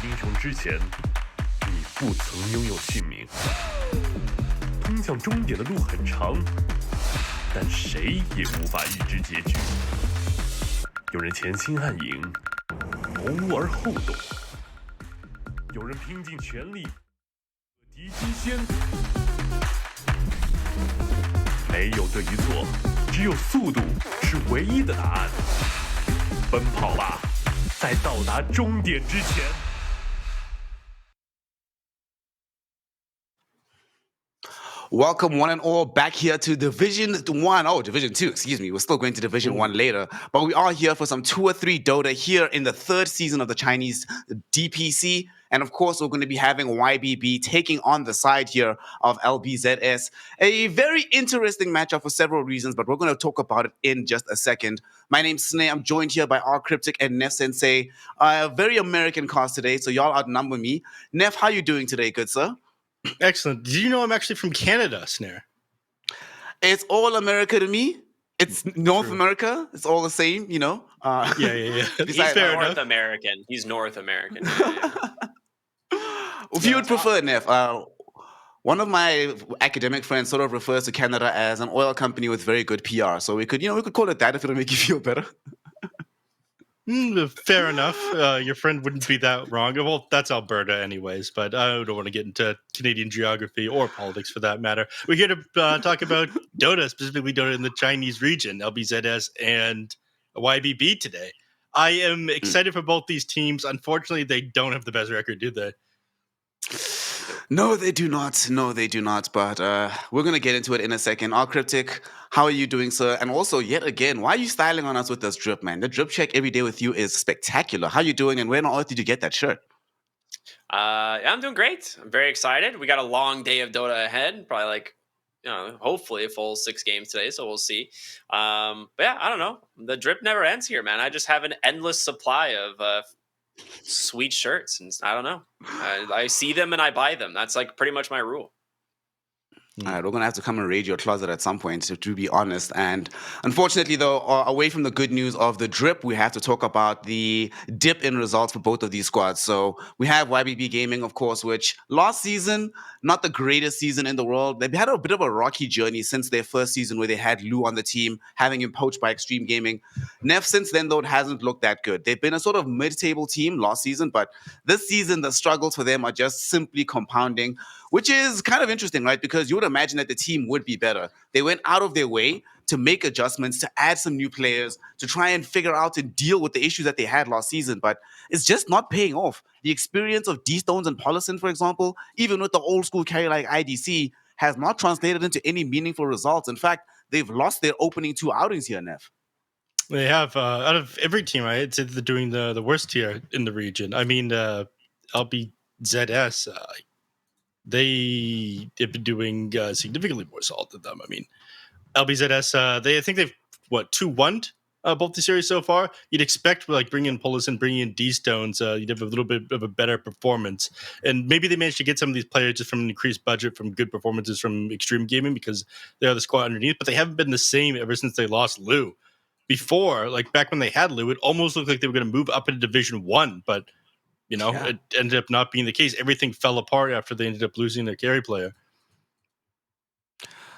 英雄之前，你不曾拥有姓名。通向终点的路很长，但谁也无法预知结局。有人潜心暗影，谋而后动；有人拼尽全力，恶敌机先。没有对与错，只有速度是唯一的答案。奔跑吧，在到达终点之前。Welcome, one and all, back here to Division 1. Oh, Division 2, excuse me. We're still going to Division 1 later. But we are here for some 2 or 3 Dota here in the 3rd season of the Chinese DPC. And of course, we're going to be having YBB taking on the side here of LBZS. A very interesting matchup for several reasons, but we're going to talk about it in just a second. My name's Sneh. I'm joined here by R Cryptic and Nef Sensei. A very American cast today, so y'all outnumber me. Nef, how you doing today, good sir? Excellent. Did you know I'm actually from Canada, Snare? It's all America to me. It's North America. It's all the same, you know. Yeah. He's fair North enough. American. He's North American. If you would prefer, Nef, one of my academic friends sort of refers to Canada as an oil company with very good PR. So we could call it that if it'll make you feel better. Fair enough. Your friend wouldn't be that wrong. Well, that's Alberta anyways, but I don't want to get into Canadian geography or politics for that matter. We're here to talk about Dota, specifically Dota in the Chinese region, LBZS and YBB today. I am excited for both these teams. Unfortunately, they don't have the best record, do they? No, they do not. But we're going to get into it in a second. R Cryptic, how are you doing, sir? And also, yet again, why are you styling on us with this drip, man? The drip check every day with you is spectacular. How are you doing, and where on earth did you get that shirt? I'm doing great. I'm very excited. We got a long day of Dota ahead. Probably hopefully a full 6 games today, so we'll see. But yeah, I don't know. The drip never ends here, man. I just have an endless supply of sweet shirts, and I don't know. I see them and I buy them. That's like pretty much my rule. All right, we're going to have to come and raid your closet at some point, to be honest. And unfortunately, though, away from the good news of the drip, we have to talk about the dip in results for both of these squads. So we have YBB Gaming, of course, which last season, not the greatest season in the world. They've had a bit of a rocky journey since their first season where they had Lou on the team, having him poached by Extreme Gaming. Nef, since then, though, it hasn't looked that good. They've been a sort of mid-table team last season, but this season, the struggles for them are just simply compounding, which is kind of interesting, right? Because you would imagine that the team would be better. They went out of their way to make adjustments, to add some new players, to try and figure out and deal with the issues that they had last season, but it's just not paying off. The experience of D-Stones and Polisson, for example, even with the old school carry like IDC, has not translated into any meaningful results. In fact, they've lost their opening 2 outings here, Nef. They have, out of every team, right? They're doing the worst here in the region. I mean, LBZS, they have been doing significantly more solid than them. I mean, LBZS, I think they've 2-1 both the series so far. You'd expect bringing in Polisson, bringing in D-Stones, you'd have a little bit of a better performance, and maybe they managed to get some of these players just from an increased budget, from good performances from Extreme Gaming because they are the squad underneath. But they haven't been the same ever since they lost Lou. Before, back when they had Lou, it almost looked like they were going to move up into Division 1, but it ended up not being the case. Everything fell apart after they ended up losing their carry player.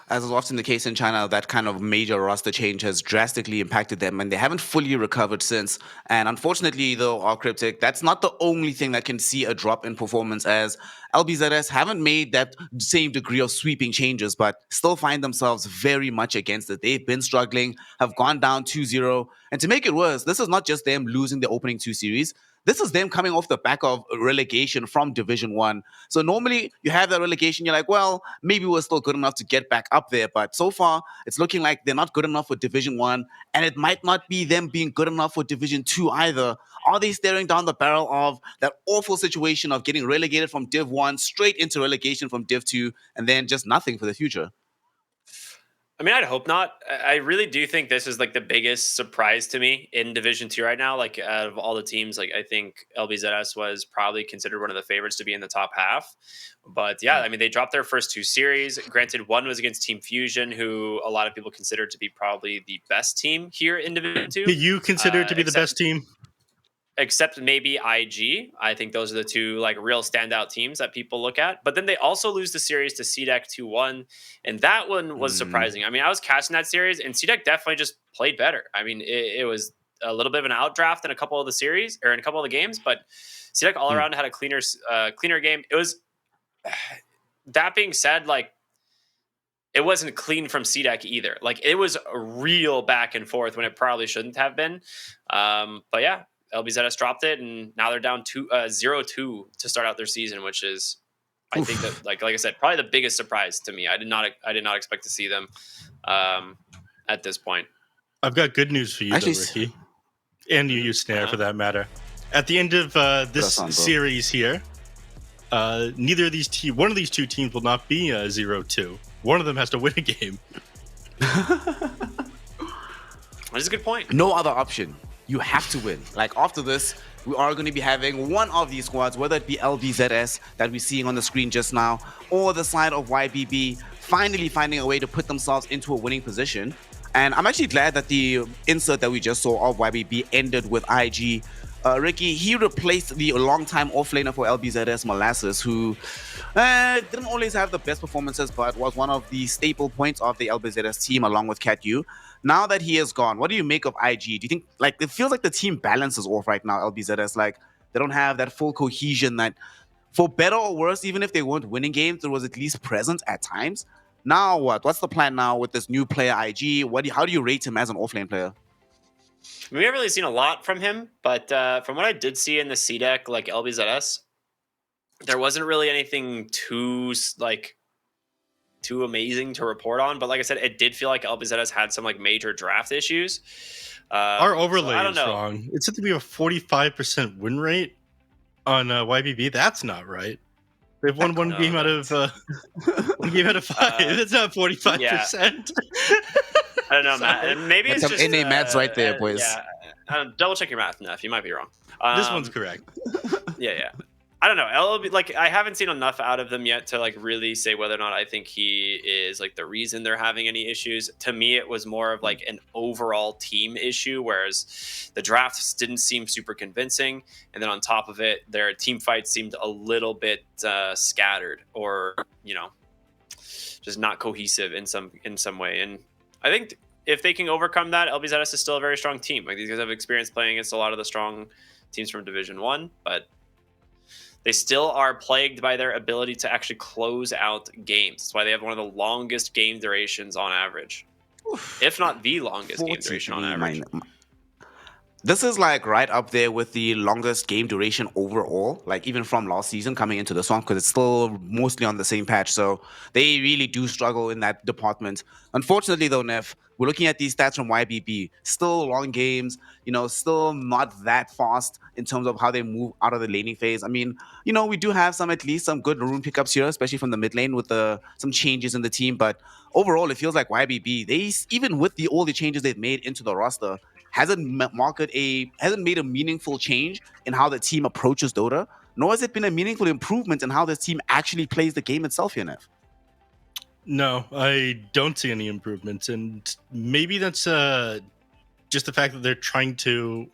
As is often the case in China, that kind of major roster change has drastically impacted them, and they haven't fully recovered since. And unfortunately, though, R Cryptic, that's not the only thing that can see a drop in performance, as LBZS haven't made that same degree of sweeping changes, but still find themselves very much against it. They've been struggling, have gone down 2-0. And to make it worse, this is not just them losing the opening 2 series. This is them coming off the back of relegation from Division 1. So normally you have that relegation, you're like, well, maybe we're still good enough to get back up there. But so far, it's looking like they're not good enough for Division 1. And it might not be them being good enough for Division 2 either. Are they staring down the barrel of that awful situation of getting relegated from Div 1 straight into relegation from Div 2 and then just nothing for the future? I mean, I'd hope not. I really do think this is the biggest surprise to me in Division 2 right now. Out of all the teams, I think LBZS was probably considered one of the favorites to be in the top half. But yeah, I mean, they dropped their first 2 series. Granted, one was against Team Fusion, who a lot of people consider to be probably the best team here in Division 2. You consider it to be the best team? except maybe IG. I think those are the two like real standout teams that people look at. But then they also lose the series to CDEC 2-1, and that one was surprising. I mean, I was casting that series, and CDEC definitely just played better. I mean, it was a little bit of an outdraft in a couple of the series or in a couple of the games, but CDEC all around had a cleaner game. It was that being said, like it wasn't clean from CDEC either. Like it was a real back and forth when it probably shouldn't have been. But yeah, LBZS dropped it, and now they're down 0-2 to start out their season, which is, I think that like I said, probably the biggest surprise to me. I did not expect to see them at this point. I've got good news for you, though, Ricky, and you, Snare, for that matter. At the end of this series here, neither of these one of these two teams will not be 0-2. One of them has to win a game. That's a good point. No other option. You have to win. Like after this, we are going to be having one of these squads, whether it be LBZS that we're seeing on the screen just now, or the side of YBB, finally finding a way to put themselves into a winning position. And I'm actually glad that the insert that we just saw of YBB ended with IG. Ricky, he replaced the longtime offlaner for LBZS, Molasses, who didn't always have the best performances, but was one of the staple points of the LBZS team along with CatU. Now that he is gone, what do you make of IG? Do you think, like, it feels like the team balance is off right now, LBZS? Like, they don't have that full cohesion that, for better or worse, even if they weren't winning games, it was at least present at times. Now what? What's the plan now with this new player, IG? How do you rate him as an offlane player? We haven't really seen a lot from him, but from what I did see in the CDEC, like LBZS, there wasn't really anything too amazing to report on. But like I said, it did feel like LBZS had some like major draft issues. Our overlay I don't is know. wrong. It said to be a 45% win rate on YBB. That's not right. They've won one game out of 5. That's not 45%. Yeah. I don't know, Matt. Maybe it's just NA maths right there, boys. Yeah. Double check your math, Neff. You might be wrong. This one's correct. Yeah. I don't know. LB, like I haven't seen enough out of them yet to like really say whether or not I think he is like the reason they're having any issues. To me, it was more of like an overall team issue, whereas the drafts didn't seem super convincing, and then on top of it, their team fights seemed a little bit scattered, or just not cohesive in some way. And I think if they can overcome that, LBZS is still a very strong team. Like these guys have experience playing against a lot of the strong teams from Division 1, but they still are plagued by their ability to actually close out games. That's why they have one of the longest game durations on average, if not the longest game duration on average. This is like right up there with the longest game duration overall, like even from last season coming into this one, because it's still mostly on the same patch. So they really do struggle in that department. Unfortunately, though, Neff, we're looking at these stats from YBB. Still long games, still not that fast in terms of how they move out of the laning phase. I mean, we do have at least some good rune pickups here, especially from the mid lane with some changes in the team. But overall, it feels like YBB, even with all the changes they've made into the roster, hasn't made a meaningful change in how the team approaches Dota, nor has it been a meaningful improvement in how the team actually plays the game itself, Neff. No, I don't see any improvements, and maybe that's just the fact that they're trying to,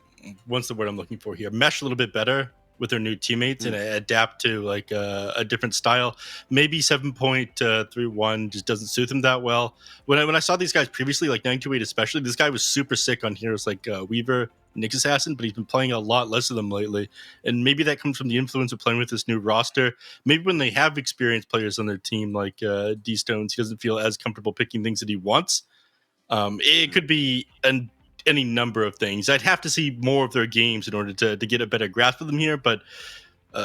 what's the word I'm looking for here, mesh a little bit better with their new teammates and adapt to like a different style. Maybe 7.31 just doesn't suit them that well. When I saw these guys previously, like 928 especially, this guy was super sick on heroes like Weaver, Nyx Assassin, but he's been playing a lot less of them lately. And maybe that comes from the influence of playing with this new roster. Maybe when they have experienced players on their team like D-Stones, he doesn't feel as comfortable picking things that he wants. It could be any number of things. I'd have to see more of their games in order to get a better grasp of them here, but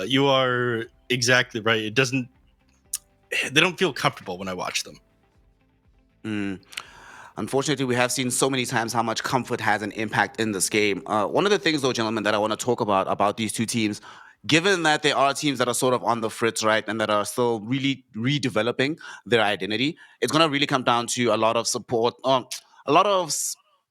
you are exactly right. They don't feel comfortable when I watch them. Unfortunately, we have seen so many times how much comfort has an impact in this game. One of the things, though, gentlemen, that I want to talk about these two teams, given that there are teams that are sort of on the fritz, right, and that are still really redeveloping their identity, it's going to really come down to a lot of support, a lot of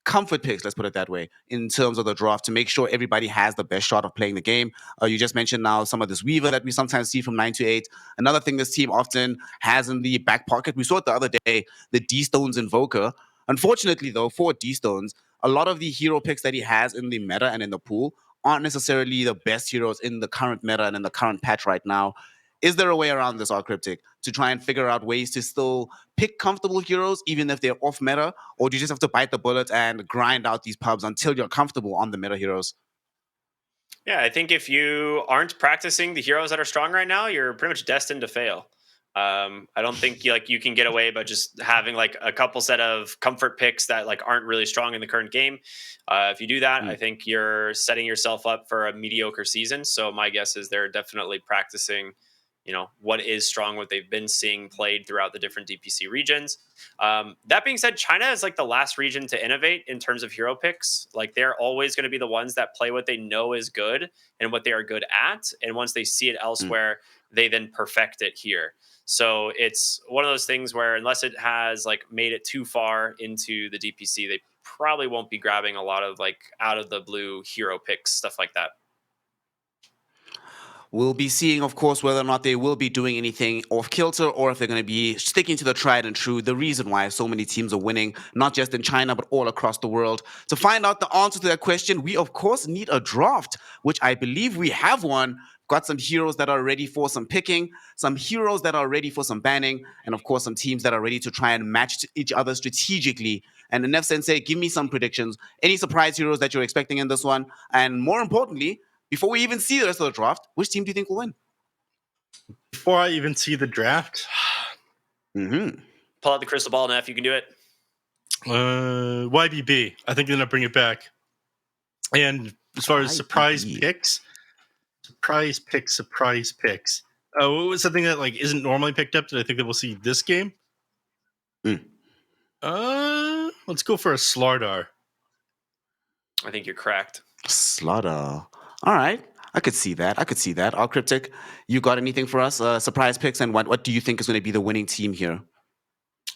comfort picks, let's put it that way, in terms of the draft to make sure everybody has the best shot of playing the game. You just mentioned now some of this Weaver that we sometimes see from 928. Another thing this team often has in the back pocket, we saw it the other day, the D-Stones Invoker. Unfortunately, though, for D-Stones, a lot of the hero picks that he has in the meta and in the pool aren't necessarily the best heroes in the current meta and in the current patch right now. Is there a way around this, Cryptic, to try and figure out ways to still pick comfortable heroes even if they're off meta, or do you just have to bite the bullet and grind out these pubs until you're comfortable on the meta heroes? Yeah, I think if you aren't practicing the heroes that are strong right now, you're pretty much destined to fail. I don't think you can get away by just having like a couple set of comfort picks that like aren't really strong in the current game. If you do that, I think you're setting yourself up for a mediocre season. So my guess is they're definitely practicing, what is strong, what they've been seeing played throughout the different DPC regions. That being said, China is like the last region to innovate in terms of hero picks. Like they're always going to be the ones that play what they know is good and what they are good at. And once they see it elsewhere, they then perfect it here. So it's one of those things where unless it has like made it too far into the DPC, they probably won't be grabbing a lot of like out of the blue hero picks, stuff like that. We'll be seeing, of course, whether or not they will be doing anything off kilter or if they're going to be sticking to the tried and true, the reason why so many teams are winning, not just in China, but all across the world. To find out the answer to that question, we, of course, need a draft, which I believe we have one. Got some heroes that are ready for some picking, some heroes that are ready for some banning, and, of course, some teams that are ready to try and match each other strategically. And Nef Sensei, give me some predictions. Any surprise heroes that you're expecting in this one? And more importantly, before we even see the rest of the draft, which team do you think will win? Before I even see the draft, Pull out the crystal ball, Neff. You can do it. YBB. I think they're going to bring it back. And as far as surprise picks. What was something that like isn't normally picked up that I think that we'll see this game? Let's go for a Slardar. I think you're correct. Slaughter. All right. I could see that. Our Cryptic, you got anything for us? Surprise picks, and what do you think is going to be the winning team here?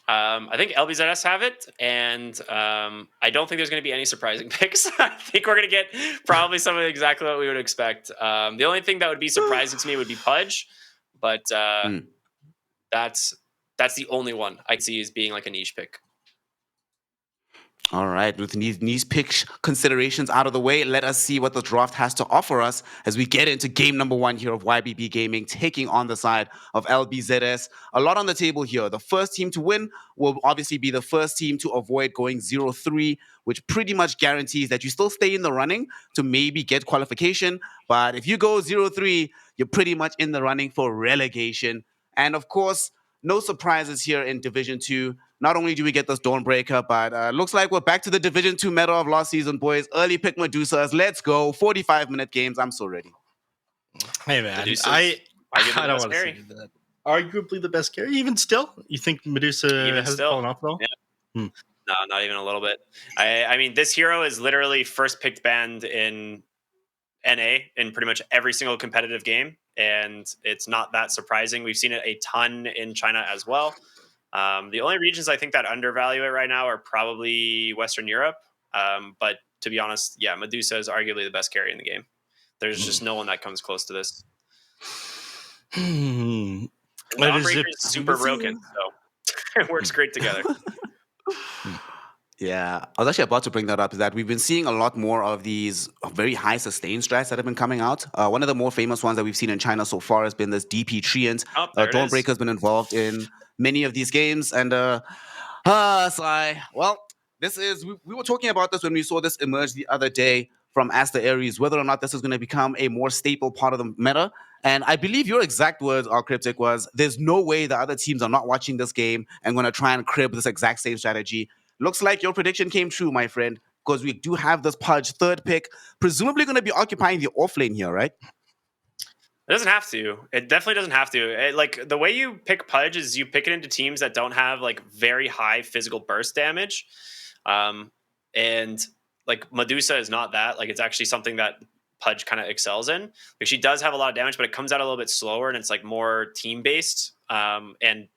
I think LBZS have it, and I don't think there's going to be any surprising picks. I think we're going to get probably something exactly what we would expect. The only thing that would be surprising to me would be Pudge, but that's the only one I see as being like a niche pick. All right, with these pick considerations out of the way, let us see what the draft has to offer us as we get into game number 1 here of YBB Gaming, taking on the side of LBZS. A lot on the table here. The first team to win will obviously be the first team to avoid going 0-3, which pretty much guarantees that you still stay in the running to maybe get qualification. But if you go 0-3, you're pretty much in the running for relegation. And of course, no surprises here in Division 2. Not only do we get this Dawnbreaker, but looks like we're back to the Division 2 meta of last season, boys. Early pick Medusas. Let's go. 45-minute games. I'm so ready. Hey, man. I don't want to say that. Arguably the best carry. Even still? You think Medusa hasn't fallen off at all? Yeah. No, not even a little bit. I mean, this hero is literally first picked banned in NA in pretty much every single competitive game. And it's not that surprising. We've seen it a ton in China as well. The only regions I think that undervalue it right now are probably Western Europe. But to be honest, yeah, Medusa is arguably the best carry in the game. There's just no one that comes close to this. Dawnbreaker is super broken, so it works great together. Yeah, I was actually about to bring that up, is that we've been seeing a lot more of these very high sustain strats that have been coming out. One of the more famous ones that we've seen in China so far has been this DP Treant. Dawnbreaker has been involved in many of these games. And, well, this is, we were talking about this when we saw this emerge the other day from Aster Aries, whether or not this is going to become a more staple part of the meta. And I believe your exact words, Cryptic, was there's no way the other teams are not watching this game and going to try and crib this exact same strategy. Looks like your prediction came true, my friend, because we do have this Pudge third pick, presumably going to be occupying the off lane here, right? It doesn't have to. It definitely doesn't have to. Like the way you pick Pudge is you pick it into teams that don't have like very high physical burst damage. And like Medusa is not that. Like it's actually something that Pudge kind of excels in. Like she does have a lot of damage, but it comes out a little bit slower and it's like more team based. And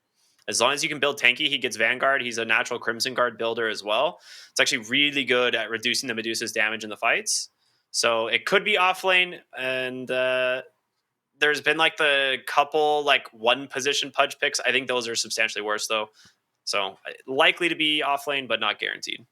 as long as you can build tanky, he gets Vanguard. He's a natural Crimson Guard builder as well. It's actually really good at reducing the Medusa's damage in the fights. So it could be off lane. And there's been like the couple like one position Pudge picks. I think those are substantially worse though. So likely to be off lane, but not guaranteed.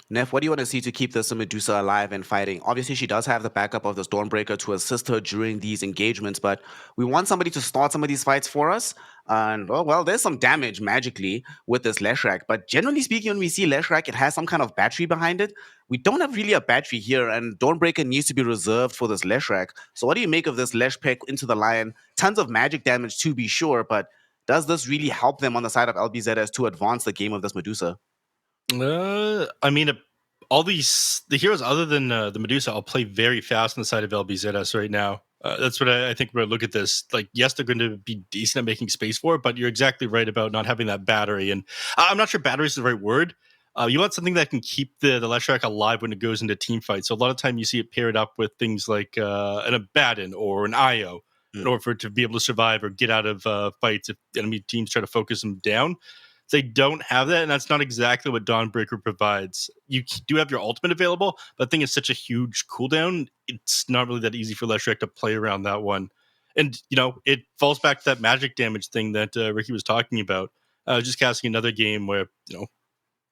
Neff, what do you want to see to keep this Medusa alive and fighting? Obviously, she does have the backup of the Stormbreaker to assist her during these engagements, but we want somebody to start some of these fights for us. And, oh, well, there's some damage magically with this Leshrac, but generally speaking, when we see Leshrac, it has some kind of battery behind it. We don't have really a battery here, and Dawnbreaker needs to be reserved for this Leshrac. So what do you make of this Lesh pick into the Lion? Tons of magic damage to be sure, but does this really help them on the side of LBZS to advance the game of this Medusa? I mean, the heroes other than the Medusa all play very fast on the side of LBZS right now. That's what I think. When I look at this, like, yes, they're going to be decent at making space for it, but you're exactly right about not having that battery. And I'm not sure battery is the right word. You want something that can keep the Leshrac alive when it goes into team fights. So a lot of time you see it paired up with things like an Abaddon or an Io in order for it to be able to survive or get out of fights if enemy teams try to focus them down. They don't have that, and that's not exactly what Dawnbreaker provides. You do have your ultimate available, but I think it's such a huge cooldown, it's not really that easy for Leshrac to play around that one. And, it falls back to that magic damage thing that Ricky was talking about. Just casting another game where,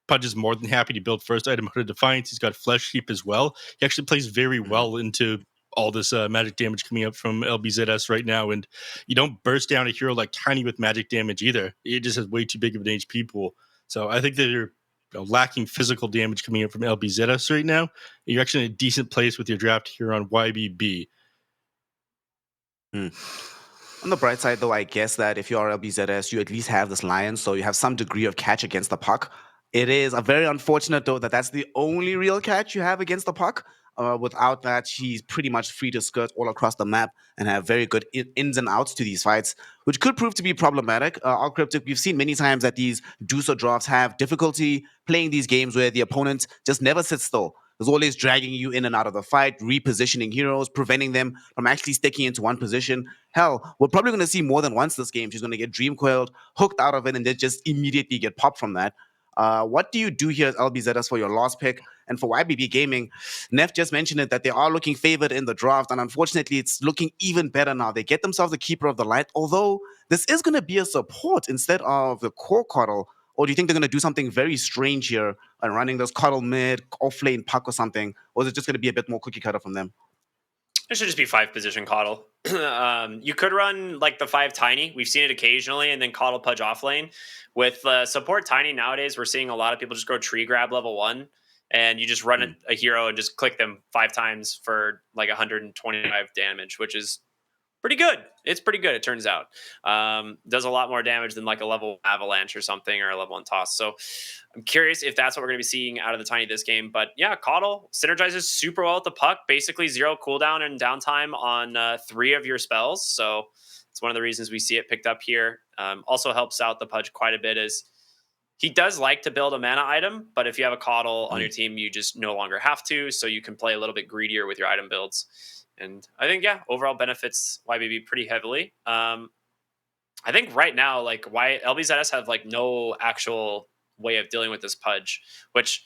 Pudge is more than happy to build first item Hood of Defiance. He's got Flesh Heap as well. He actually plays very well into all this magic damage coming up from LBZS right now, and you don't burst down a hero like Tiny with magic damage either. It just has way too big of an HP pool. So I think that you're lacking physical damage coming up from LBZS right now. You're actually in a decent place with your draft here on YBB. On the bright side, though, I guess that if you are LBZS, you at least have this Lion, so you have some degree of catch against the puck. It is a very unfortunate, though, that that's the only real catch you have against the puck. Without that, she's pretty much free to skirt all across the map and have very good ins and outs to these fights, which could prove to be problematic. Our Cryptic, we've seen many times that these Dusa drafts have difficulty playing these games where the opponent just never sits still. There's always dragging you in and out of the fight, repositioning heroes, preventing them from actually sticking into one position. Hell, we're probably going to see more than once this game. She's going to get dream coiled, hooked out of it, and then just immediately get popped from that. What do you do here as LBZS for your last pick? And for YBB Gaming, Neff just mentioned it that they are looking favored in the draft, and unfortunately, it's looking even better now. They get themselves a Keeper of the Light, although this is going to be a support instead of the core Coddle. Or do you think they're going to do something very strange here and running this Coddle mid, off-lane puck or something? Or is it just going to be a bit more cookie cutter from them? It should just be 5-position Coddle. You could run like the 5 Tiny. We've seen it occasionally, and then Coddle Pudge off lane. With support Tiny nowadays, we're seeing a lot of people just go tree grab level 1, and you just run a hero and just click them 5 times for like 125 damage, which is pretty good. It's pretty good, it turns out. Does a lot more damage than like a level Avalanche or something, or a level 1 Toss. So I'm curious if that's what we're going to be seeing out of the Tiny this game. But yeah, Coddle synergizes super well with the puck. Basically 0 cooldown and downtime on 3 of your spells. So it's one of the reasons we see it picked up here. Also helps out the Pudge quite a bit is he does like to build a mana item, but if you have a Coddle on your team, you just no longer have to. So you can play a little bit greedier with your item builds. And I think, overall benefits YBB pretty heavily. I think right now, like, why LBZS have like no actual way of dealing with this Pudge, which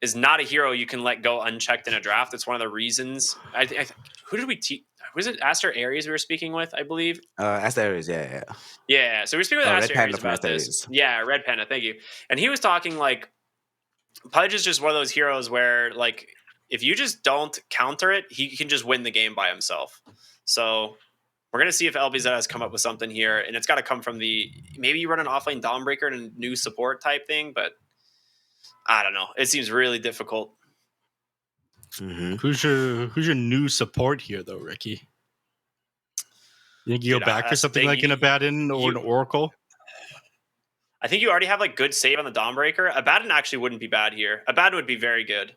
is not a hero you can let go unchecked in a draft. It's one of the reasons. Who did we teach? Was it Aster Aries we were speaking with, I believe? Aster Aries, yeah. Yeah, so we were speaking with Aster Aries about Aster this. Aries. Yeah, Red Panda, thank you. And he was talking like, Pudge is just one of those heroes where, like, if you just don't counter it, he can just win the game by himself. So we're going to see if LBZ has come up with something here, and it's got to come from maybe you run an offlane Dawnbreaker and a new support type thing, but I don't know. It seems really difficult. Mm-hmm. Who's your new support here, though, Ricky? You think you go back for something like an Abaddon or an Oracle? I think you already have like good save on the Dawnbreaker. Abaddon actually wouldn't be bad here. Abaddon would be very good.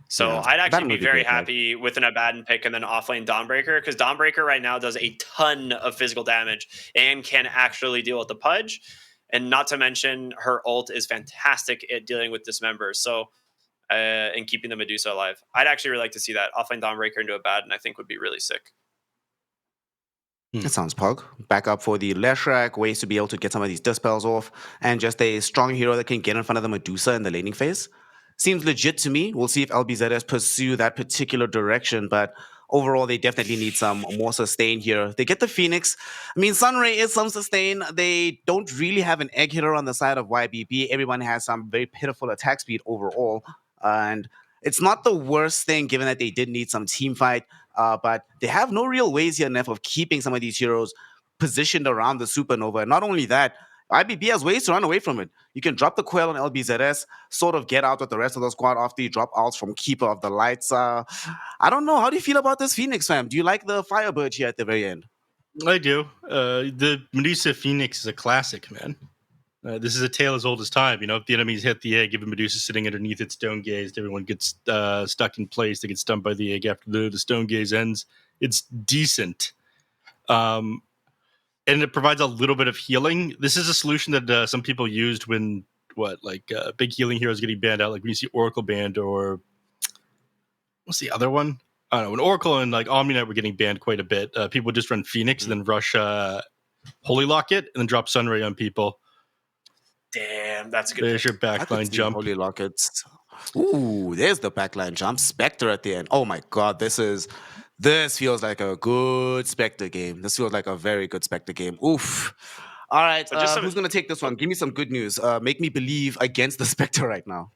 So yeah, I'd actually be very happy with an Abaddon pick and then offlane Dawnbreaker, because Dawnbreaker right now does a ton of physical damage and can actually deal with the Pudge. And not to mention, her ult is fantastic at dealing with Dismember. So, and keeping the Medusa alive. I'd actually really like to see that. Offlane Dawnbreaker into Abaddon, I think, would be really sick. That sounds pug. Back up for the Leshrac, ways to be able to get some of these dispels off, and just a strong hero that can get in front of the Medusa in the laning phase. Seems legit to me. We'll see if LBZS pursue that particular direction, but overall, they definitely need some more sustain here. They get the Phoenix. I mean, Sunray is some sustain. They don't really have an egg hitter on the side of YBB. Everyone has some very pitiful attack speed overall. And it's not the worst thing given that they did need some team fight. But they have no real ways here, Neff, of keeping some of these heroes positioned around the Supernova. And not only that, IBB has ways to run away from it. You can drop the Quail on LBZS, sort of get out with the rest of the squad after you drop ults from Keeper of the Lights. I don't know. How do you feel about this Phoenix, fam? Do you like the Firebird here at the very end? I do. The Medusa Phoenix is a classic, man. This is a tale as old as time. If the enemies hit the egg, even Medusa sitting underneath it, stone gazed, everyone gets stuck in place. They get stunned by the egg after the stone gaze ends. It's decent. And it provides a little bit of healing. This is a solution that some people used when big healing heroes getting banned out, like when you see Oracle banned, or what's the other one? I don't know. When Oracle and Omni were getting banned quite a bit, people would just run Phoenix and then rush Holy Locket and then drop Sunray on people. Damn, that's a good. There's your backline jump. Holy Lockets. Ooh, there's the backline jump. Spectre at the end. Oh my god, this feels like a good Spectre game. This feels like a very good Spectre game. Oof. All right, who's going to take this one? Give me some good news. Make me believe against the Spectre right now.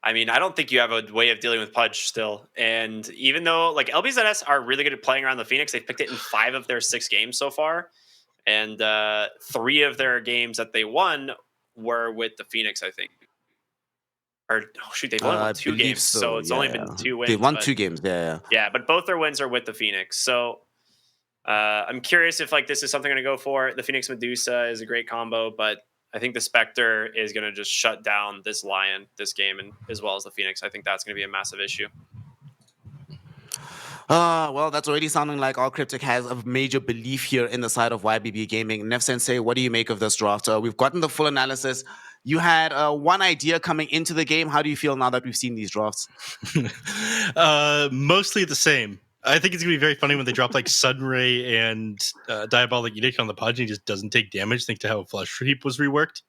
I mean, I don't think you have a way of dealing with Pudge still. And even though LBZS are really good at playing around the Phoenix, they've picked it in 5 of their 6 games so far. And 3 of their games that they won were with the Phoenix, I think. Or they've only won 2 games, so it's only been 2 wins. They've won 2 games, yeah. Yeah, but both their wins are with the Phoenix. So I'm curious if this is something I'm going to go for. The Phoenix Medusa is a great combo, but I think the Spectre is going to just shut down this Lion this game, and as well as the Phoenix. I think that's going to be a massive issue. Well, that's already sounding like All Cryptic has a major belief here in the side of YBB Gaming. Nev Sensei, what do you make of this draft? We've gotten the full analysis. You had one idea coming into the game. How do you feel now that we've seen these drafts? Mostly the same. I think it's going to be very funny when they drop Sunray and Diabolic Edict on the Pudge and he just doesn't take damage, thanks to how Flush Heap was reworked.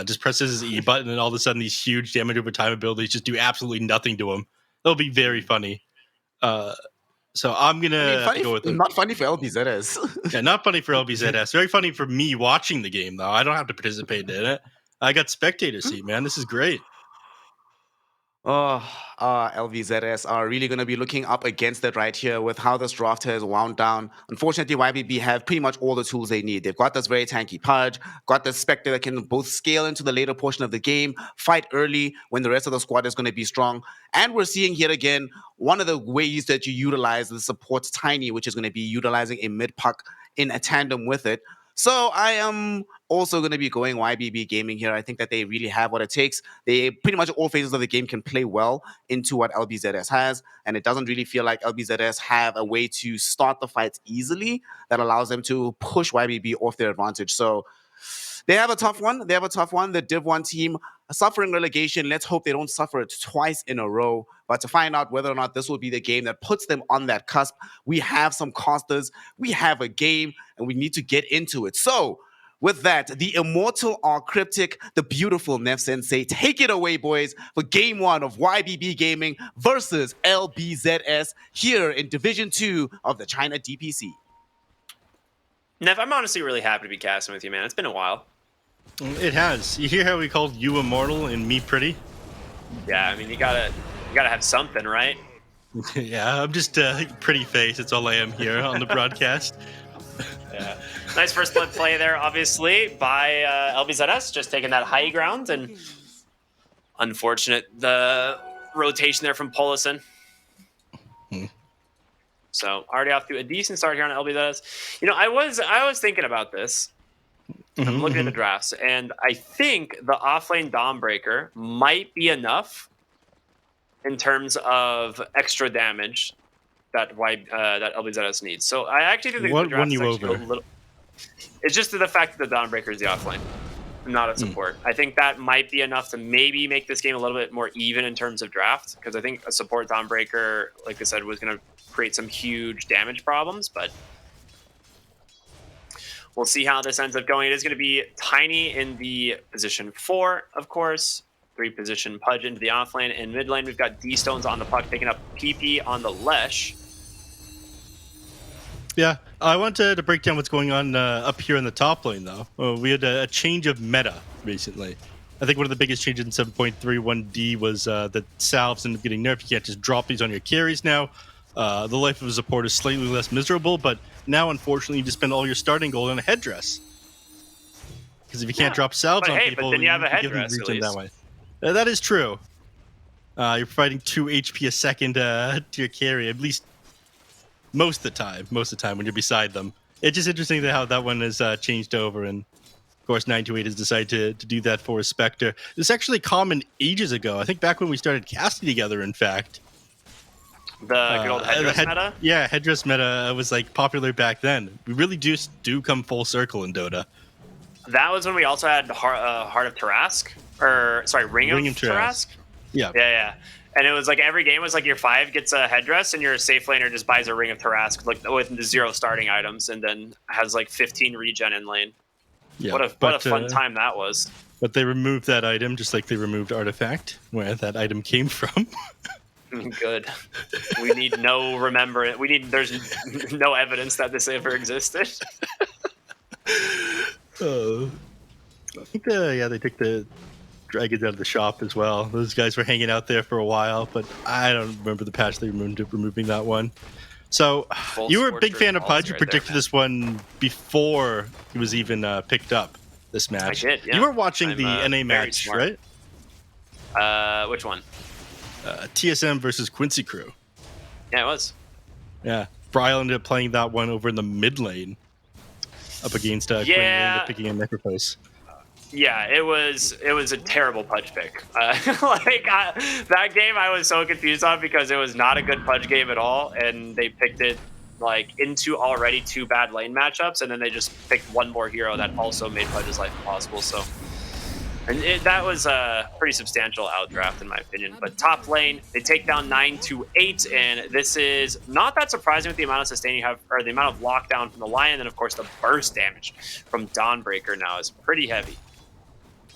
Just presses his E button and all of a sudden these huge damage over time abilities just do absolutely nothing to him. That'll be very funny. So I'm going to go with not funny for LBZS. Yeah, not funny for LBZS. Very funny for me watching the game, though. I don't have to participate in it. I got spectator seat, man. This is great. LBZS are really going to be looking up against it right here with how this draft has wound down. Unfortunately, YBB have pretty much all the tools they need. They've got this very tanky Pudge, got the Spectre that can both scale into the later portion of the game, fight early when the rest of the squad is going to be strong. And we're seeing here again, one of the ways that you utilize the support Tiny, which is going to be utilizing a mid-puck in a tandem with it. So I am also going to be going YBB Gaming here. I think that they really have what it takes. They pretty much all phases of the game can play well into what LBZS has, and it doesn't really feel like LBZS have a way to start the fights easily that allows them to push YBB off their advantage. So they have a tough one. The Div 1 team suffering relegation. Let's hope they don't suffer it twice in a row. But to find out whether or not this will be the game that puts them on that cusp, we have some casters, we have a game, and we need to get into it. So with that, the immortal R Cryptic, the beautiful Nev Sensei, take it away, boys, for game 1 of YBB Gaming versus LBZS here in Division 2 of the China DPC. Nev, I'm honestly really happy to be casting with you, man. It's been a while. It has. You hear how we called you immortal and me pretty? Yeah, I mean, you gotta have something, right? Yeah, I'm just a pretty face. It's all I am here on the broadcast. Yeah. Nice first blood play there, obviously, by LBZS, just taking that high ground. And unfortunate, the rotation there from Polison. So already off to a decent start here on LBZS. You know, I was thinking about this. I'm looking at the drafts, and I think the offlane Dawnbreaker might be enough in terms of extra damage that that LBZS needs. So I actually think the draft is actually a little. It's just the fact that the Dawnbreaker is the offlane, not a support. I think that might be enough to maybe make this game a little bit more even in terms of draft, because I think a support Dawnbreaker, like I said, was going to create some huge damage problems, but we'll see how this ends up going. It is going to be Tiny in the position 4, of course. reposition Pudge into the off lane. In mid lane, we've got D-Stones on the puck, picking up PP on the Lesh. Yeah, I wanted to break down what's going on up here in the top lane, though. We had a change of meta recently. I think one of the biggest changes in 7.31D was that salves ended up getting nerfed. You can't just drop these on your carries now. The life of a support is slightly less miserable, but now, unfortunately, you just spend all your starting gold on a headdress. Because if you can't drop salves on people, but then you have a can give them headdress, at regen that least. way. That is true. You're providing 2 HP a second to your carry, at least most of the time when you're beside them. It's just interesting how that one has changed over, and of course 928 has decided to do that for a Spectre. It's actually common ages ago. I think back when we started casting together, in fact. The good old headdress meta? Yeah, headdress meta was like popular back then. We really do come full circle in Dota. That was when we also had Heart of Tarask, or sorry, Ring of Tarask. Yeah. And it was like every game was like your 5 gets a headdress, and your safe laner just buys a Ring of Tarask like with 0 starting items, and then has like 15 regen in lane. Yeah, what a fun time that was. But they removed that item just like they removed Artifact, where that item came from. Good. We need no remembrance. There's no evidence that this ever existed. I think they took the dragons out of the shop as well. Those guys were hanging out there for a while, but I don't remember the patch they removing that one. So you were a big fan of Pudge. You predicted this one before it was even picked up, this match. I did, yeah. You were watching the NA match, right? Which one? TSM versus Quincy Crew. Yeah, it was. Yeah. Bryle ended up playing that one over in the mid lane up against Quinn, ended up picking a Necropost. Yeah, it was a terrible Pudge pick. That game I was so confused on because it was not a good Pudge game at all, and they picked it like into already 2 bad lane matchups, and then they just picked one more hero that also made Pudge's life impossible. So, and that was a pretty substantial outdraft in my opinion. But top lane, they take down 9-8, and this is not that surprising with the amount of sustain you have, or the amount of lockdown from the Lion, and of course the burst damage from Dawnbreaker now is pretty heavy.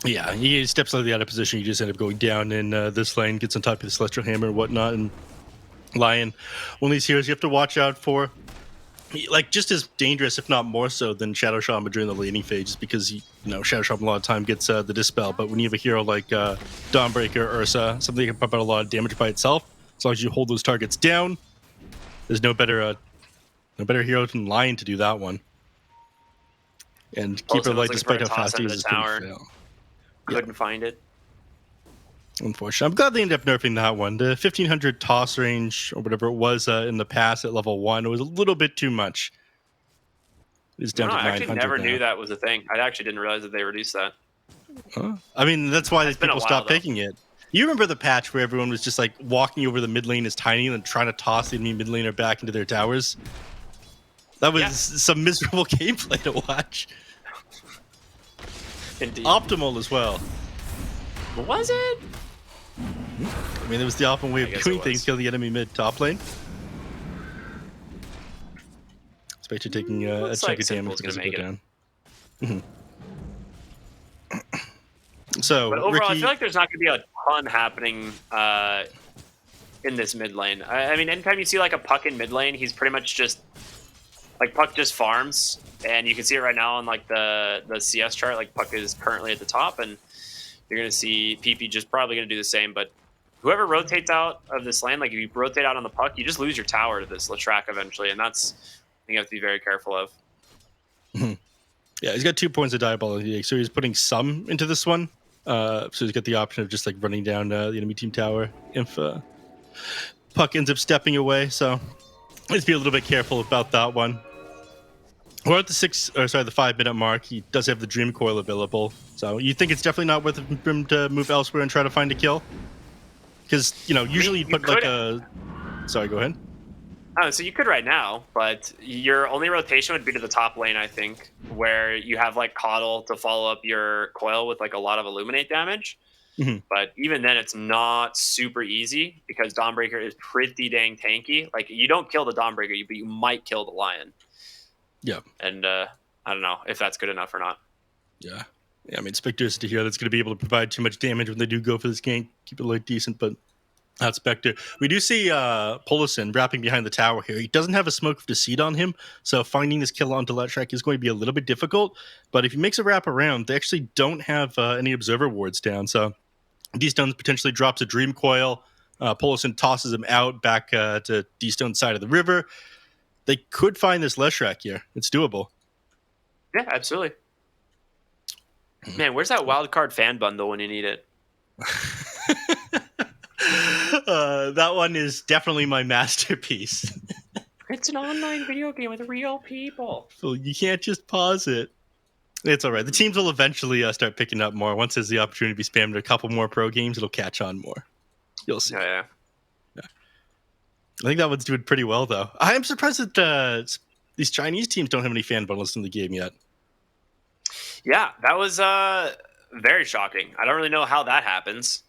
Yeah, he steps slightly out of position. You just end up going down in this lane, gets on top of the Celestial Hammer and whatnot. And Lion, one of these heroes you have to watch out for. Like, just as dangerous, if not more so, than Shadow Shaman during the laning phase, just because, Shadow Shaman a lot of time gets the Dispel. But when you have a hero like Dawnbreaker, Ursa, something that can pump out a lot of damage by itself, as long as you hold those targets down, there's no better hero than Lion to do that one. And keep her light despite how fast he is pretty fail. Couldn't find it. Unfortunately, I'm glad they ended up nerfing that one. The 1500 toss range, or whatever it was in the past at level 1, it was a little bit too much. It's down to 900 I actually never now. knew that was a thing. I actually didn't realize that they reduced that. I mean, that's why people stopped picking it. You remember the patch where everyone was just like walking over the mid lane as tiny and then trying to toss the enemy mid laner back into their towers? That was some miserable gameplay to watch. Indeed. Optimal as well. Was it? I mean, it was the optimal way of doing things, kill the enemy mid top lane. Especially taking a chunk of damage as it go down. So, but overall, Ricky, I feel like there's not going to be a ton happening in this mid lane. I mean, anytime you see like a Puck in mid lane, he's pretty much just like Puck just farms, and you can see it right now on like the CS chart. Like Puck is currently at the top, and you're going to see PP just probably going to do the same. But whoever rotates out of this lane, like if you rotate out on the Puck, you just lose your tower to this Latrak eventually, and that's something you have to be very careful of. Yeah, he's got 2 points of Diabolic, so he's putting some into this one. So he's got the option of just like running down the enemy team tower if Puck ends up stepping away. So let's be a little bit careful about that one. We're at the 5-minute mark. He does have the Dream Coil available, so you think it's definitely not worth it for him to move elsewhere and try to find a kill? Because usually you put like a. Sorry, go ahead. So you could right now, but your only rotation would be to the top lane, I think, where you have like Coddle to follow up your coil with like a lot of Illuminate damage. But even then, it's not super easy because Dawnbreaker is pretty dang tanky. Like you don't kill the Dawnbreaker, but you might kill the Lion. Yeah. And I don't know if that's good enough or not. Yeah. Yeah, I mean, Spectre is here that's going to be able to provide too much damage when they do go for this gank. Keep it like decent, but not Spectre. We do see Polison wrapping behind the tower here. He doesn't have a Smoke of Deceit on him, so finding this kill onto Leshrac is going to be a little bit difficult. But if he makes a wrap around, they actually don't have any Observer wards down. So D-Stone potentially drops a Dream Coil. Polison tosses him out back to D-Stone's side of the river. They could find this Leshrac here. It's doable. Yeah, absolutely. Man, where's that wildcard fan bundle when you need it? That one is definitely my masterpiece. It's an online video game with real people. So you can't just pause it. It's all right. The teams will eventually start picking up more. Once there's the opportunity to be spammed a couple more pro games, it'll catch on more. You'll see. Yeah. I think that one's doing pretty well, though. I am surprised that these Chinese teams don't have any fan bundles in the game yet. Yeah, that was very shocking. I don't really know how that happens.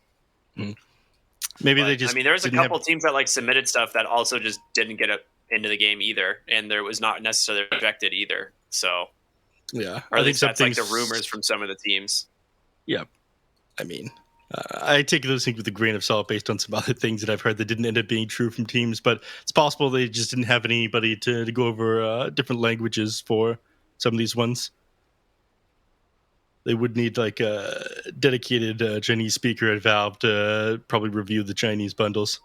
Maybe they just. I mean, there was a couple teams that like submitted stuff that also just didn't get into the game either, and there was not necessarily rejected either. So, yeah, or at least that's like the rumors from some of the teams. Yeah, I mean, I take those things with a grain of salt based on some other things that I've heard that didn't end up being true from teams, but it's possible they just didn't have anybody to go over different languages for some of these ones. They would need like a dedicated Chinese speaker at Valve to probably review the Chinese bundles.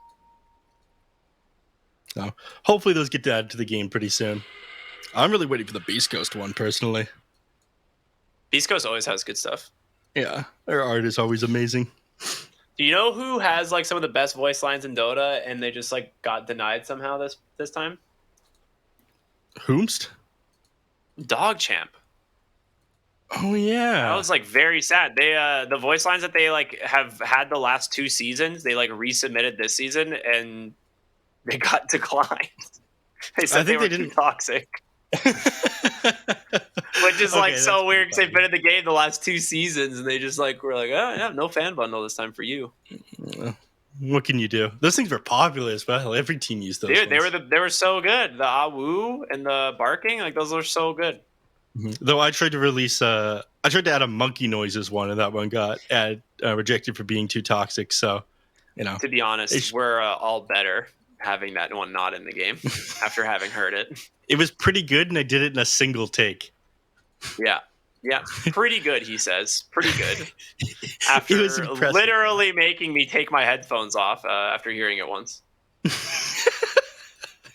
So hopefully those get added to the game pretty soon. I'm really waiting for the Beast Coast one personally. Beast Coast always has good stuff. Yeah, their art is always amazing. Do you know who has like some of the best voice lines in Dota and they just like got denied somehow this time? Whomst? Dogchamp. Oh yeah, that was like very sad. They the voice lines that they like have had the last 2 seasons, they like resubmitted this season and they got declined. They said they were too toxic, which is like so weird because they've been in the game the last 2 seasons and they just like were like, oh yeah, no fan bundle this time for you. What can you do? Those things were popular as well. Every team used those. Dude, they were so good. The Awoo and the barking, like those were so good. Mm-hmm. Though I tried to release, I tried to add a monkey noises one, and that one got rejected for being too toxic. So, you know, to be honest, we're all better having that one not in the game after having heard it. It was pretty good, and I did it in a single take. Yeah, pretty good. He says, pretty good. After literally making me take my headphones off after hearing it once.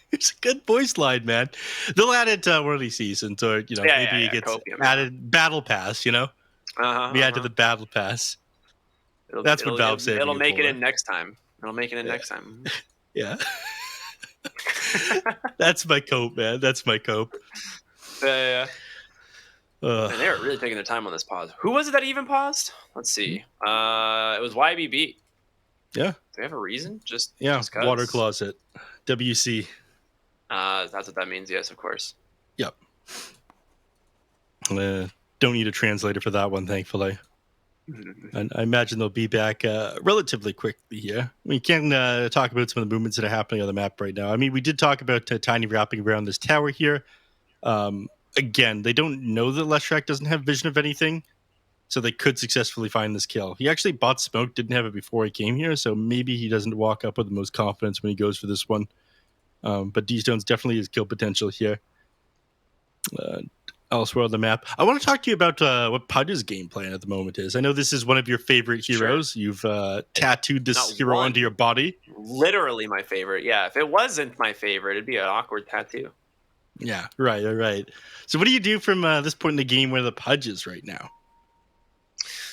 It's a good voice line, man. They'll add it one of these seasons, or maybe it gets added Battle Pass. We add to the Battle Pass. That's what Valve said. It'll make it in next time. Next time. Yeah. That's my cope, man. That's my cope. Yeah. Man, they were really taking their time on this pause. Who was it that even paused? Let's see. It was YBB. Yeah. Do they have a reason? Just Water Closet. WC. That's what that means. Yes, of course. Yep. Don't need a translator for that one, thankfully. And I imagine they'll be back relatively quickly here. We can talk about some of the movements that are happening on the map right now. I mean, we did talk about Tiny wrapping around this tower here. Again, they don't know that Leshrac doesn't have vision of anything, so they could successfully find this kill. He actually bought smoke, didn't have it before he came here, so maybe he doesn't walk up with the most confidence when he goes for this one. But D-Stone's definitely his kill potential here. Elsewhere on the map, I want to talk to you about what Pudge's game plan at the moment is. I know this is one of your favorite heroes. Sure. You've tattooed this hero onto your body. Literally my favorite. Yeah, if it wasn't my favorite, it'd be an awkward tattoo. Yeah, right. So what do you do from this point in the game where the Pudge is right now?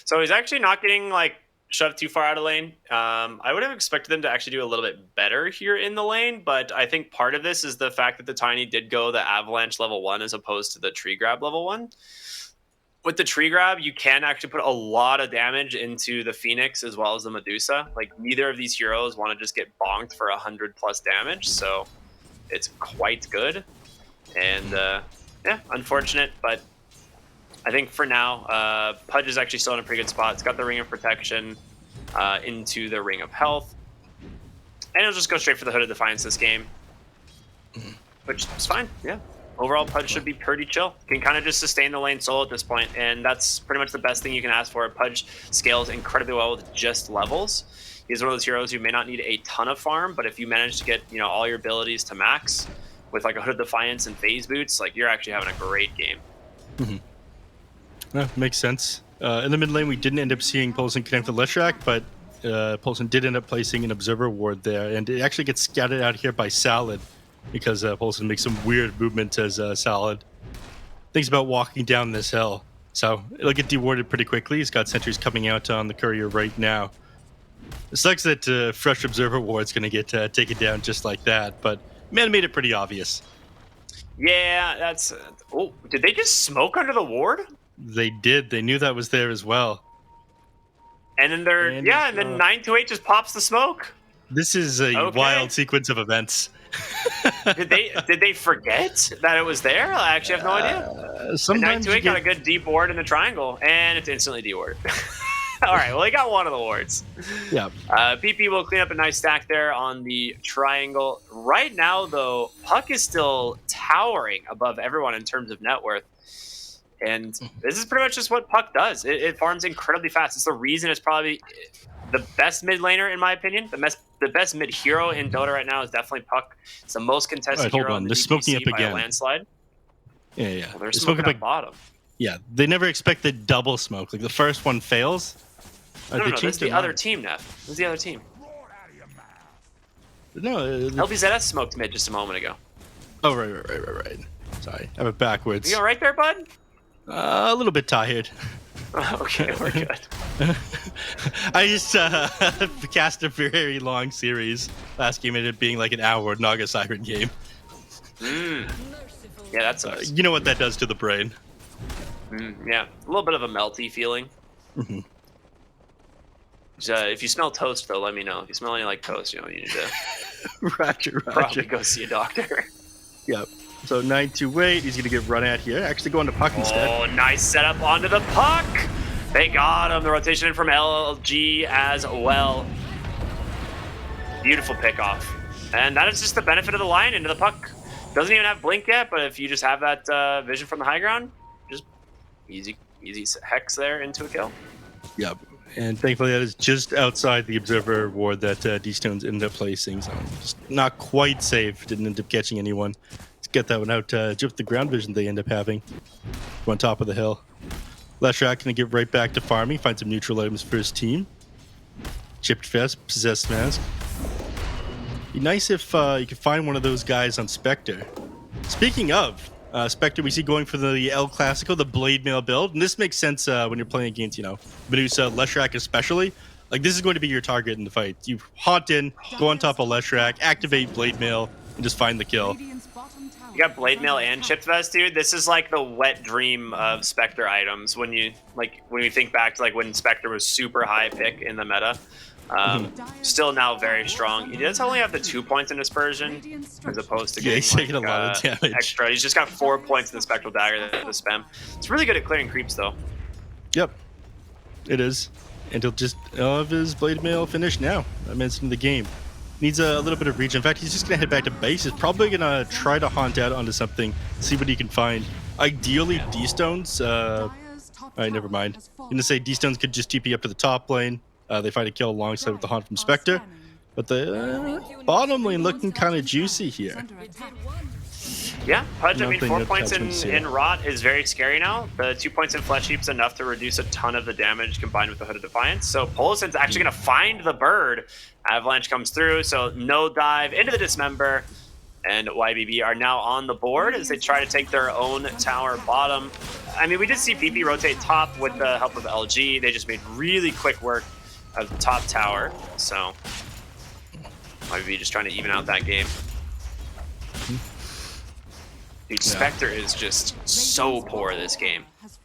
So he's actually not getting like shoved too far out of lane. I would have expected them to actually do a little bit better here in the lane, but I think part of this is the fact that the Tiny did go the Avalanche level 1 as opposed to the Tree Grab level 1. With the Tree Grab, you can actually put a lot of damage into the Phoenix as well as the Medusa. Like, neither of these heroes want to just get bonked for 100 plus damage, so it's quite good. And yeah, unfortunate, but I think for now, Pudge is actually still in a pretty good spot. It's got the Ring of Protection into the Ring of Health. And it'll just go straight for the Hood of Defiance this game. Which is fine, yeah. overall Pudge should be pretty chill. Can kind of just sustain the lane solo at this point, and that's pretty much the best thing you can ask for. Pudge scales incredibly well with just levels. He's one of those heroes who may not need a ton of farm, but if you manage to get, you know, all your abilities to max with like a Hood of Defiance and phase boots, like you're actually having a great game. Yeah, makes sense. In the mid lane, we didn't end up seeing Polson connect with Leshrac, but Polson did end up placing an Observer Ward there, and it actually gets scouted out here by Salad because Polson makes some weird movement as Salad thinks about walking down this hill. So it'll get dewarded pretty quickly. He's got sentries coming out on the courier right now. It sucks that fresh Observer Ward's going to get taken down just like that, but man made it pretty obvious. Yeah, that's... oh, did they just smoke under the ward? They did. They knew that was there as well. And then they're... and then 928 just pops the smoke. This is a wild sequence of events. Did they forget that it was there? I actually have no idea. Sometimes 928 got a good deep ward in the triangle, and it's instantly dewarded. All right, well, he got one of the wards. Yeah. PP will clean up a nice stack there on the triangle. Right now, though, Puck is still towering above everyone in terms of net worth. And this is pretty much just what Puck does. It farms incredibly fast. It's the reason it's probably the best mid laner, in my opinion. The best mid hero in Dota right now is definitely Puck. It's the most contested hero in the DPC smoking up by again. A landslide. Yeah. Well, they're smoking up bottom. Yeah, they never expect the double smoke. Like the first one fails. No, that's the other team, Neff. That's the other team. No, LBZS smoked mid just a moment ago. Oh, right. Sorry, I have it backwards. You all right there, bud? A little bit tired. Okay, we're good. I just cast a very long series. Last game ended up being like an hour Naga Siren game. Yeah, that sucks. You know what that does to the brain. Yeah, a little bit of a melty feeling. If you smell toast, though, let me know. If you smell any like toast, you need to Roger. probably go see a doctor. Yep. So 928, he's going to get run at here. Actually going to Puck instead. Oh, nice setup onto the Puck. They got him. The rotation in from LG as well. Beautiful pickoff. And that is just the benefit of the line into the Puck. Doesn't even have blink yet, but if you just have that vision from the high ground, just easy hex there into a kill. Yep. And thankfully that is just outside the Observer Ward that D-Stones ended up placing. So just not quite safe. Didn't end up catching anyone. Let's get that one out. Just the ground vision they end up having. On top of the hill. Leshrac going to get right back to farming. Find some neutral items for his team. Chipped Vest, Possessed Mask. Be nice if you could find one of those guys on Spectre. Speaking of Spectre, we see going for the El Clasico, the Blade Mail build. And this makes sense when you're playing against, Medusa, Leshrac especially. Like, this is going to be your target in the fight. You haunt in, go on top of Leshrac, activate Blade Mail, and just find the kill. You got Blade Mail and Chipped Vest, dude. This is like the wet dream of Spectre items when you think back to like when Spectre was super high pick in the meta. Still now very strong. He does only have the 2 points in Dispersion as opposed to getting he's taking a lot of damage. Extra. He's just got 4 points in the Spectral Dagger to spam. It's really good at clearing creeps though. Yep, it is. And he'll just have his Blade Mail finished now. I mentioned the game. Needs a little bit of reach. In fact, he's just going to head back to base. He's probably going to try to haunt out onto something, see what he can find. Ideally, D-Stones. All right, never mind. I'm going to say D-Stones could just TP up to the top lane. They find a kill alongside with the haunt from Spectre. But the bottom lane looking kind of juicy here. Yeah, Pudge, 4 points in Rot is very scary now. The 2 points in Flesh Heap's enough to reduce a ton of the damage combined with the Hood of Defiance. So Polison's actually going to find the bird. Avalanche comes through, so no dive into the Dismember. And YBB are now on the board as they try to take their own tower bottom. I mean, we did see PP rotate top with the help of LG. They just made really quick work of the top tower. So YBB just trying to even out that game. Dude, Spectre is just so poor this game. He's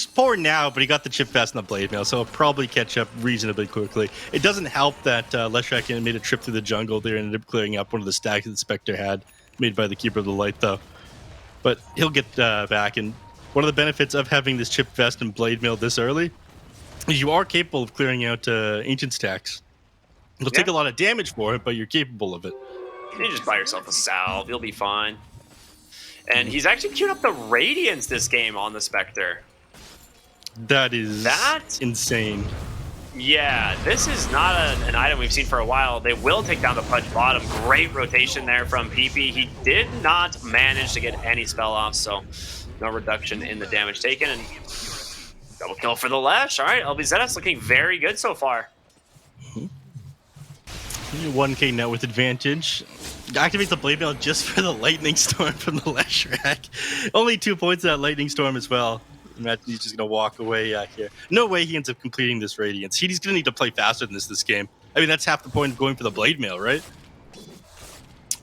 poor now, but he got the Chip Vest and the Blade Mail, so he'll probably catch up reasonably quickly. It doesn't help that Leshrac made a trip through the jungle there and ended up clearing up one of the stacks that Spectre had, made by the Keeper of the Light, though. But he'll get back, and one of the benefits of having this Chip Vest and Blade Mail this early is you are capable of clearing out Ancient stacks. It'll take a lot of damage for it, but you're capable of it. You just buy yourself a salve. You'll be fine. And he's actually queued up the Radiance this game on the Spectre. That is insane. Yeah, this is not an item we've seen for a while. They will take down the Pudge bottom. Great rotation there from PP. He did not manage to get any spell off, so no reduction in the damage taken. And double kill for the Lesh. All right, LBZS looking very good so far. 1k net with advantage. Activates the Blade Mail just for the Lightning Storm from the Lesh rack. Only 2 points of that Lightning Storm as well. Imagine he's just going to walk away here. No way he ends up completing this Radiance. He's going to need to play faster than this game. I mean, that's half the point of going for the Blade Mail, right?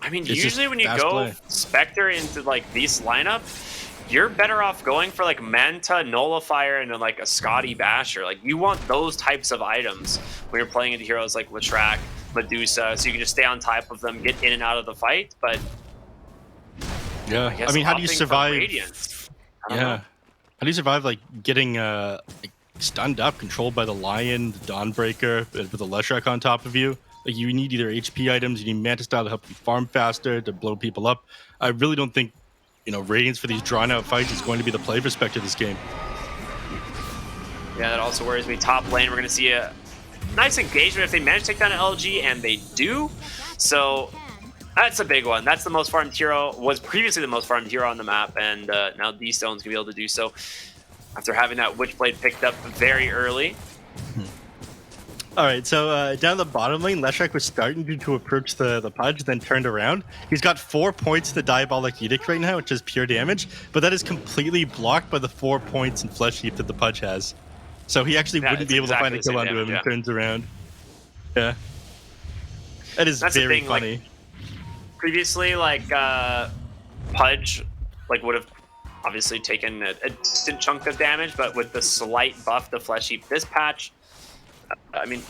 I mean, It's usually just when you fast go play. Spectre into, like, this lineup, you're better off going for, like, Manta, Nullifier, and then, like, a Scotty Basher. Like, you want those types of items when you're playing into heroes like Leshrac, Medusa, so you can just stay on top of them, get in and out of the fight. But Yeah. guess I mean, how do you opting for survive? Radiance. I don't know. How do you survive, like, getting like, stunned up, controlled by the Lion, the Dawnbreaker, with the Leshrac on top of you? Like, you need either HP items, you need Manta Style to help you farm faster, to blow people up. I really don't think, Radiance for these drawn-out fights is going to be the play for Spectre this game. Yeah, that also worries me. Top lane, we're going to see a nice engagement if they manage to take down an LG, and they do. So that's a big one. That's the most farmed hero, was previously the most farmed hero on the map, and now D-Stone's going to be able to do so after having that Witchblade picked up very early. All right, so down the bottom lane, Leshrac was starting to approach the Pudge, then turned around. He's got 4 points to Diabolic Edict right now, which is pure damage, but that is completely blocked by the 4 points in Flesh Heap that the Pudge has. So he actually wouldn't be able to find a kill onto him and turns around. Yeah. That is very funny. Like, previously, like, Pudge, like, would have obviously taken a decent chunk of damage, but with the slight buff to Flesh Heap this patch, I mean,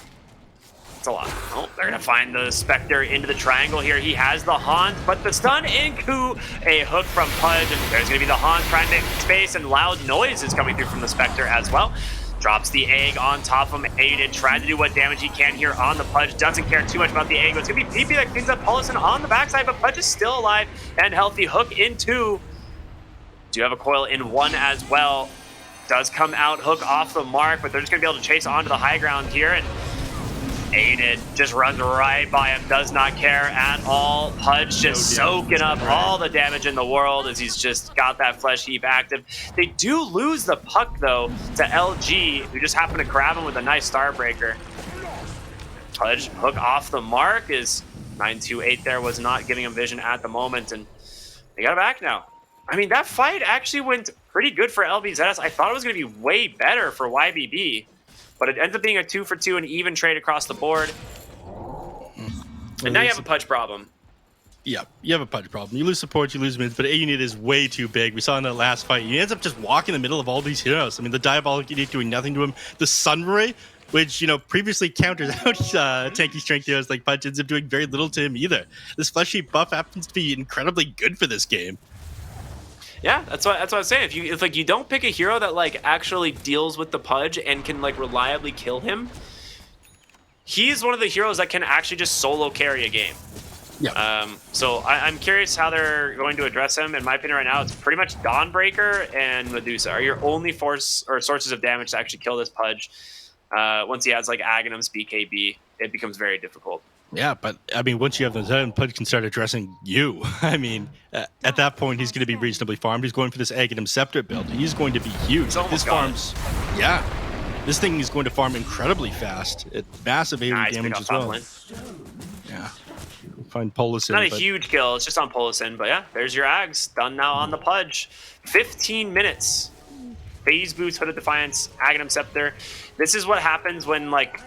it's a lot. Oh, they're going to find the Spectre into the triangle here. He has the Haunt, but the stun into a hook from Pudge, and there's going to be the Haunt trying to make space, and loud noise is coming through from the Spectre as well. Drops the egg on top of him. Aiden trying to do what damage he can here on the Pudge. Doesn't care too much about the egg. It's going to be PP that cleans up Paulison on the backside, but Pudge is still alive and healthy. Hook in 2. Do have a coil in 1 as well. Does come out, hook off the mark, but they're just going to be able to chase onto the high ground here. And Aiden just runs right by him, does not care at all. Pudge just soaking up all the damage in the world as he's just got that Flesh Heap active. They do lose the puck, though, to LG, who just happened to grab him with a nice Starbreaker. Pudge, hook off the mark, is 928 there, was not giving him vision at the moment, and they got it back now. I mean, that fight actually went pretty good for LBZS. I thought it was going to be way better for YBB, but it ends up being a 2-for-2, an even trade across the board. And now you have a Pudge problem. Yeah, you have a Pudge problem. You lose support, you lose mids, but A unit is way too big. We saw in that last fight, he ends up just walking in the middle of all these heroes. I mean, the Diabolic Edict doing nothing to him. The Sunray, which, previously counters out tanky strength heroes like Pudge, ends up doing very little to him either. This Flesh Heap buff happens to be incredibly good for this game. Yeah, that's what I was saying. If like you don't pick a hero that like actually deals with the Pudge and can like reliably kill him, he's one of the heroes that can actually just solo carry a game. Yeah. So I'm curious how they're going to address him. In my opinion, right now, it's pretty much Dawnbreaker and Medusa are your only sources of damage to actually kill this Pudge. Once he has like Aghanim's BKB, it becomes very difficult. Yeah, but I mean, once you have those, then Pudge can start addressing you. I mean, at that point, he's going to be reasonably farmed. He's going for this Aghanim Scepter build. He's going to be huge. This farms, yeah. This thing is going to farm incredibly fast. Massive AoE damage as well. Yeah. Find Paulison. Not a huge kill. It's just on Paulison, but yeah, there's your Ags done now on the Pudge. 15 minutes. Phase Boost, Hooded Defiance, Aghanim Scepter. This is what happens when like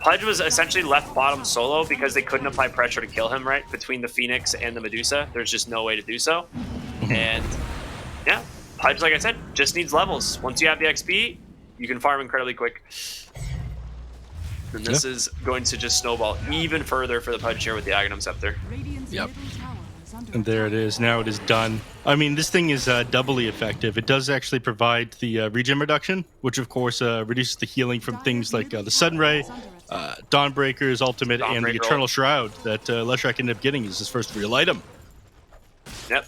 Pudge was essentially left bottom solo because they couldn't apply pressure to kill him, right? Between the Phoenix and the Medusa. There's just no way to do so. And yeah, Pudge, like I said, just needs levels. Once you have the XP, you can farm incredibly quick. And this is going to just snowball even further for the Pudge here with the Aghanim Scepter. Yep. And there it is. Now it is done. I mean, this thing is doubly effective. It does actually provide the regen reduction, which of course reduces the healing from things like the Sudden Ray, Dawnbreaker's ultimate and the Dawnbreaker Eternal Shroud that Leshrac ended up getting is his first real item. Yep.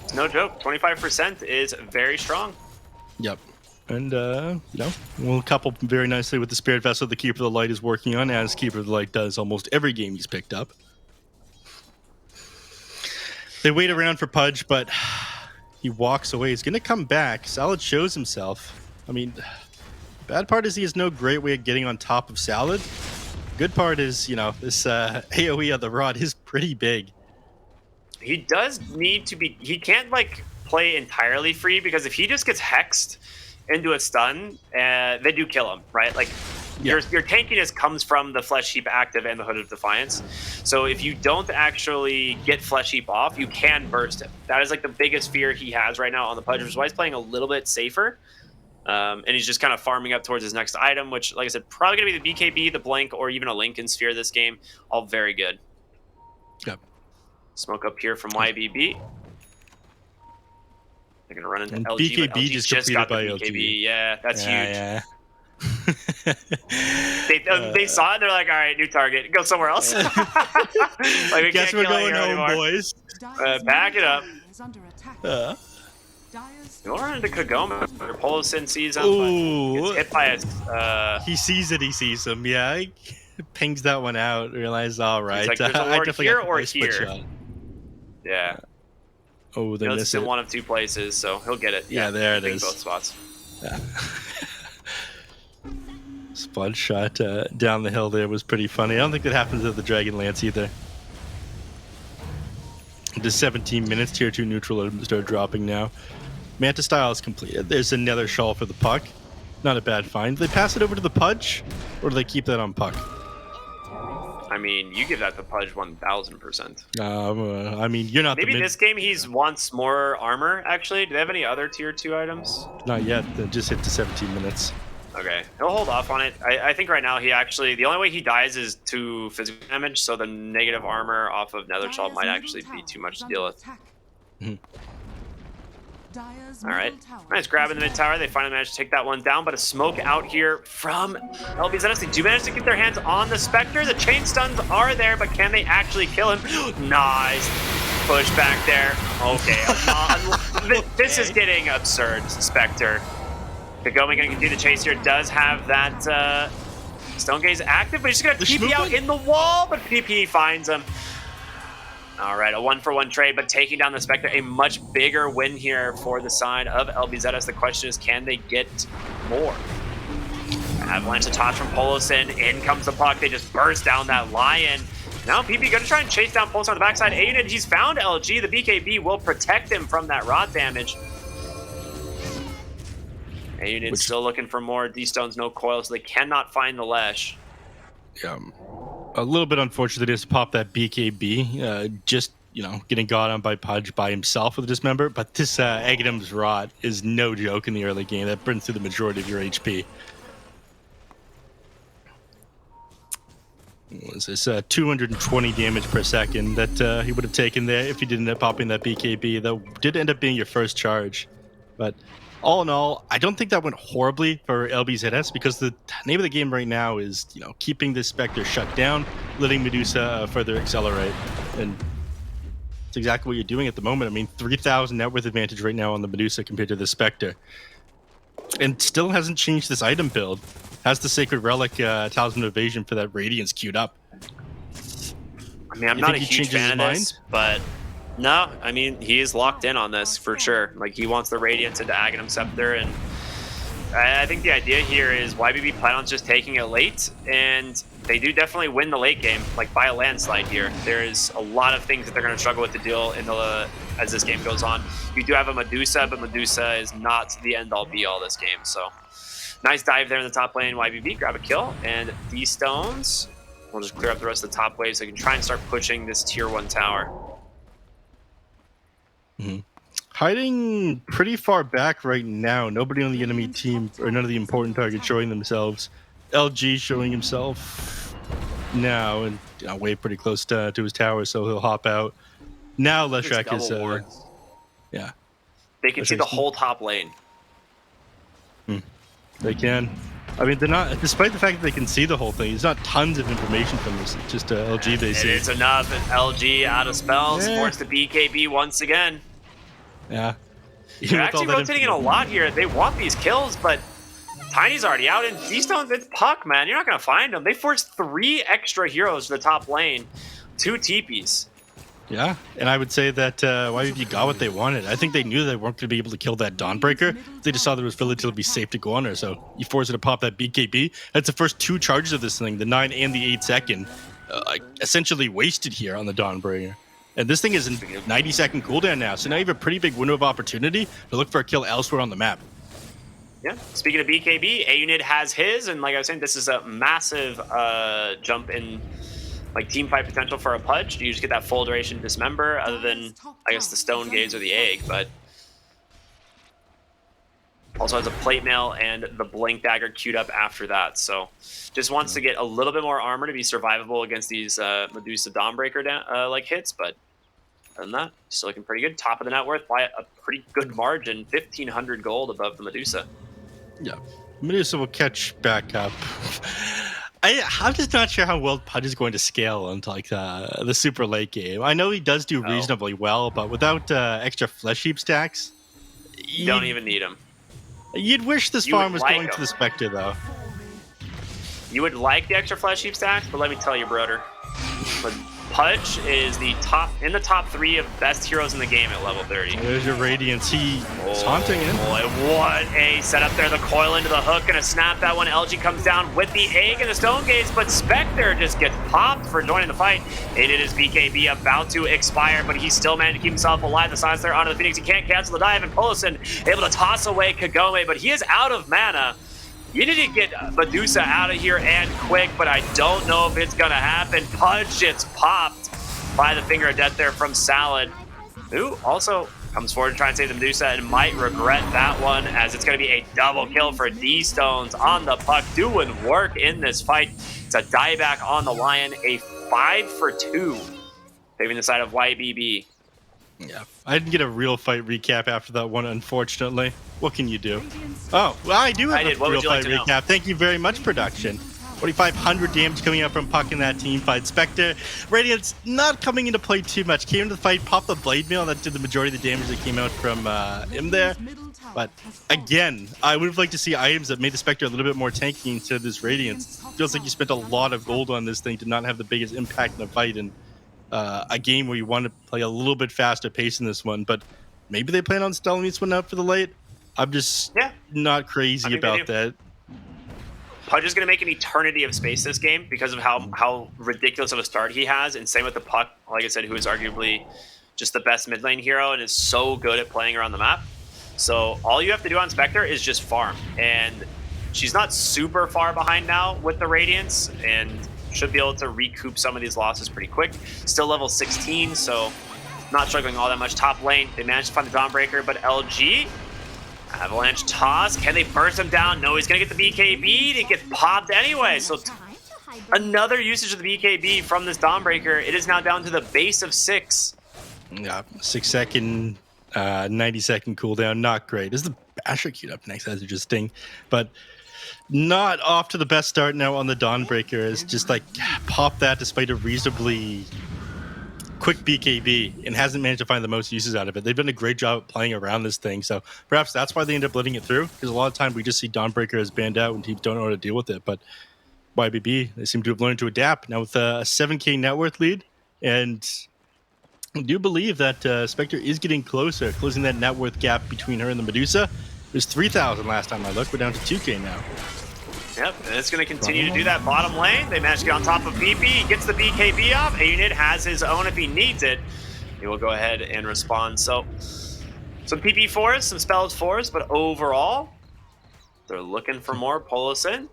It's no joke. 25% is very strong. Yep. And, we'll couple very nicely with the Spirit Vessel the Keeper of the Light is working on, as Keeper of the Light does almost every game he's picked up. They wait around for Pudge, but he walks away. He's going to come back. Salad shows himself. I mean, bad part is he has no great way of getting on top of Salad. Good part is, this AoE on the rod is pretty big. He does need to be... He can't, play entirely free, because if he just gets hexed into a stun, they do kill him, right? Your tankiness comes from the Flesh Heap active and the Hood of Defiance. So if you don't actually get Flesh Heap off, you can burst him. That is the biggest fear he has right now on the Pudge, which is why he's playing a little bit safer. And he's just kind of farming up towards his next item, which, like I said, probably going to be the BKB, the Blink, or even a Lincoln Sphere this game. All very good. Yep. Smoke up here from YBB. They're going to run into And LG, BKB but LG just got the completed by BKB. LG. Yeah, that's huge. Yeah. They saw it, they're like, all right, new target. Go somewhere else. We Guess can't we're kill going here home, anymore. boys. Back it up. Dyer's We'll run into Kagome. Or Polosin sees him, Ooh. but gets hit by a... He sees it, he sees him. Yeah, he pings that one out, realizes, all right. like, there's a I ward definitely here got the or nice split here. shot. Yeah. Oh, they It's miss in it. one of two places, so he'll get it. Yeah, there it hitting is. both spots. Yeah. Spud shot down the hill there was pretty funny. I don't think that happens at the Dragon Lance either. Just 17 minutes, tier 2 neutral start dropping now. Manta Style is completed. There's another shawl for the puck. Not a bad find. Do they pass it over to the Pudge, or do they keep that on puck? I mean, you give that to Pudge 1,000%. I mean, you're not Maybe the this game he's wants more armor, actually. Do they have any other tier 2 items? Not yet. They just hit to 17 minutes. Okay, he'll hold off on it. I think right now he actually... The only way he dies is to physical damage, so the negative armor off of Nether Shawl might actually be too much to deal with. Alright, nice grab in the mid tower. They finally managed to take that one down, but a smoke out here from LBZS. They do manage to get their hands on the Spectre. The chain stuns are there, but can they actually kill him? Nice push back there. Okay, this is getting absurd, Spectre. Kagome going to continue the chase here. Does have that Stone Gaze active, but he's just going to TP out in the wall, but PP finds him. All right, a 1-for-1 trade, but taking down the Spectre, a much bigger win here for the side of LBZS. The question is, can they get more? Avalanche to toss from Polosin. In comes the puck. They just burst down that Lion. Now PP going to try and chase down Polosin on the backside. Aiden, he's found LG. The BKB will protect him from that rod damage. Aiden still looking for more. D-Stone's no coil, so they cannot find the Lesh. Yeah. A little bit unfortunate they just popped that BKB, just, getting got on by Pudge by himself with a dismember, but this Aghadom's Rod is no joke in the early game. That burns through the majority of your HP. What was this? 220 damage per second that he would have taken there if he didn't end up popping that BKB. That did end up being your first charge. But all in all, I don't think that went horribly for LBZS, because the name of the game right now is, keeping this Spectre shut down, letting Medusa further accelerate. And it's exactly what you're doing at the moment. I mean, 3,000 net worth advantage right now on the Medusa compared to the Spectre. And still hasn't changed this item build. Has the Sacred Relic Talisman Evasion for that Radiance queued up. I mean, I'm not a huge fan of this, but... No, I mean, he is locked in on this for sure. He wants the Radiance into Aghanim Scepter, and I think the idea here is YBB plan on just taking it late, and they do definitely win the late game, by a landslide here. There's a lot of things that they're going to struggle with to deal as this game goes on. You do have a Medusa, but Medusa is not the end-all be-all this game, so... Nice dive there in the top lane. YBB, grab a kill, and D-Stones will just clear up the rest of the top wave so they can try and start pushing this tier 1 tower. Hiding pretty far back right now. Nobody on the enemy team, or none of the important targets showing themselves. LG showing himself now, and way pretty close to his tower, so he'll hop out. Now Leshrac is... yeah. They can see the whole top lane. They can. I mean, they're not, despite the fact that they can see the whole thing, there's not tons of information from this. It's just LG they see. It's enough. And LG out of spells, forced the BKB once again. Yeah. They're actually rotating in a lot here. They want these kills, but Tiny's already out, and D-Stone's it's Puck, man. You're not going to find them. They forced 3 extra heroes to the top lane, 2 TPs. Yeah, and I would say that YBB got what they wanted. I think they knew they weren't going to be able to kill that Dawnbreaker. They just saw there was Village safe to go on her, so you force it to pop that BKB. That's the first 2 charges of this thing, the 9 and the 8 second, essentially wasted here on the Dawnbreaker. And this thing is in 90-second cooldown now, so now you have a pretty big window of opportunity to look for a kill elsewhere on the map. Yeah, speaking of BKB, A-Unit has his, and like I was saying, this is a massive jump in like team fight potential for a Pudge. You just get that full duration dismember, other than I guess the Stone Gaze or the Egg, but also has a plate mail and the Blink Dagger queued up after that. So just wants to get a little bit more armor to be survivable against these Medusa Dawnbreaker like hits, but other than that, still looking pretty good. Top of the net worth by a pretty good margin, 1,500 gold above the Medusa. Yeah, Medusa will catch back up. I'm just not sure how well Pudge is going to scale into like the super late game. I know he does do reasonably well, but without extra flesh heap stacks, you don't even need him. You'd wish this farm was going to the Spectre, though. You would like the extra flesh heap stacks, but let me tell you, brother, but Pudge is in the top 3 of best heroes in the game at level 30. There's your Radiance. He's haunting him. Boy, what a setup there. The coil into the hook, gonna snap that one. LG comes down with the Egg and the Stone Gaze, but Spectre just gets popped for joining the fight. It is BKB about to expire, but he's still managed to keep himself alive. The silence there onto the Phoenix. He can't cancel the dive, and Polison able to toss away Kagome, but he is out of mana. You need to get Medusa out of here and quick, but I don't know if it's gonna happen. Pudge gets popped by the Finger of Death there from Salad, who also comes forward to try and save the Medusa and might regret that one, as it's gonna be a double kill for D-Stones on the Puck, doing work in this fight. It's a dieback on the Lion, a 5 for 2, saving the side of YBB. Yeah, I didn't get a real fight recap after that one, unfortunately. What can you do? Oh, well, I do have a real fight recap. Thank you very much, production. 4,500 damage coming out from Puck in that team fight. Spectre, Radiance not coming into play too much. Came into the fight, popped the Blade Mail. That did the majority of the damage that came out from him there. But again, I would have liked to see items that made the Spectre a little bit more tanky instead of this Radiance. Feels like you spent a lot of gold on this thing to not have the biggest impact in the fight. And a game where you want to play a little bit faster pace in this one, but maybe they plan on stalling this one out for the late. I'm just not crazy about that. Pudge is going to make an eternity of space this game because of how ridiculous of a start he has, and same with the Puck, like I said, who is arguably just the best mid lane hero and is so good at playing around the map. So all you have to do on Spectre is just farm, and she's not super far behind now with the Radiance, and should be able to recoup some of these losses pretty quick. Still level 16, so not struggling all that much. Top lane, they managed to find the Dawnbreaker, but LG, Avalanche toss. Can they burst him down? No, he's going to get the BKB to get popped anyway. So another usage of the BKB from this Dawnbreaker. It is now down to the base of 6. Yeah, 6 second, 90-second cooldown. Not great. This is the Basher queued up next, as interesting, but not off to the best start now on the Dawnbreaker. Is just like pop that despite a reasonably quick BKB and hasn't managed to find the most uses out of it. They've done a great job at playing around this thing, so perhaps that's why they end up letting it through, because a lot of time we just see Dawnbreaker as banned out and teams don't know how to deal with it. But YBB, they seem to have learned to adapt now with a 7k net worth lead, and I do believe that Spectre is getting closer, closing that net worth gap between her and the Medusa. It was 3,000 last time I looked. We're down to 2k now. Yep, and it's going to continue to do that bottom lane. They managed to get on top of BP. He gets the BKB off. A-Unit has his own if he needs it. He will go ahead and respond. So some PP for us, some spells for us, but overall, they're looking for more. Polison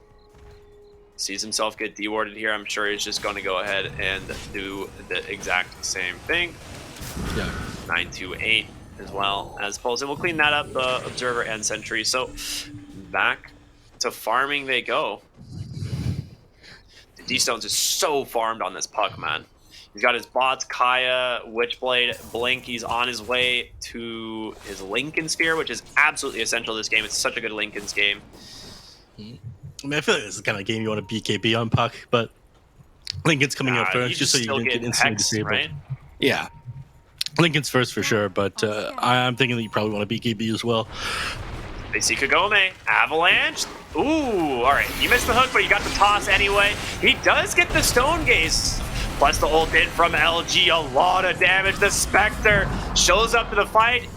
sees himself get dewarded here. I'm sure he's just going to go ahead and do the exact same thing. Yeah. 928 as well as Polison. We'll clean that up, the Observer and Sentry. So back to farming they go. The D-Stones is so farmed on this Puck, man. He's got his bots, Kaya, Witchblade, Blink. He's on his way to his Lincoln Sphere, which is absolutely essential to this game. It's such a good Lincoln's game. I mean, I feel like this is the kind of game you want to BKB on puck, but Lincoln's coming out first just so you don't get instantly disabled. Right? Yeah. Lincoln's first for sure, but I'm thinking that you probably want to BKB as well. They see Kagome. Avalanche. Ooh, all right. You missed the hook, but you got the toss anyway. He does get the Stone Gaze. Plus the ult in from LG. A lot of damage. The Spectre shows up to the fight.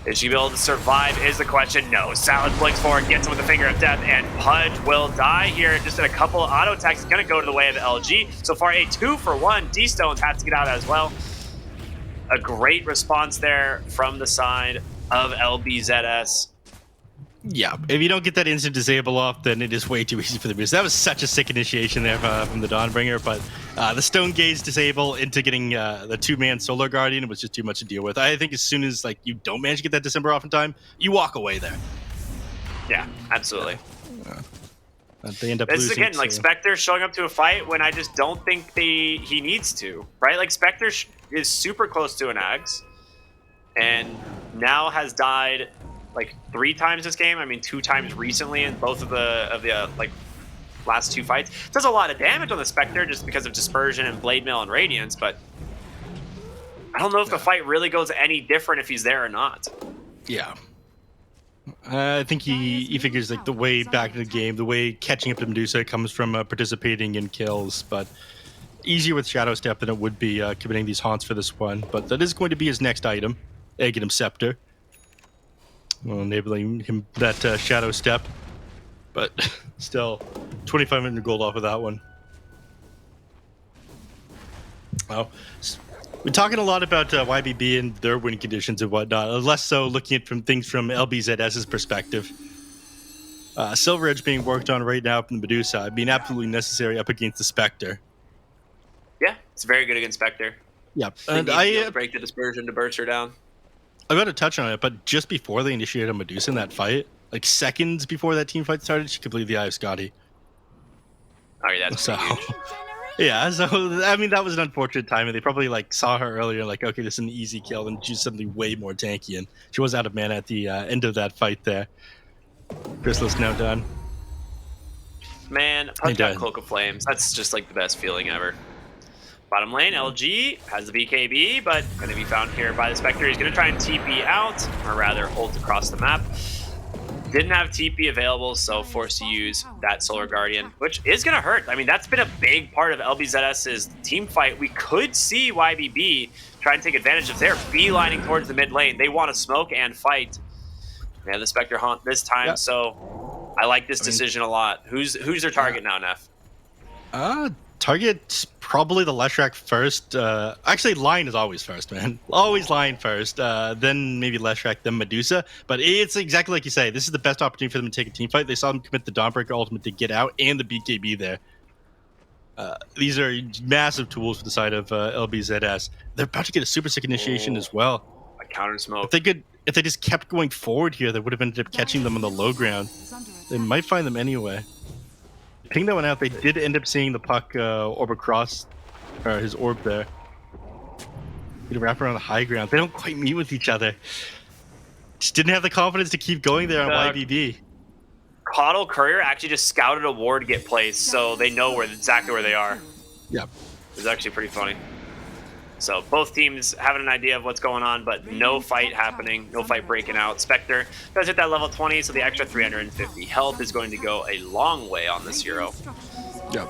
Is she able to survive is the question. No. Salad blinks forward, gets him with the finger of death, and Pudge will die here. Just in a couple of auto attacks. It's going to go to the way of LG. So far, a 2-for-1. D-Stones has to get out as well. A great response there from the side of LBZS. Yeah, if you don't get that instant disable off, then it is way too easy for the boost. That was such a sick initiation there from the Dawnbringer, but the Stone Gaze disable into getting the 2-man Solar Guardian was just too much to deal with. I think as soon as like you don't manage to get that December off in time, you walk away there. Yeah, absolutely. They end up this losing. Is again like Spectre showing up to a fight when I just don't think he needs to, right? Like Spectre is super close to an Ags, and now has died like 3 times this game. I mean, 2 times recently in both of the like last 2 fights. Does a lot of damage on the Spectre just because of Dispersion and Blade Mail and Radiance, but I don't know if the fight really goes any different if he's there or not. Yeah. I think he figures like the way back in the game, the way catching up to Medusa comes from participating in kills, but easier with Shadow Step than it would be committing these haunts for this one. But that is going to be his next item, Aghanim Scepter. Well, enabling him that Shadow Step, but still 2,500 gold off of that one. Well, we're talking a lot about YBB and their win conditions and whatnot, less so looking at things from LBZS's perspective. Silver Edge being worked on right now from the Medusa being absolutely necessary up against the Spectre. Yeah, it's very good against Spectre. Yep, and I break the Dispersion to burst her down. I got to touch on it, but just before they initiated Medusa in that fight, like seconds before that team fight started, she completed the Eye of Scotty. Oh, yeah, that's so huge. Yeah, so I mean that was an unfortunate timing. They probably like saw her earlier, like okay, this is an easy kill, and she's something way more tanky, and she was out of mana at the end of that fight there. Chrysalis now done. Man, Pudge got Cloak of Flames. That's just like the best feeling ever. Bottom lane, LG has the BKB, but going to be found here by the Spectre. He's going to try and TP out, or rather ult across the map. Didn't have TP available, so forced to use that Solar Guardian, which is going to hurt. I mean, that's been a big part of LBZS's team fight. We could see YBB try and take advantage of their beelining towards the mid lane. They want to smoke and fight. Yeah, the Spectre haunt this time, so I like this decision a lot. Who's their target now, Neff? Target probably the Leshrac first. Actually, Lion is always first, man. Always Lion first. Then maybe Leshrac, then Medusa. But it's exactly like you say. This is the best opportunity for them to take a team fight. They saw them commit the Dawnbreaker ultimate to get out and the BKB there. These are massive tools for the side of LBZS. They're about to get a super sick initiation as well. A counter smoke. If they just kept going forward here, they would have ended up catching them on the low ground. They might find them anyway. Ping that one out. They did end up seeing the puck orb across, or his orb there. He'd wrap around the high ground. They don't quite meet with each other. Just didn't have the confidence to keep going there on YBB. Coddle Courier actually just scouted a ward to get placed, so they know exactly where they are. Yep. It's actually pretty funny. So both teams having an idea of what's going on, but no fight happening, no fight breaking out. Spectre does hit that level 20, so the extra 350 health is going to go a long way on this hero. Yep.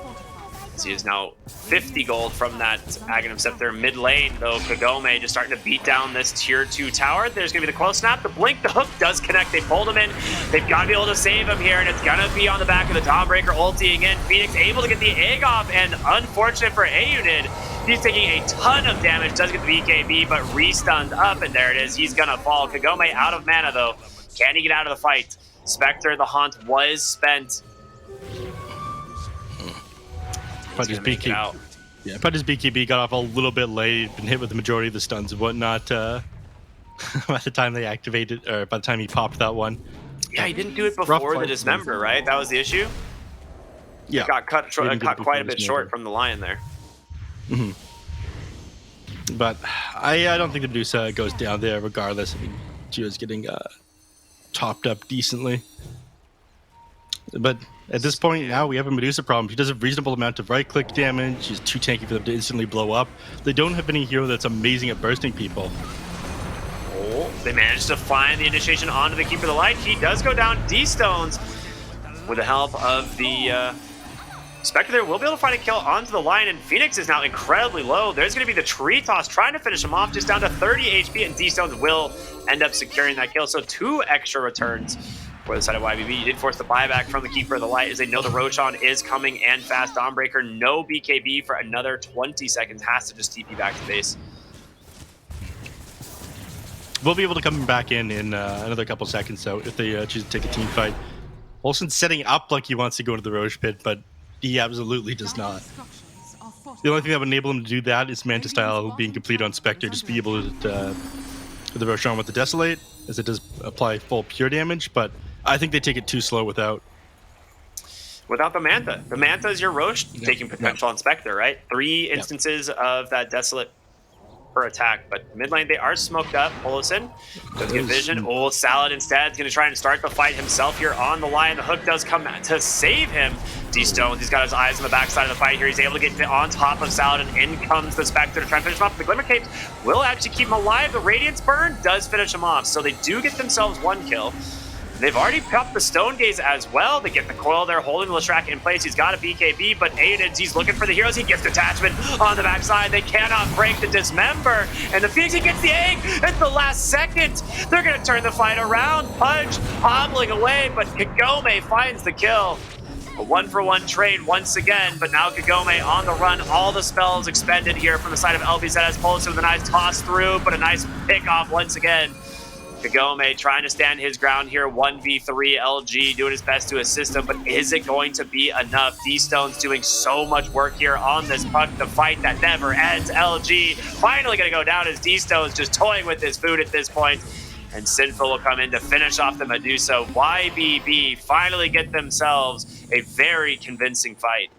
So he is now 50 gold from that Aghanim Scepter. Mid lane, though, Kagome just starting to beat down this tier 2 tower. There's going to be the close snap. The blink, the hook does connect. They pulled him in. They've got to be able to save him here, and it's going to be on the back of the Dawnbreaker ulting in. Phoenix able to get the egg off, and unfortunate for Aunid, he's taking a ton of damage. Does get the BKB, but re-stunned up, and there it is. He's going to fall. Kagome out of mana, though. Can he get out of the fight? Spectre, the haunt was spent. But his BKB, yeah, but his BKB got off a little bit late. He'd been hit with the majority of the stuns and whatnot by the time they activated, or by the time he popped that one. Yeah, he didn't do it before the dismember, right? That was the issue. Yeah, got cut quite a bit short from the Lion there. Mm-hmm. But I don't think the Medusa goes down there regardless. I mean, she was getting topped up decently. But at this point now, we have a Medusa problem. She does a reasonable amount of right-click damage. She's too tanky for them to instantly blow up. They don't have any hero that's amazing at bursting people. Oh, they managed to find the initiation onto the Keeper of the Light. He does go down D-Stones with the help of the Spectre there. Will be able to find a kill onto the line, and Phoenix is now incredibly low. There's going to be the tree toss trying to finish him off, just down to 30 HP, and D-Stones will end up securing that kill. So 2 extra returns for the side of YBB. You did force the buyback from the Keeper of the Light as they know the Roshan is coming and fast Dawnbreaker. No BKB for another 20 seconds. Has to just TP back to base. We'll be able to come back in another couple seconds, so if they choose to take a team fight. Olsen's setting up like he wants to go into the Roche pit, but he absolutely does not. The only thing that would enable him to do that is Manta style being complete on Spectre, just be able to the Roshan with the Desolate, as it does apply full pure damage, but I think they take it too slow without. Without the Manta. The Manta is your Roche taking potential on Spectre, right? 3 instances of that Desolate per attack, but mid lane they are smoked up. Olsen does get vision. Oh, Salad instead is going to try and start the fight himself here on the line. The hook does come to save him. D-Stones, he's got his eyes on the backside of the fight here. He's able to get on top of Salad, and in comes the Spectre to try and finish him off. The Glimmer Capes will actually keep him alive. The Radiance Burn does finish him off, so they do get themselves 1 kill. They've already popped the Stone Gaze as well. They get the coil there, holding Leshrac in place. He's got a BKB, but Aidens, he's looking for the heroes. He gets detachment on the backside. They cannot break the Dismember. And the Phoenix, he gets the egg at the last second. They're going to turn the fight around. Pudge hobbling away, but Kagome finds the kill. A 1-for-1 trade once again, but now Kagome on the run. All the spells expended here from the side of LBZS. Pulse with a nice toss through, but a nice pick off once again. Kagome trying to stand his ground here, 1v3, LG doing his best to assist him, but is it going to be enough? D-Stone's doing so much work here on this puck, the fight that never ends. LG finally going to go down as D-Stone's just toying with his food at this point, and Sinful will come in to finish off the Medusa. YBB finally get themselves a very convincing fight.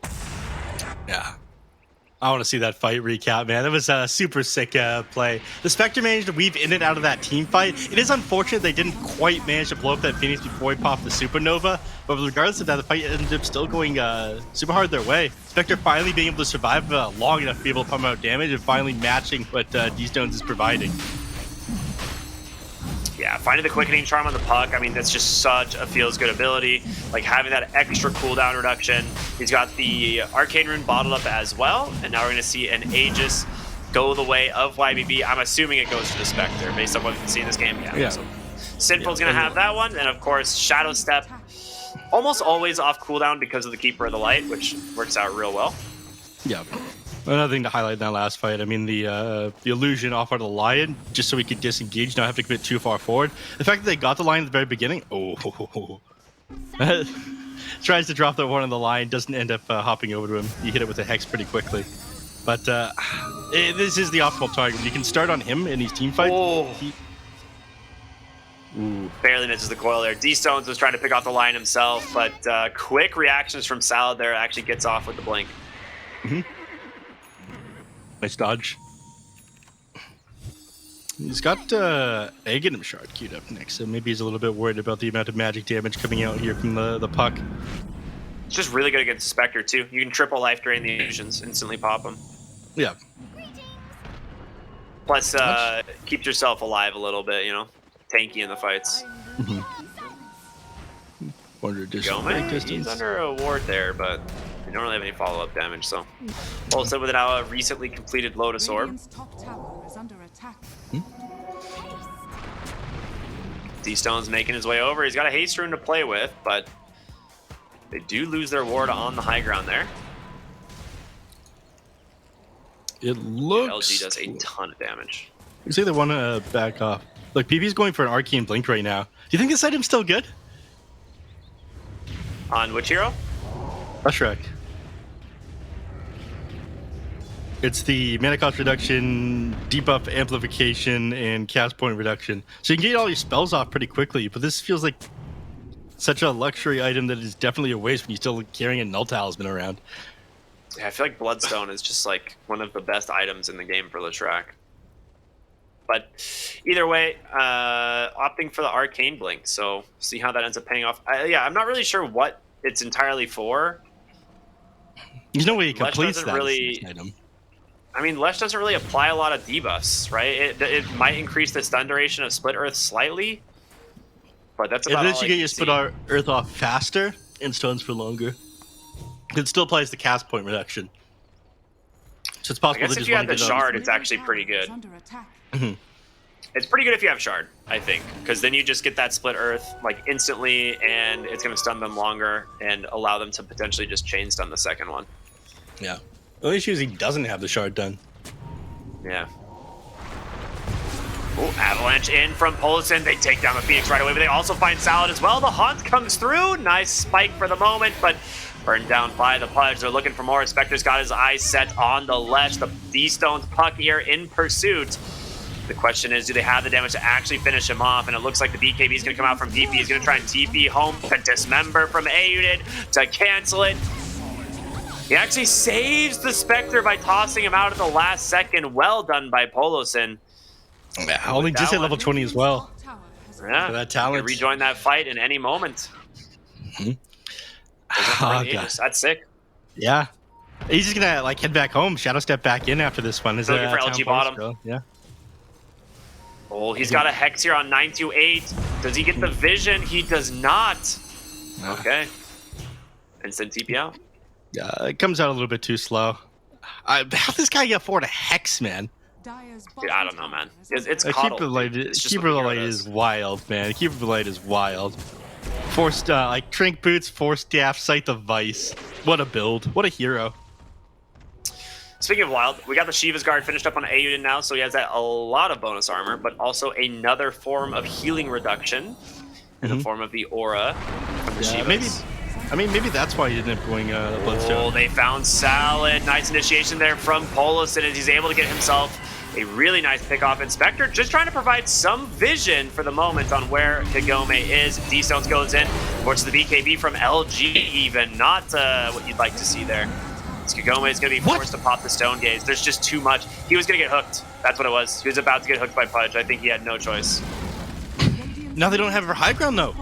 Yeah. I want to see that fight recap, man. That was a super sick play. The Spectre managed to weave in and out of that team fight. It is unfortunate they didn't quite manage to blow up that Phoenix before he popped the Supernova, but regardless of that, the fight ended up still going super hard their way. Spectre finally being able to survive long enough to be able to pump out damage and finally matching what D-Stones is providing. Yeah, finding the quickening charm on the puck, I mean, that's just such a feels-good ability. Like, having that extra cooldown reduction. He's got the Arcane Rune bottled up as well, and now we're going to see an Aegis go the way of YBB. I'm assuming it goes to the Spectre, based on what we can see in this game. Yeah. So Sinful's going to have that one, and of course, Shadow Step, almost always off cooldown because of the Keeper of the Light, which works out real well. Yeah. Another thing to highlight in that last fight, I mean, the illusion off of the Lion, just so we could disengage, not have to commit too far forward. The fact that they got the Lion at the very beginning, tries to drop the one on the Lion, doesn't end up hopping over to him. You hit it with a Hex pretty quickly. But this is the optimal target. You can start on him in these team fights. Barely misses the coil there. D-Stones was trying to pick off the Lion himself, but quick reactions from Salad there, actually gets off with the blink. Nice dodge. He's got Aghanim Shard queued up next, so maybe he's a little bit worried about the amount of magic damage coming out here from the puck. It's just really good against Spectre, too. You can triple life drain the illusions, instantly pop them. Yeah. Plus, keeps yourself alive a little bit, you know? Tanky in the fights. Wonder distance. He's under a ward there, but we don't really have any follow-up damage, so. Also with now a recently completed Lotus Orb. D-Stone's making his way over. He's got a haste rune to play with, but they do lose their ward on the high ground there. It looks... LG does a ton of damage. You say they want to back off. Look, PB's going for an Arcane Blink right now. Do you think this item's still good? On which hero? Leshrac. It's the mana cost reduction, debuff amplification, and cast point reduction. So you can get all your spells off pretty quickly, but this feels like such a luxury item that is definitely a waste when you're still carrying a Null Talisman around. Yeah, I feel like Bloodstone is just like one of the best items in the game for Leshrac. But either way, opting for the Arcane Blink, so see how that ends up paying off. Yeah, I'm not really sure what it's entirely for. There's no way he Lesh completes doesn't that really- item. I mean, Lesh doesn't really apply a lot of debuffs, right? It might increase the stun duration of Split Earth slightly, but that's about It all lets I you get can your see. Split Earth off faster and stuns for longer. It still applies the cast point reduction. So it's I possible guess they if just you want had to the get shard, it's actually pretty good. It's pretty good if you have shard, I think, because then you just get that Split Earth like instantly, and it's going to stun them longer and allow them to potentially just chain stun the second one. Yeah. The only issue is he doesn't have the shard done. Yeah. Oh, Avalanche in from Polison. They take down the Phoenix right away, but they also find Salad as well. The Haunt comes through. Nice spike for the moment, but burned down by the Pudge. They're looking for more. Spectre's got his eyes set on the Lesh. The D-Stone's Puck here in pursuit. The question is, do they have the damage to actually finish him off? And it looks like the BKB is going to come out from DP. He's going to try and TP home to dismember from A unit to cancel it. He actually saves the Spectre by tossing him out at the last second. Well done by Polosin. Yeah, only just hit level 20 as well. Yeah, For that he talent. can rejoin that fight in any moment. Oh, Oh, God. that's sick. Yeah. He's just gonna like head back home, shadow step back in after this one. Is Looking for town LG post bottom. girl. Yeah. Oh, he's got a Hex here on 928. Does he get the vision? He does not. Okay. Instant TP out. Yeah, it comes out a little bit too slow. How this guy get afford a Hex, man? Dude, I don't know, man. It's Keeper coddled, of the Light, dude. It's just Keeper what of the the hero Light does. is wild, man. Keeper of the Light is wild. Forced, like Trink Boots, Force Staff, Sight of Vice. What a build. What a hero. Speaking of wild, we got the Shiva's Guard finished up on Ayuden now, so he has a lot of bonus armor, but also another form of healing reduction in the form of the aura from the Yeah, Shivas. maybe that's why he didn't end up going Oh, Bloodstone. they found Salad. Nice initiation there from Polison as he's able to get himself a really nice pick-off. Inspector just trying to provide some vision for the moment on where Kagome is. D-Stones goes in, forces the BKB from LG even. Not what you'd like to see there. Kagome is going to be forced to pop the Stone Gaze. There's just too much. He was going to get hooked. That's what it was. He was about to get hooked by Pudge. I think he had no choice. Now they don't have her high ground though.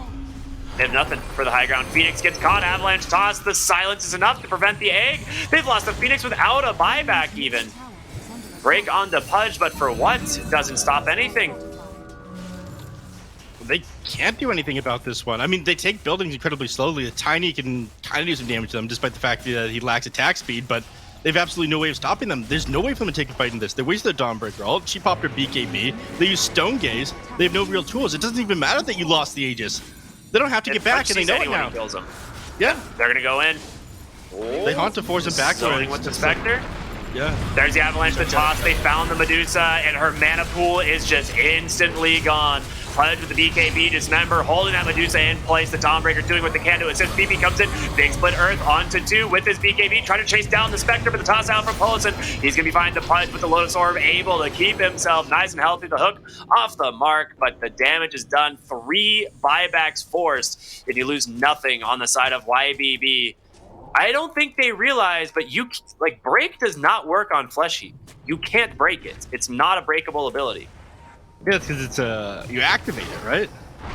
They have nothing for the high ground. Phoenix gets caught. Avalanche toss. The silence is enough to prevent the egg. They've lost the Phoenix without a buyback even. Break on the Pudge, but for what? It doesn't stop anything. They can't do anything about this one. I mean, they take buildings incredibly slowly. The Tiny can kind of do some damage to them, despite the fact that he lacks attack speed, but they've absolutely no way of stopping them. There's no way for them to take a fight in this. They wasted their Dawnbreaker ult. She popped her BKB. They use Stone Gaze. They have no real tools. It doesn't even matter that you lost the Aegis. They don't have to get back, and they know it now. Kills them. Yeah. They're going to go in. They haunt to force him back. Zoning with the Spectre. Yeah. There's the Avalanche, the toss. They found the Medusa, and her mana pool is just instantly gone. Pudge with the BKB, Dismember, holding that Medusa in place. The Dawnbreaker doing what they can do. It says PP comes in, big split Earth onto 2 with his BKB, trying to chase down the Spectre, but the toss out from Polison. He's going to be fine. The Pudge with the Lotus Orb, able to keep himself nice and healthy. The hook off the mark, but the damage is done. 3 buybacks forced, and you lose nothing on the side of YBB. I don't think they realize, but break does not work on Flesh Heat. You can't break it. It's not a breakable ability. Yeah, it's because it's you activate it, right?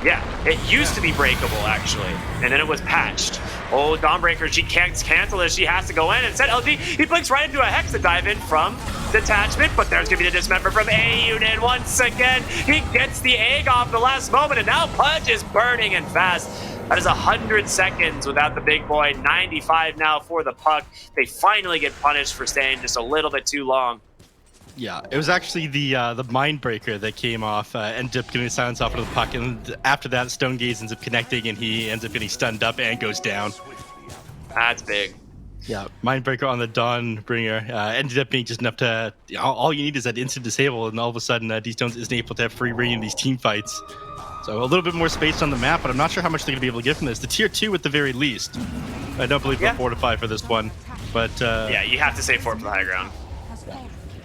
Yeah, it used to be breakable actually, and then it was patched. Oh, Dawnbreaker, she can't cancel this. She has to go in. Instead, LG, he blinks right into a Hex to dive in from Detachment, but there's gonna be the Dismember from A Unit once again. He gets the egg off the last moment, and now Pudge is burning and fast. That is 100 seconds without the big boy. 95 now for the Puck. They finally get punished for staying just a little bit too long. Yeah, it was actually the Mindbreaker that came off, ended up getting silence off of the Puck, and after that, Stone Gaze ends up connecting, and he ends up getting stunned up and goes down. That's big. Yeah, Mindbreaker on the Dawnbringer ended up being just enough to, all you need is that instant disable, and all of a sudden, D-Stones isn't able to have free reign in these team fights. So a little bit more space on the map, but I'm not sure how much they're going to be able to get from this. The tier 2 at the very least. I don't believe they'll fortify for this one, but... yeah, you have to save 4 for the high ground.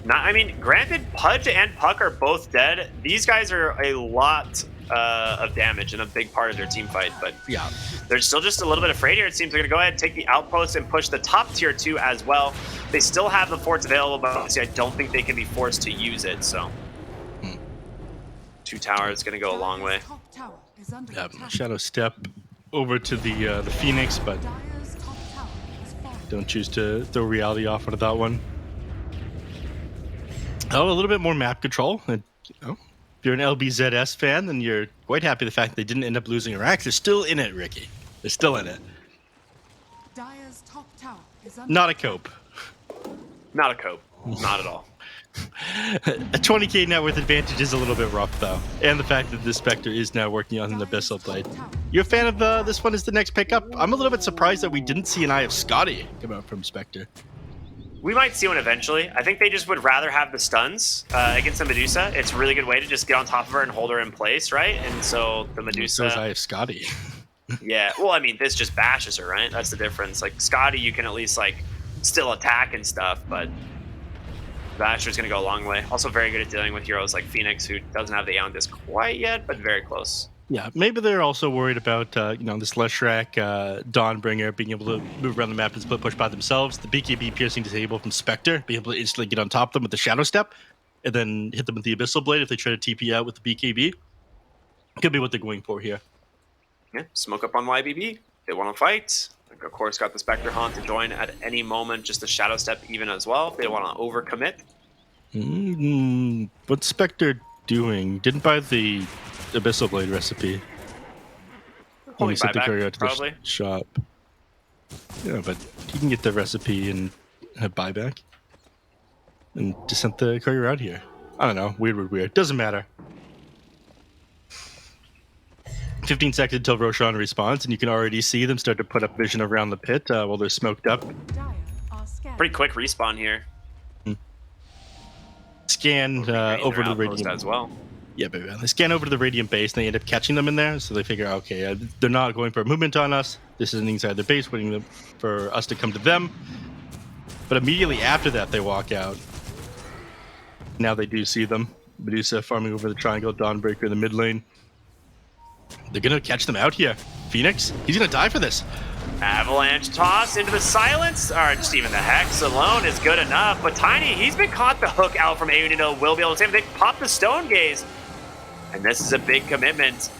I mean, granted, Pudge and Puck are both dead. These guys are a lot of damage and a big part of their team fight, but yeah, they're still just a little bit afraid here. It seems they're going to go ahead and take the outpost and push the top tier 2 as well. They still have the forts available, but obviously I don't think they can be forced to use it, so 2 towers is going to go a long way. yeah, Shadow Step. over to the Phoenix, but don't choose to throw reality off onto that one. Oh, a little bit more map control. And, if you're an LBZS fan, then you're quite happy the fact they didn't end up losing Iraq. They're still in it, Ricky. They're still in it. Not a cope. Not a cope. Not at all. A 20k net worth advantage is a little bit rough, though. And the fact that the Spectre is now working on an Abyssal Blade. You're a fan of this one as the next pickup? I'm a little bit surprised that we didn't see an Eye of Scotty come out from Spectre. We might see one eventually. I think they just would rather have the stuns against the Medusa. It's a really good way to just get on top of her and hold her in place, right? And so the Medusa... So is Eye of Scotty. Yeah, well, I mean, this just bashes her, right? That's the difference. Like, Scotty, you can at least, like, still attack and stuff, but Basher's going to go a long way. Also very good at dealing with heroes like Phoenix, who doesn't have the Aeon Disc quite yet, but very close. Yeah, maybe they're also worried about, this Leshrac, Dawnbringer being able to move around the map and split push by themselves. The BKB piercing disable from Spectre, be able to instantly get on top of them with the Shadow Step, and then hit them with the Abyssal Blade if they try to TP out with the BKB. Could be what they're going for here. Yeah, smoke up on YBB. They want to fight. Of course, got the Spectre Haunt to join at any moment. Just a Shadow Step even as well. If they want to overcommit. What's Spectre doing? Didn't buy the Abyssal Blade recipe. Only sent the buyback, courier out to probably. the shop. Yeah, but you can get the recipe and have buyback. And just sent the courier out here. I don't know. Weird. Doesn't matter. 15 seconds until Roshan responds, and you can already see them start to put up vision around the pit while they're smoked up. Pretty quick respawn here. Scan over to the Radiant as well. Yeah, baby. They scan over to the Radiant base, and they end up catching them in there. So they figure, okay, they're not going for a movement on us. This isn't inside their base, waiting for us to come to them. But immediately after that, they walk out. Now they do see them. Medusa farming over the triangle, Dawnbreaker in the mid lane. They're going to catch them out here. Phoenix, he's going to die for this. Avalanche toss into the silence, or just even the Hex alone is good enough. But Tiny, he's been caught the hook out from Aunino, will be able to save him. They pop the Stone Gaze, and this is a big commitment.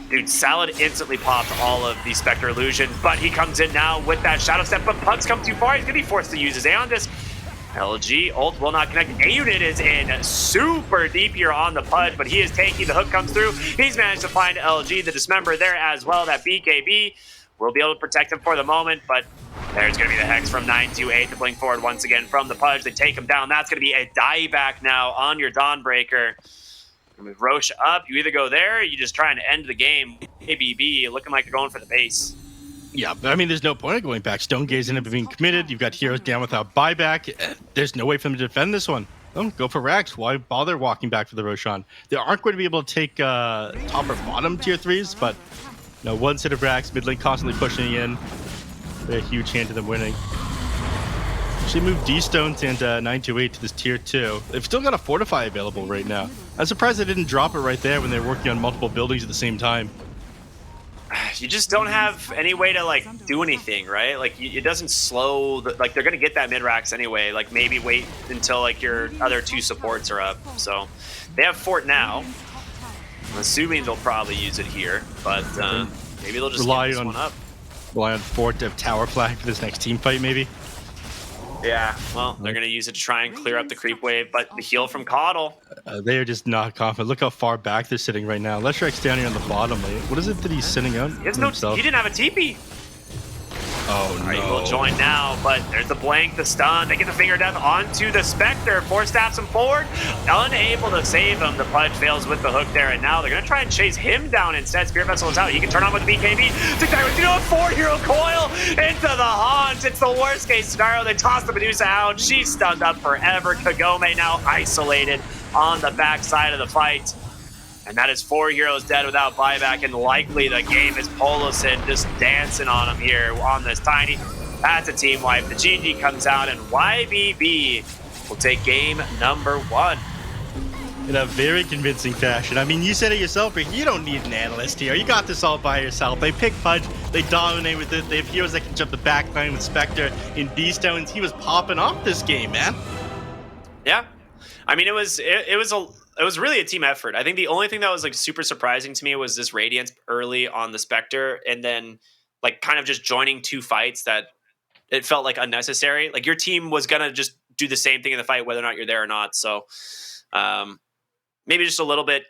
Dude, Salad instantly popped all of the Spectre Illusion, but he comes in now with that Shadow Step, but Pug's come too far. He's going to be forced to use his Aeon Disc. LG ult will not connect. A-Unit is in super deep here on the Pud, but he is taking. The hook comes through. He's managed to find LG, the Dismember there as well. That BKB will be able to protect him for the moment, but there's going to be the Hex from 928 to blink forward once again from the Pudge. They take him down. That's going to be a dieback now on your Dawnbreaker. With Roche up, you either go there or you just trying to end the game. ABB looking like they're going for the base. Yeah, I mean, there's no point of going back. Stone Gaze ended up being committed. You've got heroes down without buyback. There's no way for them to defend this one. Don't go for Rax. Why bother walking back for the Roshan? They aren't going to be able to take top or bottom tier 3s, but one set of Rax, mid lane constantly pushing in. A huge hand to them winning. She moved D-Stones and 928 to this tier 2. They've still got a Fortify available right now. I'm surprised they didn't drop it right there when they were working on multiple buildings at the same time. You just don't have any way to do anything, right? It doesn't slow they're gonna get that mid-rax anyway. Maybe wait until your other 2 supports are up. So they have Fort now. I'm assuming they'll probably use it here, but maybe they'll just get this one up. Rely on Fort to have tower flag for this next team fight, maybe. Yeah, well, they're going to use it to try and clear up the creep wave, but the heal from Coddle. They are just not confident. Look how far back they're sitting right now. Leshrac's down here on the bottom lane. What is it that he's sending out? He didn't have a TP. Oh, no. All right, he will join now, but there's the blank, the stun. They get the Finger Death onto the Spectre. 4 stabs him forward. Unable to save him. The Pudge fails with the hook there, and now they're going to try and chase him down instead. Spirit Vessel is out. He can turn on with the BKB. A 4-hero coil into the Haunt. It's the worst case scenario. They toss the Medusa out. She's stunned up forever. Kagome now isolated on the backside of the fight. And that is 4 heroes dead without buyback, and likely the game is Polison just dancing on him here on this Tiny. That's a team wipe. The GG comes out, and YBB will take game number 1. In a very convincing fashion. I mean, you said it yourself, Rick. You don't need an analyst here. You got this all by yourself. They pick Pudge. They dominate with it. They have heroes that can jump the back line with Spectre. In D-Stones, he was popping off this game, man. Yeah. I mean, it was it was really a team effort. I think the only thing that was like super surprising to me was this Radiance early on the Spectre, and then like kind of just joining two fights that it felt like unnecessary. Like your team was gonna just do the same thing in the fight, whether or not you're there or not. So maybe just a little bit,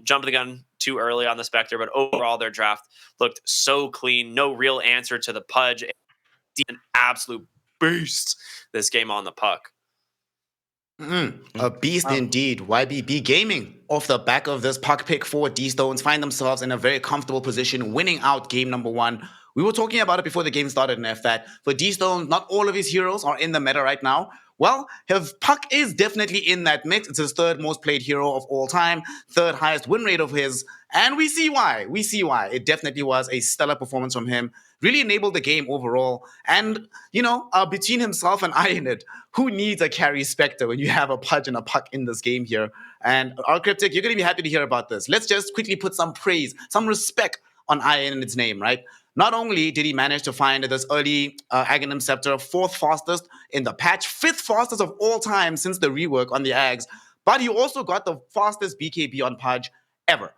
jump the gun too early on the Spectre, but overall their draft looked so clean. No real answer to the Pudge. An absolute beast this game on the puck. A beast indeed. YBB Gaming, off the back of this puck pick for D-Stones, find themselves in a very comfortable position, winning out game number 1. We were talking about it before the game started, Neff, that for D-Stones, not all of his heroes are in the meta right now. Well, his puck is definitely in that mix. It's his 3rd most played hero of all time, 3rd highest win rate of his, and we see why. It definitely was a stellar performance from him. Really enabled the game overall. And, between himself and Ionid, who needs a carry Spectre when you have a Pudge and a puck in this game here? And Cryptic, you're going to be happy to hear about this. Let's just quickly put some praise, some respect on Ionid's name, right? Not only did he manage to find this early Aghanim Scepter, 4th fastest in the patch, 5th fastest of all time since the rework on the Ags, but he also got the fastest BKB on Pudge ever.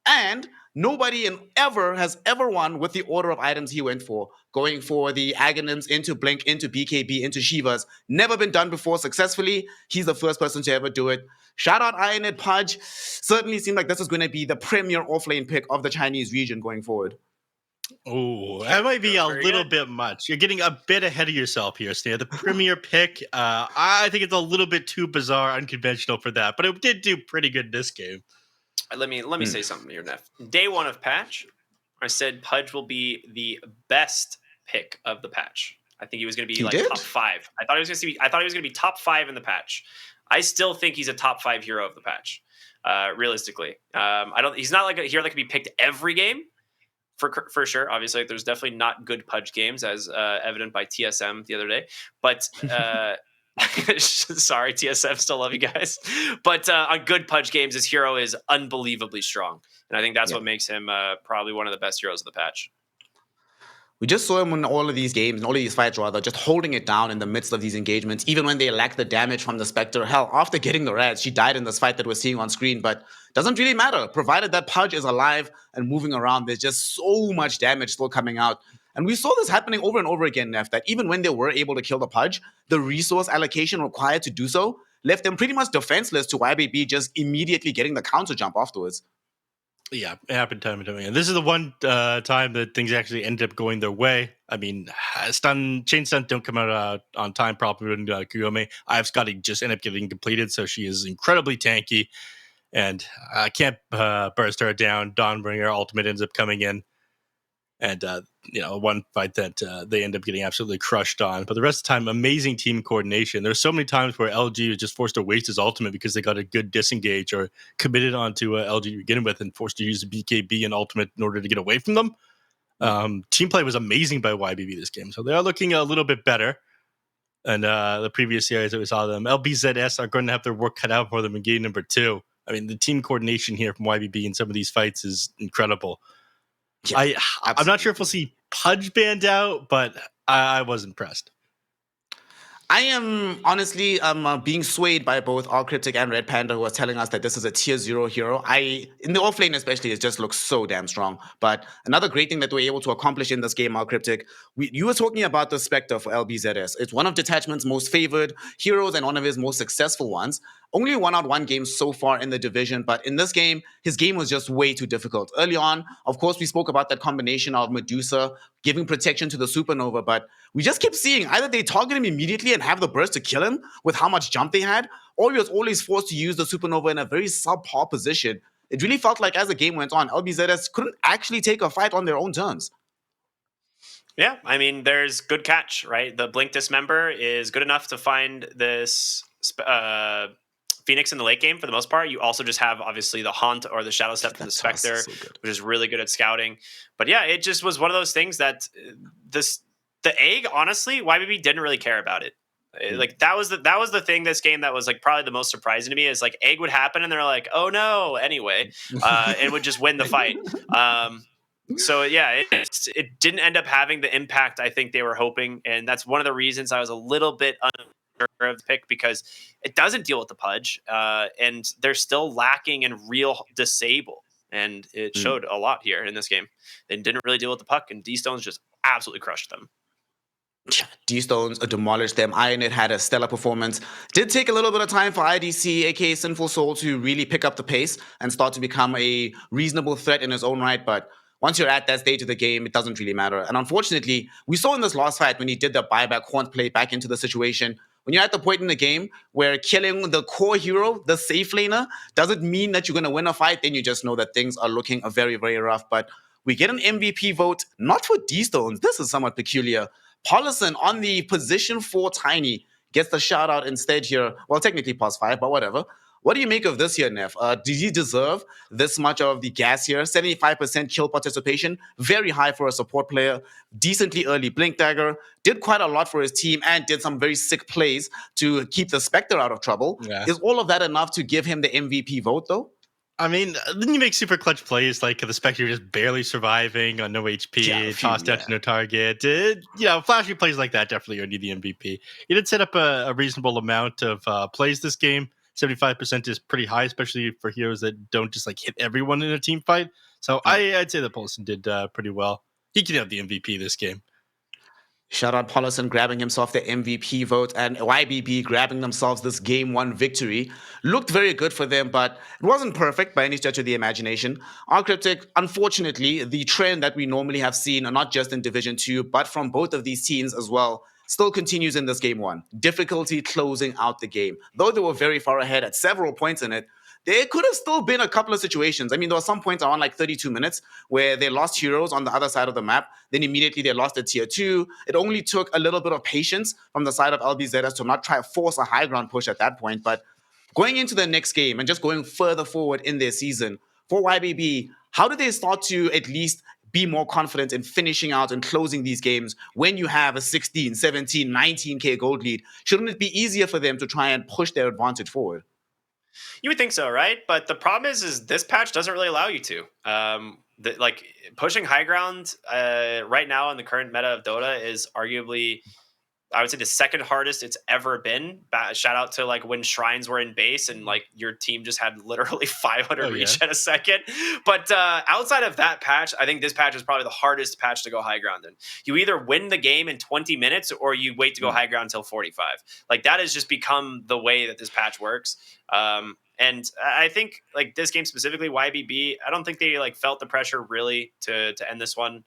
And nobody has ever won with the order of items he went for, going for the Aghanims into Blink, into BKB, into Shivas. Never been done before successfully. He's the first person to ever do it. Shout out Ionid Pudge. Certainly seemed like this is going to be the premier offlane pick of the Chinese region going forward. Oh, that might be a little bit much. You're getting a bit ahead of yourself here, Stan. The premier pick, I think it's a little bit too bizarre, unconventional for that, but it did do pretty good this game. Let me say something here, Neff. Day 1 of patch, I said Pudge will be the best pick of the patch. I think he was going to be top 5. I thought he was going to be top 5 in the patch. I still think he's a top 5 hero of the patch. Realistically, he's not like a hero that can be picked every game. For sure, obviously, there's definitely not good Pudge games, as evident by TSM the other day. But sorry, TSM, still love you guys. But on good Pudge games, his hero is unbelievably strong, and I think that's what makes him probably one of the best heroes of the patch. We just saw him in all of these games, in all of these fights rather, just holding it down in the midst of these engagements, even when they lack the damage from the Spectre. Hell, after getting the Reds, she died in this fight that we're seeing on screen, but doesn't really matter. Provided that Pudge is alive and moving around, there's just so much damage still coming out. And we saw this happening over and over again, Neff, that even when they were able to kill the Pudge, the resource allocation required to do so left them pretty much defenseless to YBB just immediately getting the counter jump afterwards. Yeah, it happened time and time again. This is the one time that things actually ended up going their way. I mean, chain stun don't come out on time properly in Kagome. IF Scotty just end up getting completed, so she is incredibly tanky, and I can't burst her down. Dawnbringer ultimate ends up coming in, and one fight that they end up getting absolutely crushed on. But the rest of the time, amazing team coordination. There's so many times where LG was just forced to waste his ultimate because they got a good disengage or committed onto LG to begin with and forced to use the BKB and ultimate in order to get away from them. Team play was amazing by YBB this game, so they are looking a little bit better than the previous series that we saw them. LBZS are going to have their work cut out for them in game number 2. I mean, the team coordination here from YBB in some of these fights is incredible. Yeah, I'm not sure if we'll see Pudge banned out, but I was impressed. I am honestly being swayed by both Cryptic and Red Panda, who are telling us that this is a tier 0 hero. In the offlane especially, it just looks so damn strong. But another great thing that we're able to accomplish in this game, Cryptic, you were talking about the Spectre for LBZS. It's one of Detachment's most favored heroes and one of his most successful ones. Only 1-on-1 games so far in the division, but in this game, his game was just way too difficult. Early on, of course, we spoke about that combination of Medusa giving protection to the Supernova, but we just kept seeing either they target him immediately and have the burst to kill him with how much jump they had, or he was always forced to use the Supernova in a very subpar position. It really felt like as the game went on, LBZS couldn't actually take a fight on their own terms. Yeah, I mean, there's good catch, right? The Blink Dismember is good enough to find this Phoenix in the late game for the most part. You also just have obviously the Haunt or the Shadow Step from the Spectre, which is really good at scouting. But yeah, it just was one of those things that the egg, honestly, YBB didn't really care about it. Like that was the thing this game that was like probably the most surprising to me is like egg would happen and they're like, oh no, anyway, and would just win the fight. So yeah, it didn't end up having the impact I think they were hoping, and that's one of the reasons I was a little bit of the pick because it doesn't deal with the pudge, and they're still lacking in real disable. And it showed a lot here in this game. They didn't really deal with the puck, and D-Stones just absolutely crushed them. D-Stones demolished them. Ionit had a stellar performance. Did take a little bit of time for IDC, aka Sinful Soul, to really pick up the pace and start to become a reasonable threat in his own right. But once you're at that stage of the game, it doesn't really matter. And unfortunately, we saw in this last fight when he did the buyback haunt play back into the situation, when you're at the point in the game where killing the core hero, the safe laner, doesn't mean that you're going to win a fight, then you just know that things are looking very, very rough. But we get an MVP vote, not for D-Stones. This is somewhat peculiar. Paulison on the position 4 Tiny gets the shout out instead here. Well, technically +5, but whatever. What do you make of this here, Neff? Did he deserve this much of the gas here? 75% kill participation, very high for a support player. Decently early Blink Dagger, did quite a lot for his team and did some very sick plays to keep the Spectre out of trouble. Yeah. Is all of that enough to give him the MVP vote, though? I mean, then you make super clutch plays like the Spectre just barely surviving on no HP, tossed out to no target. Flashy plays like that definitely earned you the MVP. You did set up a reasonable amount of plays this game. 75% is pretty high, especially for heroes that don't just like hit everyone in a team fight. So I'd say that Paulson did pretty well. He can have the MVP this game. Shout out Paulison grabbing himself the MVP vote and YBB grabbing themselves this game 1 victory. Looked very good for them, but it wasn't perfect by any stretch of the imagination. Cryptic, unfortunately, the trend that we normally have seen, not just in Division 2, but from both of these teams as well, still continues in this game 1. Difficulty closing out the game. Though they were very far ahead at several points in it, there could have still been a couple of situations. I mean, there were some points around like 32 minutes where they lost heroes on the other side of the map. Then immediately they lost at tier 2. It only took a little bit of patience from the side of LBZS to not try to force a high ground push at that point. But going into the next game and just going further forward in their season, for YBB, how do they start to at least be more confident in finishing out and closing these games when you have a 16, 17, 19K gold lead? Shouldn't it be easier for them to try and push their advantage forward? You would think so, right? But the problem is this patch doesn't really allow you to. Pushing high ground right now in the current meta of Dota is arguably, I would say, the second hardest it's ever been. Shout out to like when Shrines were in base and like your team just had literally 500 reach at a second. But outside of that patch, I think this patch is probably the hardest patch to go high ground in. You either win the game in 20 minutes or you wait to go high ground until 45. Like that has just become the way that this patch works. And I think like this game specifically, YBB, I don't think they like felt the pressure really to end this one.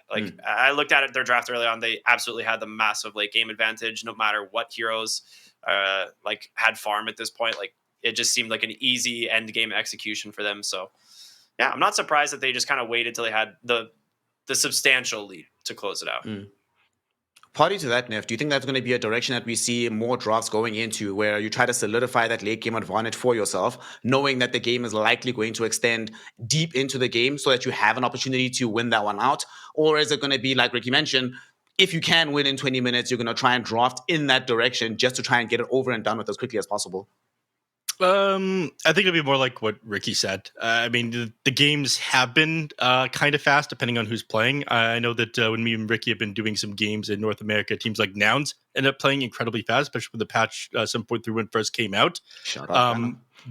Like I looked at it, their draft early on, they absolutely had the massive late game advantage, no matter what heroes had farm at this point. Like it just seemed like an easy end game execution for them. So yeah, I'm not surprised that they just kind of waited till they had the substantial lead to close it out. Party to that, Neff, do you think that's going to be a direction that we see more drafts going into, where you try to solidify that late game advantage for yourself, knowing that the game is likely going to extend deep into the game so that you have an opportunity to win that one out? Or is it going to be, like Ricky mentioned, if you can win in 20 minutes, you're going to try and draft in that direction just to try and get it over and done with as quickly as possible? I think it'll be more like what Ricky said. I mean, the games have been kind of fast depending on who's playing. I know that when me and Ricky have been doing some games in North America, teams like Nouns end up playing incredibly fast, especially with the patch 7.3 when it first came out. Shut up,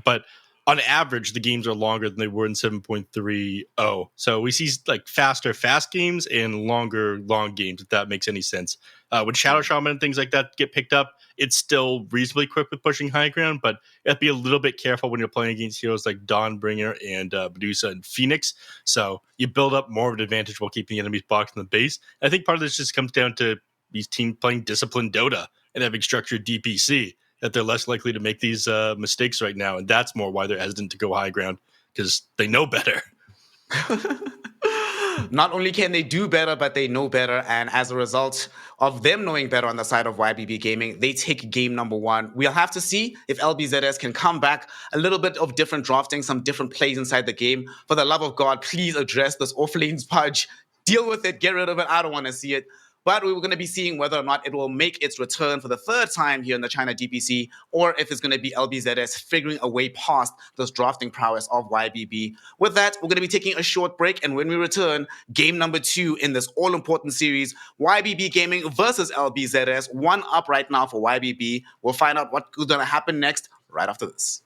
but on average, the games are longer than they were in 7.30. So we see like faster fast games and longer long games, if that makes any sense. When Shadow Shaman and things like that get picked up, it's still reasonably quick with pushing high ground, but you have to be a little bit careful when you're playing against heroes like Dawnbringer and Medusa and Phoenix. So you build up more of an advantage while keeping the enemies boxed in the base. I think part of this just comes down to these teams playing disciplined Dota and having structured DPC, that they're less likely to make these mistakes right now. And that's more why they're hesitant to go high ground, because they know better. Not only can they do better, but they know better. And as a result of them knowing better on the side of YBB Gaming, they take game number 1. We'll have to see if LBZS can come back, a little bit of different drafting, some different plays inside the game. For the love of God, please address this off-lanes pudge. Deal with it. Get rid of it. I don't want to see it. but we were going to be seeing whether or not it will make its return for the third time here in the China DPC, or if it's going to be LBZS figuring a way past this drafting prowess of YBB. With that, we're going to be taking a short break, and when we return, game number 2 in this all-important series, YBB Gaming versus LBZS, 1 up right now for YBB. We'll find out what's going to happen next right after this.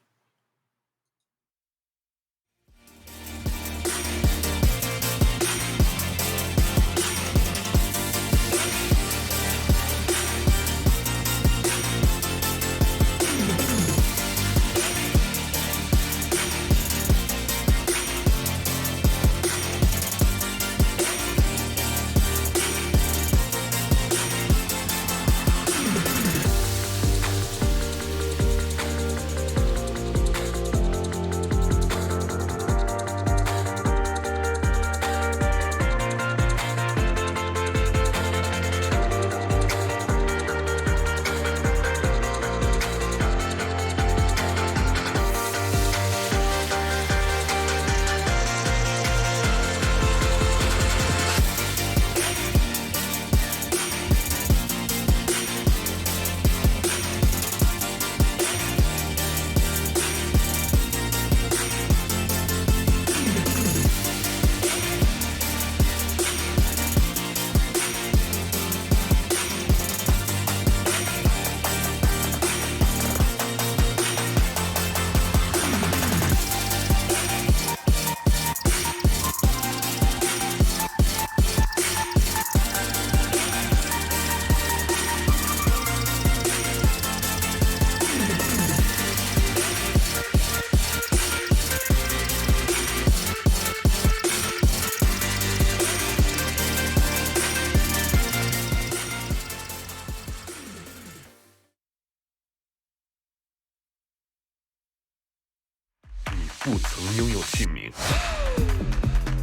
不曾拥有姓名。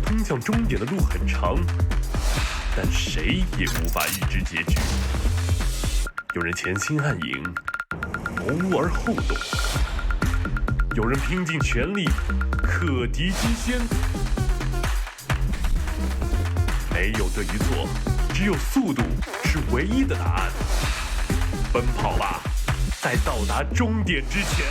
通向终点的路很长，但谁也无法预知结局。有人潜心暗影，谋而后动；有人拼尽全力，克敌机先。没有对与错，只有速度是唯一的答案。奔跑吧，在到达终点之前。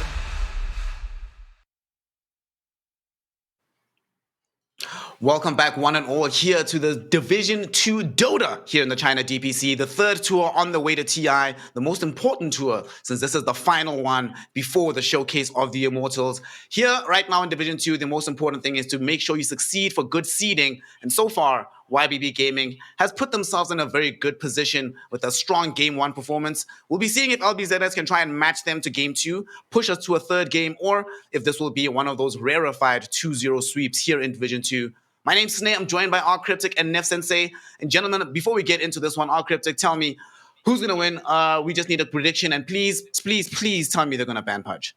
Welcome back, one and all, here to the Division 2 Dota here in the China DPC, the third tour on the way to TI, the most important tour since this is the final one before the showcase of the Immortals. Here, right now in Division 2, the most important thing is to make sure you succeed for good seeding. And so far, YBB Gaming has put themselves in a very good position with a strong Game 1 performance. We'll be seeing if LBZS can try and match them to Game 2, push us to a third game, or if this will be one of those rarefied 2-0 sweeps here in Division 2. My name's Sneh. I'm joined by R Cryptic and Nef Sensei. And gentlemen, before we get into this one, R Cryptic, tell me who's going to win. We just need a prediction. And please, please, please tell me they're going to ban Pudge.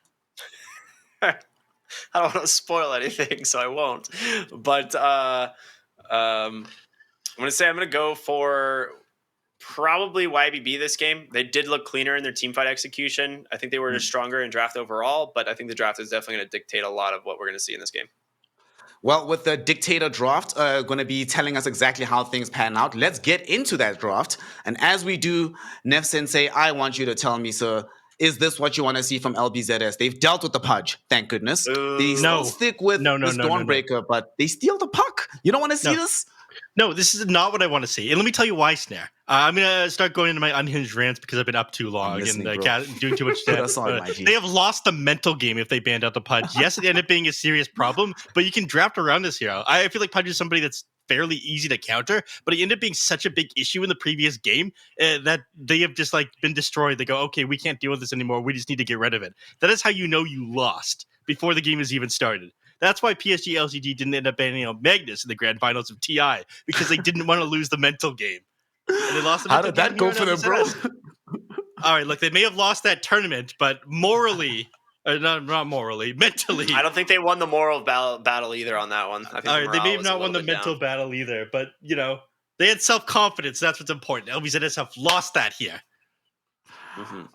I don't want to spoil anything, so I won't. But I'm going to go for probably YBB this game. They did look cleaner in their teamfight execution. I think they were just stronger in draft overall, but I think the draft is definitely going to dictate a lot of what we're going to see in this game. Well, with the Dictator draft going to be telling us exactly how things pan out, let's get into that draft. And as we do, Nef Sensei, I want you to tell me, sir, is this what you want to see from LBZS? They've dealt with the Pudge, thank goodness. They still stick with the Stormbreaker, but they steal the puck. You don't want to see this? No, this is not what I want to see. And let me tell you why, Snare. I'm going to start going into my unhinged rants because I've been up too long and doing too much stuff. They have lost the mental game if they banned out the Pudge. Yes, it ended up being a serious problem, but you can draft around this hero. I feel like Pudge is somebody that's fairly easy to counter, but he ended up being such a big issue in the previous game that they have just been destroyed. They go, okay, we can't deal with this anymore. We just need to get rid of it. That is how you know you lost before the game has even started. That's why PSG LGD didn't end up banning Magnus in the grand finals of TI, because they didn't want to lose the mental game. And they lost the How did that go for them, bro? All right, look, they may have lost that tournament, but morally, not morally, mentally. I don't think they won the moral battle either on that one. I think all right, they may have not won the mental battle either, but, they had self-confidence. That's what's important. LBZS have lost that here.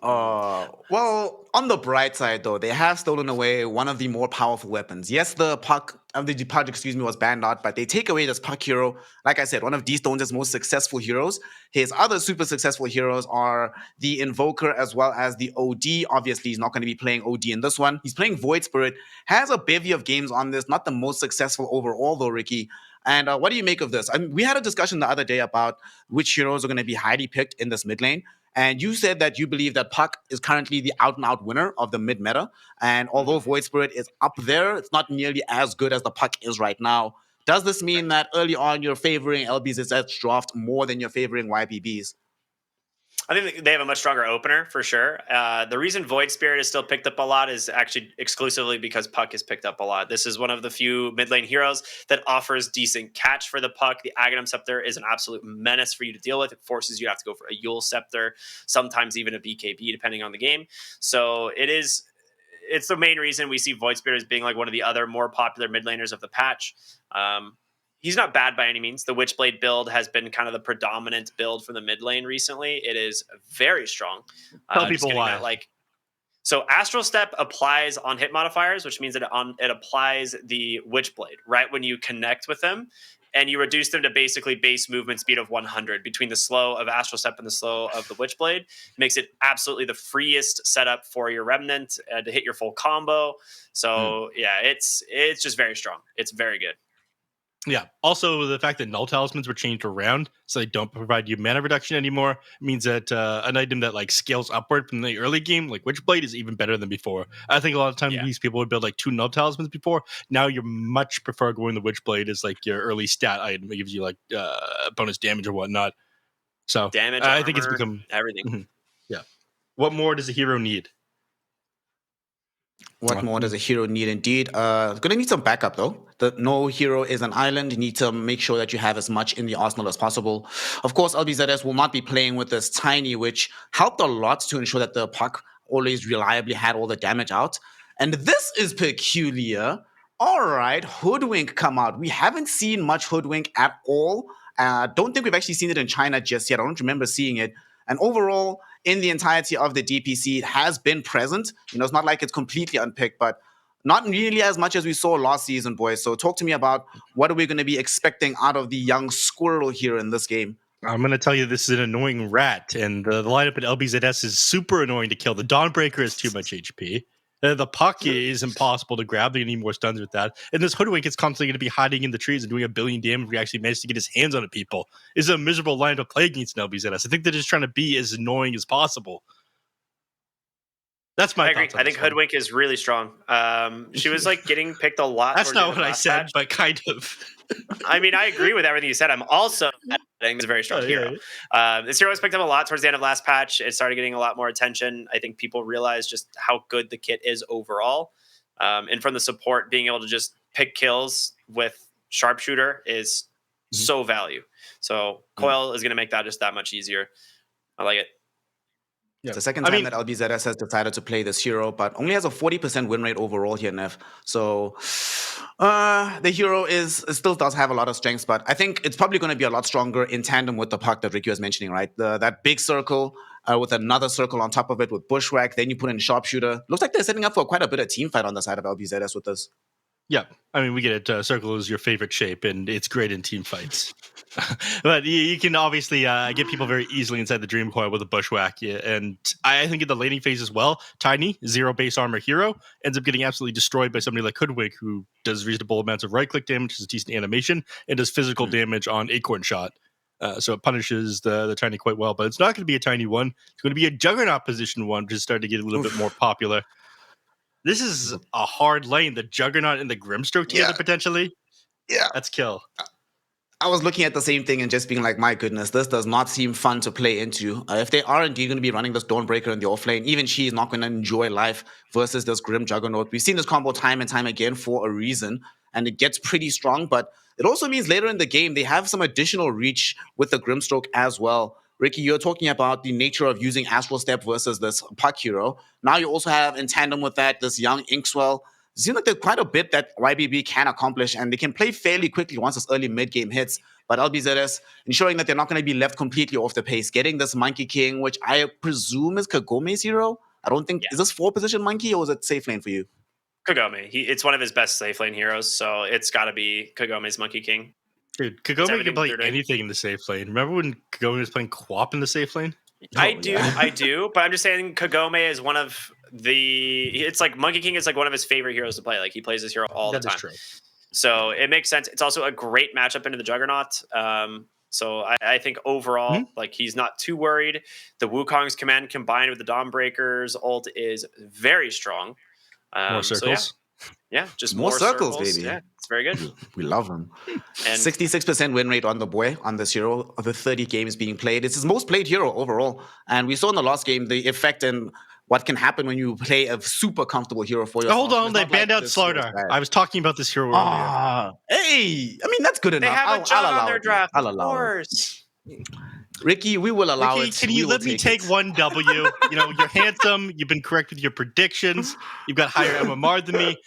Well, on the bright side, though, they have stolen away one of the more powerful weapons. Yes, the puck, the puck, was banned out, but they take away this puck hero. Like I said, one of D Stone's most successful heroes. His other super successful heroes are the Invoker as well as the OD. Obviously, he's not going to be playing OD in this one. He's playing Void Spirit. Has a bevy of games on this. Not the most successful overall, though, Ricky. And what do you make of this? I mean, we had a discussion the other day about which heroes are going to be highly picked in this mid lane. And you said that you believe that Puck is currently the out-and-out winner of the mid-meta. And although Void Spirit is up there, it's not nearly as good as the Puck is right now. Does this mean that early on you're favoring LBZS draft more than you're favoring YBBs? I think they have a much stronger opener for sure. The reason Void Spirit is still picked up a lot is actually exclusively because Puck is picked up a lot. This is one of the few mid lane heroes that offers decent catch for the Puck. The Aghanim Scepter is an absolute menace for you to deal with. It forces you to have to go for a Yule Scepter, sometimes even a BKB, depending on the game. So it's the main reason we see Void Spirit as being like one of the other more popular mid laners of the patch. He's not bad by any means. The Witchblade build has been kind of the predominant build for the mid lane recently. It is very strong. Tell people why. So Astral Step applies on hit modifiers, which means that it applies the Witchblade right when you connect with them, and you reduce them to basically base movement speed of 100 between the slow of Astral Step and the slow of the Witchblade. It makes it absolutely the freest setup for your Remnant to hit your full combo. So yeah, it's just very strong. It's very good. Yeah. Also, the fact that null talismans were changed around so they don't provide you mana reduction anymore means that an item that like scales upward from the early game, like Witchblade, is even better than before. I think a lot of times these people would build like 2 null talismans before. Now you much prefer going the Witchblade as like your early stat item. It gives you like bonus damage or whatnot. So damage, I armor, think it's become everything. Yeah. What more does a hero need? What more does a hero need indeed? Gonna need some backup though. No hero is an island. You need to make sure that you have as much in the arsenal as possible. Of course, LBZS will not be playing with this Tiny, which helped a lot to ensure that the puck always reliably had all the damage out. And this is peculiar. All right, Hoodwink come out. We haven't seen much Hoodwink at all. Don't think we've actually seen it in China just yet. I don't remember seeing it. And overall, in the entirety of the DPC, it has been present. You know, it's not like it's completely unpicked, but not really as much as we saw last season, boys. So talk to me about what are we going to be expecting out of the young squirrel here in this game? I'm going to tell you this is an annoying rat, and the lineup at LBZS is super annoying to kill. The Dawnbreaker has too much HP. The Puck is impossible to grab. They need more stuns with that. And this Hoodwink is constantly going to be hiding in the trees and doing 1 billion damage if he actually manages to get his hands on it, people. It's a miserable line to play against in LBZS. I think they're just trying to be as annoying as possible. That's my thoughts. I think Hoodwink is really strong. She was like getting picked a lot. That's not what I said, but kind of. I mean, I agree with everything you said. I'm also adding this a very strong hero. This hero was picked up a lot towards the end of last patch. It started getting a lot more attention. I think people realized just how good the kit is overall. And from the support, being able to just pick kills with Sharpshooter is so value. So Coil is going to make that just that much easier. I like it. It's the second time that LBZS has decided to play this hero, but only has a 40% win rate overall here, Nev. So the hero still does have a lot of strengths, but I think it's probably going to be a lot stronger in tandem with the puck that Ricky was mentioning, right? That big circle with another circle on top of it with Bushwhack, then you put in Sharpshooter. Looks like they're setting up for quite a bit of team fight on the side of LBZS with this. Yeah, I mean, we get it. Circle is your favorite shape, and it's great in team fights. But you can obviously get people very easily inside the Dream Coil with a Bushwhack. Yeah, and I think in the laning phase as well, Tiny, 0 base armor hero, ends up getting absolutely destroyed by somebody like Hoodwink, who does reasonable amounts of right-click damage, has decent animation, and does physical damage on Acorn Shot. So it punishes the Tiny quite well. But it's not going to be a Tiny one. It's going to be a Juggernaut position one, which is starting to get a little bit more popular. This is a hard lane. The Juggernaut and the Grimstroke together, potentially. Yeah. That's kill. I was looking at the same thing and just being like, my goodness, this does not seem fun to play into. If they are indeed going to be running this Dawnbreaker in the offlane, even she is not going to enjoy life versus this Grim Juggernaut. We've seen this combo time and time again for a reason, and it gets pretty strong, but it also means later in the game, they have some additional reach with the Grimstroke as well. Ricky, you're talking about the nature of using Astral Step versus this Puck hero. Now you also have, in tandem with that, this young Inkswell seems like there's quite a bit that YBB can accomplish, and they can play fairly quickly once this early mid-game hits. But LBZS ensuring that they're not going to be left completely off the pace, getting this Monkey King, which I presume is Kagome's hero. I don't think, is this 4-position Monkey, or is it safe lane for you? Kagome. It's one of his best safe lane heroes, so it's got to be Kagome's Monkey King. Dude, Kagome can play anything in the safe lane. Remember when Kagome was playing Quap in the safe lane? I do, but I'm just saying Kagome is one of it's like Monkey King is like one of his favorite heroes to play. Like he plays this hero all the time. That is true. So it makes sense. It's also a great matchup into the Juggernaut. So I think overall, like he's not too worried. The Wukong's command combined with the Dawnbreaker's ult is very strong. More circles. So yeah, just more circles, baby. Yeah, it's very good. We love him. And 66% win rate on the boy, on this hero, of the 30 games being played. It's his most played hero overall. And we saw in the last game the effect and what can happen when you play a super comfortable hero for yourself. Hold on, they banned out Slardar. I was talking about this hero earlier. Hey, I mean, that's good enough. They have a Jug on their draft, I'll of allow course. Ricky, we will allow Ricky, it. Can you let me take one W? You know, you're handsome. You've been correct with your predictions. You've got higher MMR than me.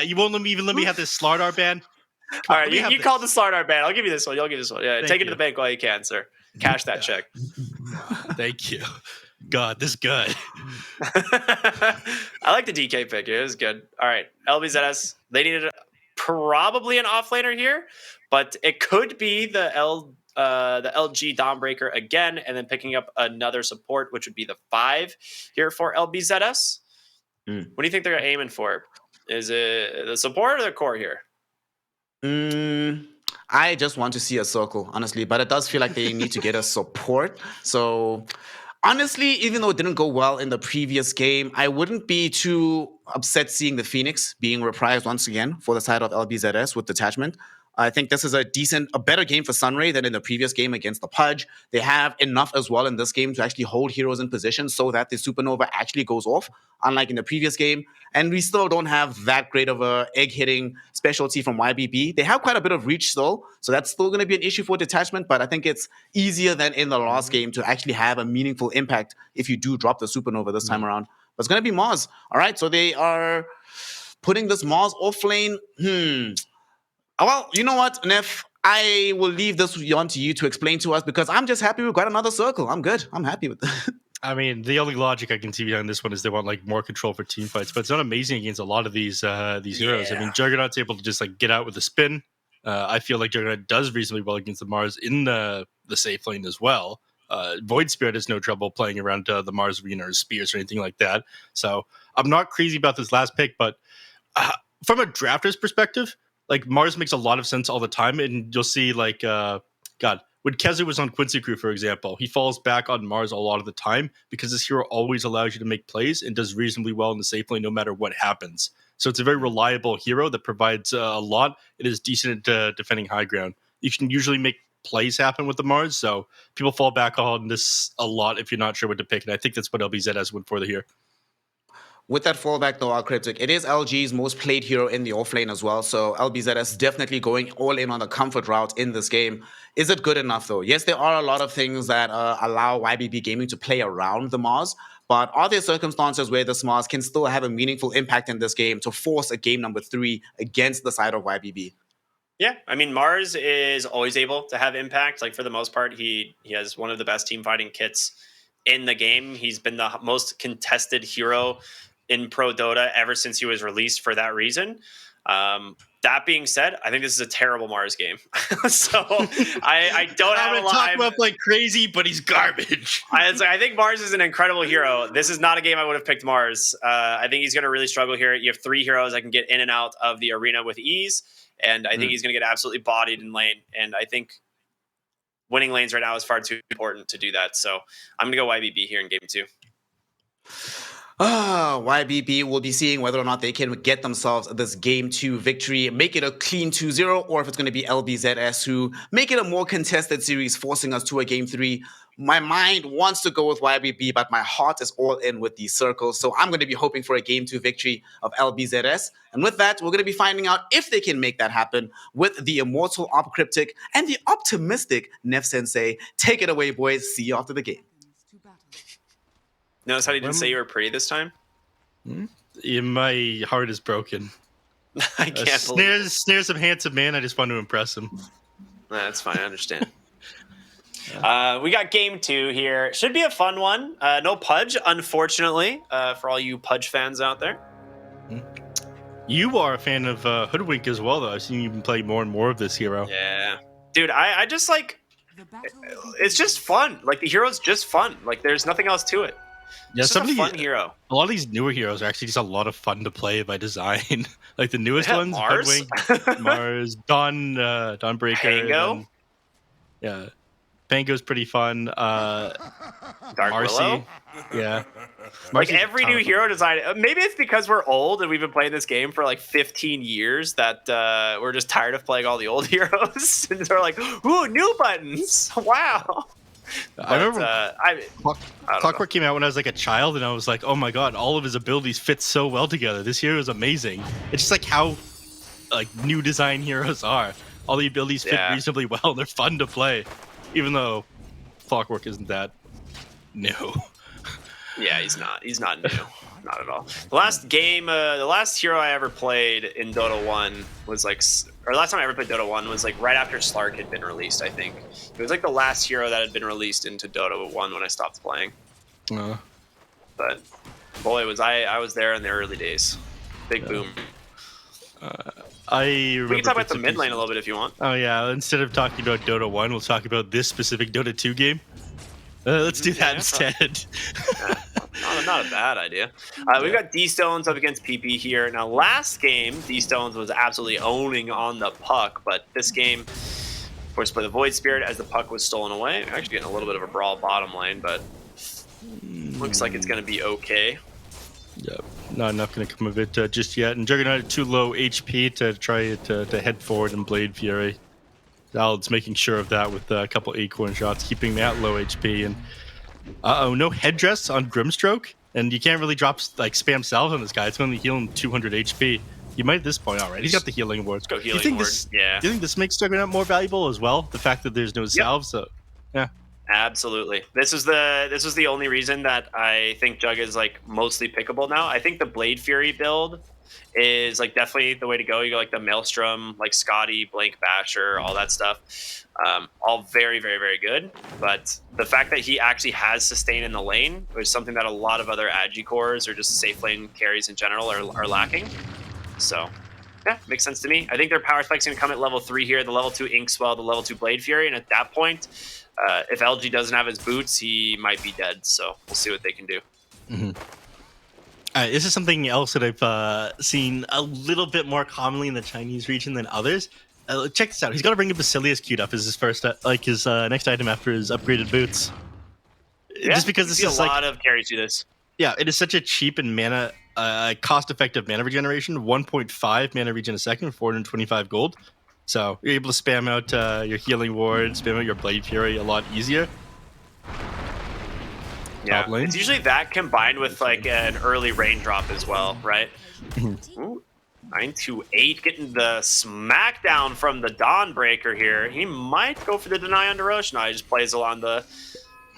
You won't even let me have this Slardar ban. All right, you called the Slardar ban. I'll give you this one. You'll give this one. Yeah, take it to the bank while you can, sir. Cash that check. Thank you. God, this is good. I like the DK pick. It was good. All right, LBZS. They needed probably an offlaner here, but it could be the LG Dawnbreaker again, and then picking up another support, which would be the 5 here for LBZS. What do you think they're aiming for? Is it the support or the core here? I just want to see a circle, honestly, but it does feel like they need to get a support. So honestly, even though it didn't go well in the previous game, I wouldn't be too upset seeing the Phoenix being reprised once again for the side of LBZS with detachment. I think this is a better game for Sunray than in the previous game against the Pudge. They have enough as well in this game to actually hold heroes in position so that the Supernova actually goes off, unlike in the previous game. And we still don't have that great of a egg-hitting specialty from YBB. They have quite a bit of reach still, so that's still going to be an issue for detachment, but I think it's easier than in the last game to actually have a meaningful impact if you do drop the Supernova this time around. But it's going to be Mars. All right, so they are putting this Mars off lane. Well, you know what, Neff? I will leave this on to you to explain to us because I'm just happy we've got another circle. I'm good. I'm happy with that. I mean, the only logic I can see behind this one is they want like more control for team fights, but it's not amazing against a lot of these heroes. I mean, Juggernaut's able to just like get out with a spin. I feel like Juggernaut does reasonably well against the Mars in the safe lane as well. Void Spirit has no trouble playing around the Mars arena or Spears or anything like that. So I'm not crazy about this last pick, but from a drafter's perspective, like Mars makes a lot of sense all the time, and you'll see like when Kezu was on Quincy Crew, for example, he falls back on Mars a lot of the time because this hero always allows you to make plays and does reasonably well in the safe lane no matter what happens. So it's a very reliable hero that provides a lot. It is decent at defending high ground. You can usually make plays happen with the Mars, so people fall back on this a lot if you're not sure what to pick, and I think that's what LBZS went for here. With that fallback, though, our Cryptic, it is LG's most played hero in the offlane as well. So LBZS definitely going all in on the comfort route in this game. Is it good enough, though? Yes, there are a lot of things that allow YBB Gaming to play around the Mars. But are there circumstances where this Mars can still have a meaningful impact in this game to force a game number 3 against the side of YBB? Yeah, I mean, Mars is always able to have impact. Like, for the most part, he has one of the best team fighting kits in the game. He's been the most contested hero in Pro Dota ever since he was released for that reason. That being said, I think this is a terrible Mars game. So I don't have a lot. Talk about like crazy, but he's garbage. I think Mars is an incredible hero. This is not a game I would have picked Mars. I think he's going to really struggle here. You have 3 heroes that can get in and out of the arena with ease, and I think he's going to get absolutely bodied in lane. And I think winning lanes right now is far too important to do that. So I'm going to go YBB here in game 2. YBB will be seeing whether or not they can get themselves this game 2 victory, make it a clean 2-0, or if it's going to be LBZS who make it a more contested series, forcing us to a game 3. My mind wants to go with YBB, but my heart is all in with these circles. So I'm going to be hoping for a game 2 victory of LBZS. And with that, we're going to be finding out if they can make that happen with the immortal Op Cryptic and the optimistic Neff Sensei. Take it away, boys. See you after the game. Notice how he didn't say you were pretty this time? My heart is broken. I can't believe it. Snares of handsome man. I just want to impress him. That's fine. I understand. We got game 2 here. Should be a fun one. No Pudge, unfortunately, for all you Pudge fans out there. You are a fan of Hoodwink as well, though. I've seen you play more and more of this hero. Yeah. Dude, I just like... It's just fun. Like, the hero's just fun. Like, there's nothing else to it. Yeah, It's just a fun hero. A lot of these newer heroes are actually just a lot of fun to play by design. Like the newest Yeah, ones, Mars. Hoodwink, Mars, Dawnbreaker. Pango. and- yeah. Pango's pretty fun. Dark Marcy. Willow. Yeah. Like Marcy's every a ton new of hero design, maybe it's because we're old and we've been playing this game for like 15 years that we're just tired of playing all the old heroes. And we're like, ooh, new buttons. Wow. fun. I remember I don't know. Clockwork came out when I was like a child, and I was like, oh my god, all of his abilities fit so well together. This hero is amazing. It's just like how like new design heroes are. All the abilities fit Yeah. reasonably well. They're fun to play, even though Clockwork isn't that new. Yeah, he's not. He's not new. Not at all. The last game, the last hero I ever played in Dota 1 was like, or last time I ever played Dota 1 was like right after Slark had been released, I think. It was like the last hero that had been released into Dota 1 when I stopped playing. But boy, was I was there in the early days. Big boom. I remember We can talk about bits the and mid lane pieces. a little bit if you want. Oh yeah, instead of talking about Dota 1, we'll talk about this specific Dota 2 game. Let's do that Yeah, instead. Not a bad idea. We've got D-Stones up against PP here. Now, last game, D-Stones was absolutely owning on the puck, but this game, of course, by the Void Spirit as the puck was stolen away. We're actually getting a little bit of a brawl bottom lane, but looks like it's going to be okay. Yep, not enough going to come of it just yet. And Juggernaut at too low HP to try to head forward and Blade Fury. Al's making sure of that with a couple acorn shots, keeping that low HP. And no headdress on Grimstroke, and you can't really drop like spam salves on this guy. It's only healing 200 HP. You might at this point already. He's got the healing ward. Go Do you healing think ward. this? Yeah. Do you think this makes Juggernaut more valuable as well? The fact that there's no salves. So, yeah. Absolutely. This was the only reason that I think Jug is like mostly pickable now. I think the Blade Fury build is like definitely the way to go. You go like the Maelstrom, like Scotty, Blank Basher, all that stuff. All very, very, very good. But the fact that he actually has sustain in the lane is something that a lot of other Agi cores or just safe lane carries in general are lacking. So yeah, makes sense to me. I think their power spike's going to come at level 3 here, the level 2 Inkswell, the level 2 Blade Fury, and at that point, if LG doesn't have his boots, he might be dead. So we'll see what they can do. Mm-hmm. This is something else that I've seen a little bit more commonly in the Chinese region than others. Check this out. He's got to bring a Basilius queued up as his first, his next item after his upgraded boots. Yeah, just because this you see is a like, lot of carries do this. yeah, it is such a cheap and mana, cost-effective mana regeneration. 1.5 mana regen a second, 425 gold. So you're able to spam out your healing ward, spam out your Blade Fury a lot easier. Yeah, Top lane. it's usually that combined with like an early raindrop as well, right? Ooh, 928 getting the smackdown from the Dawnbreaker here. He might go for the deny under Roche. No, he just plays along the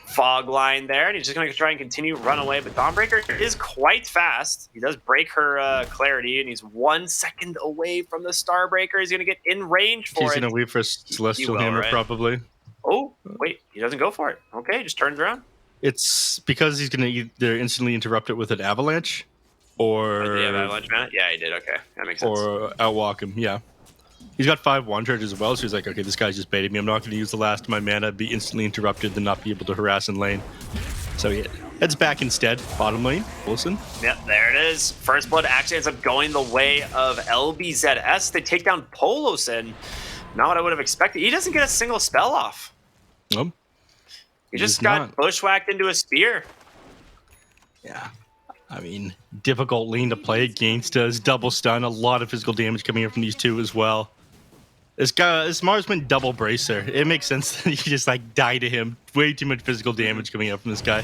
fog line there, and he's just going to try and continue run away. But Dawnbreaker is quite fast. He does break her clarity, and he's 1 second away from the Starbreaker. He's going to get in range for He's it. going to wait for Celestial will, Hammer, right? probably. Oh, wait, he doesn't go for it. Okay, just turns around. It's because he's going to either instantly interrupt it with an avalanche, or Did he have avalanche mana? Yeah, he did. Okay, that makes sense. or outwalk him. Yeah, he's got 5 one charges as well, so he's like, okay, this guy's just baiting me. I'm not going to use the last of my mana, be instantly interrupted, and not be able to harass in lane. So he heads back instead, bottom lane. Listen, Yep, there it is. First Blood actually ends up going the way of LBZS. They take down Polosin. Not what I would have expected. He doesn't get a single spell off. nope. He just does got not. bushwhacked into a spear. Yeah. I mean, difficult lane to play against. Does double stun, a lot of physical damage coming in from these two as well. This Marsman double bracer. It makes sense that you just like die to him. Way too much physical damage coming up from this guy.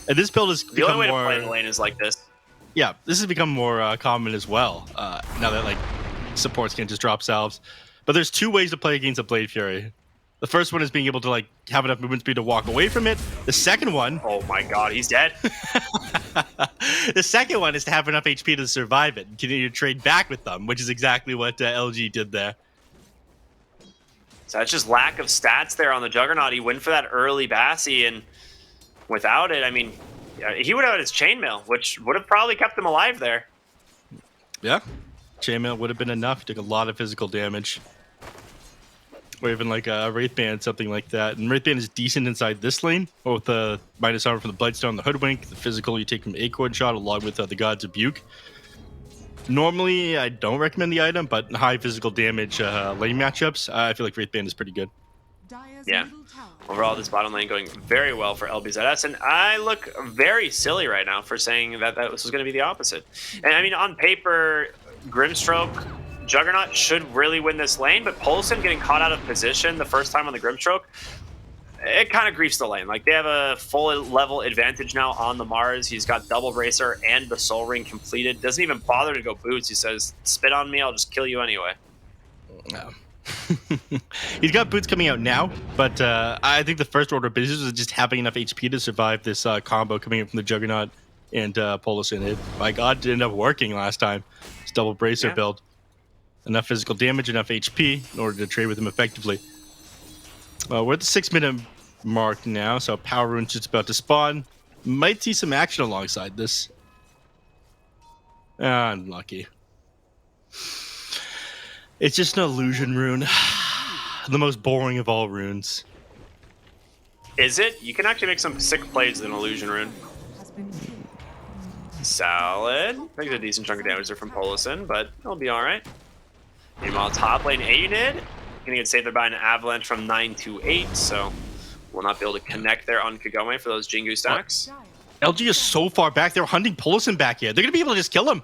And this build has The become only way more. to play the lane is like this. Yeah, this has become more common as well. Now that like supports can just drop salves. But there's 2 ways to play against a Blade Fury. The first one is being able to like have enough movement speed to walk away from it. The second one, Oh my god, he's dead. the second one is to have enough HP to survive it and continue to trade back with them, which is exactly what LG did there. So that's just lack of stats there on the Juggernaut. He went for that early Bassi, and without it, I mean, he would have had his chainmail, which would have probably kept him alive there. Yeah, chainmail would have been enough. He took a lot of physical damage. Or even like a Wraithband, something like that. And Wraithband is decent inside this lane, with the minus armor from the Blightstone, the Hoodwink, the physical you take from Acorn Shot, along with the Gods of Buke. Normally, I don't recommend the item, but in high physical damage lane matchups, I feel like Wraithband is pretty good. Yeah. Overall, this bottom lane going very well for LBZS, and I look very silly right now for saying that this was going to be the opposite. And I mean, on paper, Grimstroke, Juggernaut should really win this lane, but Polson getting caught out of position the first time on the Grimstroke, it kind of griefs the lane. Like, they have a full level advantage now on the Mars. He's got double bracer and the Soul Ring completed. Doesn't even bother to go boots. He says, spit on me, I'll just kill you anyway. No. He's got boots coming out now, but I think the first order of business is just having enough HP to survive this combo coming in from the Juggernaut and Polison. It, by God, it ended up working last time. It's double bracer build. Enough physical damage, enough HP in order to trade with him effectively. We're at the 6-minute mark now, so Power Rune's just about to spawn. Might see some action alongside this. Unlucky. It's just an illusion rune. The most boring of all runes. Is it? You can actually make some sick plays with an illusion rune. Solid. I think a decent chunk of damage there from Polison, but it'll be alright. Meanwhile, top lane Aunid gonna get saved there by an avalanche from 9 to 8, so we'll not be able to connect there on Kagome for those Jingu stacks. LG is so far back, they're hunting Polison back here. They're gonna be able to just kill him.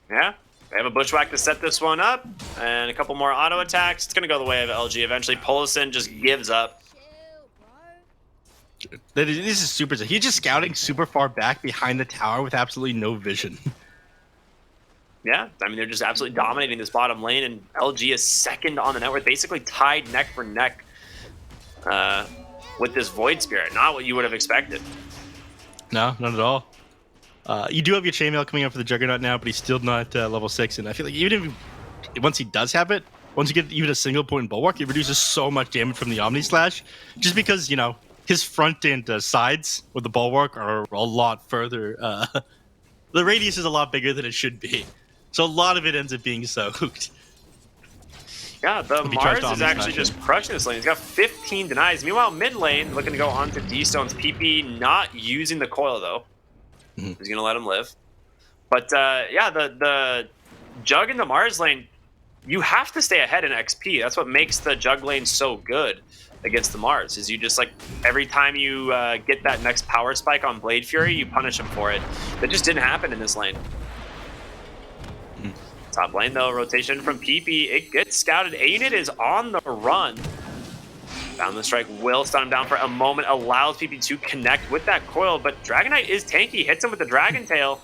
Yeah, they have a Bushwhack to set this one up, and a couple more auto attacks. It's gonna go the way of LG eventually. Polison just gives up. This is super. He's just scouting super far back behind the tower with absolutely no vision. Yeah, I mean, they're just absolutely dominating this bottom lane, and LG is second on the network, basically tied neck for neck with this Void Spirit. Not what you would have expected. No, not at all. You do have your chainmail coming up for the Juggernaut now, but he's still not level 6, and I feel like even if once he does have it, once you get even a single point Bulwark, it reduces so much damage from the Omni Slash, just because, you know, his front and sides with the Bulwark are a lot further. The radius is a lot bigger than it should be. So a lot of it ends up being soaked. Yeah, the Mars is actually just crushing this lane. He's got 15 denies. Meanwhile, mid lane looking to go on to D-Stone's PP, not using the coil though. He's going to let him live. But yeah, the Jug in the Mars lane, you have to stay ahead in XP. That's what makes the Jug lane so good against the Mars, is you just, like, every time you get that next power spike on Blade Fury, you punish him for it. That just didn't happen in this lane. Top lane, though, rotation from PP. It gets scouted. Aunid is on the run. Found the strike, will stun him down for a moment, allows PP to connect with that coil, but Dragon Knight is tanky, hits him with the Dragon Tail.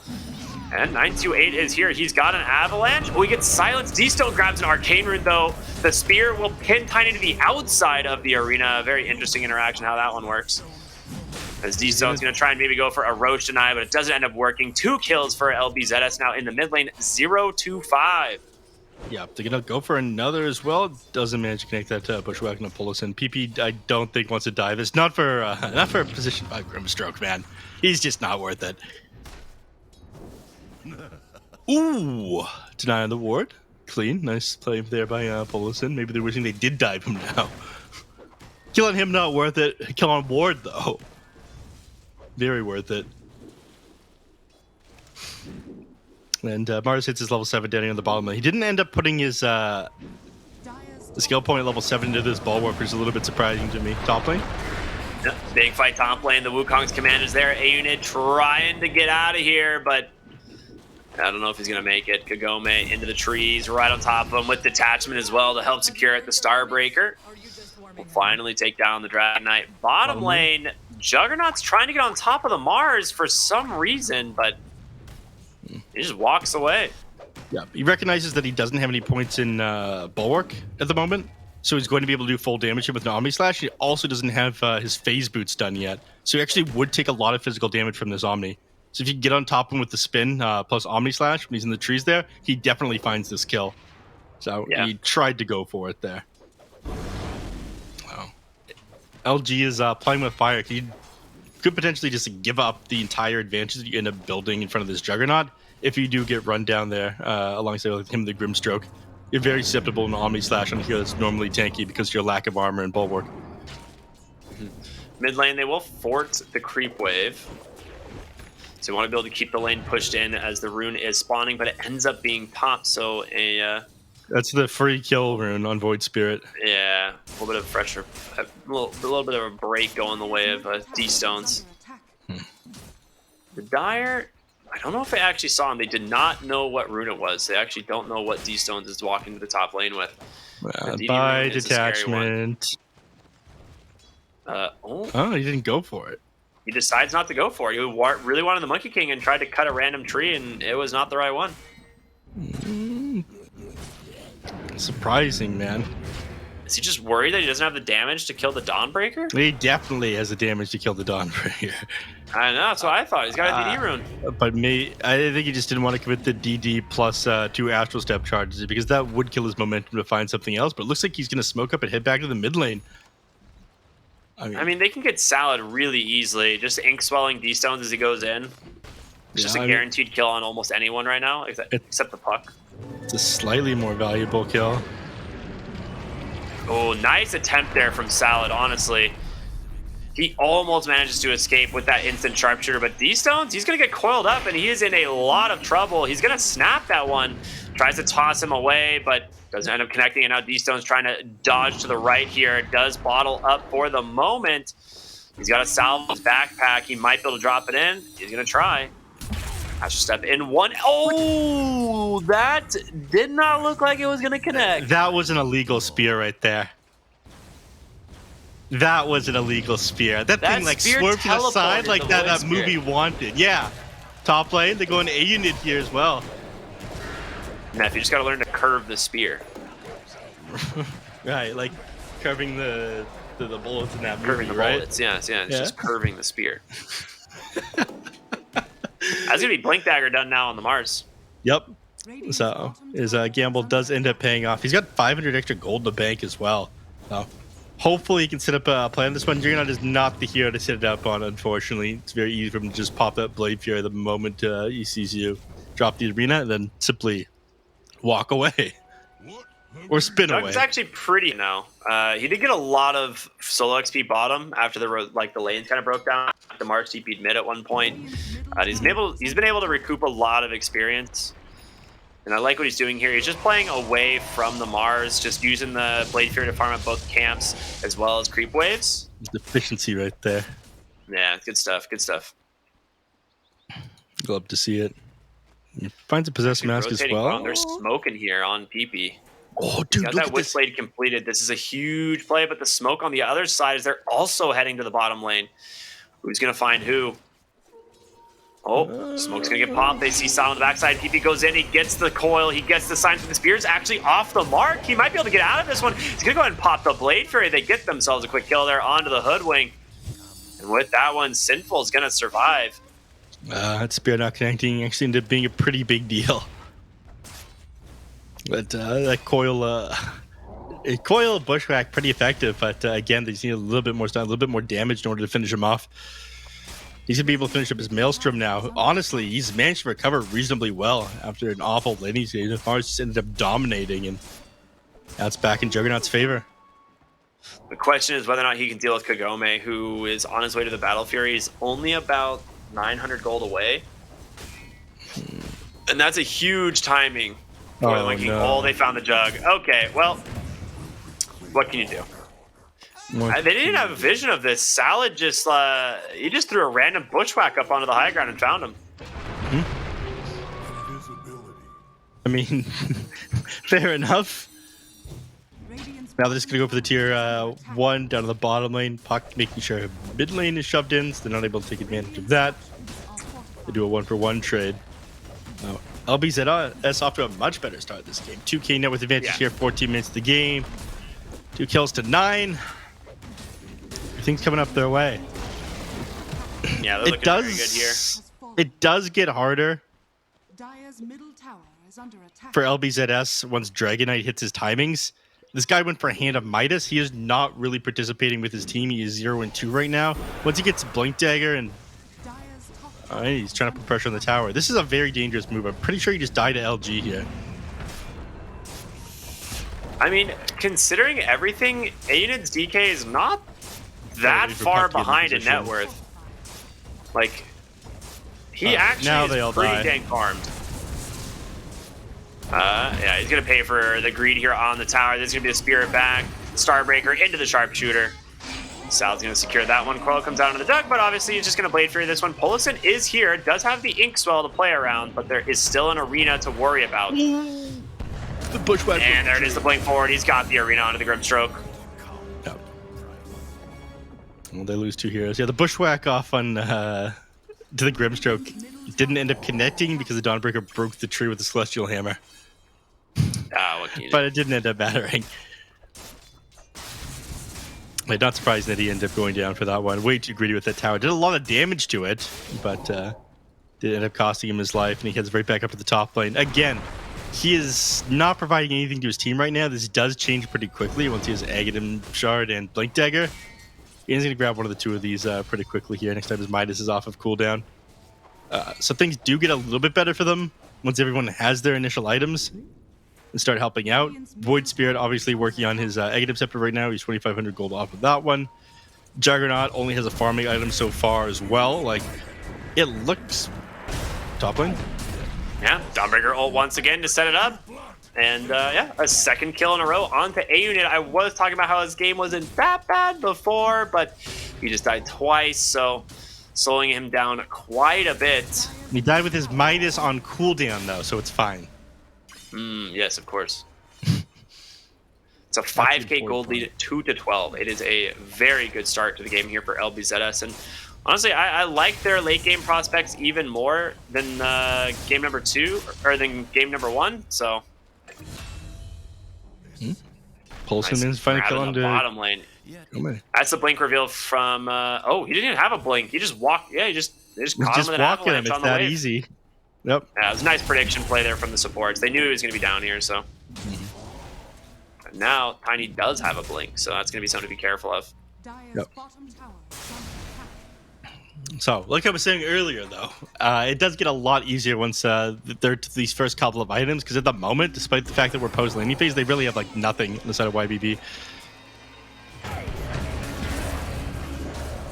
And 928 is here. He's got an avalanche. Oh, he gets silenced. D-Stone grabs an arcane rune, though. The spear will pin Tiny to the outside of the arena. Very interesting interaction how that one works. As D-Stone's going to try and maybe go for a Roach deny, but it doesn't end up working. 2 kills for LBZS now in the mid lane, 0-5. Yeah, they're going to go for another as well. Doesn't manage to connect that Bushwhack and Polison. PP, I don't think wants to dive. It's not for a position 5 Grimstroke, man. He's just not worth it. Ooh, deny on the ward. Clean. Nice play there by Polison. Maybe they're wishing they did dive him now. Kill on him, not worth it. Kill on ward, though. Very worth it. And Mars hits his level 7 down on the bottom lane. He didn't end up putting his the skill point at level 7 into this Bulwark, which is a little bit surprising to me. Top lane? Yep, big fight top lane. The Wukong's command is there. Aunid trying to get out of here, but I don't know if he's going to make it. Kagome into the trees, right on top of him with detachment as well to help secure it. The Starbreaker will finally take down the Dragon Knight. Bottom lane, Juggernaut's trying to get on top of the Mars for some reason, but he just walks away. Yeah, he recognizes that he doesn't have any points in Bulwark at the moment. so he's going to be able to do full damage here with an Omni Slash. He also doesn't have his phase boots done yet, so he actually would take a lot of physical damage from this Omni. So if you can get on top of him with the spin plus Omni Slash when he's in the trees there, he definitely finds this kill. So he tried to go for it there. Wow. LG is playing with fire. He could potentially just give up the entire advantage that you end up building in front of this Juggernaut if you do get run down there alongside with him, the Grimstroke. You're very susceptible in Omni Slash on a hero that's normally tanky because of your lack of armor and bulwark. Mid lane, they will fort the creep wave. So you want to be able to keep the lane pushed in as the rune is spawning, but it ends up being popped. So that's the free kill rune on Void Spirit. Yeah, a little bit of pressure, a little bit of a break going the way of D-Stones. The Dire, I don't know if they actually saw him. They did not know what rune it was. They actually don't know what D-Stones is walking to the top lane with. By detachment. Oh, he didn't go for it. He decides not to go for it. He really wanted the Monkey King and tried to cut a random tree, and it was not the right one. Surprising, man. Is he just worried that he doesn't have the damage to kill the Dawnbreaker? He definitely has the damage to kill the Dawnbreaker. I know, that's what I thought. He's got a DD rune. But I think he just didn't want to commit the DD plus 2 Astral Step charges because that would kill his momentum to find something else. But it looks like he's going to smoke up and head back to the mid lane. I mean, they can get Salad really easily. Just ink swelling D-Stones as he goes in. It's just a guaranteed kill on almost anyone right now, except the Puck. It's a slightly more valuable kill. Oh, nice attempt there from Salad, honestly. He almost manages to escape with that instant sharpshooter, but D-Stones, he's going to get coiled up, and he is in a lot of trouble. He's going to snap that one. Tries to toss him away, but doesn't end up connecting, and now D-Stone's trying to dodge to the right here. It does bottle up for the moment. He's got a salve his backpack. He might be able to drop it in. He's going to try. Astral Step in one. Oh, that did not look like it was going to connect. That was an illegal spear right there. That was an illegal spear. That thing like swerved to the side like that movie Wanted. Yeah. Top lane, they're going A unit here as well. Neff, you just got to learn to curve the spear. Right, like curving the bullets in that movie, curving the bullets, yeah, it's just curving the spear. That's gonna be Blink Dagger done now on the Mars. Yep. So his gamble does end up paying off. He's got 500 extra gold in the bank as well. So hopefully he can set up a plan. This one, Juggernaut is not the hero to set it up on, unfortunately. It's very easy for him to just pop that Blade Fury the moment he sees you drop the arena and then simply walk away. Or spin away. It's actually pretty now. He did get a lot of solo XP bottom after the lanes kind of broke down. The Mars TP'd mid at one point. He's been able to recoup a lot of experience. And I like what he's doing here. He's just playing away from the Mars, just using the Blade Fury to farm at both camps as well as creep waves. Efficiency right there. Yeah, good stuff. Good stuff. Love to see it. He finds a Possessed Mask as well. They're smoking here on PP. Oh, dude, got look that at this. Witchblade completed. This is a huge play, but the smoke on the other side is they're also heading to the bottom lane. Who's going to find who? Oh, smoke's going to get popped. They see Silent on the backside. PP goes in. He gets the coil. He gets the signs. The spear's actually off the mark. He might be able to get out of this one. He's going to go ahead and pop the Blade Fury. They get themselves a quick kill there onto the Hoodwink. And with that one, Sinful is going to survive. That spear not connecting actually ended up being a pretty big deal. But that coil bushwhack pretty effective, but again, they just need a little bit more stun, a little bit more damage in order to finish him off. He's gonna be able to finish up his Maelstrom now. Honestly, he's managed to recover reasonably well after an awful laning stage. The Mars just ended up dominating, and that's back in Juggernaut's favor. The question is whether or not he can deal with Kagome, who is on his way to the Battle Fury. He's only about 900 gold away, and that's a huge timing. Oh, they found the jug. Okay, well, what can you do? They didn't have a vision of this. Salad just he just threw a random bushwhack up onto the high ground and found him. I mean, fair enough. Now they're just gonna go for the tier 1 down to the bottom lane. Puck making sure mid lane is shoved in, so they're not able to take advantage of that. They do a 1-for-1 trade. Now, LBZS off to a much better start this game. 2K net with advantage here, 14 minutes of the game. 2 kills to 9. Everything's coming up their way. Yeah, they're looking very good here. It does get harder Dire's middle tower is under attack. for LBZS once Dragon Knight hits his timings. This guy went for a Hand of Midas. He is not really participating with his team. He is 0-2 right now. Once he gets Blink Dagger and Dire's top he's trying to put pressure on the tower. This is a very dangerous move. I'm pretty sure he just died to LG here. I mean, considering everything, A-Unit's DK is not that far behind in net worth. Like, he now they actually all is pretty die. dang farmed. Yeah, he's gonna pay for the greed here on the tower. There's gonna be a Spirit back, Starbreaker into the Sharpshooter. Sal's gonna secure that one. Coil comes out of the duck, but obviously he's just gonna Blade Fury this one. Polison is here, does have the Inkswell to play around, but there is still an arena to worry about. The Bushwhack. And there it is, the blink forward. He's got the arena onto the Grimstroke. Yep. Well, they lose 2 heroes. Yeah, the Bushwhack off on to the Grimstroke didn't end up connecting because the Dawnbreaker broke the tree with the Celestial Hammer. What can you do? But it didn't end up mattering. Like, not surprising that he ended up going down for that one. Way too greedy with that tower. Did a lot of damage to it, but did end up costing him his life, and he heads right back up to the top lane. Again, he is not providing anything to his team right now. This does change pretty quickly once he has Aghanim Shard and Blink Dagger. He's going to grab one of the 2 of these pretty quickly here. Next time his Midas is off of cooldown. So things do get a little bit better for them once everyone has their initial items and start helping out. Void Spirit obviously working on his Aghanim Scepter right now. He's 2,500 gold off of that one. Juggernaut only has a farming item so far as well. Like, it looks top lane. Yeah, Dawnbreaker ult once again to set it up. And yeah, a second kill in a row onto A-Unit. I was talking about how his game wasn't that bad before, but he just died twice, so slowing him down quite a bit. He died with his Midas on cooldown, though, so it's fine. Yes, of course. It's a 5k gold lead at 2-12. It is a very good start to the game here for LBZS. And honestly, I like their late game prospects even more than game number 2 or than game number 1. So Polson is finally grab in killing the the bottom lane. Oh, man. That's the blink reveal from. Oh, he didn't even have a blink. He just walked. Yeah, they just caught Just him with an walking him. avalanche It's on the that wave. easy. Yep. Yeah, it was a nice prediction play there from the supports. They knew he was going to be down here, so. And now Tiny does have a blink, so that's going to be something to be careful of. Dire's Yep. bottom tower is under attack. So, like I was saying earlier, though, it does get a lot easier once they're to these first couple of items, because at the moment, despite the fact that we're post-laning phase, they really have, like, nothing on the side of YBB.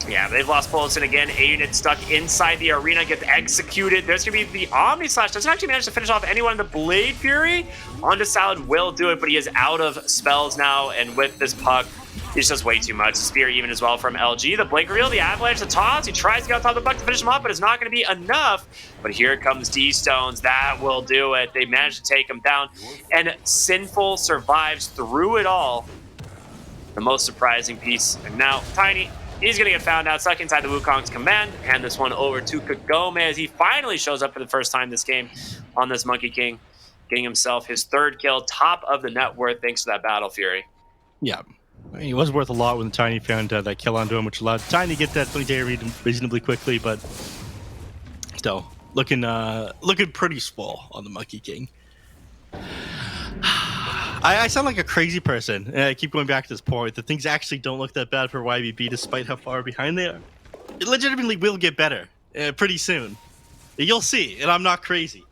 Yeah, they've lost Polison again. A-Unit stuck inside the arena, gets executed. There's going to be the Omni Slash. Doesn't actually manage to finish off anyone in the Blade Fury. Onto Salad will do it, but he is out of spells now, and with this puck, he just does way too much. Spear even as well from LG. The Blink reveal, the Avalanche, the toss. He tries to get on top of the puck to finish him off, but it's not going to be enough. But here comes D-Stones. That will do it. They managed to take him down, and Sinful survives through it all. The most surprising piece. And now Tiny, he's going to get found out, stuck inside the Wukong's command. Hand this one over to Kagome as he finally shows up for the first time this game on this Monkey King, getting himself his 3rd kill, top of the net worth thanks to that Battle Fury. Yeah. I mean, it was worth a lot when Tiny found that kill onto him, which allowed Tiny to get that Blink Dagger reasonably quickly, but still, looking pretty swole on the Monkey King. I sound like a crazy person, and I keep going back to this point that things actually don't look that bad for YBB despite how far behind they are. It legitimately will get better pretty soon. You'll see, and I'm not crazy.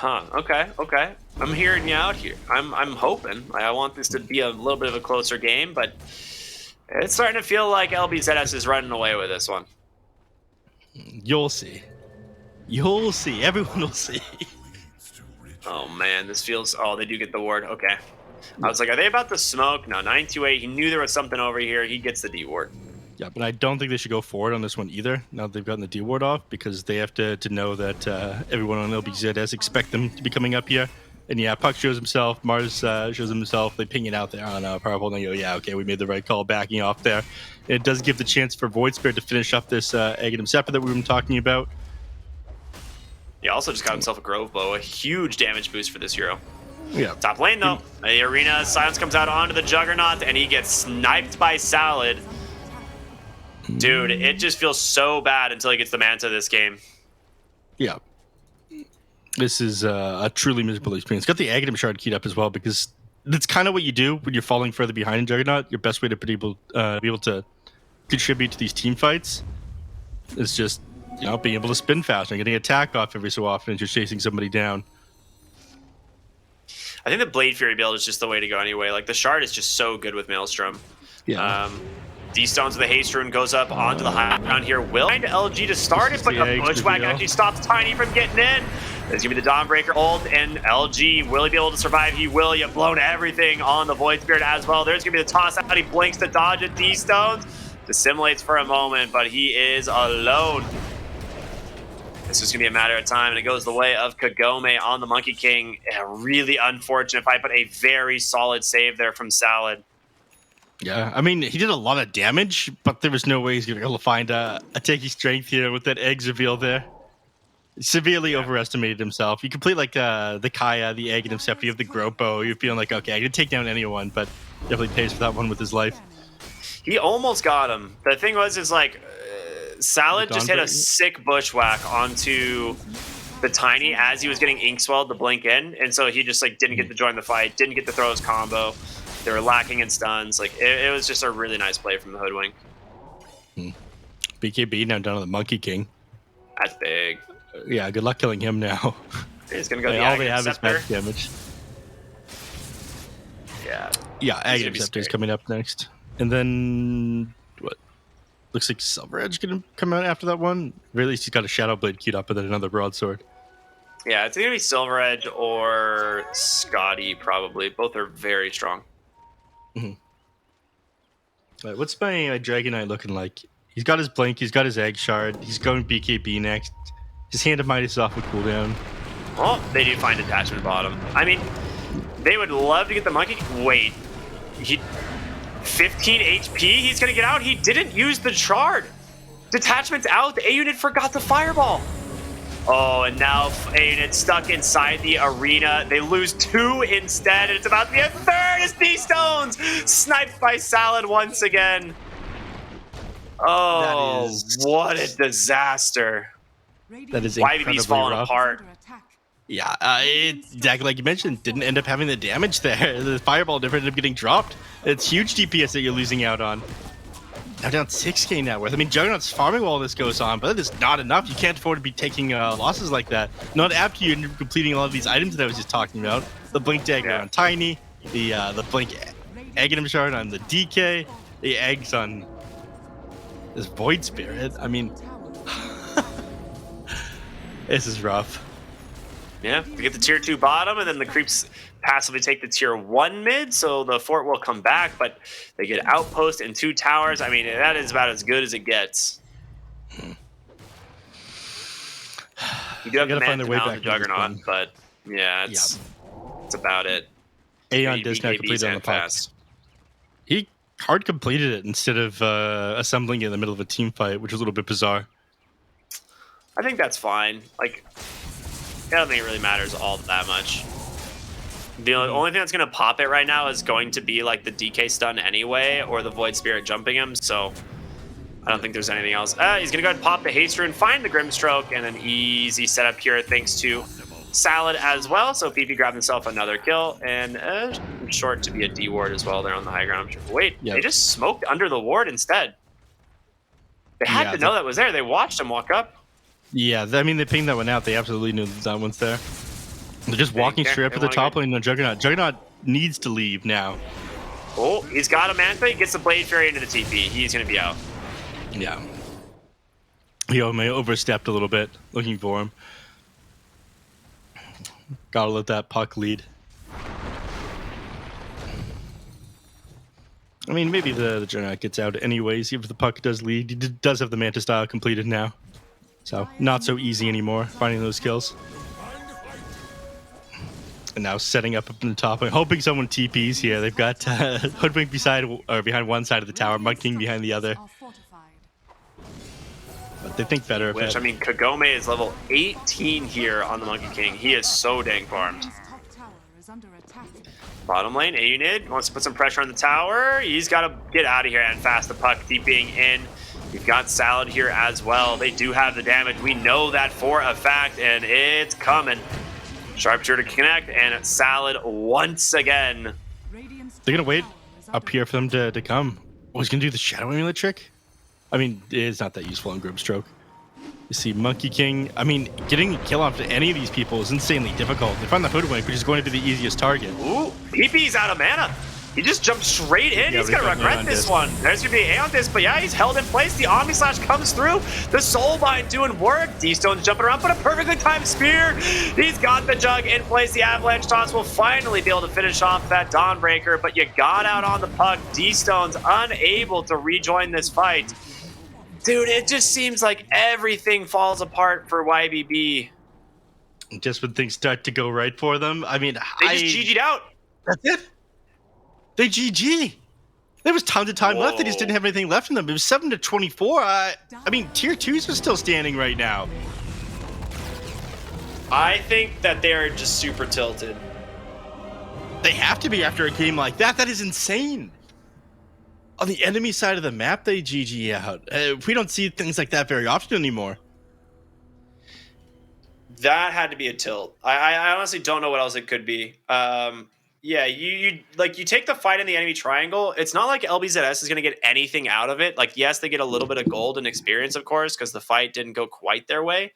Okay. I'm hearing you out here. I'm hoping. I want this to be a little bit of a closer game, but it's starting to feel like LBZS is running away with this one. You'll see. You'll see. Everyone will see. Oh man, this feels. Oh, they do get the ward. Okay. I was like, are they about to smoke? No, 928. He knew there was something over here. He gets the D ward. Yeah, but I don't think they should go forward on this one either, now that they've gotten the D-ward off, because they have to know that everyone on LBZS expect them to be coming up here. And yeah, Puck shows himself, Mars shows himself, they ping it out there on Powerful, and they go, yeah, okay, we made the right call backing off there. It does give the chance for Void Spirit to finish up this Aghanim Scepter that we've been talking about. He also just got himself a Grove Bow, a huge damage boost for this hero. Yeah. Top lane, though. The arena silence comes out onto the Juggernaut, and he gets sniped by Salad. Dude, it just feels so bad until he gets the Manta this game. Yeah. This is a truly miserable experience. Got the Aghanim Shard keyed up as well, because that's kind of what you do when you're falling further behind in Juggernaut. Your best way to be able to contribute to these team fights is just, being able to spin faster and getting attack off every so often as you're chasing somebody down. I think the Blade Fury build is just the way to go anyway. Like, the Shard is just so good with Maelstrom. Yeah. D-Stones with the Haste Rune goes up onto the high ground here. Will find LG to start it, but a Bushwhack actually stops Tiny from getting in. There's going to be the Dawnbreaker ult, and LG, will he be able to survive? He will. You've blown everything on the Void Spirit as well. There's going to be the toss out. He blinks to dodge it. D-Stones dissimulates for a moment, but he is alone. This is going to be a matter of time, and it goes the way of Kagome on the Monkey King. A really unfortunate fight, but a very solid save there from Salad. Yeah, I mean, he did a lot of damage, but there was no way he's going to be able to find a taky strength here with that eggs reveal there. Severely overestimated himself. You complete like the Kaya, the egg, and himself. You have the Gropo. You're feeling like, okay, I can take down anyone, but definitely pays for that one with his life. He almost got him. The thing was, Salad just hit a sick Bushwhack onto the Tiny as he was getting Inkswelled to blink in, and so he just didn't get to join the fight, didn't get to throw his combo. They were lacking in stuns. It was just a really nice play from the Hoodwink. BKB now down to the Monkey King. That's big. Yeah, good luck killing him now. He's gonna go the all they have Scepter. is magic damage. Yeah. Yeah, Aghanim Scepter is coming up next. And then what? Looks like Silver Edge gonna come out after that one. Or at least he's got a Shadow Blade queued up and then another broadsword. Yeah, it's gonna be Silver Edge or Scotty probably. Both are very strong. Right, what's my Dragon Knight looking like? He's got his Blink, he's got his Egg Shard, he's going BKB next. His Hand of Might is off with cooldown. Well, they do find attachment bottom. I mean, they would love to get the Monkey. Wait, he 15 HP. He's gonna get out. He didn't use the Shard. Detachment's out. The A unit forgot the Fireball. Oh, and now A unit stuck inside the arena. They lose 2 instead, and it's about to be a third as D-Stones sniped by Salad once again. Oh, what a disaster. That is YBB's falling rough. apart. Yeah, exactly like you mentioned, didn't end up having the damage there. The Fireball never ended up getting dropped. It's huge DPS that you're losing out on. Now down 6k net worth. I mean, Juggernaut's farming while this goes on, but that is not enough. You can't afford to be taking losses like that. Not after you're completing a lot of these items that I was just talking about. The Blink Dagger on Tiny, the Blink Aghanim Shard on the DK, the eggs on this Void Spirit. I mean, this is rough. Yeah, we get the tier 2 bottom, and then the creeps passively take the tier 1 mid, so the fort will come back, but they get outpost and 2 towers. I mean, that is about as good as it gets. You do have to find their way back to Juggernaut, but yeah, it's about it. Aeon does not complete on the fast. He hard completed it instead of assembling it in the middle of a team fight, which was a little bit bizarre. I think that's fine. Like, I don't think it really matters all that much. The only thing that's going to pop it right now is going to be like the DK stun anyway, or the Void Spirit jumping him, so I don't think there's anything else. He's going to go ahead and pop the Haste Rune, find the Grimstroke, and an easy setup here thanks to Salad as well. So PP grabbed himself another kill, and short to be a D ward as well there on the high ground. Wait, they just smoked under the ward instead. They had to know that was there. They watched him walk up. Yeah, I mean, they pinged that one out. They absolutely knew that one's there. They're just walking straight up to the top lane. No, Juggernaut. Juggernaut needs to leave now. Oh, he's got a Manta. He gets the Blade Fury into the TP. He's going to be out. Yeah. EHOME overstepped a little bit, looking for him. Gotta let that puck lead. I mean, maybe the Juggernaut gets out anyways, even if the puck does lead. He does have the Manta style completed now. So, not so easy anymore, finding those kills. And now setting up in the top and hoping someone TPs here. They've got Hoodwink behind one side of the tower, Mud King behind the other. But they think better of it. I mean, Kagome is level 18 here on the Monkey King. He is so dang farmed. is under attack. Bottom lane, Aunid wants to put some pressure on the tower. He's got to get out of here and fast the puck, DPing in. You've got Salad here as well. They do have the damage. We know that for a fact, and it's coming. Sharpshooter to connect, and Salad once again. Radiant's They're gonna wait tower is under up here for them to come. Oh, he's gonna do the Shadow Amulet trick? I mean, it's not that useful in Group Stroke. You see Monkey King. I mean, getting a kill off to any of these people is insanely difficult. They find the Hoodwink, which is going to be the easiest target. Ooh, PP's out of mana. He just jumped straight in. Yeah, He's going to regret this one. There's going to be an A on this, but yeah, he's held in place. The Omni Slash comes through. The Soulbind doing work. D-Stone's jumping around, but a perfectly timed spear. He's got the Jug in place. The Avalanche Toss will finally be able to finish off that Dawnbreaker, but you got out on the puck. D-Stone's unable to rejoin this fight. Dude, it just seems like everything falls apart for YBB. Just when things start to go right for them. I mean, They just GG'd out. That's it. They GG. There was tons of time left. They just didn't have anything left in them. It was 7-24. I mean, tier 2s are still standing right now. I think that they're just super tilted. They have to be after a game like that. That is insane. On the enemy side of the map, they GG out. We don't see things like that very often anymore. That had to be a tilt. I honestly don't know what else it could be. Yeah, you take the fight in the enemy triangle. It's not like LBZS is going to get anything out of it. Like, yes, they get a little bit of gold and experience, of course, because the fight didn't go quite their way.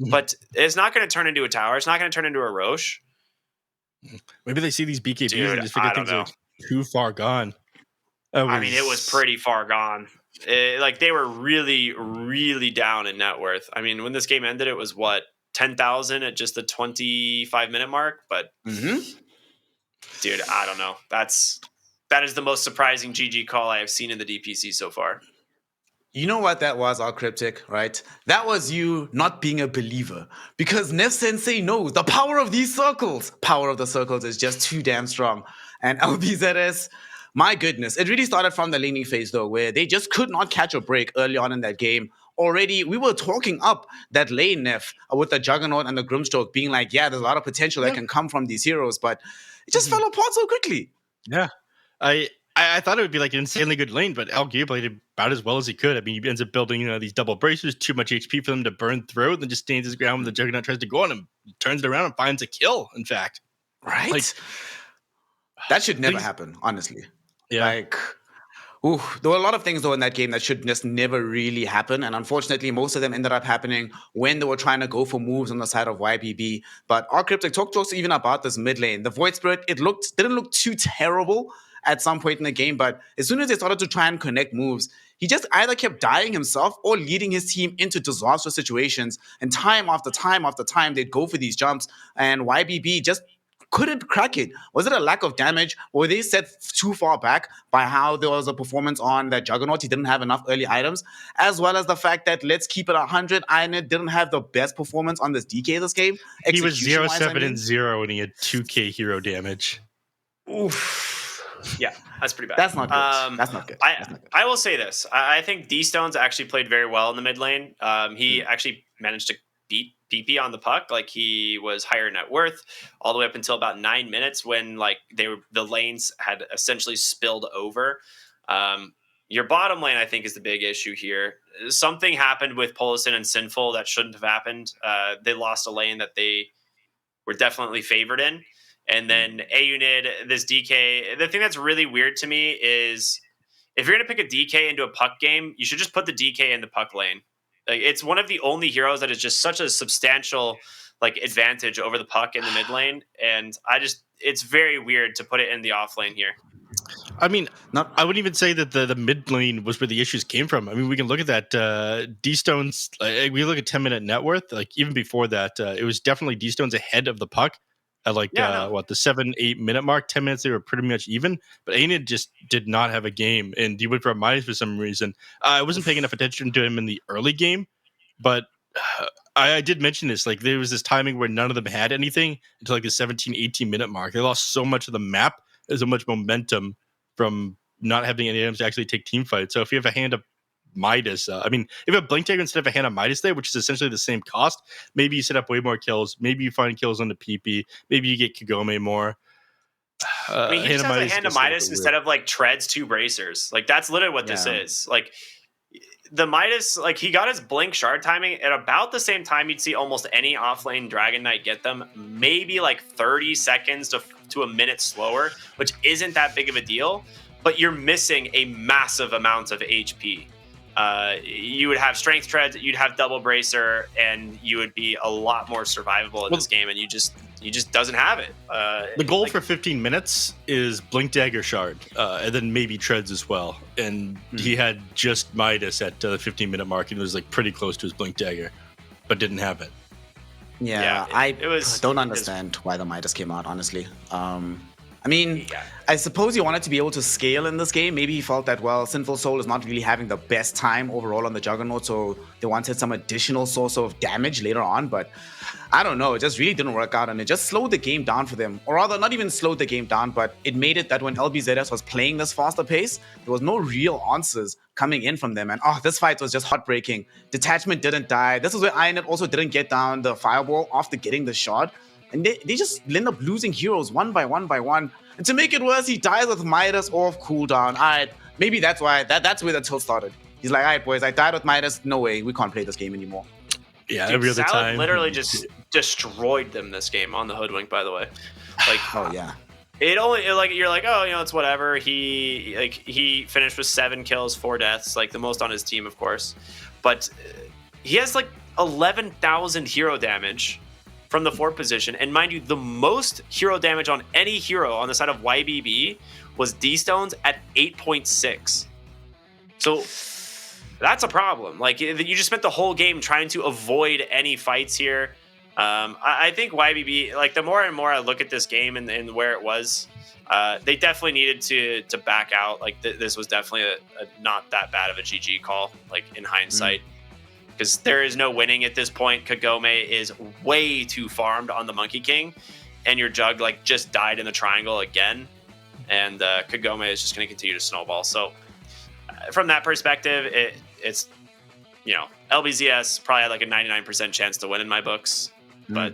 But it's not going to turn into a tower. It's not going to turn into a Roche. Maybe they see these BKBs Dude, and just figure I don't things are know. too far gone. I mean, it was pretty far gone. Like, they were really, really down in net worth. I mean, when this game ended, it was, 10,000 at just the 25-minute mark? But... Dude, I don't know. That is the most surprising GG call I have seen in the DPC so far. You know what that was, our Cryptic, right? That was you not being a believer. Because Nev Sensei knows the power of these circles. Power of the circles is just too damn strong. And LBZS, my goodness, it really started from the laning phase, though, where they just could not catch a break early on in that game. Already, we were talking up that lane, Nev, with the Juggernaut and the Grimstroke, being like, yeah, there's a lot of potential that can come from these heroes, but it just fell apart so quickly. Yeah. I thought it would be like an insanely good lane, but Algier played about as well as he could. I mean, he ends up building these double bracers, too much HP for them to burn through, and then just stands his ground when the Juggernaut tries to go on him, turns it around and finds a kill, in fact. Right? Like, that should never happen, honestly. Yeah. Like, there were a lot of things, though, in that game that should just never really happen. And unfortunately, most of them ended up happening when they were trying to go for moves on the side of YBB. But our Cryptic talked to us even about this mid lane. The Void Spirit, didn't look too terrible at some point in the game. But as soon as they started to try and connect moves, he just either kept dying himself or leading his team into disastrous situations. And time after time after time, they'd go for these jumps. And YBB just couldn't crack it. Was it a lack of damage? Or were they set too far back by how there was a performance on that Juggernaut? He didn't have enough early items, as well as the fact that, let's keep it 100, Ironit didn't have the best performance on this DK this game. He was Execution-wise, 0-7-0 and he had 2k hero damage. Oof. Yeah, that's pretty bad. That's not good. That's not good. I will say this. I think D-Stones actually played very well in the mid lane. He actually managed to beat PP on the puck. Like, he was higher net worth all the way up until about 9 minutes when the lanes had essentially spilled over. Your bottom lane, I think, is the big issue here. Something happened with Polison and Sinful that shouldn't have happened. They lost a lane that they were definitely favored in. And then Aunid, this DK. The thing that's really weird to me is if you're going to pick a DK into a puck game, you should just put the DK in the puck lane. Like, it's one of the only heroes that is just such a substantial advantage over the puck in the mid lane, and it's very weird to put it in the off lane here. I mean, I wouldn't even say that the mid lane was where the issues came from. I mean, we can look at that D-Stones. We look at 10-minute net worth. Like, even before that, it was definitely D-Stones ahead of the puck at the 7-8 minute mark. 10 minutes they were pretty much even, but Aunid just did not have a game, and he went for a minus for some reason. I wasn't paying enough attention to him in the early game, but I did mention this. Like, there was this timing where none of them had anything until the 17-18 minute mark. They lost so much of the map, so much momentum from not having any items to actually take team fights. So if you have a hand of Midas, if you have a Blink Dagger instead of a hand of Midas there, which is essentially the same cost, maybe you set up way more kills. Maybe you find kills on the PP. Maybe you get Kagome more. I mean, he just has a hand of Midas weird. instead of like treads 2 bracers. Like that's literally what this is. Like the Midas, like he got his blink shard timing at about the same time you'd see almost any offlane Dragon Knight get them, maybe like 30 seconds to a minute slower, which isn't that big of a deal, but you're missing a massive amount of HP. You would have strength treads, you'd have double bracer, and you would be a lot more survivable in this game, and you just doesn't have it. The goal for 15 minutes is Blink Dagger Shard, and then maybe treads as well. And he had just Midas at the 15-minute mark, and it was like pretty close to his Blink Dagger, but didn't have it. Yeah, I don't understand why the Midas came out, honestly. I mean, I suppose he wanted to be able to scale in this game. Maybe he felt that, well, Sinful Soul is not really having the best time overall on the Juggernaut, so they wanted some additional source of damage later on, but I don't know, it just really didn't work out, and it just slowed the game down for them. Or rather, not even slowed the game down, but it made it that when LBZS was playing this faster pace, there was no real answers coming in from them, and this fight was just heartbreaking. Detachment didn't die. This is where Ionet also didn't get down the Fireball after getting the shot. And they just end up losing heroes one by one by one. And to make it worse, he dies with Midas off cooldown. All right, maybe that's why that's where the tilt started. He's like, all right, boys, I died with Midas. No way, we can't play this game anymore. Yeah, dude, every other Salad time. literally just destroyed them this game on the Hoodwink, by the way. Like, oh yeah. You're like, oh, it's whatever. He finished with 7 kills, 4 deaths, like the most on his team, of course. But he has like 11,000 hero damage from the 4th position. And mind you, the most hero damage on any hero on the side of YBB was D-Stones at 8.6. So that's a problem. Like, you just spent the whole game trying to avoid any fights here. I think YBB, like, the more and more I look at this game and where it was, they definitely needed to back out. Like, this was definitely a not that bad of a GG call, like, in hindsight. Because there is no winning at this point. Kagome is way too farmed on the Monkey King, and your Jug like just died in the triangle again, and Kagome is just going to continue to snowball. So from that perspective, it's LBZS probably had like a 99% chance to win in my books, but.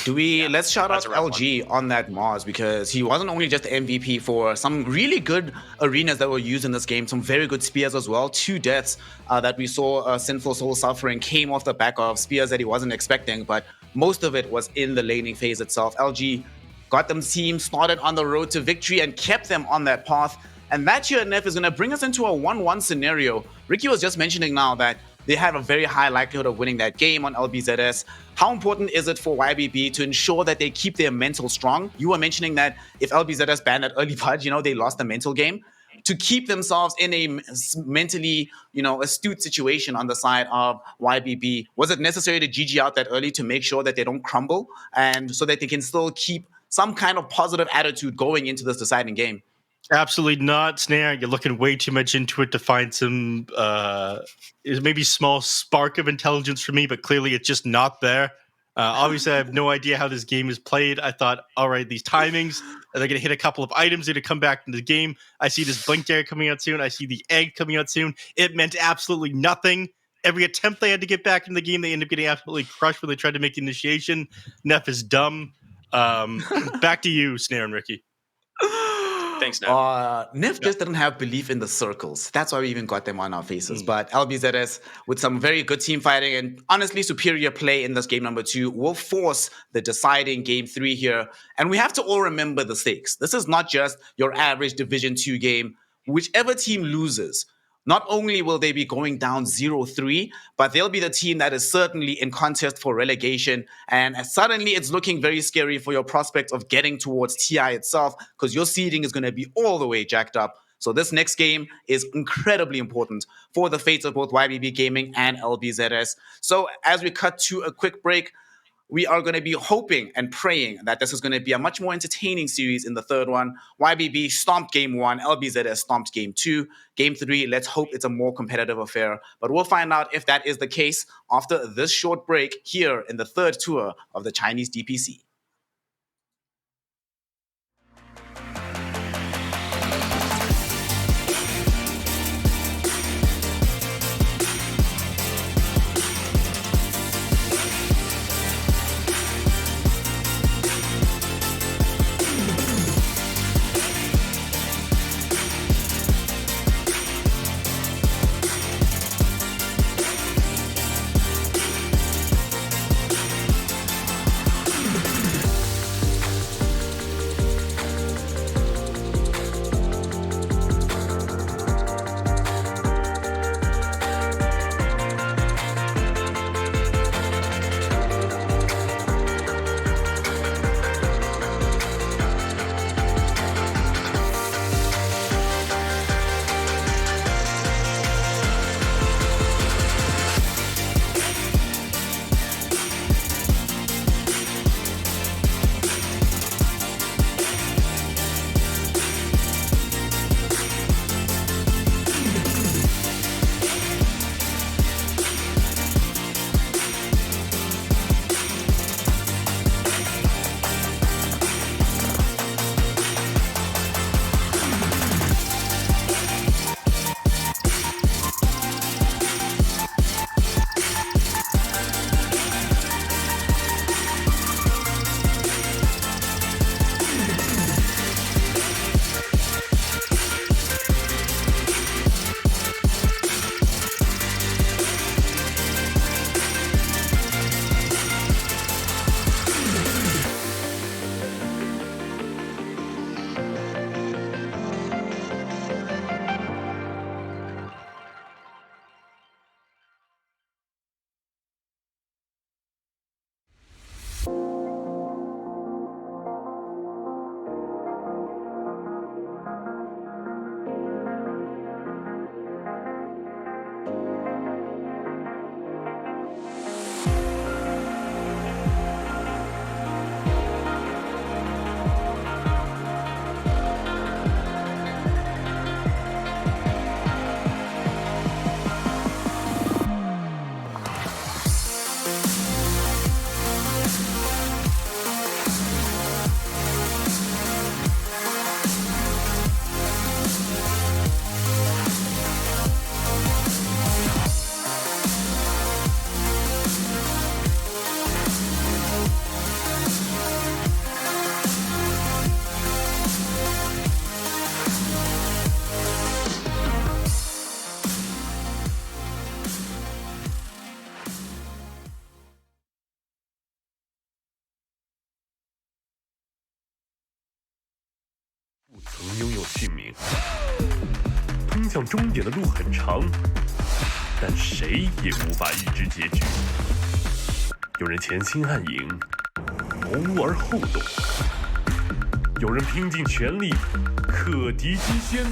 Let's shout out LG on that Mars, because he wasn't only just the MVP for some really good arenas that were used in this game, some very good spears as well. 2 deaths that we saw Sinful Soul suffering came off the back of spears that he wasn't expecting, but most of it was in the laning phase itself. LG got them team started on the road to victory and kept them on that path. And that here, Neff, is going to bring us into a 1-1 scenario. Ricky was just mentioning now that they have a very high likelihood of winning that game on LBZS. How important is it for YBB to ensure that they keep their mental strong? You were mentioning that if LBZS banned that early pudge, they lost the mental game. To keep themselves in a mentally, astute situation on the side of YBB, was it necessary to GG out that early to make sure that they don't crumble and so that they can still keep some kind of positive attitude going into this deciding game? Absolutely not, Snare. You're looking way too much into it to find some maybe small spark of intelligence for me, but clearly it's just not there. Obviously, I have no idea how this game is played. I thought, all right, these timings, they're going to hit a couple of items, they're going to come back into the game. I see this Blink Dagger coming out soon. I see the egg coming out soon. It meant absolutely nothing. Every attempt they had to get back into the game, they ended up getting absolutely crushed when they tried to make the initiation. Neff is dumb. Back to you, Snare and Ricky. Thanks, Neff. Neff just didn't have belief in the circles. That's why we even got them on our faces. But LBZS, with some very good team fighting and honestly superior play in this game number 2, will force the deciding game 3 here. And we have to all remember the stakes. This is not just your average Division 2 game. Whichever team loses, not only will they be going down 0-3, but they'll be the team that is certainly in contest for relegation. And suddenly it's looking very scary for your prospects of getting towards TI itself, because your seeding is going to be all the way jacked up. So this next game is incredibly important for the fates of both YBB Gaming and LBZS. So as we cut to a quick break, we are going to be hoping and praying that this is going to be a much more entertaining series in the third one. YBB stomped game 1, LBZS stomped game 2. Game 3, let's hope it's a more competitive affair. But we'll find out if that is the case after this short break here in the third tour of the Chinese DPC. 姓名。通向终点的路很长，但谁也无法预知结局。有人前心暗影，谋而后动；有人拼尽全力，克敌机先。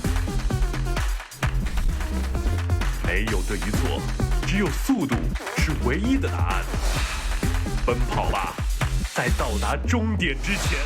没有对与错，只有速度是唯一的答案。奔跑吧，在到达终点之前。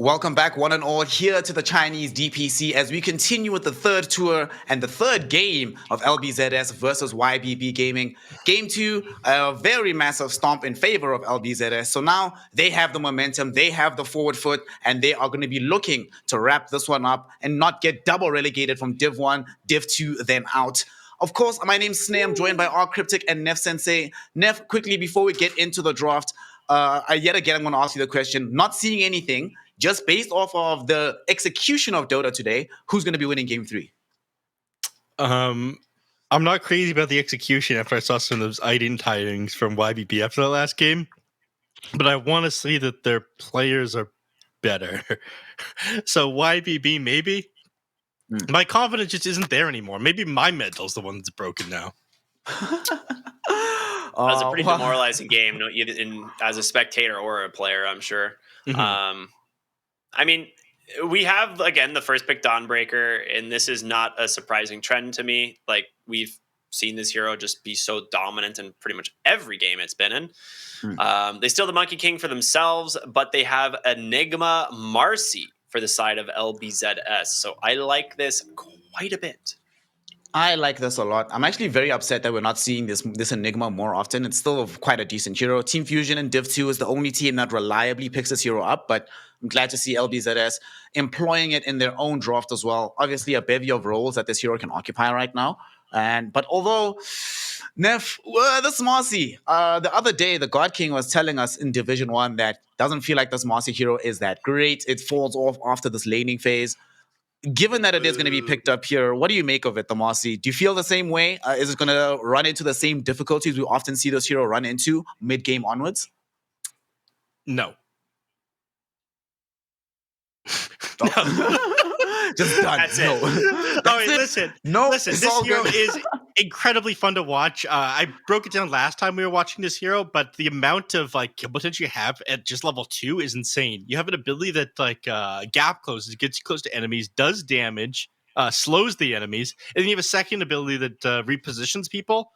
Welcome back, one and all, here to the Chinese DPC as we continue with the third tour and the third game of LBZS versus YBB Gaming. Game 2, a very massive stomp in favor of LBZS. So now they have the momentum, they have the forward foot, and they are going to be looking to wrap this one up and not get double relegated from Div 1, Div 2, then out. Of course, my name's Sneh. I'm joined by R Cryptic and Nef Sensei. Nef, quickly before we get into the draft, yet again, I'm going to ask you the question. Not seeing anything, just based off of the execution of Dota today, who's going to be winning Game 3? I'm not crazy about the execution after I saw some of those item tidings from YBB after the last game, but I want to see that their players are better. So YBB, maybe. My confidence just isn't there anymore. Maybe my mental's the one that's broken now. That was a pretty demoralizing game, as a spectator or a player, I'm sure. Mhm. I mean, we have, again, the first pick Dawnbreaker, and this is not a surprising trend to me. Like, we've seen this hero just be so dominant in pretty much every game it's been in. They steal the Monkey King for themselves, but they have Enigma Marcy for the side of LBZS. So I like this quite a bit. I like this a lot. I'm actually very upset that we're not seeing this Enigma more often. It's still quite a decent hero. Team Fusion in Div 2 is the only team that reliably picks this hero up, but I'm glad to see LBZS employing it in their own draft as well. Obviously, a bevy of roles that this hero can occupy right now. But although, Nef, this Marcy, the other day, the God King was telling us in Division 1 that doesn't feel like this Marcy hero is that great. It falls off after this laning phase. Given that it is going to be picked up here, what do you make of it, the Marcy? Do you feel the same way? Is it going to run into the same difficulties we often see this hero run into mid-game onwards? No. Just done. That's no. it. All right, listen. No, Listen, it's this all hero good. is incredibly fun to watch. I broke it down last time we were watching this hero, but the amount of like kill potential you have at just level 2 is insane. You have an ability that like gap closes, gets close to enemies, does damage, slows the enemies, and then you have a second ability that repositions people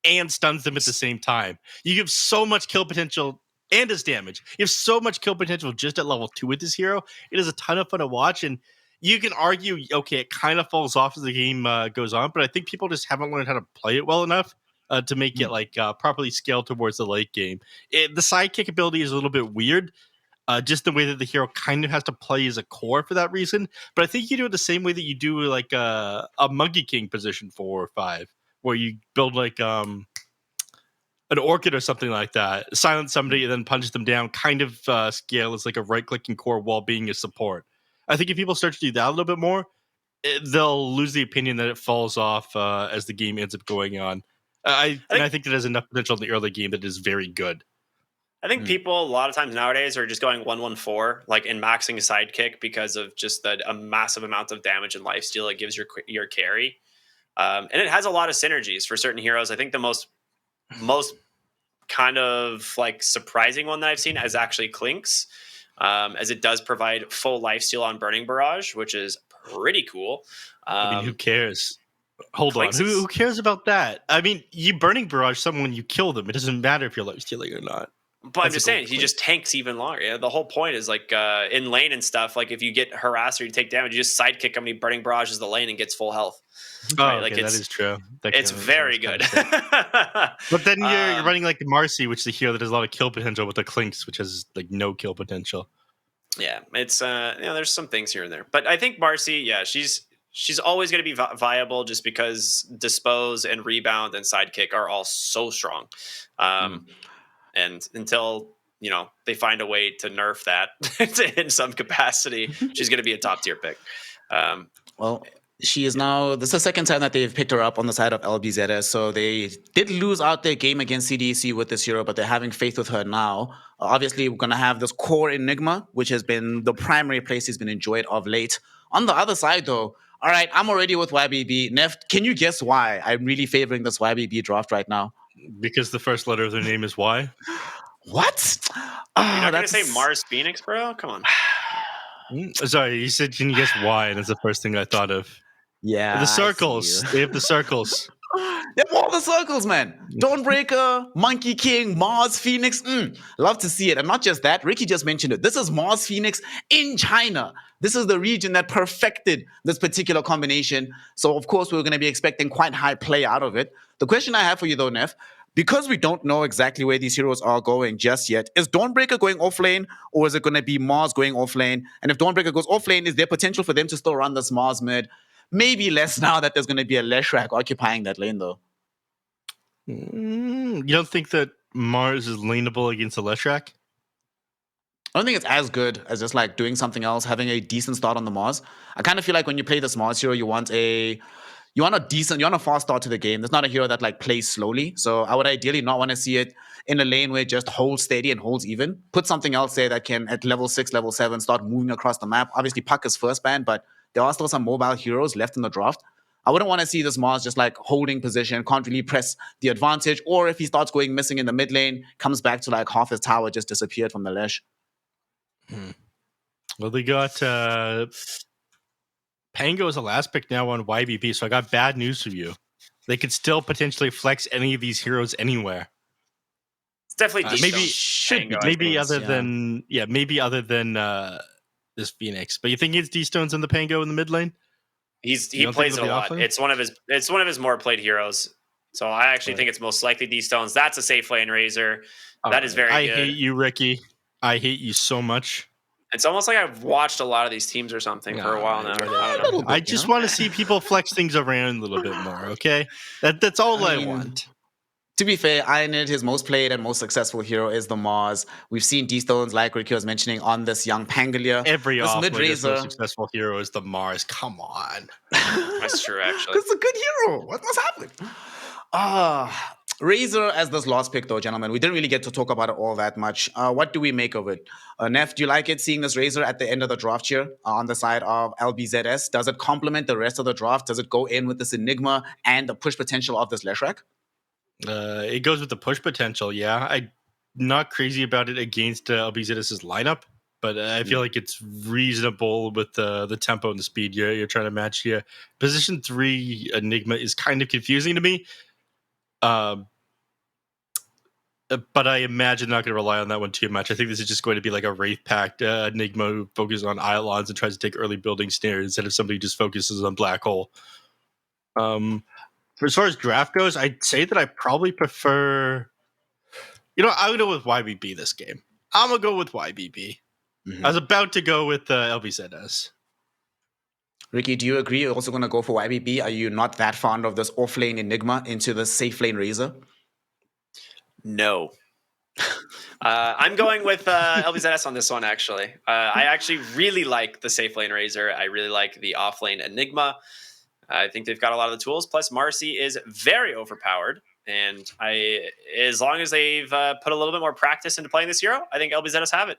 and stuns them at the same time. You have so much kill potential and does damage. You have so much kill potential just at level 2 with this hero. It is a ton of fun to watch, and you can argue, okay, it kind of falls off as the game goes on, but I think people just haven't learned how to play it well enough to make it like properly scaled towards the late game. The sidekick ability is a little bit weird, just the way that the hero kind of has to play as a core for that reason. But I think you do it the same way that you do like a Monkey King position 4 or 5, where you build like an orchid or something like that, silence somebody and then punch them down, kind of scale as like a right-clicking core while being a support. I think if people start to do that a little bit more, they'll lose the opinion that it falls off as the game ends up going on. I think it has enough potential in the early game that is very good. I think people a lot of times nowadays are just going 1-1-4, like in maxing a sidekick because of just a massive amount of damage and lifesteal it gives your carry. And it has a lot of synergies for certain heroes. I think the most kind of like surprising one that I've seen is actually Clinks, as it does provide full lifesteal on Burning Barrage, which is pretty cool. I mean, who cares? Hold on. Clinks is- Who cares about that? I mean, you Burning Barrage someone, you kill them. It doesn't matter if you're lifestealing or not. But I'm That's just a cool saying, he point. just tanks even longer. Yeah, the whole point is like in lane and stuff. Like if you get harassed or you take damage, you just sidekick him. And he Burning Barrages the lane and gets full health. Oh, Right, okay, like that is true. That It's kinda very sounds good. kinda sick. But then you're Um, running like the Marcy, which is a hero that has a lot of kill potential, with the Clinks, which has like no kill potential. Yeah, it's there's some things here and there, but I think Marcy, yeah, she's always going to be viable just because dispose and rebound and sidekick are all so strong, and until they find a way to nerf that in some capacity, she's going to be a top tier pick. Well, She is now, this is the second time that they've picked her up on the side of LBZS. So they did lose out their game against CDC with this hero, but they're having faith with her now. Obviously, we're going to have this core Enigma, which has been the primary place he's been enjoyed of late. On the other side, though, all right, I'm already with YBB. Neff, can you guess why I'm really favoring this YBB draft right now? Because the first letter of their name is Y. What? You're not going to say Mars Phoenix, bro? Come on. Sorry, you said, can you guess why? And that's the first thing I thought of. Yeah. The circles. They have the circles. They have all the circles, man. Dawnbreaker, Monkey King, Mars Phoenix. Love to see it. And not just that, Ricky just mentioned it. This is Mars Phoenix in China. This is the region that perfected this particular combination. So, of course, we're going to be expecting quite high play out of it. The question I have for you, though, Neff, because we don't know exactly where these heroes are going just yet, is Dawnbreaker going offlane, or is it going to be Mars going offlane? And if Dawnbreaker goes offlane, is there potential for them to still run this Mars mid? Maybe less now that there's going to be a Leshrac occupying that lane, though. You don't think that Mars is laneable against a Leshrac? I don't think it's as good as just like doing something else, having a decent start on the Mars. I kind of feel like when you play this Mars hero, you want a fast start to the game. There's not a hero that like plays slowly. So I would ideally not want to see it in a lane where it just holds steady and holds even. Put something else there that can, at level 6, level 7, start moving across the map. Obviously, Puck is first ban, but there are still some mobile heroes left in the draft. I wouldn't want to see this Mars just like holding position, can't really press the advantage, or if he starts going missing in the mid lane, comes back to like half his tower just disappeared from the Lesh. Well, they got Pango as a last pick now on YBB, so I got bad news for you. They could still potentially flex any of these heroes anywhere. It's definitely maybe other than this Phoenix. But you think it's D-Stones and the Pango in the mid lane? He plays it a lot. It's one of his more played heroes. So I actually think it's most likely D-Stones. That's a safe lane Razor. That is very good. I hate you, Ricky. I hate you so much. It's almost like I've watched a lot of these teams or something for a while now. I don't know. I just want to see people flex things around a little bit more, okay? That's all I want. To be fair, Ironid, his most played and most successful hero is the Mars. We've seen D-Stones, like Ricky was mentioning, on this young Pangolier. Every most successful hero is the Mars. Come on. That's true, actually. It's a good hero. What must happen? Razor as this last pick, though, gentlemen. We didn't really get to talk about it all that much. What do we make of it? Neff, do you like it, seeing this Razor at the end of the draft here on the side of LBZS? Does it complement the rest of the draft? Does it go in with this Enigma and the push potential of this Leshrac? It goes with the push potential, yeah. I'm not crazy about it against LBZS's lineup, but I feel like it's reasonable with the tempo and the speed you're trying to match here. Position 3 Enigma is kind of confusing to me. But I imagine not going to rely on that one too much. I think this is just going to be like a Wraith-packed Enigma who focuses on Iolans and tries to take early building snares instead of somebody who just focuses on Black Hole. For as far as draft goes, I'd say that I probably prefer... I'm going to go with YBB this game. I'm going to go with YBB. I was about to go with LBZS. Ricky, do you agree? You're also going to go for YBB? Are you not that fond of this off-lane Enigma into the safe lane Razor? No. I'm going with LBZS on this one, actually. I actually really like the safe lane Razor. I really like the off-lane Enigma. I think they've got a lot of the tools. Plus, Marcy is very overpowered. And as long as they've put a little bit more practice into playing this hero, I think LBZS have it.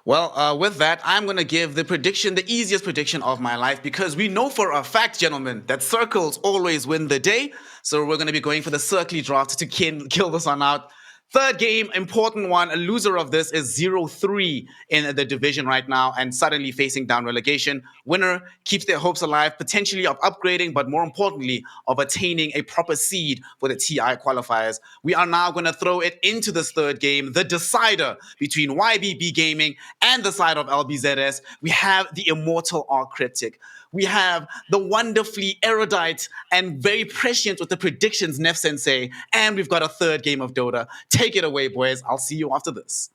Well, with that, I'm going to give the prediction, the easiest prediction of my life, because we know for a fact, gentlemen, that circles always win the day. So we're going to be going for the circly draft to kill this one out. Third game, important one. A loser of this is 0-3 in the division right now and suddenly facing down relegation. Winner keeps their hopes alive, potentially of upgrading, but more importantly, of attaining a proper seed for the TI qualifiers. We are now going to throw it into this third game, the decider between YBB Gaming and the side of LBZS. We have the immortal Arc Critic. We have the wonderfully erudite and very prescient with the predictions, Neff Sensei. And we've got a third game of Dota. Take it away, boys. I'll see you after this.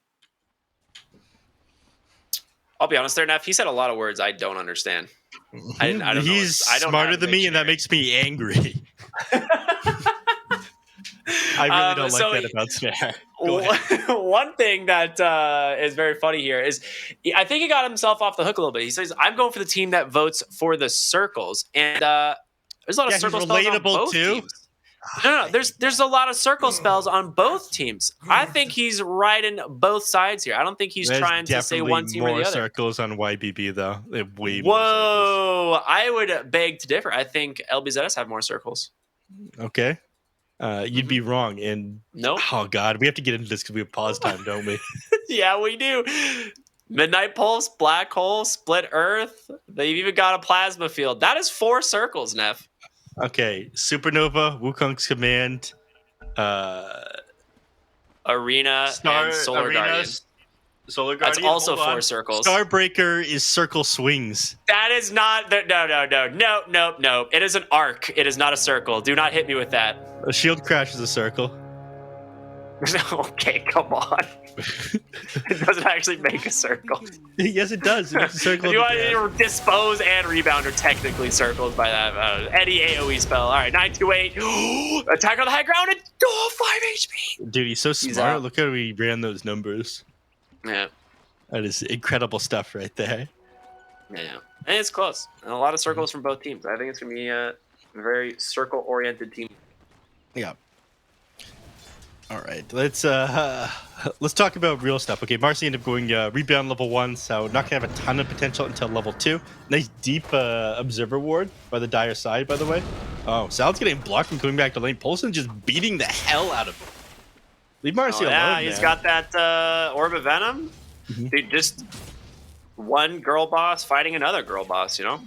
I'll be honest there, Neff. He said a lot of words I don't understand. I don't He's smarter than me, and that makes me angry. I really don't So- like that about Snare. Go ahead. One thing that is very funny here is I think he got himself off the hook a little bit. He says, I'm going for the team that votes for the circles. And there's a lot of Yeah, he's circle spells on relatable both too. teams. No, there's a lot of circle spells on both teams. I think he's riding both sides here. I don't think he's There's trying to say definitely one team or more the other. circles on YBB though. They have way more circles. Whoa, I would beg to differ. I think LBZS have more circles. Okay. You'd be wrong. And Nope. oh god, we have to get into this because we have pause time, don't we? Yeah, we do. Midnight Pulse, Black Hole, Split Earth. They've even got a plasma field. That is 4 circles, Neff. Okay, Supernova, Wukong's Command, Arena and Solar Guardian. Solar That's Guardian. also hold on. 4 circles. Starbreaker is circle swings. That is not. No. It is an arc. It is not a circle. Do not hit me with that. A shield crash is a circle. Okay, come on. It doesn't actually make a circle. Yes, it does. It makes a circle. If you want to dispose and rebound are technically circles by that. Any AoE spell. All right, 928. Attack on the high ground and 5 HP. Dude, he's so out. smart. Look how he ran those numbers. Yeah. That is incredible stuff right there. Yeah. And it's close. And a lot of circles from both teams. I think it's going to be a very circle-oriented team. Yeah. All right, let's talk about real stuff. Okay, Marcy ended up going rebound level 1, so not gonna have a ton of potential until level 2. Nice deep observer ward by the Dire side, by the way. Oh, Sal's getting blocked and coming back to lane. Polson just beating the hell out of him. Leave Marcy alone. Yeah, he's got that Orb of Venom. Dude, just one girl boss fighting another girl boss, you know?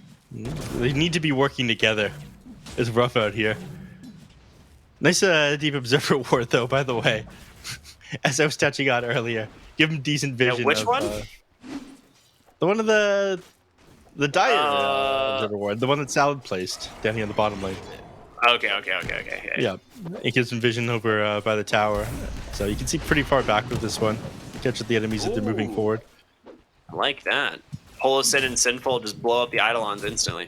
They need to be working together. It's rough out here. Nice deep observer ward, though, by the way. As I was touching on earlier. Give him decent vision. Yeah, which one? The one of the Dire observer ward. The one that Salad placed down here on the bottom lane. Okay. Yeah. It gives him vision over by the tower. So you can see pretty far back with this one. Catch the enemies as they're moving forward. I like that. Holosin and Sinful just blow up the Eidolons instantly.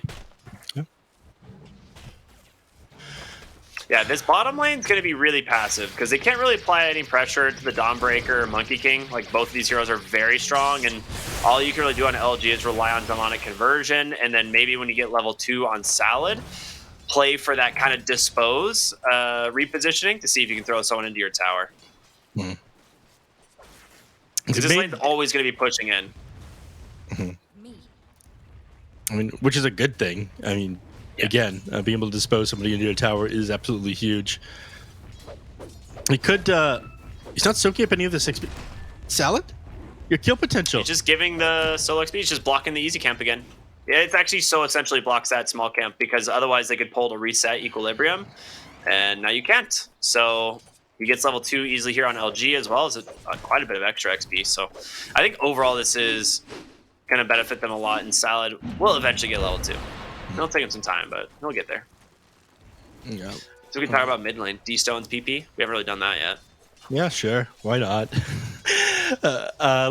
Yeah, this bottom lane is going to be really passive because they can't really apply any pressure to the Dawnbreaker or Monkey King. Like, both of these heroes are very strong, and all you can really do on LG is rely on demonic conversion, and then maybe when you get level 2 on Salad, play for that kind of dispose repositioning to see if you can throw someone into your tower. Because this lane's always going to be pushing in. I mean, which is a good thing. I mean, again, being able to dispose somebody into a tower is absolutely huge. He could, he's not soaking up any of this XP. Salad? Your kill potential. He's just giving the solo XP, he's just blocking the easy camp again. Yeah, it's actually so essentially blocks that small camp because otherwise they could pull to reset equilibrium, and now you can't. So he gets level 2 easily here on LG as well as quite a bit of extra XP. So I think overall this is going to benefit them a lot, and Salad will eventually get level 2. It'll take him some time, but he'll get there. Yeah. So we can talk about mid lane. D-Stone's PP. We haven't really done that yet. Yeah, sure. Why not?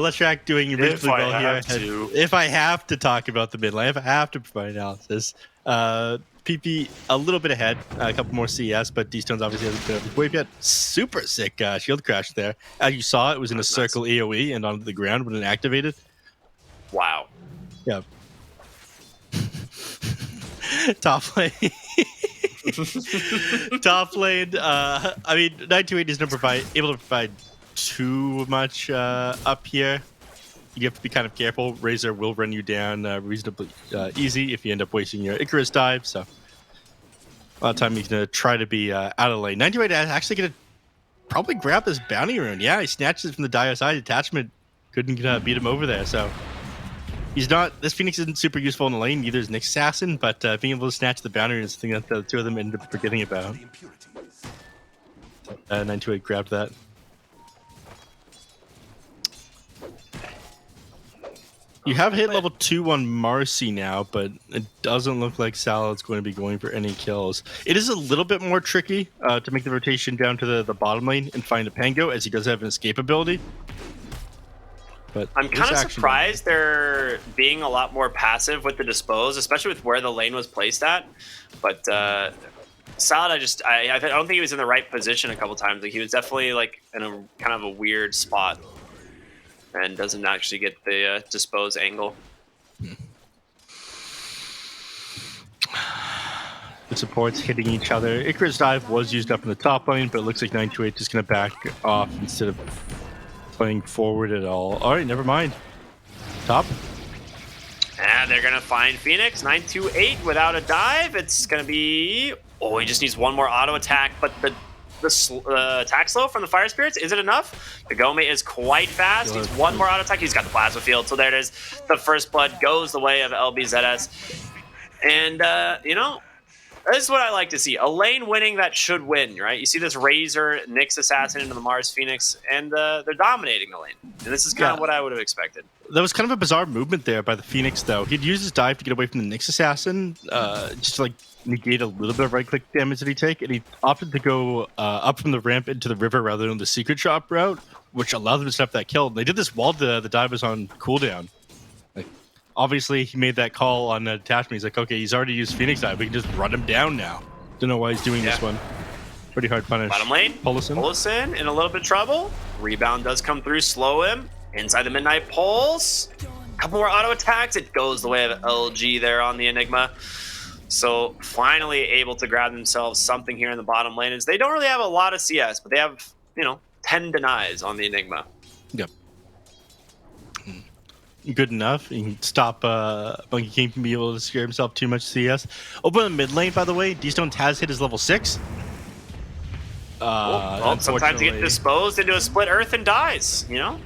Let's track doing reasonably well here. If I have to talk about the mid lane, if I have to provide analysis, PP a little bit ahead, a couple more CS, but D-Stone's obviously hasn't been up his wave yet. Super sick shield crash there. As you saw, it was in a circle AoE and onto the ground when it activated. Wow. Yeah. Top lane. Top lane. I mean, 928 is not able to provide too much up here. You have to be kind of careful. Razor will run you down reasonably easy if you end up wasting your Icarus dive. So a lot of time he's going to try to be out of lane. 928 is actually going to probably grab this bounty rune. Yeah, he snatches it from the Dire side. Attachment couldn't beat him over there. So he's not. This Phoenix isn't super useful in the lane. Neither is Nick Assassin, but being able to snatch the bounty is something that the two of them ended up forgetting about. 928 grabbed that. You have hit level 2 on Marcy now, but it doesn't look like Salad's going to be going for any kills. It is a little bit more tricky to make the rotation down to the bottom lane and find a Pango, as he does have an escape ability. But I'm kind of surprised they're being a lot more passive with the dispose, especially with where the lane was placed at. But Salad, I don't think he was in the right position a couple times. Like he was definitely like in a kind of a weird spot, and doesn't actually get the dispose angle. The supports hitting each other. Icarus Dive was used up in the top lane, but it looks like 928 is going to back off instead of playing forward at all. All right, never mind. Top. And they're going to find Phoenix. 928 without a dive. It's going to be... Oh, he just needs one more auto attack, but the attack slow from the Fire Spirits, is it enough? The EHOME is quite fast. He's one more auto attack. He's got the Plasma Field, so there it is. The first blood goes the way of LBZS. And, you know, this is what I like to see. A lane winning that should win, right? You see this Razor, Nyx Assassin into the Mars Phoenix, and they're dominating the lane. And this is kind of what I would have expected. That was kind of a bizarre movement there by the Phoenix, though. He'd use his dive to get away from the Nyx Assassin, just to, like, negate a little bit of right-click damage that he'd take, and he opted to go up from the ramp into the river rather than the secret shop route, which allowed them to set up that kill. And they did this while the dive was on cooldown. Like, obviously, he made that call on attachment. He's like, okay, he's already used Phoenix dive. We can just run him down now. Don't know why he's doing this one. Pretty hard punish. Bottom lane. Polison in a little bit of trouble. Rebound does come through, slow him. Inside the Midnight Pulse. Couple more auto attacks. It goes the way of LG there on the Enigma. So finally able to grab themselves something here in the bottom lane. Is they don't really have a lot of CS, but they have, you know, 10 denies on the Enigma. Yep. Good enough. You can stop Monkey King from being able to scare himself too much CS. Over in the mid lane, by the way, D-Stone has hit his level 6. Well, sometimes you get disposed into a split earth and dies, you know?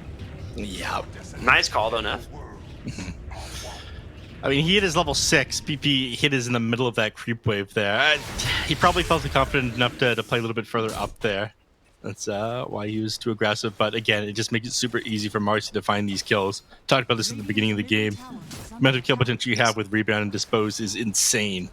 Yeah. Nice call, though, Neff. I mean, he hit his level 6. PP hit his in the middle of that creep wave there. He probably felt confident enough to play a little bit further up there. That's why he was too aggressive. But again, it just makes it super easy for Marcy to find these kills. Talked about this at the beginning of the game. The amount of kill potential you have with Rebound and Dispose is insane.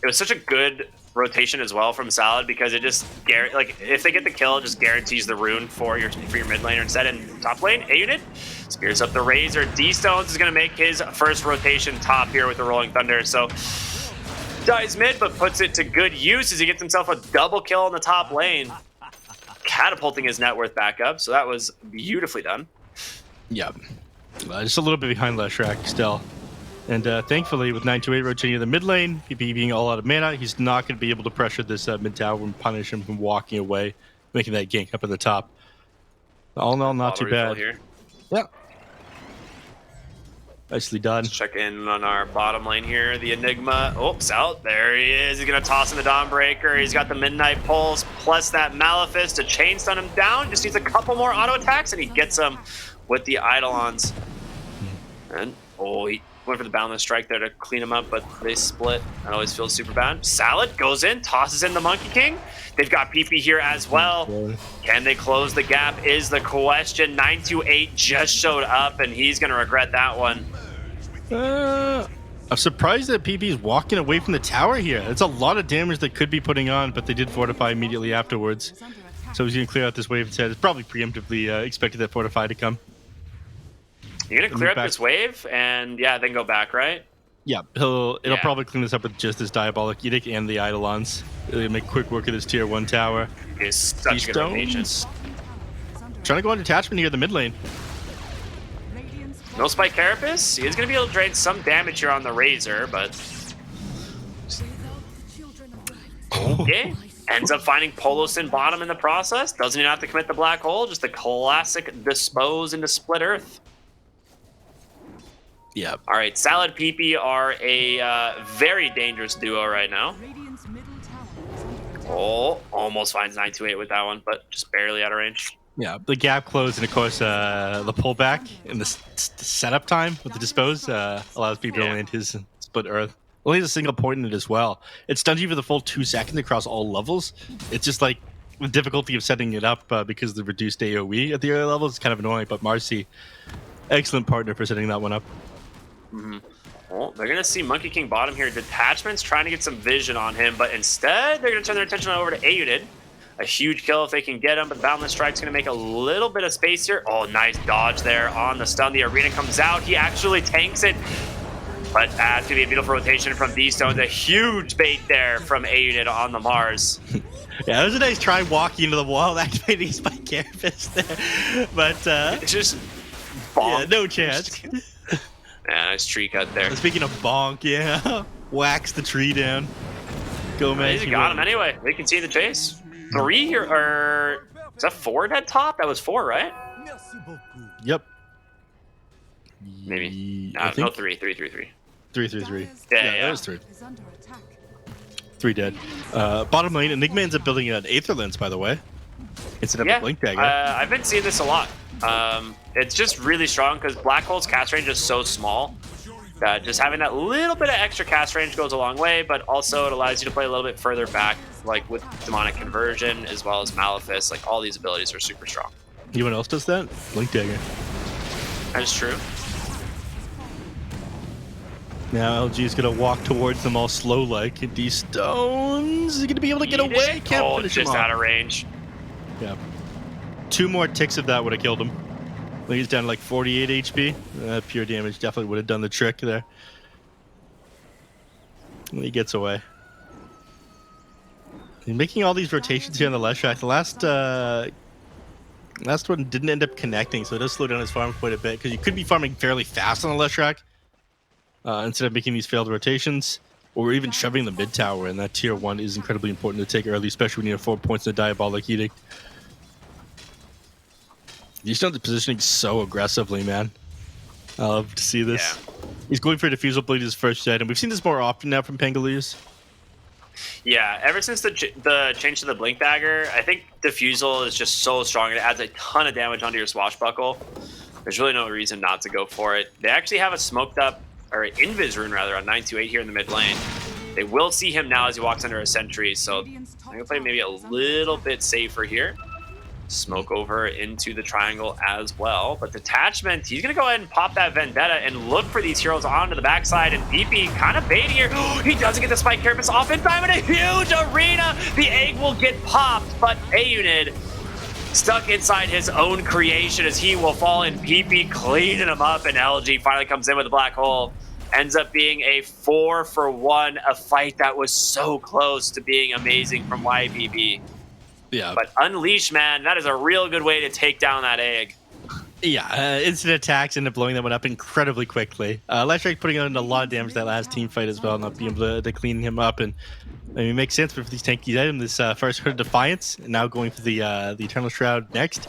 It was such a good rotation as well from Salad because it just like if they get the kill, it just guarantees the rune for your mid laner instead. And top lane, A unit spears up the Razor. D-Stones is going to make his first rotation top here with the Rolling Thunder. So dies mid, but puts it to good use as he gets himself a double kill in the top lane, catapulting his net worth back up. So that was beautifully done. Yeah, just a little bit behind Leshrac still. And thankfully, with 928 rotating in the mid lane, PP being all out of mana, he's not going to be able to pressure this mid tower and punish him from walking away, making that gank up at the top. All in all, not too bad. Here. Yeah. Nicely done. Let's check in on our bottom lane here. The Enigma. Oops, out. There he is. He's going to toss in the Dawnbreaker. He's got the Midnight Pulse plus that Malefice to chain stun him down. Just needs a couple more auto attacks, and he gets them with the Eidolons. And, he went for the Boundless Strike there to clean him up, but they split. That always feels super bad. Salad goes in, tosses in the Monkey King. They've got PP here as well. Can they close the gap is the question. 928 just showed up, and he's going to regret that one. I'm surprised that PP is walking away from the tower here. It's a lot of damage they could be putting on, but they did fortify immediately afterwards. So he's going to clear out this wave instead. It's probably preemptively expected that fortify to come. You're going to clear up this wave and, then go back, right? Yeah, it'll probably clean this up with just this Diabolic Edict and the Eidolons. It'll make quick work of this tier 1 tower. It's such good rotation. Trying to go on detachment here in the mid lane. No Spike Carapace. He is going to be able to drain some damage here on the Razor, but... Okay. Ends up finding Polosin bottom in the process. Doesn't even have to commit the Black Hole. Just a classic dispose into Split Earth. Yeah. All right, Salad PP are a very dangerous duo right now. Almost finds 928 with that one, but just barely out of range. Yeah, the gap closed, and of course, the pullback and the setup time with the dispose allows people to land his Split Earth. Only has a single point in it as well. It stuns you for the full 2 seconds across all levels. It's just like the difficulty of setting it up because of the reduced AoE at the early levels is kind of annoying, but Marcy, excellent partner for setting that one up. Mm-hmm. Well, they're going to see Monkey King bottom here. Detachment's trying to get some vision on him, but instead they're going to turn their attention over to Audid. A huge kill if they can get him, but the Boundless Strike's going to make a little bit of space here. Oh, nice dodge there on the stun. The Arena comes out. He actually tanks it. But that's going to be a beautiful rotation from D-Stones. A huge bait there from A-Unit on the Mars. Yeah, that was a nice try walking into the wall, activating Spike Carapace there. But, It's just yeah, bonk. no chance. Yeah, nice tree cut there. Speaking of bonk, yeah. Wax the tree down. Go, man. He's got him anyway. We can see the chase. 3 here, or is that 4 dead top? That was 4, right? Yep. Maybe. I No, think 3. 3. Dire's Yeah, That was 3. is under attack. 3 dead. Bottom lane, Enigma ends up building an Aether Lens, by the way, instead of Yeah, a Blink Dagger. I've been seeing this a lot. It's just really strong because Black Hole's cast range is so small that just having that little bit of extra cast range goes a long way, but also it allows you to play a little bit further back, like with Demonic Conversion as well as Malefice. Like all these abilities are super strong. Anyone else does that? Blink Dagger. That is true. Now LG's gonna walk towards them all slow like. These stones is gonna be able to get Eat away. it. Can't Oh, finish him just off. out of range. Yeah. 2 more ticks of that would have killed him. I think he's down to like 48 HP. Pure damage definitely would have done the trick there. And he gets away. He's making all these rotations here on the left track. The last one didn't end up connecting, so it does slow down his farm quite a bit because you could be farming fairly fast on the left track instead of making these failed rotations or even shoving the mid tower. And that tier 1 is incredibly important to take early, especially when you have 4 points in the Diabolic Edict. These stones are positioning so aggressively, man. I love to see this. Yeah. He's going for a Diffusal Blade as first item. We've seen this more often now from Pangolius. Yeah, ever since the change to the Blink Dagger, I think Diffusal is just so strong. It adds a ton of damage onto your Swashbuckle. There's really no reason not to go for it. They actually have a smoked up, or an Invis rune rather, on 928 here in the mid lane. They will see him now as he walks under a sentry, so I'm going to play maybe a little bit safer here. Smoke over into the triangle as well. But Detachment, he's going to go ahead and pop that Vendetta and look for these heroes onto the backside. And BP kind of baiting here. He doesn't get the Spike Carapace off in time in a huge arena. The egg will get popped, but A-Unit stuck inside his own creation as he will fall, and PP cleaning him up, and LG finally comes in with a Black Hole. Ends up being a 4-for-1, a fight that was so close to being amazing from YPP. Yeah. But Unleash, man, that is a real good way to take down that egg. Yeah, instant attacks end up blowing that one up incredibly quickly. Electric putting on a lot of damage that last team fight as well, not being able to clean him up. And I mean, it makes sense for these tanky items. This first Hood of Defiance, and now going for the Eternal Shroud next.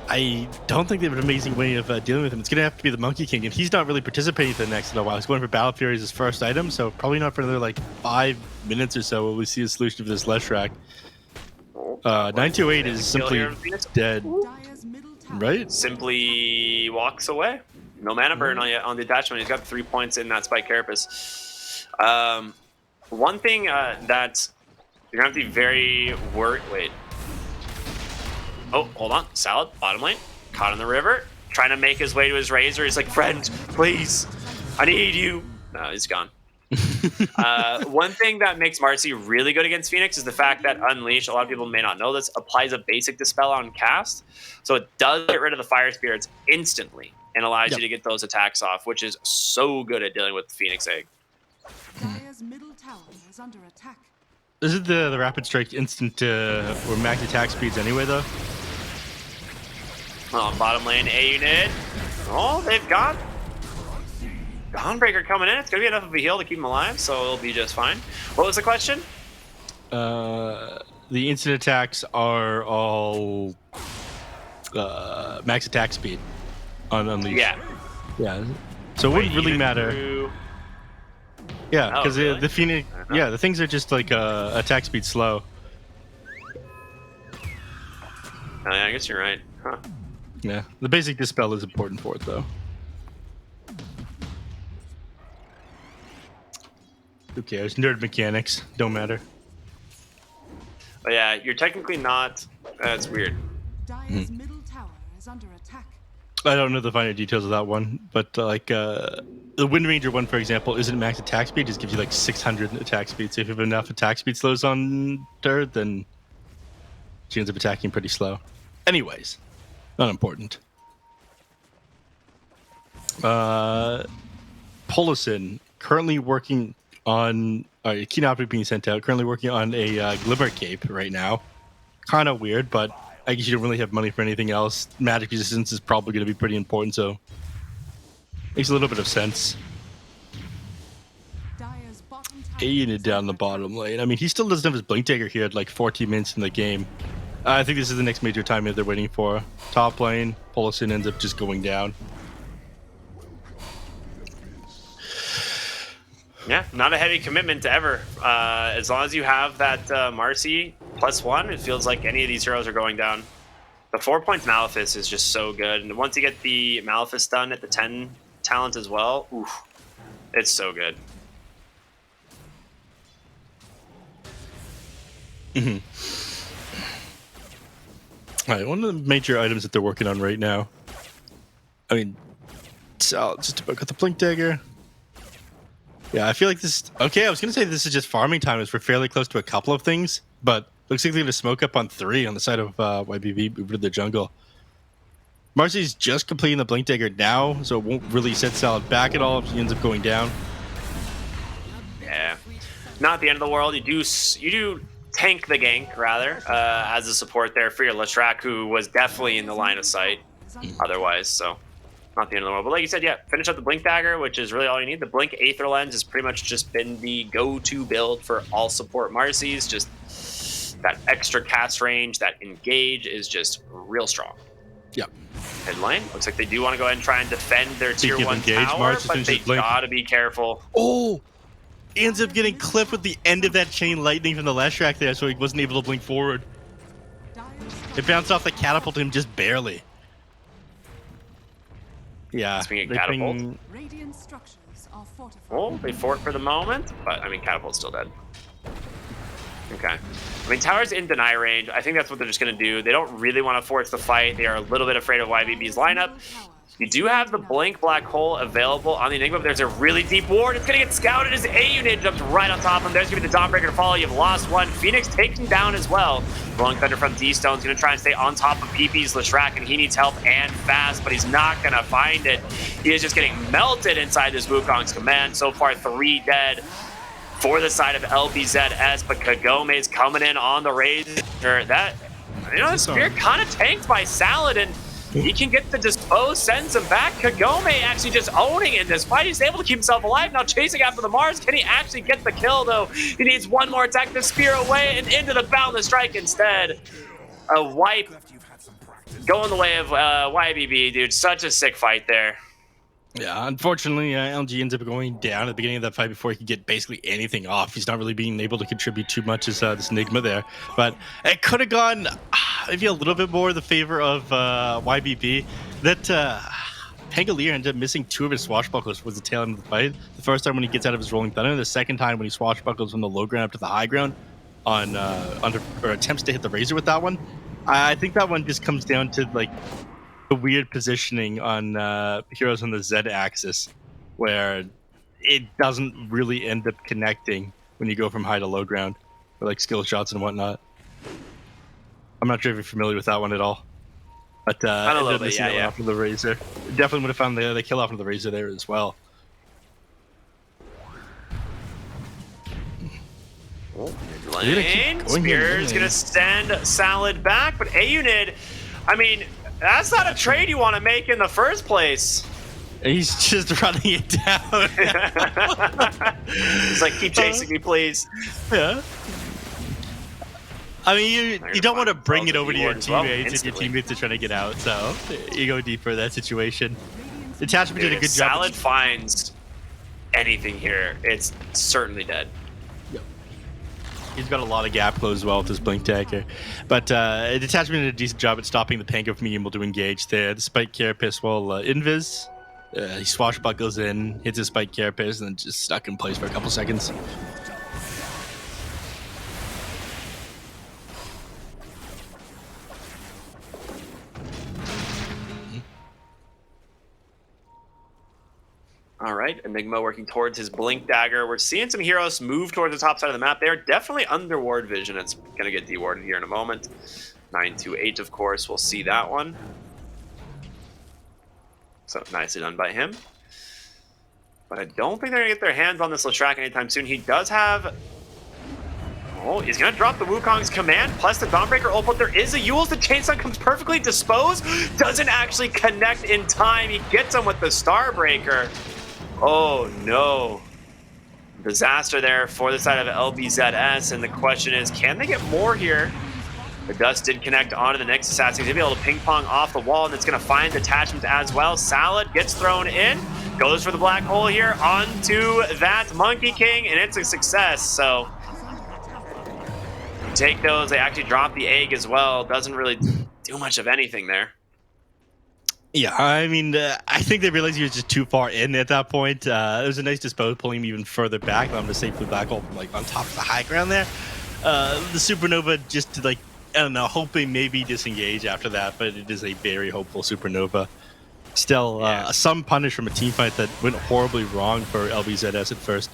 I don't think they have an amazing way of dealing with him. It's going to have to be the Monkey King, and he's not really participating for the next little while. He's going for Battle Fury as his first item, so probably not for another like 5 minutes or so will we see a solution for this Leshrac. 928 is simply dead, Dire's middle tower right? Simply walks away. No mana burn on the attachment. He's got 3 points in that Spike Carapace. One thing that you're going to have to be very worried. Wait. Oh, hold on. Salad, bottom lane. Caught in the river. Trying to make his way to his Razor. He's like, friend, please. I need you. No, he's gone. One thing that makes Marcy really good against Phoenix is the fact that Unleash, a lot of people may not know this, applies a basic dispel on cast. So it does get rid of the fire spirits instantly and allows you to get those attacks off, which is so good at dealing with the Phoenix Egg. Dire's middle tower is under attack. Is it the Rapid Strike instant or max attack speeds anyway, though? Bottom lane, A-Unit. Oh, they've got Dawnbreaker coming in. It's going to be enough of a heal to keep him alive, so it'll be just fine. What was the question? The instant attacks are all max attack speed on Unleash. Yeah. Yeah. So it wouldn't really matter. Yeah, Oh, because really? the Phoenix, yeah, the things are just like attack speed slow. Oh, yeah, I guess you're right. Huh. Yeah, the basic dispel is important for it though. Who cares? Nerd mechanics don't matter. But yeah, you're technically not. That's weird. Dire's middle tower is under attack. I don't know the finer details of that one, but the Wind Ranger one, for example, isn't max attack speed. It just gives you like 600 attack speed. So if you have enough attack speed slows on her, then she ends up attacking pretty slow. Anyways, not important. Polison currently working on keen object being sent out. Currently working on a Glimmer Cape right now. Kind of weird, but I guess you don't really have money for anything else. Magic resistance is probably going to be pretty important, so makes a little bit of sense. Dire's bottom tower Unit is down under the attack. bottom lane. I mean, he still doesn't have his Blink Dagger here at like 14 minutes in the game. I think this is the next major time that they're waiting for. Top lane, Polison ends up just going down. Yeah, not a heavy commitment to ever. As long as you have that Marcy +1, it feels like any of these heroes are going down. The 4 points Malefice is just so good. And once you get the Malefice done at the 10 talent as well, oof, it's so good. All right, one of the major items that they're working on right now. I mean, so just about got the Blink Dagger. Yeah, I feel like this. Okay, I was gonna say this is just farming time, as we're fairly close to a couple of things, but looks like they're gonna smoke up on 3 on the side of YBV over to the jungle. Marcy's just completing the Blink Dagger now, so it won't really set Salad back at all if he ends up going down. Yeah, not the end of the world. You do tank the gank rather as a support there for your Leshrac, who was definitely in the line of sight otherwise. So not the end of the world. But like you said, yeah, finish up the Blink Dagger, which is really all you need. The Blink Aether Lens has pretty much just been the go-to build for all support Marcy's. Just that extra cast range, that engage is just real strong. Yep. Headline looks like they do want to go ahead and try and defend their tier Speaking of 1 engage, tower, Mars but they finishes Blink. gotta be careful. Oh! He ends up getting clipped with the end of that chain lightning from the Leshrac there, so he wasn't able to blink forward. Dire's It bounced off the catapult to him just barely. Yeah. Speaking of they catapult. ping- radiant structures are fortified. Oh, they fort for the moment, but I mean, Catapult's still dead. Okay. I mean, Tower's in deny range. I think that's what they're just going to do. They don't really want to force the fight. They are a little bit afraid of YBB's lineup. You do have the Blink Black Hole available on the Enigma, but there's a really deep ward. It's going to get scouted as A unit jumps right on top of him. There's going to be the Dawnbreaker to follow. You've lost one. Phoenix takes him down as well. Rolling Thunder from D-Stone's going to try and stay on top of PP's Leshrac, and he needs help and fast, but he's not going to find it. He is just getting melted inside this Wukong's command. So far, 3 dead for the side of LBZS, but Kagome is coming in on the raid. That, the Spear kind of tanked by Salad, and he can get the dispose, sends him back. Kagome actually just owning in this fight. He's able to keep himself alive, now chasing after the Mars. Can he actually get the kill, though? He needs one more attack, the Spear away, and into the Boundless Strike instead. A wipe going the way of YBB, dude. Such a sick fight there. Yeah, unfortunately, LG ends up going down at the beginning of that fight before he could get basically anything off. He's not really being able to contribute too much as this Enigma there. But it could have gone maybe a little bit more in the favor of YBB. That Pangolier ended up missing 2 of his swashbucklers was the tail end of the fight. The first time when he gets out of his Rolling Thunder, and the second time when he swashbuckles from the low ground up to the high ground on attempts to hit the Razor with that one. I think that one just comes down to like the weird positioning on heroes on the Z axis, where it doesn't really end up connecting when you go from high to low ground, or like skill shots and whatnot. I'm not sure if you're familiar with that one at all, but a little bit, yeah. Off of the Razor, definitely would have found the kill off of the Razor there as well. Lane Spear's gonna send Salad back, but A-Unit, I mean, that's not a trade you want to make in the first place. He's just running it down. He's like, keep chasing me, please. Yeah. I mean, you don't want to bring it over to your teammates if your teammates are trying to get out, so you go deeper in that situation. Detachment did a good job. Salad finds anything here, it's certainly dead. He's got a lot of gap close as well with his Blink Dagger. But Detachment did a decent job at stopping the Pango from being able to engage there. The Spike Carapace will invis. He swashbuckles in, hits his Spike Carapace, and then just stuck in place for a couple seconds. All right, Enigma working towards his Blink Dagger. We're seeing some heroes move towards the top side of the map. They're definitely under ward vision. It's going to get dewarded here in a moment. 928, of course. We'll see that one. So nicely done by him. But I don't think they're going to get their hands on this Leshrac anytime soon. He does have... Oh, he's going to drop the Wukong's command, plus the Dawnbreaker ult, but there is a Yule's. The Chainstone comes perfectly disposed. Doesn't actually connect in time. He gets him with the Starbreaker. Oh, no. Disaster there for the side of LBZS, and the question is, can they get more here? The Dust did connect onto the next assassin. He's going to be able to ping-pong off the wall, and it's going to find detachment as well. Salad gets thrown in, goes for the black hole here, onto that Monkey King, and it's a success. So take those. They actually drop the egg as well. Doesn't really do much of anything there. Yeah, I mean, I think they realized he was just too far in at that point. It was a nice dispose, pulling him even further back. I'm going to safely black hole from like on top of the high ground there. The Supernova just to like, I don't know, hoping maybe disengage after that, but it is a very hopeful Supernova. Still, some punish from a team fight that went horribly wrong for LBZS at first.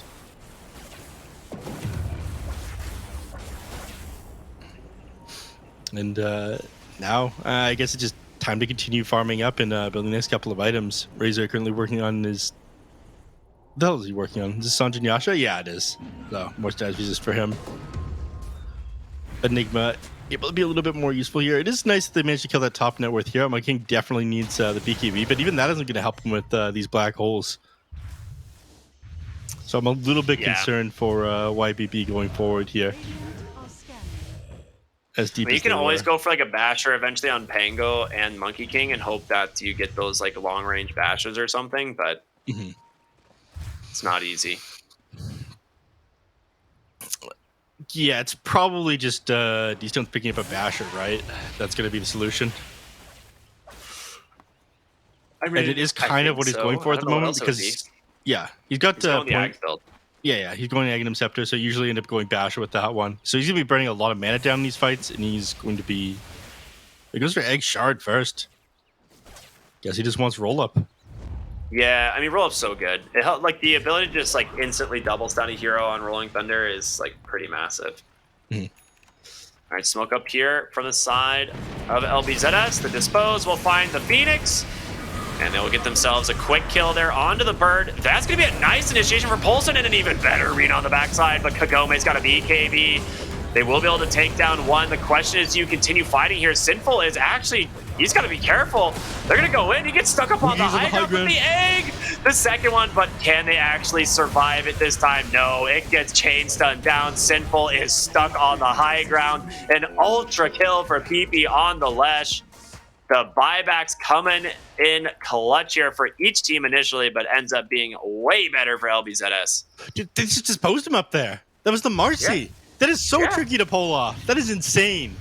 And now, I guess it's just time to continue farming up and building the next couple of items. Razor currently working on his... What the hell is he working on? Is this Sanjin Yasha? Yeah, it is. So, more stats resist for him. Enigma able to be a little bit more useful here. It is nice that they managed to kill that top net worth hero. My King definitely needs the BKB, but even that isn't going to help him with these black holes. So I'm a little bit concerned for YBB going forward here. As deep as you can they always were. go for like a basher eventually on Pango and Monkey King and hope that you get those like long range bashes or something, but it's not easy. Yeah, it's probably just D-Stone's picking up a basher, right? That's going to be the solution. I mean, And it is kind of what he's going for at the moment because, he's got he's going the Axe build. Yeah, he's going Aghanim Scepter, so usually end up going Basher with that one. So he's going to be burning a lot of mana down in these fights, and he's going to be... He goes for Egg Shard first. Guess he just wants Roll Up. Yeah, I mean, Roll Up's so good. It helped, like, the ability to just, like, instantly double stun a hero on Rolling Thunder is, like, pretty massive. All right, smoke up here from the side of LBZS. The Dispose will find the Phoenix. And they will get themselves a quick kill there onto the bird. That's going to be a nice initiation for Poulsen and an even better arena on the backside. But Kagome's got a BKB. They will be able to take down one. The question is, do you continue fighting here? Sinful is actually, he's got to be careful. They're going to go in. He gets stuck up on the high ground with the egg. The second one, but can they actually survive it this time? No, it gets chain stunned down. Sinful is stuck on the high ground. An ultra kill for PP on the Lesh. The buybacks coming in clutch here for each team initially, but ends up being way better for LBZS. Dude, they just disposed him up there. That was the Marcy. Yeah. That is so tricky to pull off. That is insane.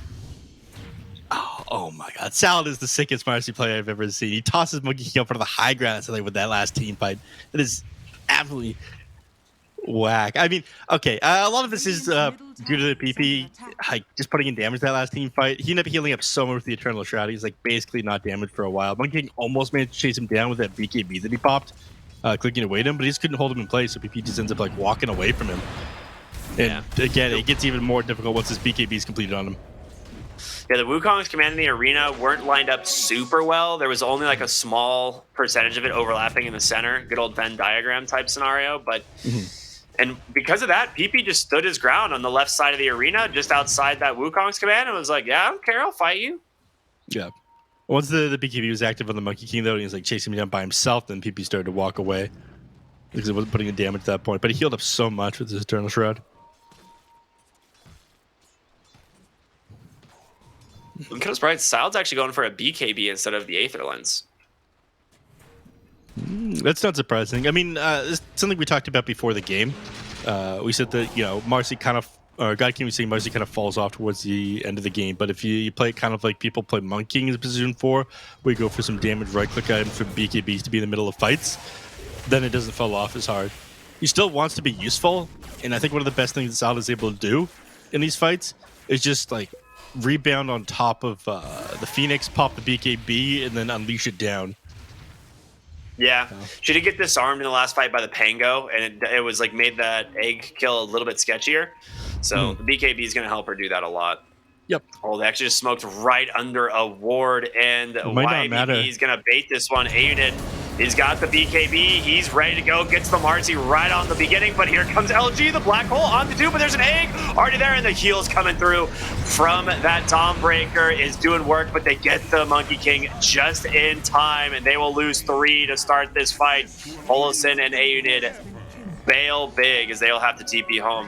Oh my god. Salad is the sickest Marcy player I've ever seen. He tosses Monkey King up for the high ground with that last team fight. That is absolutely whack. I mean, okay, a lot of this is due to the PP, like, just putting in damage that last team fight. He ended up healing up so much with the Eternal Shroud. He's like basically not damaged for a while. Monkey King almost managed to chase him down with that BKB that he popped, clicking away at him, but he just couldn't hold him in place, so PP just ends up like walking away from him. And again, it gets even more difficult once his BKB is completed on him. Yeah, the Wukong's command in the arena weren't lined up super well. There was only like a small percentage of it overlapping in the center. Good old Venn diagram type scenario, but... And because of that, PP just stood his ground on the left side of the arena, just outside that Wukong's command, and was like, yeah, I don't care, I'll fight you. Yeah. Once the BKB was active on the Monkey King, though, and he was like chasing me down by himself, then PP started to walk away. Because it wasn't putting in damage at that point. But he healed up so much with his Eternal Shroud. I'm kind of surprised Salad's actually going for a BKB instead of the Aether Lens. That's not surprising. I mean, it's something we talked about before the game. We said that, you know, Marcy kind of, or God King was saying Marcy kind of falls off towards the end of the game. But if you play kind of like people play Monkey King as position 4, where you go for some damage right-click items for BKBs to be in the middle of fights, then it doesn't fall off as hard. He still wants to be useful, and I think one of the best things that Salad is able to do in these fights is just like rebound on top of the Phoenix, pop the BKB, and then unleash it down. Yeah, she did get disarmed in the last fight by the Pango, and it was like made that egg kill a little bit sketchier. So the BKB is going to help her do that a lot. Yep. Oh, they actually just smoked right under a ward, and YBB is going to bait this one. A-Unit He's got the BKB. He's ready to go. Gets the Marcy right on the beginning. But here comes LG, the black hole on the 2. But there's an egg already there. And the heals coming through from that Dawnbreaker is doing work. But they get the Monkey King just in time. And they will lose 3 to start this fight. Olsen and A-Unit bail big as they'll have to TP home.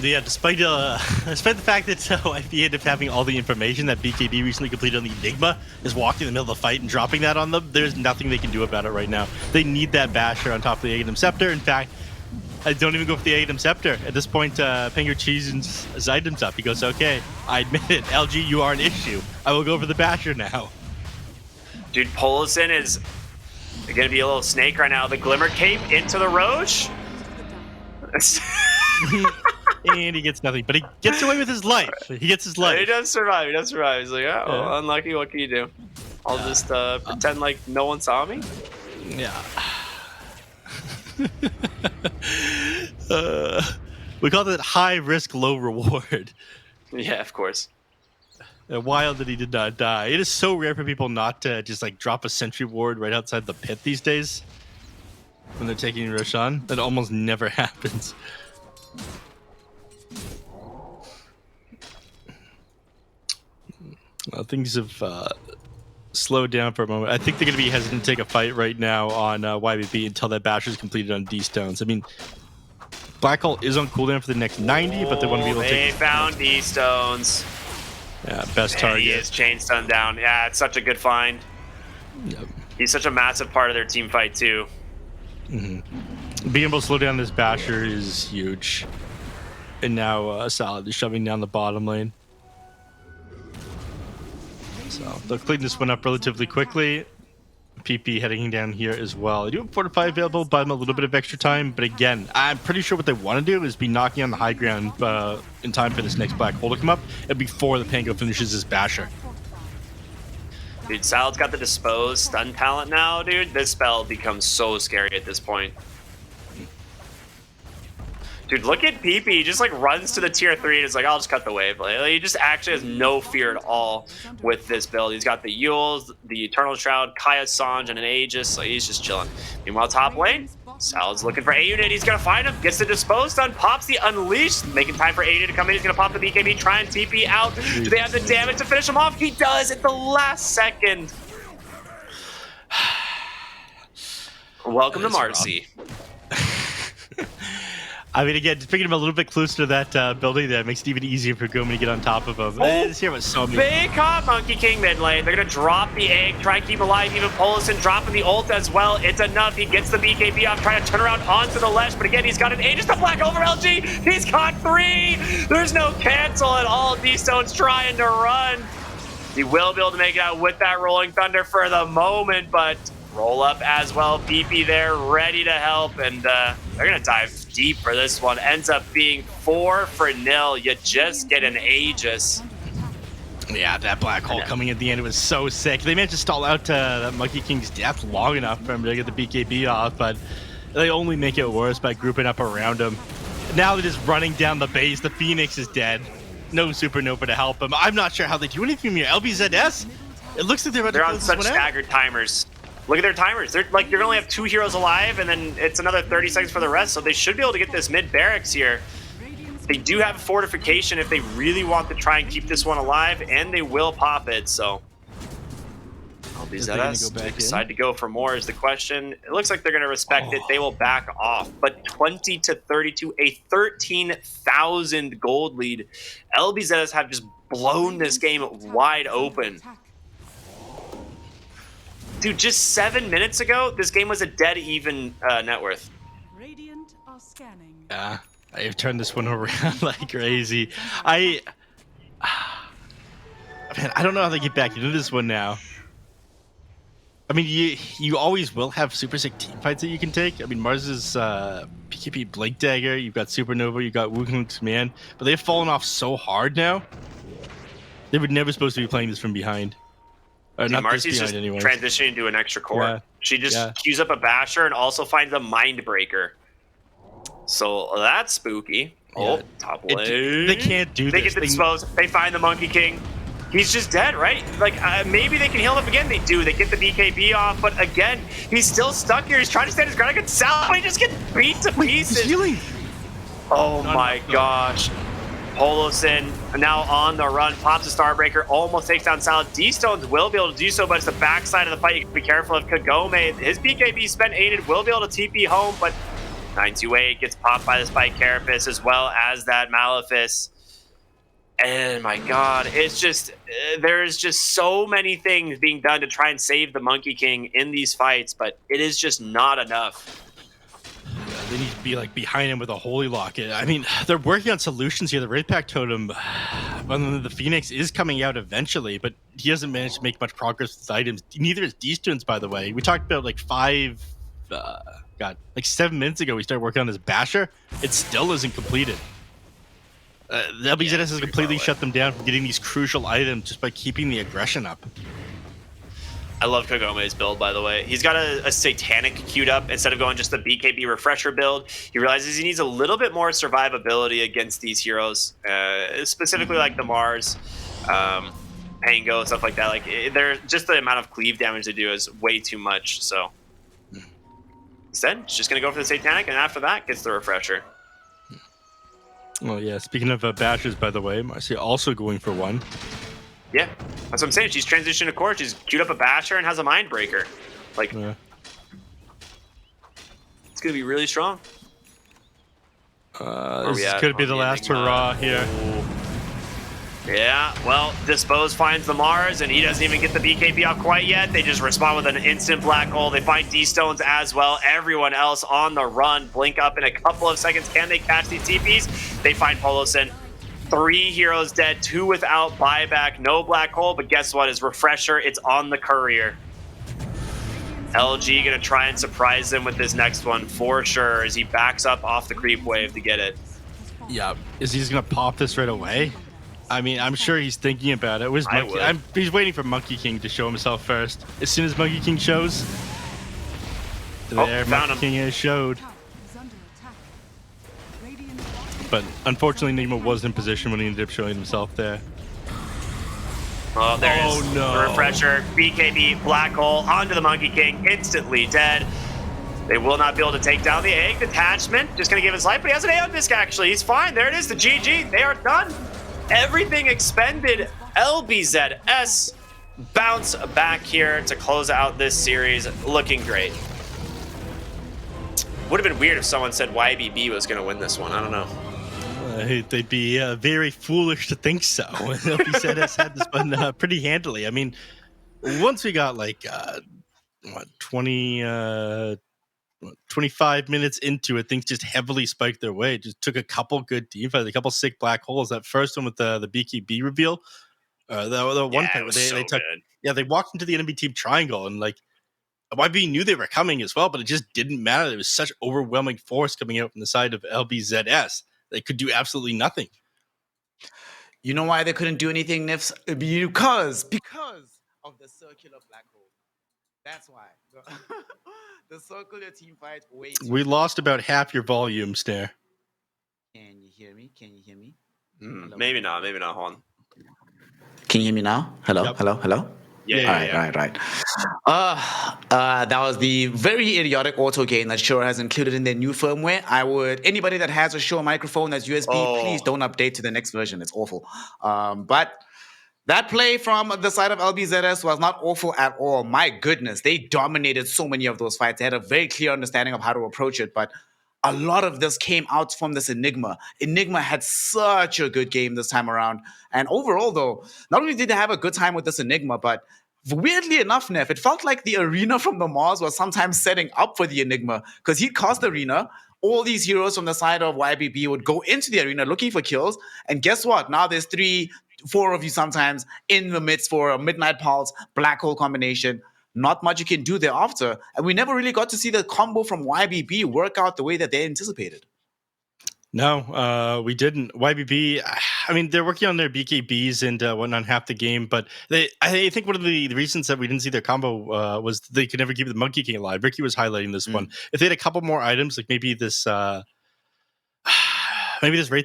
Yeah, despite the fact that YP ended up having all the information that BKB recently completed on the Enigma, is walking in the middle of the fight and dropping that on them, there's nothing they can do about it right now. They need that Basher on top of the Aghanim Scepter. In fact, I don't even go for the Aghanim Scepter. At this point, Penger cheesens his items up. He goes, okay, I admit it. LG, you are an issue. I will go for the Basher now. Dude, Polison is going to be a little snake right now. The Glimmer Cape into the Roche. And he gets nothing, but he gets away with his life. He gets his life. He does survive. He does survive. He's like, oh, well, unlucky. What can you do? I'll just pretend like no one saw me. Yeah. We call that high risk, low reward. Yeah, of course. Wild that he did not die. It is so rare for people not to just like drop a sentry ward right outside the pit these days when they're taking Roshan. That almost never happens. Things have slowed down for a moment. I think they're going to be hesitant to take a fight right now on YBB until that bash is completed on D-Stones. I mean, Black Hole is on cooldown for the next 90, but they want to be able to take... They found D-Stones. Yeah, best target. He is chain stun down. Yeah, it's such a good find. Yep. He's such a massive part of their team fight, too. Mm-hmm. Being able to slow down this Basher is huge. And now Salad is shoving down the bottom lane. So they'll clean this one up relatively quickly. PP heading down here as well. I do have Fortify available, buy them a little bit of extra time. But again, I'm pretty sure what they want to do is be knocking on the high ground in time for this next Black Hole to come up and before the Pango finishes his Basher. Dude, Salad's got the Dispose stun talent now, dude. This spell becomes so scary at this point. Dude, look at PP. He just like runs to the tier 3 and is like, I'll just cut the wave. Like, he just actually has no fear at all with this build. He's got the Yules, the Eternal Shroud, Kaya Sange, and an Aegis. Like, he's just chilling. Meanwhile, top lane, Salad's looking for A-Unit. He's going to find him. Gets the Dispose stun. Pops the Unleash. Making time for A-Unit to come in. He's going to pop the BKB. Try and TP out. Do they have the damage to finish him off? He does at the last second. Welcome to Marcy. I mean, again, just bringing him a little bit closer to that building there makes it even easier for Gomen to get on top of him. This here was so big caught Monkey King mid lane. They're going to drop the egg, try and keep alive. Even Polison dropping the ult as well. It's enough. He gets the BKB off, trying to turn around onto the Lesh. But again, he's got an Aegis to black over LG. He's caught 3. There's no cancel at all. D-Stone's trying to run. He will be able to make it out with that Rolling Thunder for the moment, but roll up as well. PP there, ready to help, and they're going to dive deep for this one. Ends up being 4-0. You just get an Aegis. Yeah, that Black Hole coming at the end, it was so sick. They managed to stall out that Monkey King's death long enough for him to get the BKB off, but they only make it worse by grouping up around him. Now they're just running down the base. The Phoenix is dead. No Supernova to help him. I'm not sure how they do anything here. LBZS? It looks like they're about to on such staggered timers. Look at their timers. They're like, you're gonna only have 2 heroes alive, and then it's another 30 seconds for the rest, so they should be able to get this mid barracks here. They do have fortification if they really want to try and keep this one alive, and they will pop it, so. LBZS decide to go for more is the question. It looks like they're gonna respect it. They will back off, but 20-32, a 13,000 gold lead. LBZS have just blown this game wide open. Dude, just 7 minutes ago, this game was a dead even net worth. Radiant are scanning. Yeah, I've turned this one around like crazy. Man, I don't know how they get back into this one now. I mean, you always will have super sick team fights that you can take. I mean, Mars's PKP Blink Dagger, you've got Supernova, you've got Wukong's Command, but they've fallen off so hard now. They were never supposed to be playing this from behind. Dude, not Marcy's just transitioning to an extra core. Yeah. She just queues up a Basher and also finds a Mindbreaker. So that's spooky. Oh, top lane. They can't do this. They get the Dispose. They find the Monkey King. he's just dead, right? Like, maybe they can heal him up again. They do. They get the BKB off, but again, he's still stuck here. He's trying to stand his ground against Sal, but he just gets beat to pieces. He's healing. Oh my gosh. Polosin now on the run, pops a Starbreaker, almost takes down Salad. D-Stones will be able to do so, but it's the backside of the fight. You can be careful of Kagome. His BKB spent aided, will be able to TP home, but 928 gets popped by the Spike Carapace as well as that Malefice. And my God, it's just, there's just so many things being done to try and save the Monkey King in these fights, but it is just not enough. They need to be like behind him with a Holy Locket. I mean, they're working on solutions here. The Red Pack Totem, the Phoenix is coming out eventually, but he hasn't managed to make much progress with items. Neither is D-Stones, by the way. We talked about like 7 minutes ago, we started working on this Basher. It still isn't completed. The LBZS has completely shut them down from getting these crucial items just by keeping the aggression up. I love Kagome's build, by the way. He's got a Satanic queued up instead of going just the BKB refresher build. He realizes he needs a little bit more survivability against these heroes, specifically like the Mars, Pango, stuff like that. Like, they're just the amount of cleave damage they do is way too much. So instead, it's just going to go for the Satanic, and after that, gets the refresher. Well, yeah, speaking of bashes, by the way, Marcia also going for one. Yeah, that's what I'm saying. She's transitioned to core. She's queued up a Basher and has a Mindbreaker. Like, Yeah. It's going to be really strong. This could be the last hurrah here. Yeah, well, Dispose finds the Mars, and he doesn't even get the BKB off quite yet. They just respond with an instant black hole. They find D-Stones as well. Everyone else on the run. Blink up in a couple of seconds. Can they catch these TPs? They find Polosin. 3 heroes dead, 2 without buyback, no black hole, but guess what? His refresher, it's on the courier. LG gonna try and surprise them with this next one for sure as he backs up off the creep wave to get it. Yeah, is he just gonna pop this right away? I mean, I'm sure he's thinking about it. He's waiting for Monkey King to show himself first. As soon as Monkey King shows, there, found Monkey him. King has showed. Is under attack. Radiant But unfortunately, Enigma was in position when he ended up showing himself there. Oh, there it is. Oh, no. The refresher, BKB, black hole, onto the Monkey King, instantly dead. They will not be able to take down the egg detachment. Just going to give his life, but he has an AO disc actually. He's fine. There it is, the GG. They are done. Everything expended. LBZS bounce back here to close out this series. Looking great. Would have been weird if someone said YBB was going to win this one. I don't know. They'd be very foolish to think so. LBZS had this one pretty handily. I mean, once we got like 25 minutes into it, things just heavily spiked their way. It just took a couple good team fights, a couple sick black holes. That first one with the BKB reveal, the one fight where they walked into the enemy team triangle and like YB knew they were coming as well, but it just didn't matter. There was such overwhelming force coming out from the side of LBZS. They could do absolutely nothing. You know why they couldn't do anything, Nifs? Because of the circular black hole. That's why. The circular team fight. We lost about half your volume, Snare. Can you hear me? Maybe not. Hold on. Can you hear me now? Hello? Yep. Hello? Yeah. Right. That was the very idiotic auto gain that Shure has included in their new firmware. Anybody that has a Shure microphone that's USB, please don't update to the next version. It's awful. But that play from the side of LBZS was not awful at all. My goodness, they dominated so many of those fights. They had a very clear understanding of how to approach it, but a lot of this came out from this Enigma. Enigma had such a good game this time around. And overall, though, not only did they have a good time with this Enigma, but weirdly enough, Neff, it felt like the arena from the Mars was sometimes setting up for the Enigma because he'd cast the arena. All these heroes from the side of YBB would go into the arena looking for kills. And guess what? Now there's 3-4 of you sometimes in the midst for a Midnight Pulse, Black Hole combination. Not much you can do thereafter. And we never really got to see the combo from YBB work out the way that they anticipated. No, we didn't. YBB, I mean, they're working on their BKBs and whatnot half the game, but I think one of the reasons that we didn't see their combo was they could never keep the Monkey King alive. Ricky was highlighting this one. If they had a couple more items, like maybe this Wraith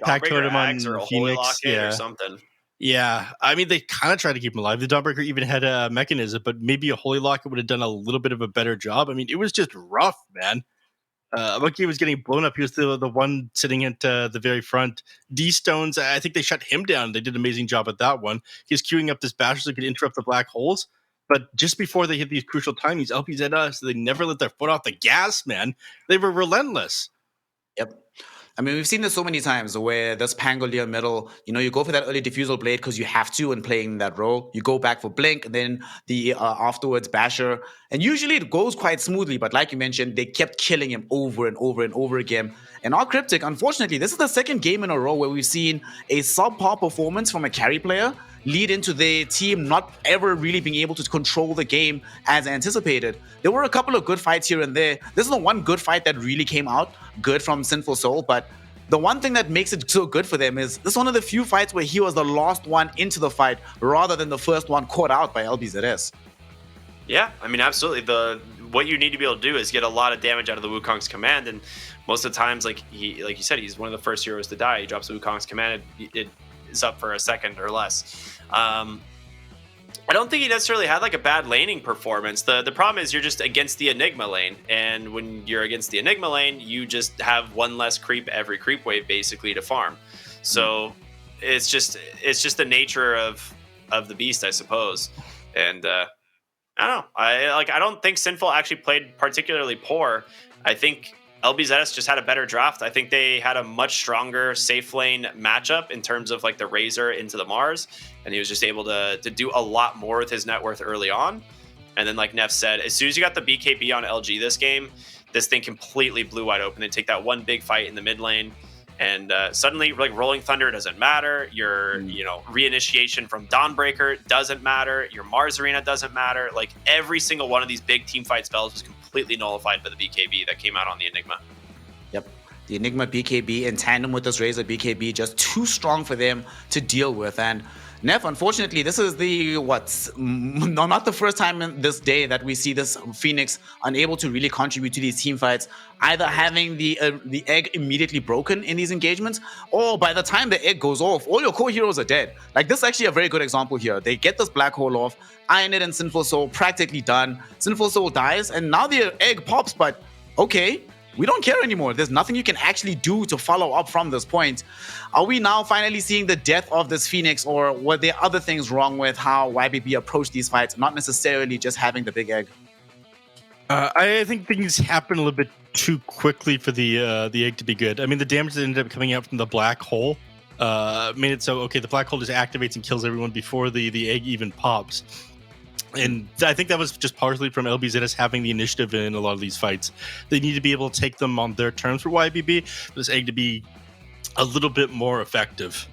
Pack Totem on or a Phoenix, or something. Yeah, I mean, they kind of tried to keep him alive. The Dawnbreaker even had a mechanism, but maybe a Holy Locket would have done a little bit of a better job. I mean, it was just rough, man. Monkey was getting blown up. He was the one sitting at the very front. D Stones, I think they shut him down. They did an amazing job at that one. He was queuing up this basher so he could interrupt the black holes. But just before they hit these crucial timings, LBZS, they never let their foot off the gas, man. They were relentless. Yep. I mean, we've seen this so many times where this Pangolier middle, you go for that early diffusal blade because you have to when playing that role. You go back for Blink, and then the afterwards Basher. And usually it goes quite smoothly, but like you mentioned, they kept killing him over and over and over again. And our Cryptic, unfortunately, this is the second game in a row where we've seen a subpar performance from a carry player lead into the team not ever really being able to control the game as anticipated. There were a couple of good fights here and there. This is the one good fight that really came out good from Sinful Soul, but the one thing that makes it so good for them is this is one of the few fights where he was the last one into the fight rather than the first one caught out by LBZS. Yeah, I mean, absolutely. What you need to be able to do is get a lot of damage out of the Wukong's command, and most of the times, like you said, he's one of the first heroes to die. He drops the Wukong's command, it is up for a second or less. I don't think he necessarily had like a bad laning performance. The problem is you're just against the Enigma lane, and when you're against the Enigma lane, you just have one less creep every creep wave basically to farm. So it's just the nature of the beast, I suppose. And I don't know. I don't think Sinful actually played particularly poor. I think LBZS just had a better draft. I think they had a much stronger safe lane matchup in terms of like the Razor into the Mars, and he was just able to do a lot more with his net worth early on. And then, like Neff said, as soon as you got the BKB on LG this game, this thing completely blew wide open. They take that one big fight in the mid lane, and suddenly, like, Rolling Thunder doesn't matter. Your reinitiation from Dawnbreaker doesn't matter. Your Mars Arena doesn't matter. Like, every single one of these big team fight spells was completely nullified by the BKB that came out on the Enigma. Yep. The Enigma BKB in tandem with this Razor BKB, just too strong for them to deal with. And Neff, unfortunately, this is not the first time in this day that we see this Phoenix unable to really contribute to these team fights, either having the egg immediately broken in these engagements, or by the time the egg goes off, all your core heroes are dead. Like, this is actually a very good example here. They get this black hole off, Iron It and Sinful Soul practically done. Sinful Soul dies, and now the egg pops, but okay, we don't care anymore. There's nothing you can actually do to follow up from this point. Are we now finally seeing the death of this Phoenix, or were there other things wrong with how YBB approached these fights, not necessarily just having the big egg? I think things happen a little bit too quickly for the egg to be good. I mean, the damage that ended up coming out from the black hole made it so, okay, the black hole just activates and kills everyone before the egg even pops. And I think that was just partially from LBZS having the initiative in a lot of these fights. They need to be able to take them on their terms for YBB, for this egg to be a little bit more effective.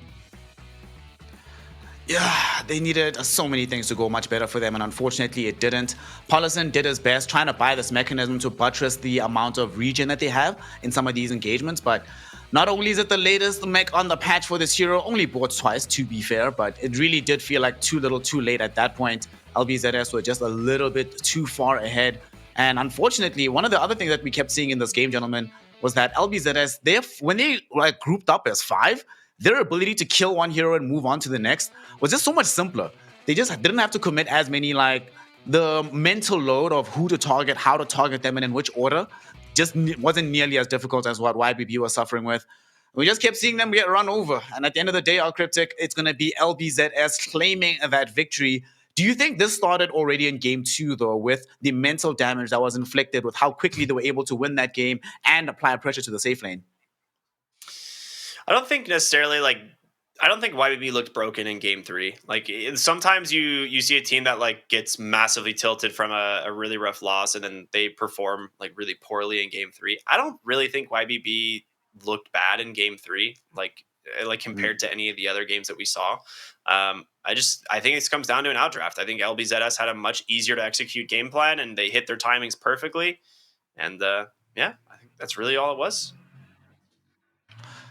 Yeah, they needed so many things to go much better for them, and unfortunately it didn't. Paulison did his best trying to buy this mechanism to buttress the amount of regen that they have in some of these engagements, but not only is it the latest mech on the patch for this hero, only bought twice to be fair, but it really did feel like too little too late at that point. LBZS were just a little bit too far ahead. And unfortunately, one of the other things that we kept seeing in this game, gentlemen, was that LBZS, when they like grouped up as 5, their ability to kill one hero and move on to the next was just so much simpler. They just didn't have to commit as many, like, the mental load of who to target, how to target them, and in which order just wasn't nearly as difficult as what YBB was suffering with. We just kept seeing them get run over. And at the end of the day, our Cryptic, it's going to be LBZS claiming that victory. Do you think this started already in game 2, though, with the mental damage that was inflicted with how quickly they were able to win that game and apply pressure to the safe lane? I don't think necessarily, like, I don't think YBB looked broken in game 3. Like, sometimes you see a team that like gets massively tilted from a really rough loss, and then they perform like really poorly in game 3. I don't really think YBB looked bad in game 3, like compared to any of the other games that we saw. I think it comes down to an outdraft. I think LBZS had a much easier to execute game plan, and they hit their timings perfectly. And yeah, I think that's really all it was.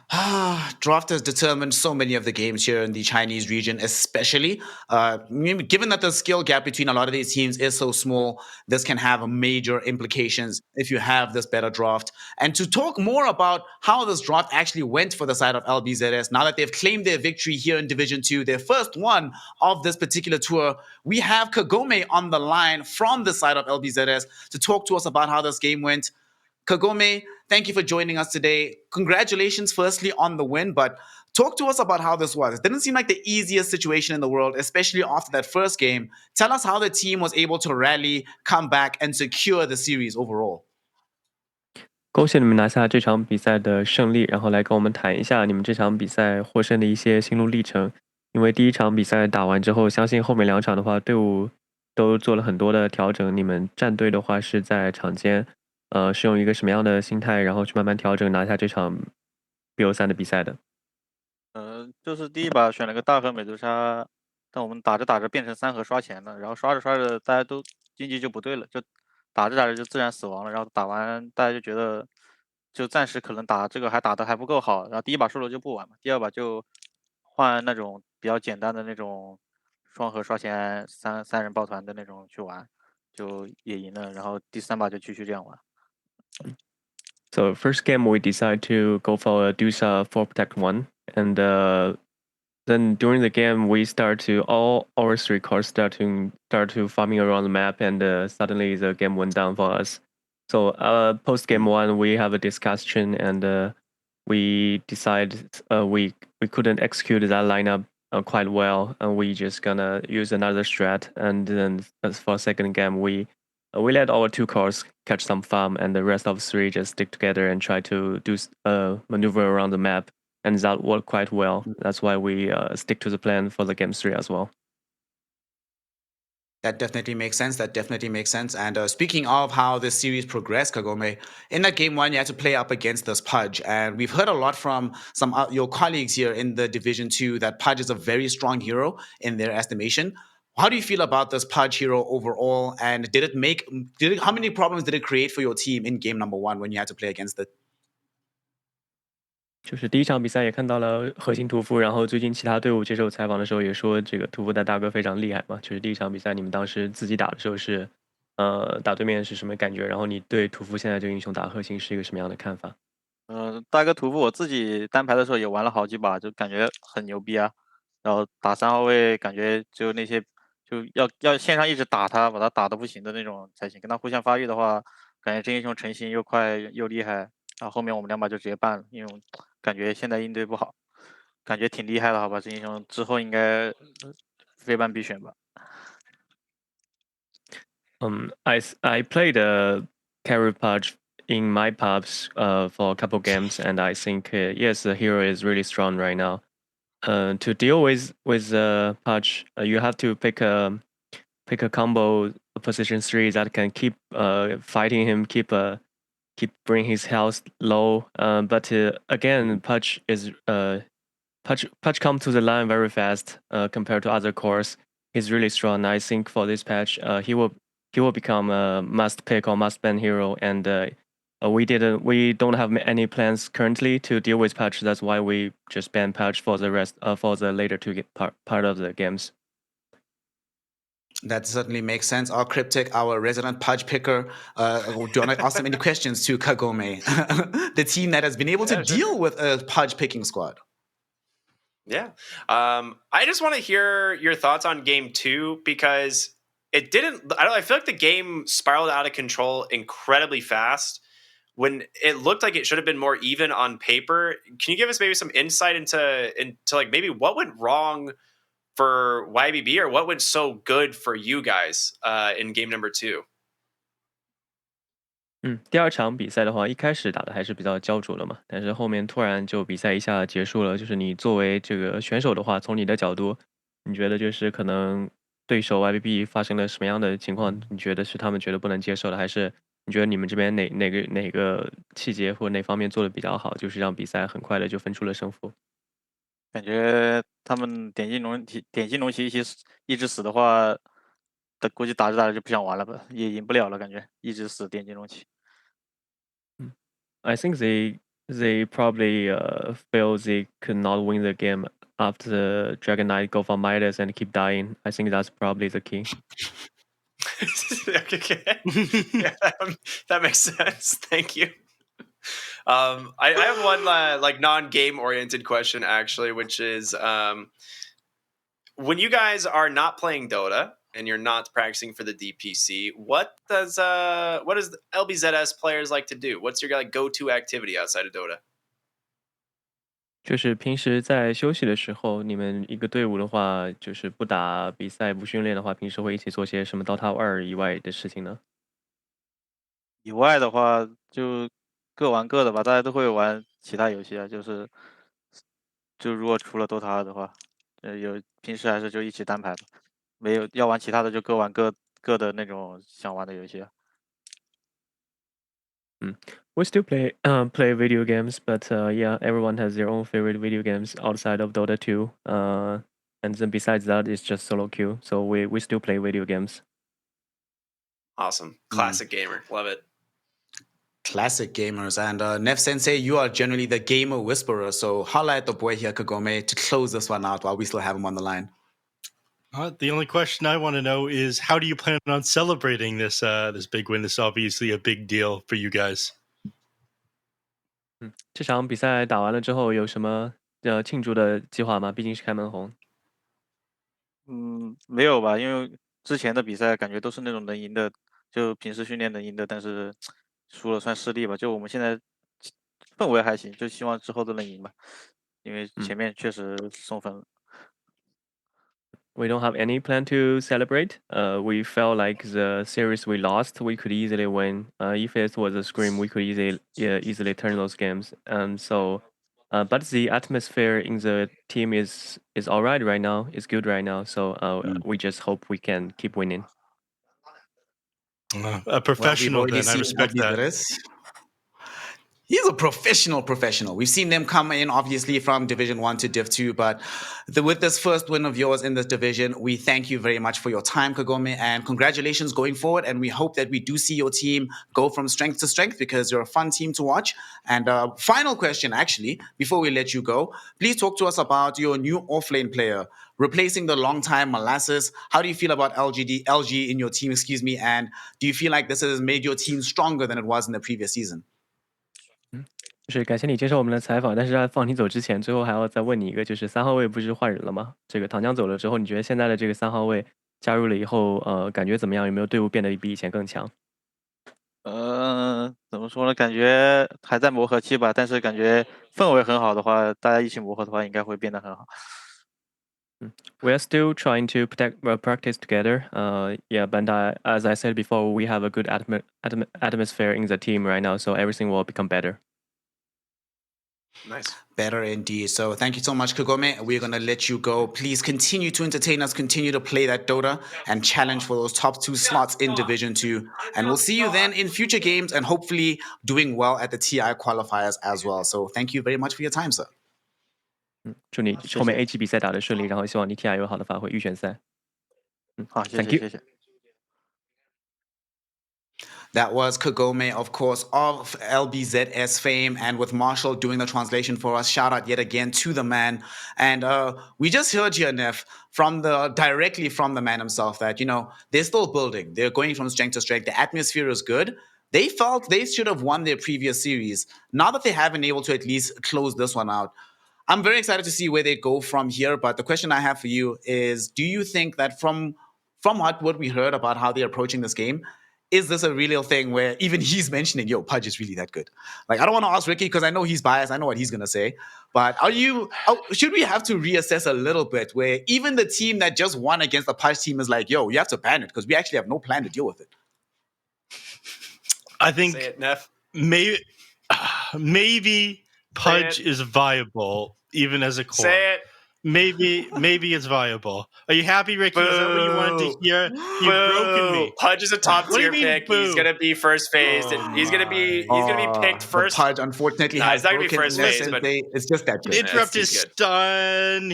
Draft has determined so many of the games here in the Chinese region, especially. Given that the skill gap between a lot of these teams is so small, this can have major implications if you have this better draft. And to talk more about how this draft actually went for the side of LBZS, now that they've claimed their victory here in Division 2, their first one of this particular tour, we have Kagome on the line from the side of LBZS to talk to us about how this game went. Kagome, thank you for joining us today. Congratulations, firstly, on the win, but talk to us about how this was. It didn't seem like the easiest situation in the world, especially after that first game. Tell us how the team was able to rally, come back, and secure the series overall. 恭喜你们拿下这场比赛的胜利，然后来跟我们谈一下你们这场比赛获胜的一些心路历程。因为第一场比赛打完之后，相信后面2场的话，队伍都做了很多的调整。你们战队的话是在场间，是用一个什么样的心态，然后去慢慢调整拿下这场 BO3的比赛的？就是第一把选了个大河美杜莎，但我们打着打着变成3河刷钱了，然后刷着刷着大家都经济就不对了，就打着打着就自然死亡了，然后打完大家就觉得就暂时可能打这个还打得还不够好，然后第一把输了就不玩嘛，第二把就换那种比较简单的那种双河刷钱三人抱团的那种去玩，就也赢了，然后第3把就继续这样玩。So first game we decide to go for a Dusa 4 Protect 1, and then during the game we start to all our 3 cars start to farming around the map, and suddenly the game went down for us. So post game 1 we have a discussion, and we decide we couldn't execute that lineup quite well, and we just gonna use another strat. And then as for second game we let our 2 cars catch some farm, and the rest of 3 just stick together and try to do maneuver around the map, and that worked quite well. That's why we stick to the plan for the game 3 as well. That definitely makes sense. And speaking of how this series progressed, Kagome, in that game 1, you had to play up against this Pudge. And we've heard a lot from some of your colleagues here in the Division 2 that Pudge is a very strong hero in their estimation. How do you feel about this Pudge hero overall? And how many problems did it create for your team in game number 1 when you had to play against it? 就是第一场比赛也看到了核心屠夫，然后最近其他队伍接受采访的时候也说，这个屠夫的大哥非常厉害嘛。就是第一场比赛你们当时自己打的时候是，打对面是什么感觉？然后你对屠夫现在这个英雄打核心是一个什么样的看法？大哥屠夫我自己单排的时候也玩了好几把，就感觉很牛逼啊。然后打3号位，感觉就那些就要线上一直打他，把他打得不行的那种才行。跟他互相发育的话，感觉这英雄成型又快又厉害。然后后面我们2把就直接办了，因为感觉现在应对不好，感觉挺厉害的，好吧？这英雄之后应该非办必选吧。I played carry Pudge in my pubs for a couple games, and I think yes, the hero is really strong right now. To deal with Pudge, you have to pick a combo position 3 that can keep fighting him, keep bring his health low. But again, Pudge is Pudge come to the line very fast compared to other cores. He's really strong. I think for this patch, he will become a must pick or must ban hero, and we don't have any plans currently to deal with Pudge. That's why we just ban Pudge for the rest for the later 2 part of the games. That certainly makes sense. Our Cryptic, our resident Pudge picker. Do you want to ask them any questions to Kagome, the team that has been able to deal with a Pudge picking squad? Yeah. I just want to hear your thoughts on game 2, because it didn't, I feel like the game spiraled out of control incredibly fast when it looked like it should have been more even on paper. Can you give us maybe some insight into like maybe what went wrong for YBB, or what went so good for you guys in game number 2? 第2场比赛的话，一开始打的还是比较焦灼的嘛，但是后面突然就比赛一下结束了。就是你作为这个选手的话，从你的角度，你觉得就是可能对手 YBB 发生了什么样的情况？你觉得是他们觉得不能接受的，还是你觉得你们这边哪个细节或哪方面做的比较好，就是让比赛很快的就分出了胜负？感觉他们点金龙骑一直死的话，估计打着打着就不想玩了吧，也赢不了了，感觉一直死点金龙骑。I think they They probably feel they could not win the game after the Dragon Knight go for Midas and keep dying. I think that's probably the key. Okay. Yeah, that makes sense. Thank you. I have one like non-game oriented question actually, which is when you guys are not playing Dota and you're not practicing for the DPC, what does the LBZS players like to do? What's your like go-to activity outside of Dota? 就是平时在休息的时候，你们一个队伍的话，就是不打比赛、不训练的话，平时会一起做些什么 Dota 2以外的事情呢？以外的话就各玩各的吧，大家都会玩其他游戏啊，就如果除了 Dota 2的话，平时还是就一起单排吧，没有要玩其他的就各玩各的那种想玩的游戏啊。We still play video games, but yeah, everyone has their own favorite video games outside of Dota 2. And then besides that, it's just solo queue. So we still play video games. Awesome. Classic gamer. Love it. Classic gamers. And Nev Sensei, you are generally the gamer whisperer. So holla at the boy here, Kagome, to close this one out while we still have him on the line. The only question I want to know is how do you plan on celebrating this this big win? This is obviously a big deal for you guys. 这场比赛打完了之后，有什么庆祝的计划吗？毕竟是开门红。没有吧，因为之前的比赛感觉都是那种能赢的，就平时训练能赢的，但是输了算失利吧。就我们现在氛围还行，就希望之后都能赢吧，因为前面确实送分了。We don't have any plan to celebrate. We felt like the series we lost, we could easily win. If it was a scrim, we could easily turn those games. And so, but the atmosphere in the team is all right now. It's good right now. So we just hope we can keep winning. A professional, Well, then I respect that. He's a professional. We've seen them come in, obviously, from Division 1 to Div 2, but with this first win of yours in this division, we thank you very much for your time, Kagome, and congratulations going forward, and we hope that we do see your team go from strength to strength because you're a fun team to watch. And final question, actually, before we let you go, please talk to us about your new offlane player, replacing the long-time Molasses. How do you feel about LG in your team, and do you feel like this has made your team stronger than it was in the previous season? 就是感谢你接受我们的采访，但是在放你走之前，最后还要再问你一个，就是3号位不是换人了吗？这个唐江走了之后，你觉得现在的这个3号位加入了以后，感觉怎么样？有没有队伍变得比以前更强？怎么说呢？感觉还在磨合期吧，但是感觉氛围很好的话，大家一起磨合的话，应该会变得很好。We are still trying to practice together. Yeah, but as I said before, we have a good atmosphere in the team right now, so everything will become better. Nice. Better indeed. So thank you so much, Kagome. We're going to let you go. Please continue to entertain us, continue to play that Dota and challenge for those top 2 slots in Division 2. And we'll see you then in future games and hopefully doing well at the TI qualifiers as well. So thank you very much for your time, sir. 祝你后面 A 级比赛打得顺利，然后希望你 TI 有好的发挥，预选赛。好，谢谢。That was Kagome, of course, of LBZS fame, and with Marshall doing the translation for us. Shout out yet again to the man. And we just heard here, Neff, directly from the man himself that, they're still building. They're going from strength to strength. The atmosphere is good. They felt they should have won their previous series. Now that they haven't been able to at least close this one out, I'm very excited to see where they go from here. But the question I have for you is, do you think that from what we heard about how they're approaching this game, is this a real thing where even he's mentioning, yo, Pudge is really that good? Like, I don't want to ask Ricky because I know he's biased. I know what he's going to say. But should we have to reassess a little bit where even the team that just won against the Pudge team is like, yo, you have to ban it because we actually have no plan to deal with it? I think Say it, Neff. Maybe Pudge is viable even as a core. Say it. Maybe it's viable. Are you happy, Ricky? Is that what you wanted to hear? You've broken me. Pudge is a top tier pick. Boo? He's gonna be first phased. He's gonna be picked first. Pudge, unfortunately, he's not gonna be first phase, but it's just that good. Interrupt his stun.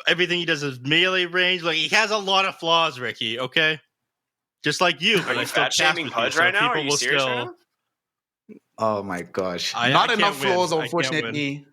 Everything he does is melee range. Like, he has a lot of flaws, Ricky. Okay, just like you. Are you fat shaming Pudge right now? Are you serious right now? Oh my gosh. I Not can't enough win. flaws, I can't win. unfortunately.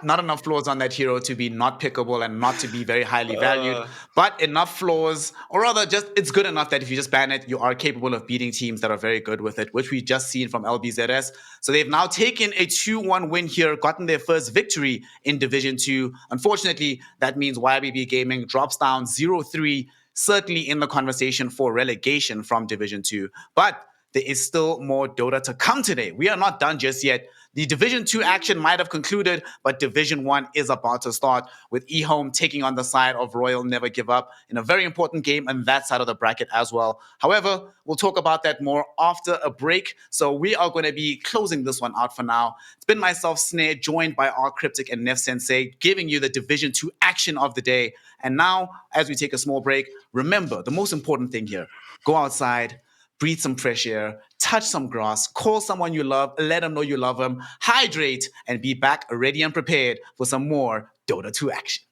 Not enough flaws on that hero to be not pickable and not to be very highly valued, but enough flaws, or rather just it's good enough that if you just ban it, you are capable of beating teams that are very good with it, which we've just seen from LBZS. So they've now taken a 2-1 win here, gotten their first victory in Division 2. Unfortunately, that means YBB Gaming drops down 0-3, certainly in the conversation for relegation from Division 2. But there is still more Dota to come today. We are not done just yet. The Division 2 action might have concluded, but Division 1 is about to start with EHOME taking on the side of Royal Never Give Up in a very important game on that side of the bracket as well. However, we'll talk about that more after a break. So we are going to be closing this one out for now. It's been myself, Snare, joined by R Cryptic and Nef Sensei, giving you the Division 2 action of the day. And now, as we take a small break, remember the most important thing here. Go outside, breathe some fresh air, touch some grass, call someone you love, let them know you love them, hydrate, and be back ready and prepared for some more Dota 2 action.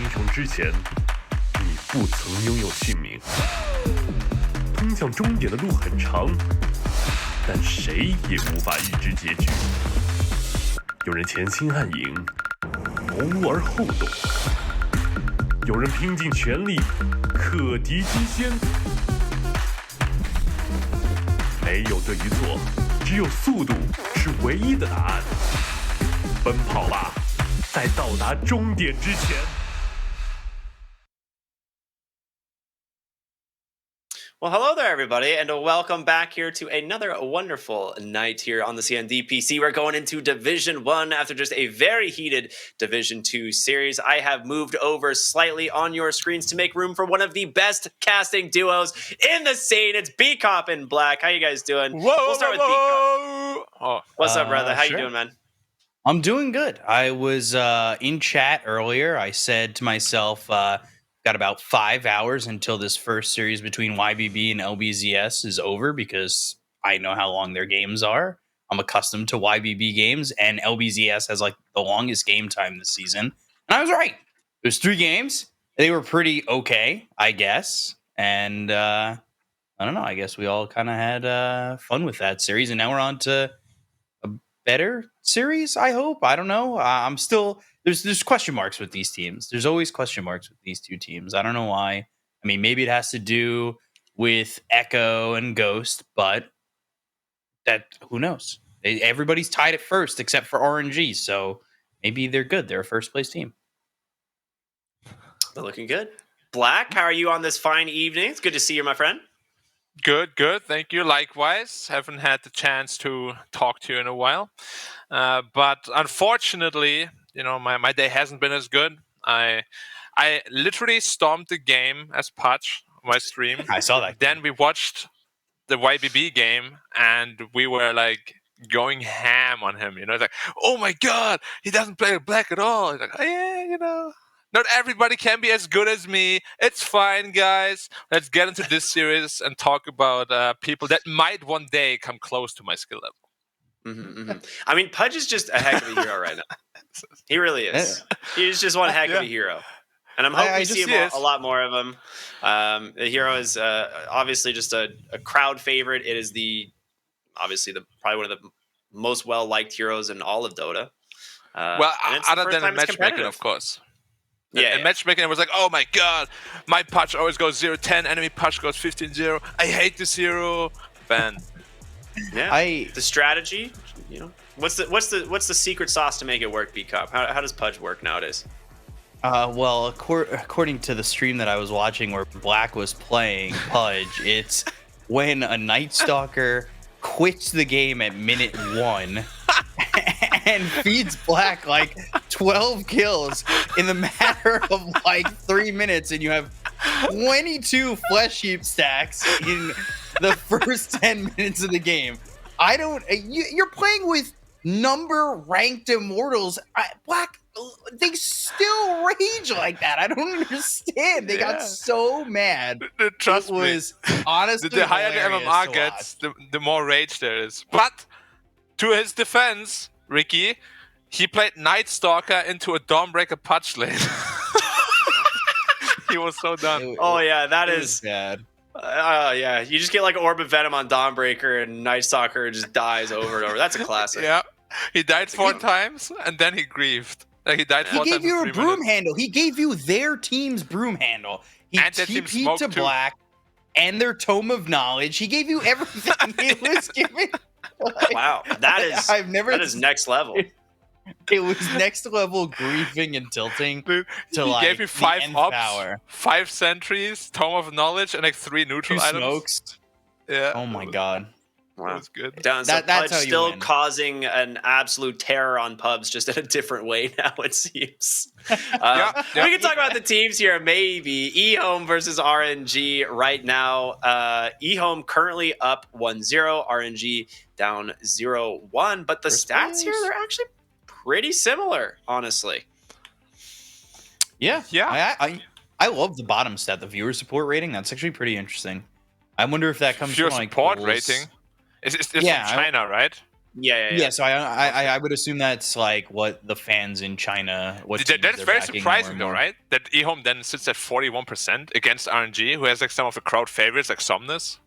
英雄之前，你不曾拥有姓名。通向终点的路很长，但谁也无法预知结局。有人潜心暗影，谋而后动；有人拼尽全力，克敌机先。没有对与错，只有速度是唯一的答案。奔跑吧，在到达终点之前。Well, hello there, everybody, and welcome back here to another wonderful night here on the DPC. We're going into Division 1 after just a very heated Division 2 series. I have moved over slightly on your screens to make room for one of the best casting duos in the scene. It's B-Cop and Black. How you guys doing? We'll start with B-Cop. Oh, What's up, brother? How sure. you doing, man? I'm doing good. I was in chat earlier. I said to myself, got about 5 hours until this first series between YBB and LBZS is over because I know how long their games are. I'm accustomed to YBB games, and LBZS has like the longest game time this season. And I was right. There's 3 games. They were pretty okay, I guess. And I don't know. I guess we all kind of had fun with that series. And now we're on to a better series, I hope. I don't know. I'm still... There's question marks with these teams. There's always question marks with these 2 teams. I don't know why. I mean, maybe it has to do with Echo and Ghost, but that who knows? Everybody's tied at first except for RNG, so maybe they're good. They're a first place team. They're looking good. Black, how are you on this fine evening? It's good to see you, my friend. Good. Thank you. Likewise. Haven't had the chance to talk to you in a while. But unfortunately, you know, my day hasn't been as good. I literally stormed the game as Pudge on my stream. I saw that. Then we watched the YBB game, and we were like going ham on him. You know, it's like, oh my god, he doesn't play Black at all. It's like, oh, yeah, you know, not everybody can be as good as me. It's fine, guys. Let's get into this series and talk about people that might one day come close to my skill level. I mean, Pudge is just a heck of a hero right now. He really is. He's just one heck of a hero. And I'm hoping to see a lot more of him. The hero is obviously just a crowd favorite. It is probably one of the most well-liked heroes in all of Dota. Well, other than matchmaking, of course. Yeah, matchmaking, it was like, oh my god, my Pudge always goes 0-10, enemy Pudge goes 15-0. I hate this hero. Ban. Yeah, the strategy, you know, what's the secret sauce to make it work, B-Cup? How does Pudge work nowadays? Well, according to the stream that I was watching where Black was playing Pudge, it's when a Night Stalker quits the game at minute 1 and feeds Black like 12 kills in the matter of like 3 minutes, and you have 22 flesh heap stacks in the first 10 minutes of the game. You're playing with number ranked immortals. Black, they still rage like that. I don't understand. They got so mad. Trust me. It was honestly the higher the MMR gets, the more rage there is. But to his defense, Ricky, he played Night Stalker into a Dawnbreaker Pudge lane. He was so done. Oh yeah, that is bad. Yeah, you just get like Orb of Venom on Dawnbreaker and Night Stalker just dies over and over. That's a classic. Yeah, he died 4 times and then he grieved. Like he died 4 times. He gave you a broom handle. He gave you their team's broom handle. He TP'd to Black and their Tome of Knowledge. He gave you everything. He was giving. Wow, that is next level. It was next level griefing and tilting. Dude, to he like gave me 5 ops, power. 5 sentries, Tome of Knowledge, and like 3 neutral 2 items. smokes. Yeah. Oh my god. Wow. That was good. That's how you still win. Causing an absolute terror on pubs, just in a different way now, it seems. We can talk about the teams here, maybe. EHOME versus RNG right now. EHOME currently up 1-0, RNG down 0-1. But the stats here, they're actually pretty similar, honestly. Yeah. I love the bottom stat, the viewer support rating. That's actually pretty interesting. I wonder if that comes viewer from like support goals. rating. It's from China, right? Yeah, so I would assume that's like what the fans in China. What teams That's they're very backing more surprising, and though, more. right? That EHOME then sits at 41% against RNG, who has like some of the crowd favorites, like Somnus.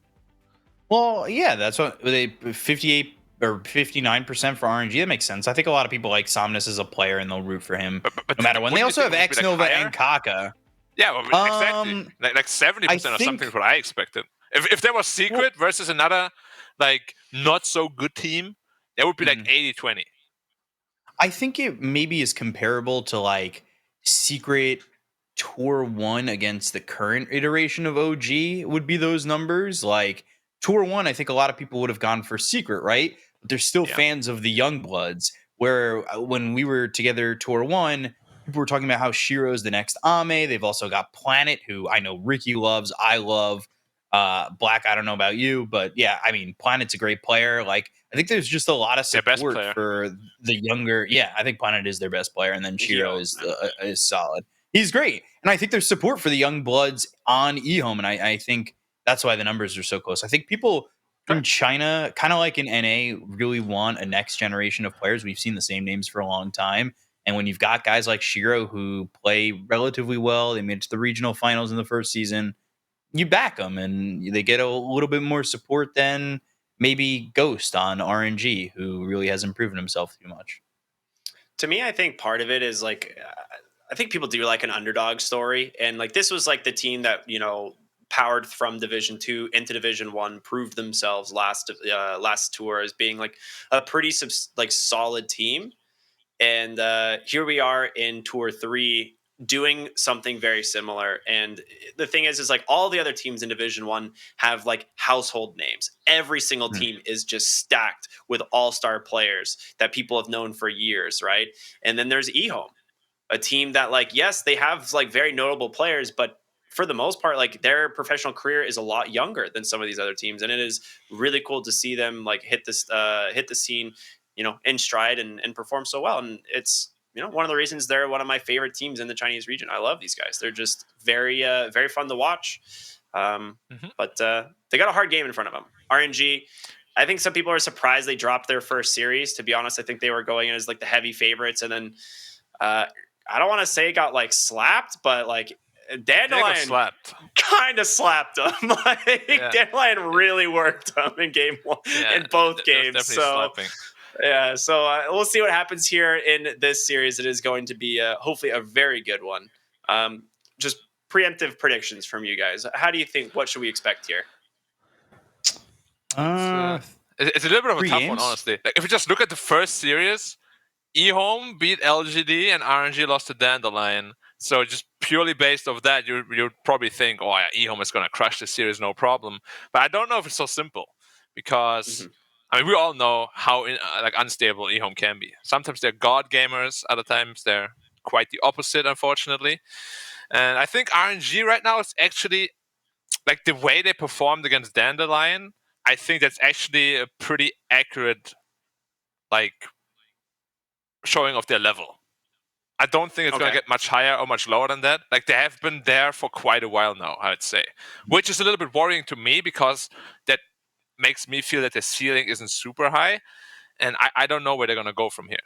Well, yeah, that's what they 58 or 59% for RNG. That makes sense. I think a lot of people like Somnus as a player and they'll root for him But no matter when. They wouldn't also you have think it would X be, like, Nova higher? and Kaka. Yeah, well, exactly. Like 70% I or something think- is what I expected. If there was Secret versus another like not so good team, that would be like 80-20. I think it maybe is comparable to like Secret Tour 1 against the current iteration of OG would be those numbers. Like Tour 1, I think a lot of people would have gone for Secret, right? But they're still fans of the Young Bloods. Where when we were together Tour 1, people were talking about how Shiro's the next Ame. They've also got Planet, who I know Ricky loves, I love. Black, I don't know about you, but yeah, I mean, Planet's a great player. Like, I think there's just a lot of Their best support player. for the younger. Yeah, I think Planet is their best player, and then Shiro is solid. He's great, and I think there's support for the young bloods on eHome, and I think that's why the numbers are so close. I think people from China, kind of like in NA, really want a next generation of players. We've seen the same names for a long time, and when you've got guys like Shiro who play relatively well, they made it to the regional finals in the first season. You back them, and they get a little bit more support than maybe Ghost on RNG, who really hasn't proven himself too much. To me, I think part of it is like, I think people do like an underdog story, and like this was like the team that powered from Division 2 into Division 1, proved themselves last tour as being like a pretty solid team, and here we are in Tour 3 doing something very similar. And the thing is like all the other teams in Division 1 have like household names. Every single team is just stacked with all-star players that people have known for years, right? And then there's EHOME, a team that like, yes, they have like very notable players, but for the most part, like their professional career is a lot younger than some of these other teams. And it is really cool to see them like hit the scene, in stride and perform so well. And it's, one of the reasons they're one of my favorite teams in the Chinese region. I love these guys. They're just very, very fun to watch. But they got a hard game in front of them. RNG, I think some people are surprised they dropped their first series. To be honest, I think they were going in as like the heavy favorites. And then I don't want to say it got like slapped, but like Dandelion kind of slapped them. Dandelion really worked them in game 1, in both games. So we'll see what happens here in this series. It is going to be hopefully a very good one. Just preemptive predictions from you guys. How do you think? What should we expect here? It's a little bit of a tough one, honestly. Like, if you just look at the first series, EHOME beat LGD and RNG lost to Dandelion. So just purely based off that, you'd probably think, oh yeah, EHOME is going to crush this series, no problem. But I don't know if it's so simple because I mean we all know how unstable EHOME can be. Sometimes they're god gamers, other times they're quite the opposite, unfortunately. And I think RNG right now is actually like the way they performed against Dandelion. I think that's actually a pretty accurate like showing of their level. I don't think it's going to get much higher or much lower than that. Like they have been there for quite a while now, I'd say, which is a little bit worrying to me because that makes me feel that the ceiling isn't super high, and I don't know where they're going to go from here.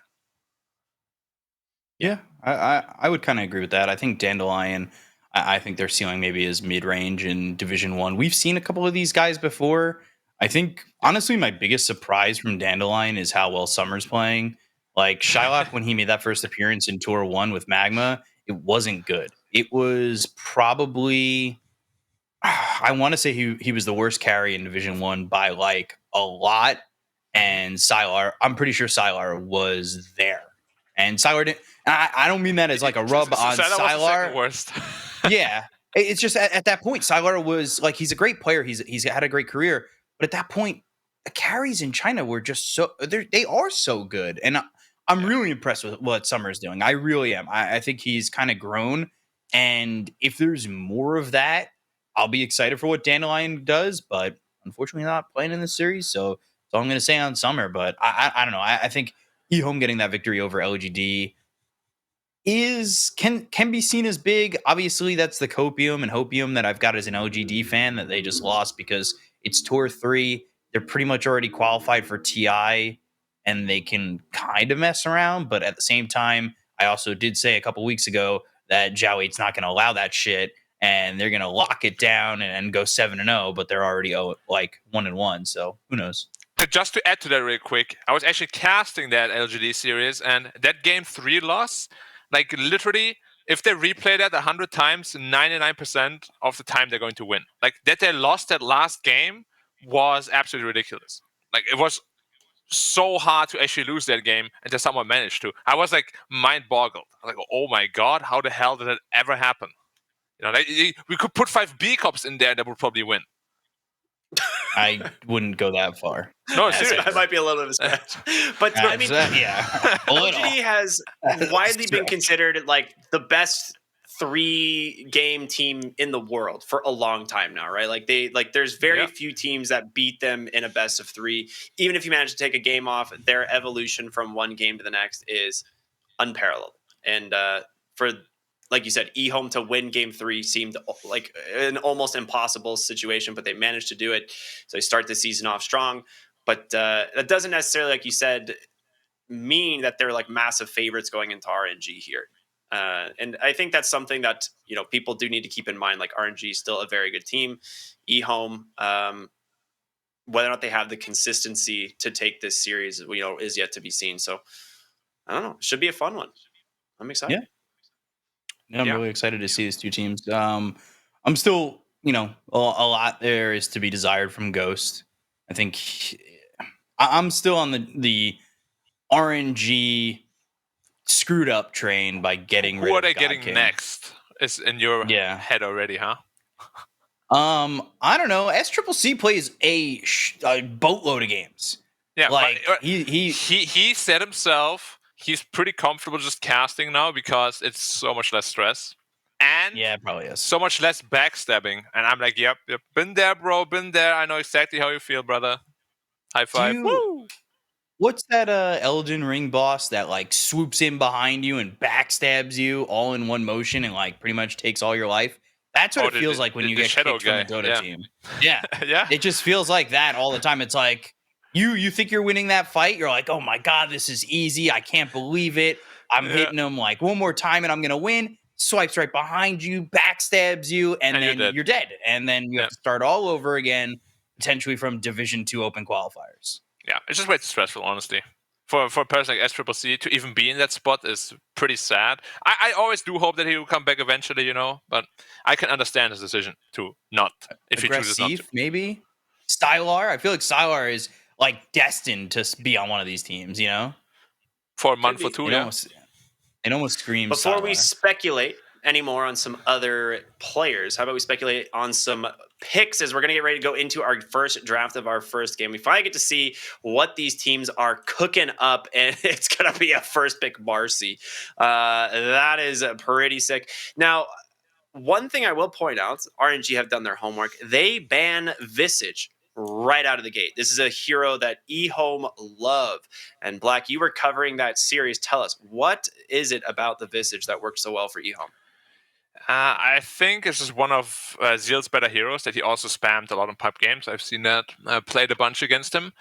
Yeah, I would kind of agree with that. I think Dandelion, I think their ceiling maybe is mid-range in Division 1. We've seen a couple of these guys before. I think, honestly, my biggest surprise from Dandelion is how well Summer's playing. Like, Shylock, when he made that first appearance in Tour 1 with Magma, it wasn't good. It was probably, I want to say he was the worst carry in Division 1 by, like, a lot. And Sylar, I'm pretty sure Sylar was there. And Sylar didn't, I don't mean that as, like, a rub on Sylar. Worst. Yeah. It's just at that point, Sylar was, like, he's a great player. He's had a great career. But at that point, the carries in China were just they are so good. And I'm really impressed with what Summer's doing. I really am. I think he's kind of grown. And if there's more of that, I'll be excited for what Dandelion does. But unfortunately, not playing in this series. So that's all I'm going to say on Summer. But I don't know. I think EHOME getting that victory over LGD can be seen as big. Obviously, that's the copium and hopium that I've got as an LGD fan that they just lost because it's Tour 3. They're pretty much already qualified for TI. and they can kind of mess around. But at the same time, I also did say a couple weeks ago that Zhao 8's not going to allow that shit, and they're going to lock it down and go 7-0, but they're already 1-1. So who knows? Just to add to that real quick, I was actually casting that LGD series, and that game 3 loss, like literally, if they replay that 100 times, 99% of the time they're going to win. Like that they lost that last game was absolutely ridiculous. Like it was so hard to actually lose that game, and just someone managed to. I was like mind boggled. Like, oh my god, how the hell did that ever happen? You know, like, we could put 5 B cops in there that would probably win. I wouldn't go that far. No, That seriously. might be a little bit of a stretch. But I mean, yeah, a little. LGD has widely been considered like the best 3-game team in the world for a long time now, right? Like there's very few teams that beat them in a best of 3. Even if you manage to take a game off, their evolution from one game to the next is unparalleled. And for, like you said, EHOME to win game 3 seemed like an almost impossible situation, but they managed to do it. So they start the season off strong. But that doesn't necessarily, like you said, mean that they're like massive favorites going into RNG here. And I think that's something that, you know, people do need to keep in mind. Like RNG is still a very good team. EHOME, whether or not they have the consistency to take this series, you know, is yet to be seen. So I don't know. Should be a fun one. I'm excited. Yeah. I'm really excited to see these two teams. I'm still, you know, a lot there is to be desired from Ghost. I think I'm still on the RNG screwed up train by getting rid Who of are they God getting King. next? Is in your head already, huh? I don't know. SCCC plays a boatload of games. Yeah, like but, he said himself he's pretty comfortable just casting now because it's so much less stress and it probably is so much less backstabbing. And I'm like, yep, been there, bro, been there. I know exactly how you feel, brother. High five. Woo! What's that Elden Ring boss that like swoops in behind you and backstabs you all in one motion and like pretty much takes all your life? That's what it feels like when you get kicked from the Dota team. Yeah. Yeah. It just feels like that all the time. It's like you think you're winning that fight. You're like, oh my God, this is easy. I can't believe it. I'm hitting him like one more time and I'm going to win. Swipes right behind you, backstabs you, and then you're dead. And then you have to start all over again, potentially from Division 2 open qualifiers. Yeah, it's just way too stressful, honestly. For a person like SCCC to even be in that spot is pretty sad. I always do hope that he will come back eventually, you know, but I can understand his decision to not, if he chooses not to. Maybe? Stylar? I feel like Stylar is like destined to be on one of these teams, you know? For a month or two, It almost screams Before Stylar. we speculate anymore on some other players, how about we speculate on some picks as we're going to get ready to go into our first draft of our first game. We finally get to see what these teams are cooking up, and it's going to be a first pick Marcy. That is pretty sick. Now, one thing I will point out, RNG have done their homework. They ban Visage right out of the gate. This is a hero that EHOME love. And Black, you were covering that series. Tell us, what is it about the Visage that works so well for EHOME? I think it's just one of Zeal's better heroes that he also spammed a lot in pub games. I've seen that, played a bunch against him.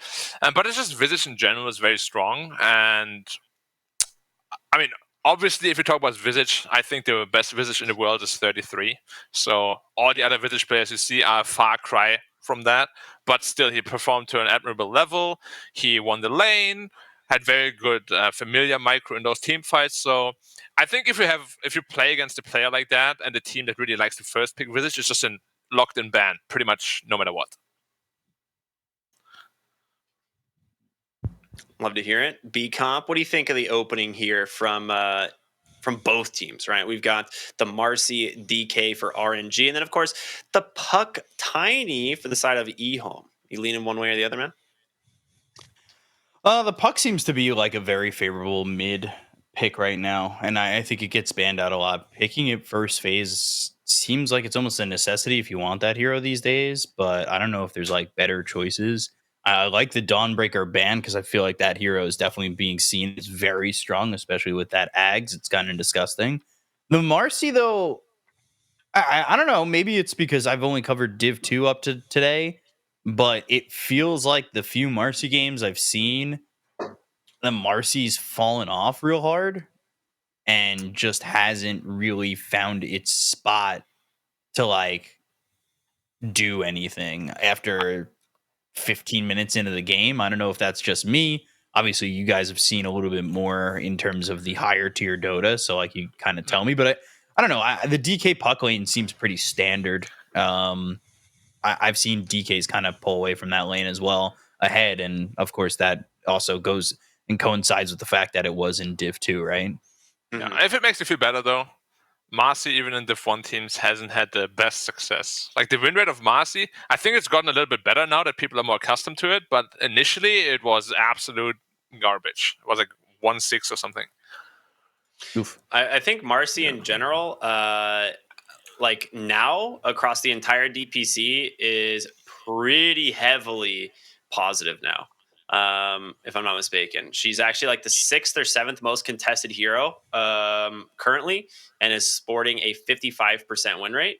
But it's just Visage in general is very strong. And I mean, obviously, if you talk about Visage, I think the best Visage in the world is 33. So all the other Visage players you see are a far cry from that. But still, he performed to an admirable level. He won the lane, had very good familiar micro in those team fights. So I think if you play against a player like that and a team that really likes to first pick Visage, it's just a locked-in ban, pretty much no matter what. Love to hear it. B Comp, what do you think of the opening here from both teams, right? We've got the Marcy DK for RNG, and then, of course, the Puck Tiny for the side of EHOME. You leaning one way or the other, man? The Puck seems to be like a very favorable mid pick right now, and I think it gets banned out a lot. Picking it first phase seems like it's almost a necessity if you want that hero these days, but I don't know if there's like better choices. I like the Dawnbreaker ban because I feel like that hero is definitely being seen as very strong, especially with that Ags. It's kind of disgusting. The Marcy, though, I don't know. Maybe it's because I've only covered Div 2 up to today, but it feels like the few Marcy games I've seen, then Marcy's fallen off real hard and just hasn't really found its spot to like do anything after 15 minutes into the game. I don't know if that's just me. Obviously, you guys have seen a little bit more in terms of the higher tier Dota, so like you kind of tell me, but I don't know. The DK puck lane seems pretty standard. I've seen DKs kind of pull away from that lane as well ahead, and of course that also goes and coincides with the fact that it was in Div 2, right? Yeah. If it makes you feel better, though, Marcy, even in Div 1 teams, hasn't had the best success. Like the win rate of Marcy, I think it's gotten a little bit better now that people are more accustomed to it, but initially it was absolute garbage. It was like 1-6 or something. Oof. I think Marcy in general, like now across the entire DPC is pretty heavily positive now. If I'm not mistaken, she's actually like the 6th or 7th most contested hero currently, and is sporting a 55% win rate.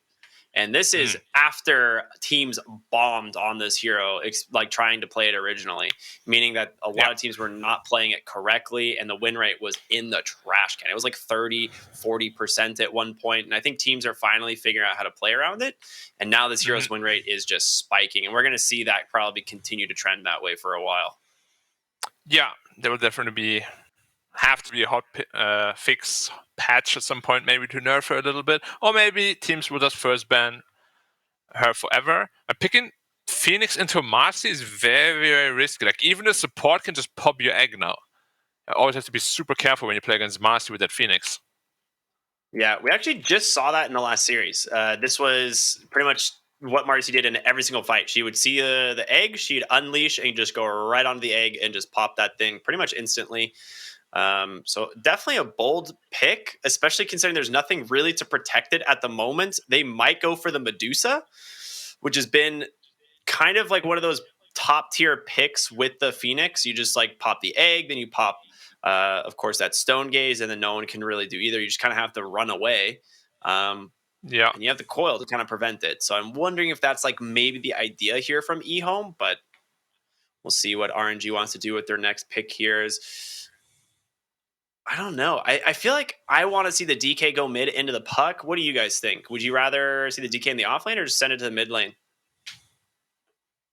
And this is after teams bombed on this hero, like trying to play it originally, meaning that a lot of teams were not playing it correctly, and the win rate was in the trash can. It was like 30-40% at one point, and I think teams are finally figuring out how to play around it. And now this hero's win rate is just spiking, and we're going to see that probably continue to trend that way for a while. Yeah, there will definitely have to be a hot fix patch at some point, maybe to nerf her a little bit, or maybe teams will just first ban her forever. And picking Phoenix into Marcy is very, very risky. Like even the support can just pop your egg now. You always have to be super careful when you play against Marcy with that Phoenix. Yeah, we actually just saw that in the last series. This was pretty much what Marcy did in every single fight. She would see the egg, she'd unleash and just go right onto the egg and just pop that thing pretty much instantly. So definitely a bold pick, especially considering there's nothing really to protect it at the moment. They might go for the Medusa, which has been kind of like one of those top tier picks with the Phoenix. You just like pop the egg, then you pop, of course, that stone gaze, and then no one can really do either. You just kind of have to run away. And you have the coil to kind of prevent it. So I'm wondering if that's like maybe the idea here from EHOME, but we'll see what RNG wants to do with their next pick here. I don't know. I feel like I want to see the DK go mid into the puck. What do you guys think? Would you rather see the DK in the off lane or just send it to the mid lane?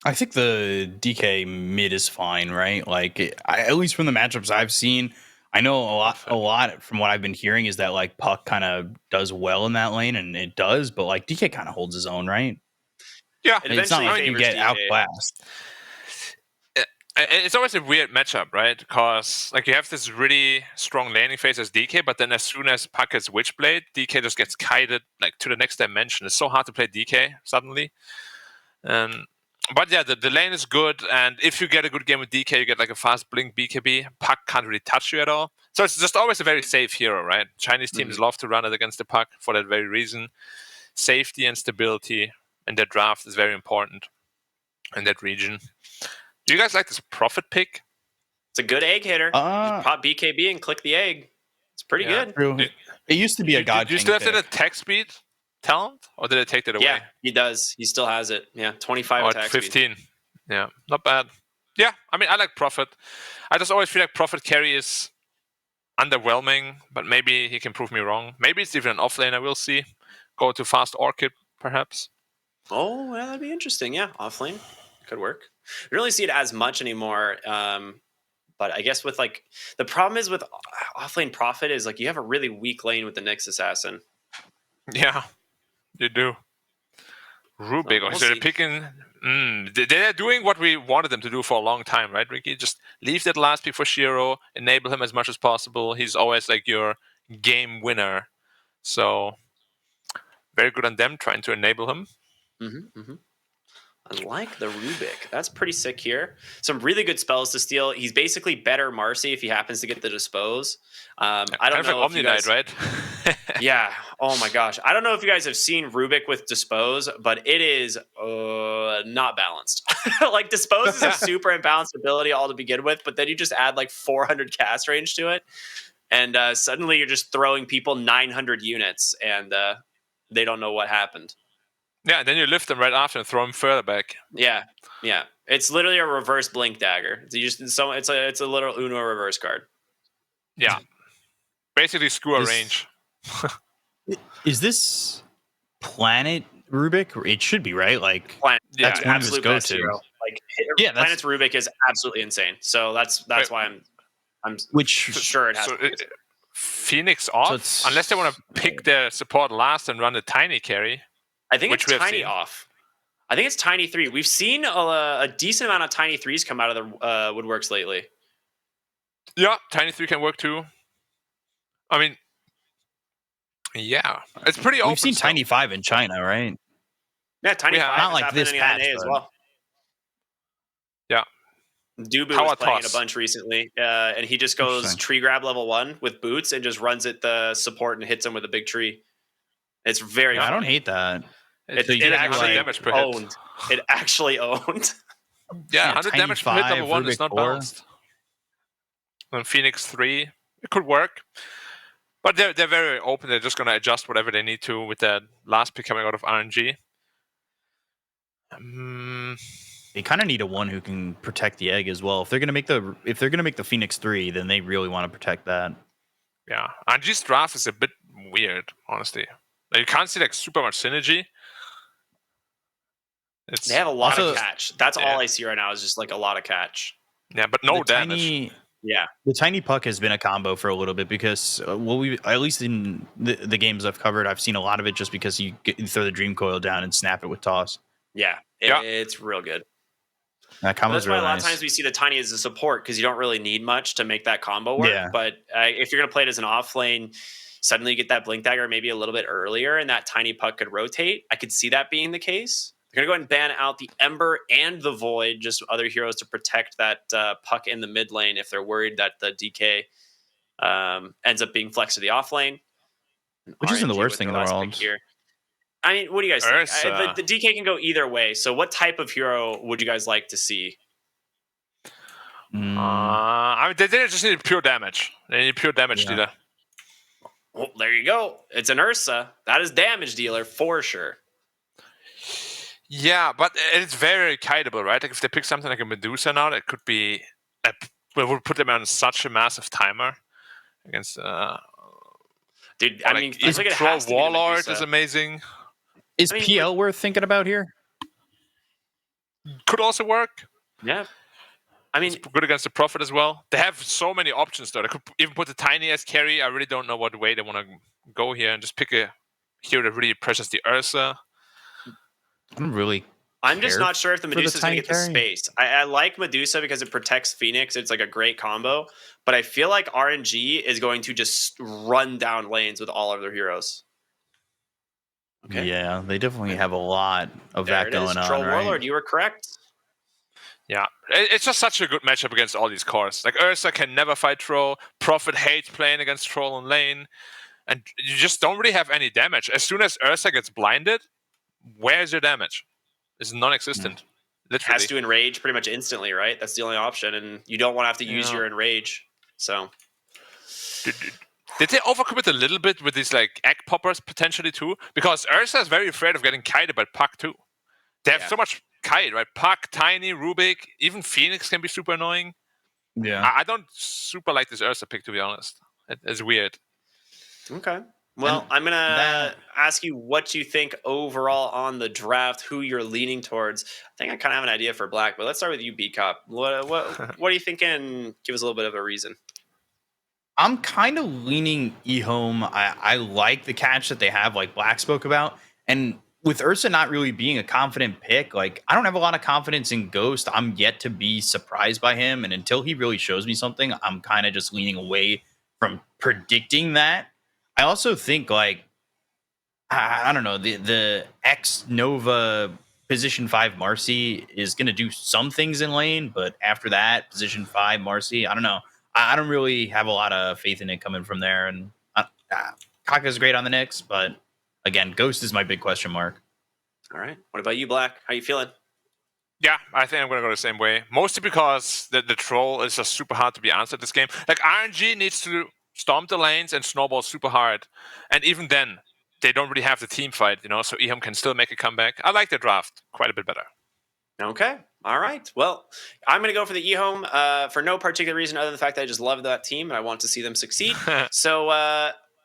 I think the DK mid is fine, right? Like at least from the matchups I've seen, I know a lot from what I've been hearing is that like puck kind of does well in that lane, and it does, but like DK kind of holds his own, right? Yeah, it's not like you get outclassed. It's always a weird matchup, right? Because like you have this really strong laning phase as DK, but then as soon as puck gets Witchblade, DK just gets kited like to the next dimension. It's so hard to play DK suddenly. But yeah, the lane is good, and if you get a good game with DK, you get like a fast blink BKB. Puck can't really touch you at all. So it's just always a very safe hero, right? Chinese teams love to run it against the puck for that very reason. Safety and stability in their draft is very important in that region. Do you guys like this Prophet pick? It's a good egg hitter. Just pop BKB and click the egg. It's pretty good. True. It used to be a god. Do you still have that attack speed talent, or did I take that away? Yeah, he does. He still has it. Yeah, 25 attack 15. speed. Yeah, not bad. Yeah, I mean, I like Prophet. I just always feel like Prophet carry is underwhelming, but maybe he can prove me wrong. Maybe it's even an offlaner. We'll see. Go to fast Orchid, perhaps. Oh, well, that'd be interesting. Yeah, offlane could work. We don't really see it as much anymore. But I guess with like the problem is with offlane Prophet is like you have a really weak lane with the Nyx Assassin. Yeah, you do. Rubik. We'll so they're see. picking. They're doing what we wanted them to do for a long time, right, Ricky? Just leave that last pick for Shiro, enable him as much as possible. He's always like your game winner. So very good on them trying to enable him. I like the Rubik. That's pretty sick here. Some really good spells to steal. He's basically better Marcy if he happens to get the dispose. I don't know like if you guys... right? Yeah. Oh my gosh. I don't know if you guys have seen Rubik with dispose, but it is not balanced. Like dispose is a super imbalanced ability all to begin with, but then you just add like 400 cast range to it, and suddenly you're just throwing people 900 units, and they don't know what happened. Yeah, and then you lift them right after and throw them further back. Yeah. It's literally a reverse blink dagger. It's a little Uno reverse card. Yeah. Basically, screw a This- range. Is this Planet Rubik? It should be, right? Like, Planet, Yeah, that's one of his absolute best go-tos. hero. Like Yeah, that's- Planet's Rubik is absolutely insane. So that's Wait. why I'm Which sure it has. So to be. Phoenix off, it's- unless they want to pick their support last and run a tiny carry. I think which it's we have Tiny seen. off. I think it's Tiny 3. We've seen a decent amount of Tiny 3s come out of the woodworks lately. Yeah, tiny 3 can work too. I mean, yeah, it's pretty open. we've seen still. Tiny 5 in China, right? Yeah, Tiny Yeah, 5 not is like happening this in patch, NA as but- well. Yeah. Dubu Power was playing it toss. a bunch recently, and he just goes Interesting. tree grab level 1 with boots and just runs at the support and hits him with a big tree. It's very Yeah, I don't funny. hate that. It's So you It get actually like damage per hit. owned. It actually owned. Yeah, Yeah, 100 Tiny damage per hit number 5, 1 is Rubik not 4. balanced. And Phoenix 3, it could work. But they're very open. They're just going to adjust whatever they need to with that last pick coming out of RNG. They kind of need a one who can protect the egg as well. If they're gonna make the Phoenix 3, then they really want to protect that. Yeah, RNG's draft is a bit weird, honestly. Like, you can't see like super much synergy. It's, They have a lot Also- of catch. That's Yeah. all I see right now is just like a lot of catch. yeah, but no The damage. Yeah. The tiny puck has been a combo for a little bit because, we at least in the games I've covered, I've seen a lot of it just because you throw the dream coil down and snap it with toss. Yeah. Yeah. It's real good. That But combo that's is why really a lot nice. of times we see the Tiny as a support because you don't really need much to make that combo work. Yeah. But if you're going to play it as an off lane, suddenly you get that blink dagger maybe a little bit earlier and that Tiny puck could rotate. I could see that being the case. They're going to go ahead and ban out the Ember and the Void, just other heroes to protect that puck in the mid lane if they're worried that the DK ends up being flexed to the off lane. Which isn't the RNG worst with thing in their the last world. pick here. I mean, what do you guys think? Ursa. The DK can go either way. So what type of hero would you guys like to see? I mean, they just need pure damage. They need pure damage Yeah. dealer. Well, there you go. It's an Ursa. That is damage dealer for sure. Yeah, but it's very kiteable, right? Like if they pick something like a Medusa now, that could be we would put them on such a massive timer against. Dude, I mean, feels like it Troll has to be the Warlord Medusa. is amazing. Is I mean, PL worth thinking about here? Could also work. Yeah. I mean, It's good against the Prophet as well. They have so many options though. They could even put the Tiny as carry. I really don't know what way they want to go here and just pick a hero that really pressures the Ursa. I'm really. I'm just care not sure if the for the Medusa is going tiny to get the carry. space. I like Medusa because it protects Phoenix. It's like a great combo. But I feel like RNG is going to just run down lanes with all of their heroes. Okay. Yeah, they definitely have a lot of There that it is. going on. Troll right? Warlord, you were correct. Yeah, it's just such a good matchup against all these cores. Like Ursa can never fight Troll. Prophet hates playing against Troll in lane, and you just don't really have any damage. As soon as Ursa gets blinded, where's your damage? It's non-existent. Literally. Has to enrage pretty much instantly, right? That's the only option, and you don't want to have to use Yeah. your enrage. So Did they overcommit a little bit with these like egg poppers potentially too? Because Ursa is very afraid of getting kited by Puck too. They have Yeah. so much kite, right? Puck, Tiny, Rubik, even Phoenix can be super annoying. Yeah. I don't super like this Ursa pick, to be honest. It's weird. okay. Well, And I'm gonna that- ask you what you think overall on the draft, who you're leaning towards. I think I kind of have an idea for Black, but let's start with you, B Cop. What are you thinking? Give us a little bit of a reason. I'm kind of leaning EHOME. I like the catch that they have, like Black spoke about. And with Ursa not really being a confident pick, like I don't have a lot of confidence in Ghost. I'm yet to be surprised by him. And until he really shows me something, I'm kind of just leaning away from predicting that. I also think like, I don't know, the X Nova position 5 Marcy is going to do some things in lane. But after that, position 5 Marcy, I don't know. I don't really have a lot of faith in it coming from there. And Kaka's great on the Knicks, but again, Ghost is my big question mark. All right. What about you, Black? How you feeling? Yeah, I think I'm going to go the same way. Mostly because the troll is just super hard to be answered this game. Like RNG needs to stomp the lanes and snowball super hard. And even then, they don't really have the team fight, so EHOME can still make a comeback. I like the draft quite a bit better. Okay. All right. Well, I'm going to go for the EHOME for no particular reason other than the fact that I just love that team and I want to see them succeed. So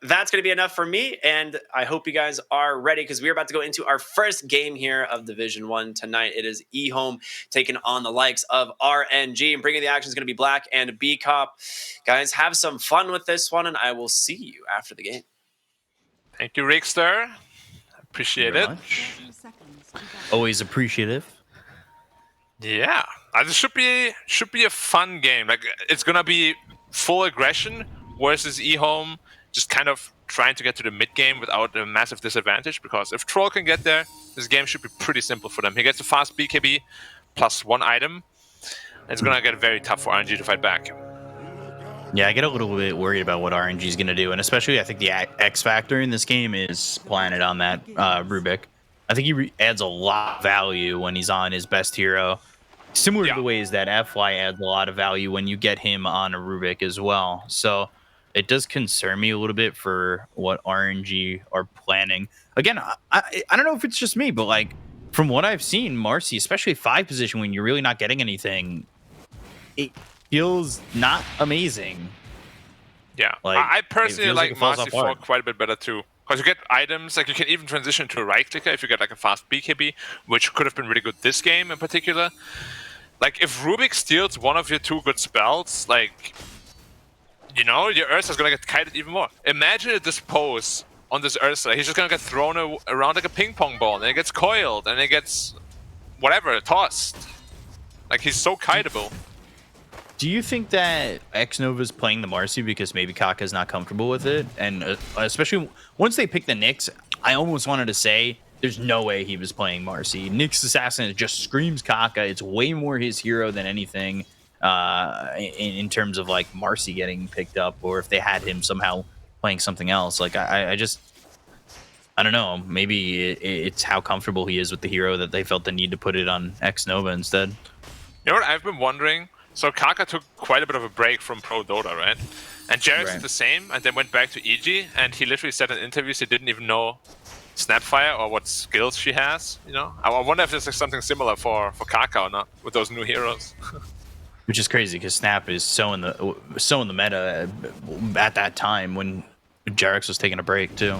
that's going to be enough for me. And I hope you guys are ready because we're about to go into our first game here of Division 1 tonight. It is EHOME taking on the likes of RNG. And bringing the action is going to be Black and B-Cop. Guys, have some fun with this one, and I will see you after the game. Thank you, Rickster. Appreciate it. Always appreciative. Yeah, this should be a fun game. Like, it's gonna be full aggression versus EHOME just kind of trying to get to the mid game without a massive disadvantage. Because if Troll can get there, this game should be pretty simple for them. He gets a fast BKB plus 1 item. It's gonna get very tough for RNG to fight back. Yeah, I get a little bit worried about what RNG is gonna do, and especially I think the X factor in this game is planted on that Rubik. I think he adds a lot of value when he's on his best hero. Similar to the ways that FY adds a lot of value when you get him on a Rubik as well. So it does concern me a little bit for what RNG are planning. Again, I don't know if it's just me, but like from what I've seen, Marcy, especially 5 position when you're really not getting anything, it feels not amazing. Yeah, like, I personally like Marcy 4 hard. quite a bit better too. Because you get items, like you can even transition to a right clicker if you get like a fast BKB, which could have been really good this game in particular. Like if Rubik steals one of your 2 good spells, like, your Ursa is gonna get kited even more. Imagine a dispose on this Ursa. He's just gonna get thrown around like a ping pong ball, and it gets coiled, and it gets whatever, tossed. Like he's so kiteable. Do you think that Xnova's playing the Marcy because maybe Kaka's not comfortable with it? And especially once they pick the Nyx, I almost wanted to say there's no way he was playing Marcy. Nyx Assassin just screams Kaka. It's way more his hero than anything in terms of like Marcy getting picked up, or if they had him somehow playing something else. Like I don't know. Maybe it's how comfortable he is with the hero that they felt the need to put it on Xnova instead. You know what I've been wondering? So Kaka took quite a bit of a break from Pro Dota, right? And Jarek's did the same, and then went back to EG, and he literally said in interviews he didn't even know Snapfire or what skills she has. I wonder if there's like something similar for Kaka or not with those new heroes. Which is crazy because Snap is so in the meta at that time when Jarex was taking a break too.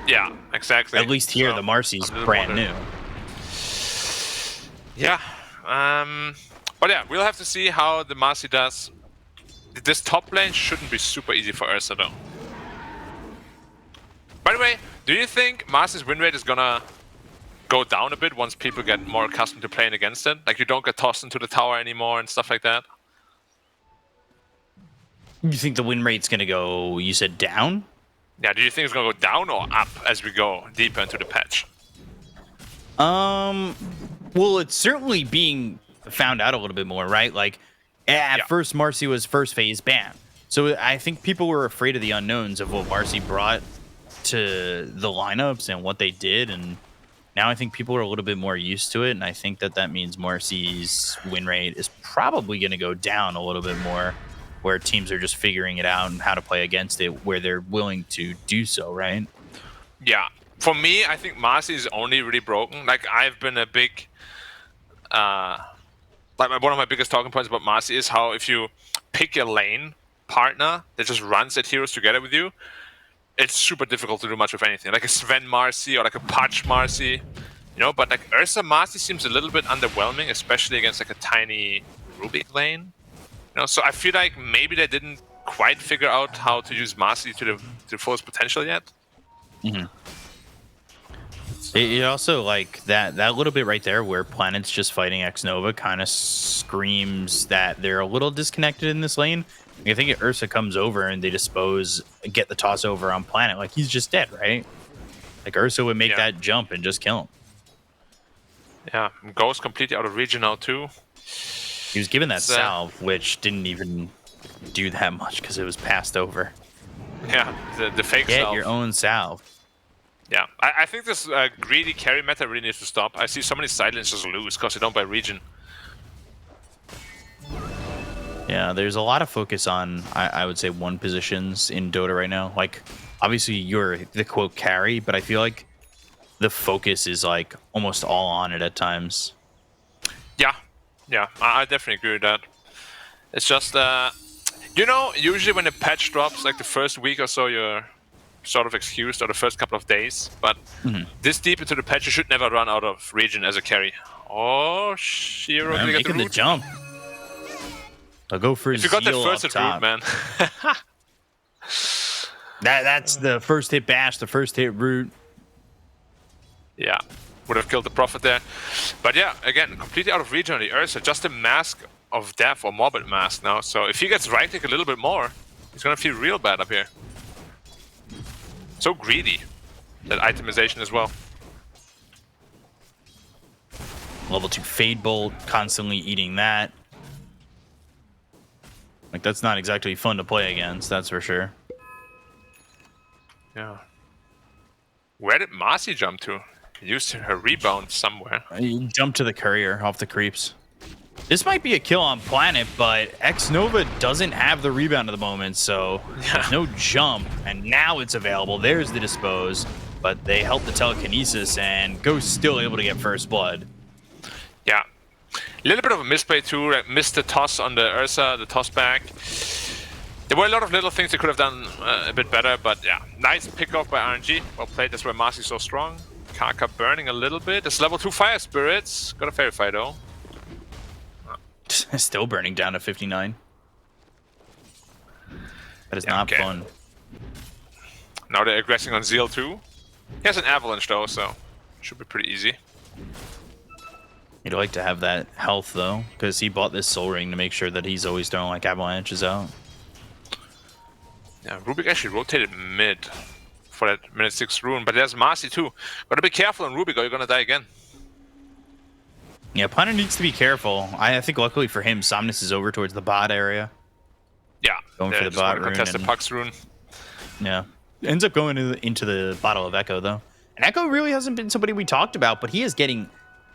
Yeah, exactly. At least here, the Marcy's brand new. Yeah. But yeah, we'll have to see how the Marcy does. This top lane shouldn't be super easy for Ursa though. By the way, do you think Marcy's win rate is gonna go down a bit once people get more accustomed to playing against it? Like you don't get tossed into the tower anymore and stuff like that? You think the win rate's gonna go, you said down? Yeah, do you think it's gonna go down or up as we go deeper into the patch? Well, it's certainly being found out a little bit more, right? Like at first Marcy was first phase ban, so I think people were afraid of the unknowns of what Marcy brought to the lineups and what they did, and now I think people are a little bit more used to it, and I think that means Marcy's win rate is probably going to go down a little bit more, where teams are just figuring it out and how to play against it, where they're willing to do so, right? Yeah, for me, I think Marcy is only really broken. Like I've been a big one of my biggest talking points about Marcy is how if you pick a lane partner that just runs at heroes together with you, it's super difficult to do much of anything. Like a Sven Marcy or like a Patch Marcy, but like Ursa Marcy seems a little bit underwhelming, especially against like a tiny Rubik lane. So I feel like maybe they didn't quite figure out how to use Marcy to the fullest potential yet. Mm-hmm. It also, like, that little bit right there where Planet's just fighting Xnova kind of screams that they're a little disconnected in this lane. I think if Ursa comes over and they get the toss over on Planet, like, he's just dead, right? Like, Ursa would make that jump and just kill him. Yeah, Ghost completely out of region now, too. He was given that salve, which didn't even do that much because it was passed over. Yeah, the fake salve. Get your own salve. Yeah, I think this greedy carry meta really needs to stop. I see so many sidelines just lose because they don't buy region. Yeah, there's a lot of focus on, I would say, one positions in Dota right now. Like, obviously you're the quote carry, but I feel like the focus is like almost all on it at times. Yeah, I definitely agree with that. It's just, you know, usually when a patch drops, like the first week or so, you're sort of excused, or the first couple of days. But this deep into the patch, you should never run out of region as a carry. Oh, Shiro gonna get making the jump. I'll go for if you got that first at root, man. That's the first hit bash, the first hit root. Yeah, would have killed the Prophet there. But yeah, again, completely out of region on the Ursa. Just a Mask of Death or Morbid Mask now. So if he gets right click a little bit more, he's gonna feel real bad up here. So greedy, that itemization as well. Level 2 Fade Bolt, constantly eating that. Like, that's not exactly fun to play against, that's for sure. Yeah. Where did Marcy jump to? Used her rebound somewhere. You jump to the courier off the creeps. This might be a kill on planet, but X-Nova doesn't have the rebound at the moment, so there's no jump, and now it's available. There's the dispose, but they help the telekinesis, and Ghost still able to get first blood. Yeah. A little bit of a misplay too. Like missed the toss on the Ursa, the toss back. There were a lot of little things they could have done a bit better, but yeah. Nice pick off by RNG. Well played, that's why Marcy's so strong. Kaka burning a little bit. It's level 2 Fire Spirits. Gotta verify though. Still burning down to 59. That is not fun. Now they're aggressing on Zeal too. He has an Avalanche though, so should be pretty easy. He'd like to have that health though, because he bought this Soul Ring to make sure that he's always throwing like avalanches out. Yeah, Rubik actually rotated mid for that minute 6 rune, but there's Marcy too. Gotta be careful on Rubik or you're gonna die again. Yeah, Punter needs to be careful. I think luckily for him, Somnus is over towards the bot area. Yeah, going for the bot rune. Contest the Puck's rune. Yeah, ends up going into the Bottle of Echo though. And Echo really hasn't been somebody we talked about, but he is getting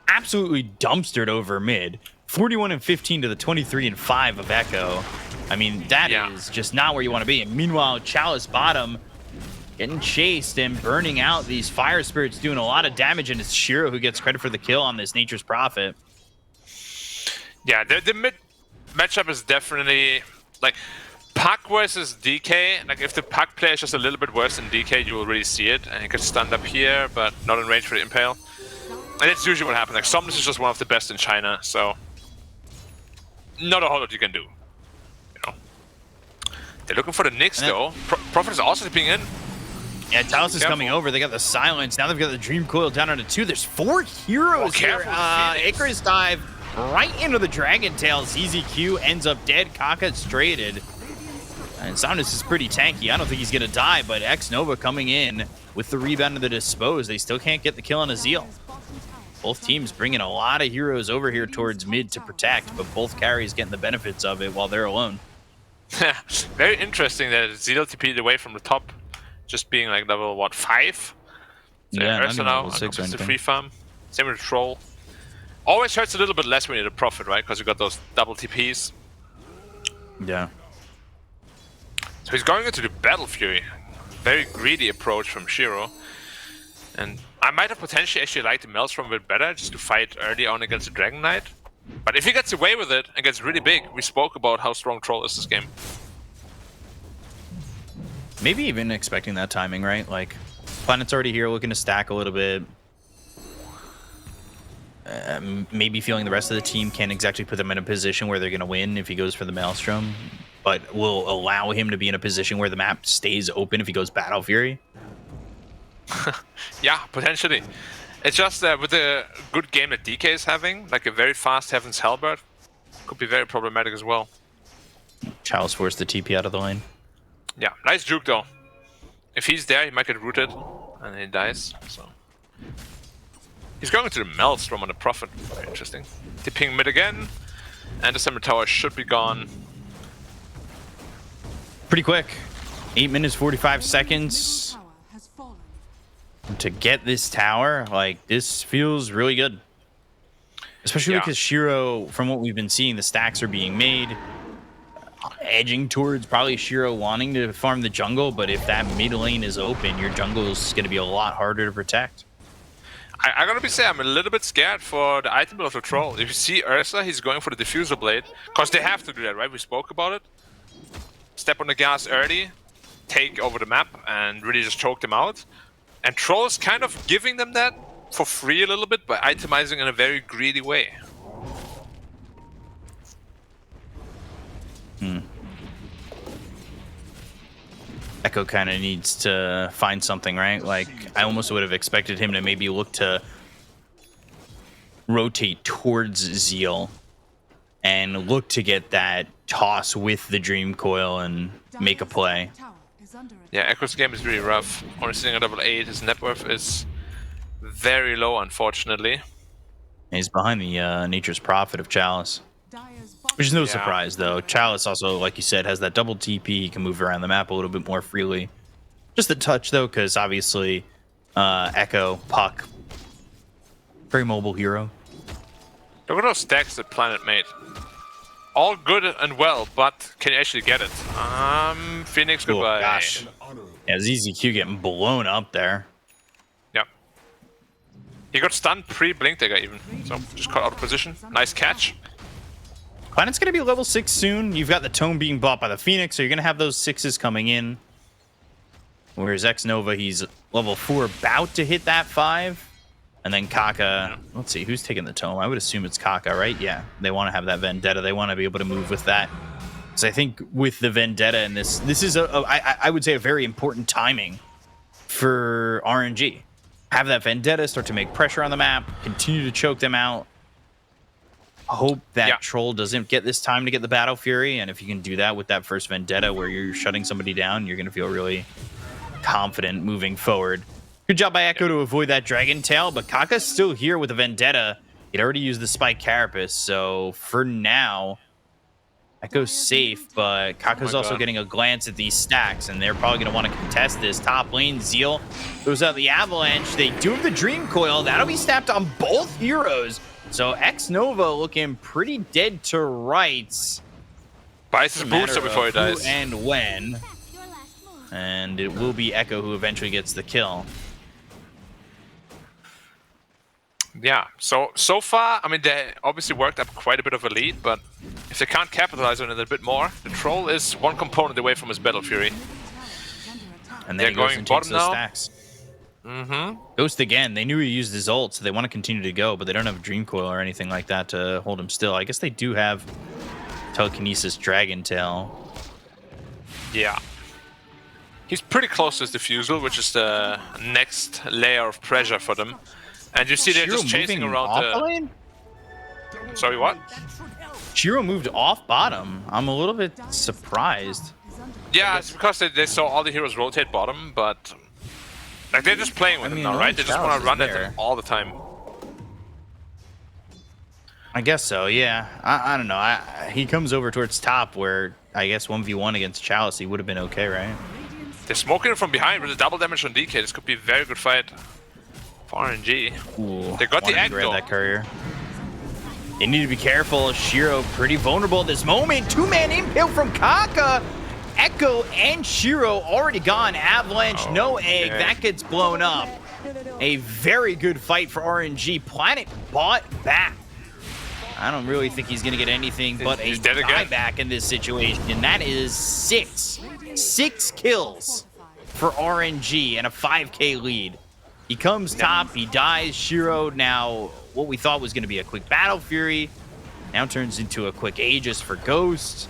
absolutely dumpstered over mid. 41 and 15 to the 23 and 5 of Echo. I mean, that is just not where you want to be. And meanwhile, Chalice bottom getting chased and burning out. These Fire Spirits doing a lot of damage, and it's Shiro who gets credit for the kill on this Nature's Prophet. Yeah, the mid matchup is definitely like Puck versus DK. Like if the Puck player is just a little bit worse than DK, you will really see it, and he gets stunned up here, but not in range for the Impale. And that's usually what happens. Like Somnus is just one of the best in China, so not a whole lot you can do. You know, they're looking for the Nyx though. Prophet is also being in. Yeah, Talos is coming over. They got the silence. Now they've got the Dream Coil down onto 2. There's 4 heroes here. Icarus dive right into the Dragon Tail. ZZQ ends up dead. Kaka traded. And Somnus is pretty tanky. I don't think he's going to die, but X-Nova coming in with the rebound of the Dispose. They still can't get the kill on Azeel. Both teams bringing a lot of heroes over here towards mid to protect, but both carries getting the benefits of it while they're alone. Very interesting that Zeal TP'd away from the top. Just being like level, what, 5? So yeah, Ursa now, level 6 or the free farm. Same with Troll. Always hurts a little bit less when you need a Prophet, right? Because you got those double TPs. Yeah. So he's going into the Battle Fury. Very greedy approach from Shiro. And I might have potentially actually liked the Maelstrom a bit better, just to fight early on against the Dragon Knight. But if he gets away with it and gets really big, we spoke about how strong Troll is this game. Maybe even expecting that timing, right? Like, Planet's already here, looking to stack a little bit. Maybe feeling the rest of the team can't exactly put them in a position where they're going to win if he goes for the Maelstrom, but will allow him to be in a position where the map stays open if he goes Battle Fury. Yeah, potentially. It's just with the good game that DK is having, like a very fast Heaven's Halberd, could be very problematic as well. Chalice forced the TP out of the lane. Yeah, nice juke though. If he's there, he might get rooted, and he dies. So he's going to the Maelstrom on the Prophet. Very interesting. Tipping mid again, and the Summer Tower should be gone. Pretty quick. 8 minutes 45 seconds to get this tower. Like, this feels really good, especially because Shiro, from what we've been seeing, the stacks are being made. edging towards probably Shiro wanting to farm the jungle, but if that mid lane is open, your jungle is going to be a lot harder to protect. I gotta be saying, I'm a little bit scared for the item of the troll. If you see Ursa, he's going for the diffuser blade, because they have to do that, right? We spoke about it. Step on the gas early, take over the map, and really just choke them out. And troll is kind of giving them that for free a little bit by itemizing in a very greedy way. Echo kind of needs to find something, right? Like, I almost would have expected him to maybe look to rotate towards Zeal and look to get that toss with the Dream Coil and make a play. Yeah, Echo's game is really rough. Only sitting at level 8, his net worth is very low, unfortunately. He's behind the Nature's Prophet of Chalice. Which is no surprise, though. Chalice also, like you said, has that double TP. He can move around the map a little bit more freely. Just a touch, though, because obviously Echo, Puck, very mobile hero. Look at those stacks that Planet made. All good and well, but can you actually get it? Phoenix, goodbye. Gosh. Yeah, ZZQ getting blown up there. Yep. He got stunned pre-Blink Dagger even, so just caught out of position. Nice catch. Planet's going to be level 6 soon. You've got the Tome being bought by the Phoenix, so you're going to have those 6s coming in. Whereas X-Nova, he's level 4, about to hit that 5. And then Kaka, let's see, who's taking the Tome? I would assume it's Kaka, right? Yeah, they want to have that Vendetta. They want to be able to move with that. So I think with the Vendetta and this is, I would say, a very important timing for RNG. Have that Vendetta, start to make pressure on the map, continue to choke them out. Hope that Troll doesn't get this time to get the Battle Fury, and if you can do that with that first Vendetta where you're shutting somebody down, you're going to feel really confident moving forward. Good job by Echo to avoid that Dragon Tail, but Kaka's still here with a Vendetta. He'd already used the Spike Carapace, so for now, Echo's safe, but Kaka's also getting a glance at these stacks, and they're probably going to want to contest this. Top lane, Zeal goes out the Avalanche. They do have the Dream Coil. That'll be snapped on both heroes. So X-Nova looking pretty dead to rights. Buys his booster before he dies. And when. And it will be Echo who eventually gets the kill. Yeah, so far, I mean, they obviously worked up quite a bit of a lead, but if they can't capitalize on it a bit more, the Troll is one component away from his Battle Fury. And they're going bottom now. Stacks. Mm-hmm. Ghost again. They knew he used his ult, so they want to continue to go, but they don't have a Dream Coil or anything like that to hold him still. I guess they do have Telekinesis Dragon Tail. Yeah. He's pretty close to his Diffusal, which is the next layer of pressure for them. And you see they're just chasing around the lane? Sorry, what? Shiro moved off bottom. I'm a little bit surprised. Yeah, it's because they saw all the heroes rotate bottom, but like they're just playing with him now, right? They just want to run at them all the time. I guess so, yeah. I don't know. He comes over towards top where I guess 1v1 against Chalice, he would have been okay, right? They're smoking it from behind with the double damage on DK. This could be a very good fight for RNG. Ooh, they got the egg though. That courier. They need to be careful. Shiro pretty vulnerable at this moment. Two-man impale from Kaka. Echo and Shiro already gone. Avalanche, no egg. That gets blown up. A very good fight for RNG. Planet bought back. I don't really think he's going to get anything but a buyback in this situation. That is 6 kills for RNG and a 5k lead. He comes top, he dies. Shiro now, what we thought was going to be a quick Battle Fury, now turns into a quick Aegis for Ghost.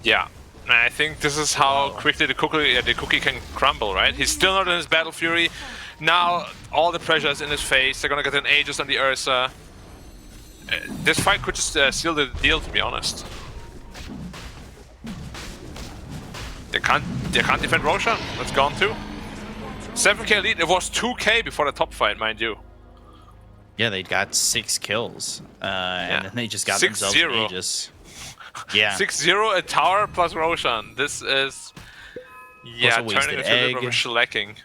Yeah, and I think this is how quickly the cookie can crumble, right? He's still not in his Battle Fury. Now all the pressure is in his face. They're going to get an Aegis on the Ursa. This fight could just seal the deal, to be honest. They can't defend Roshan. That's gone too. 7k lead. It was 2k before the top fight, mind you. Yeah, they got 6 kills. And then they just got themselves an Aegis. Yeah. 6-0 a tower plus Roshan. This is turning into a little bit of a shellacking.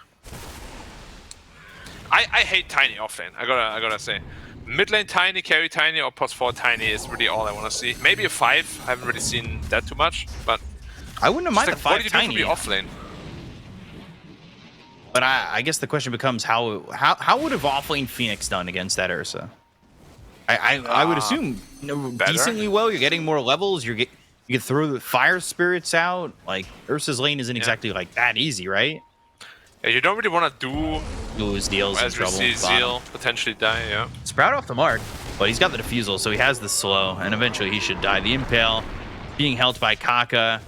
I hate Tiny offlane, I gotta say. Mid lane tiny, carry tiny, or pos 4 tiny is really all I want to see. Maybe a 5. I haven't really seen that too much, but I wouldn't mind the like, what 5 do you tiny. do to be off lane? But I guess the question becomes how would have offlane Phoenix done against that Ursa? I would assume decently well. You're getting more levels. You can throw the fire spirits out. Like Ursa's lane isn't exactly like that easy, right? Yeah, you don't really want to do lose deals in as we trouble. see Zeal potentially die. Yeah. Sprout off the mark, but he's got the defusal, so he has the slow, and eventually he should die. The impale being held by Kaka.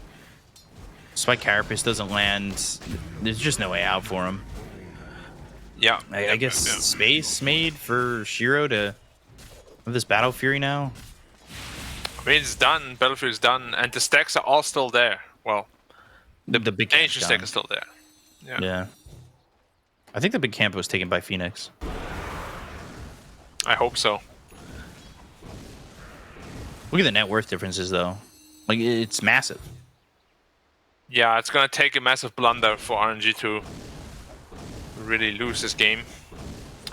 Spike Carapace doesn't land. There's just no way out for him. Yeah. I guess space made for Shiro to have this Battle Fury now. I mean, it's done. Battlefield's done, and the stacks are all still there. Well, The big ancient stack done. is still there. Yeah. I think the big camp was taken by Phoenix. I hope so. Look at the net worth differences, though. Like, it's massive. Yeah, it's gonna take a massive blunder for RNG to really lose this game.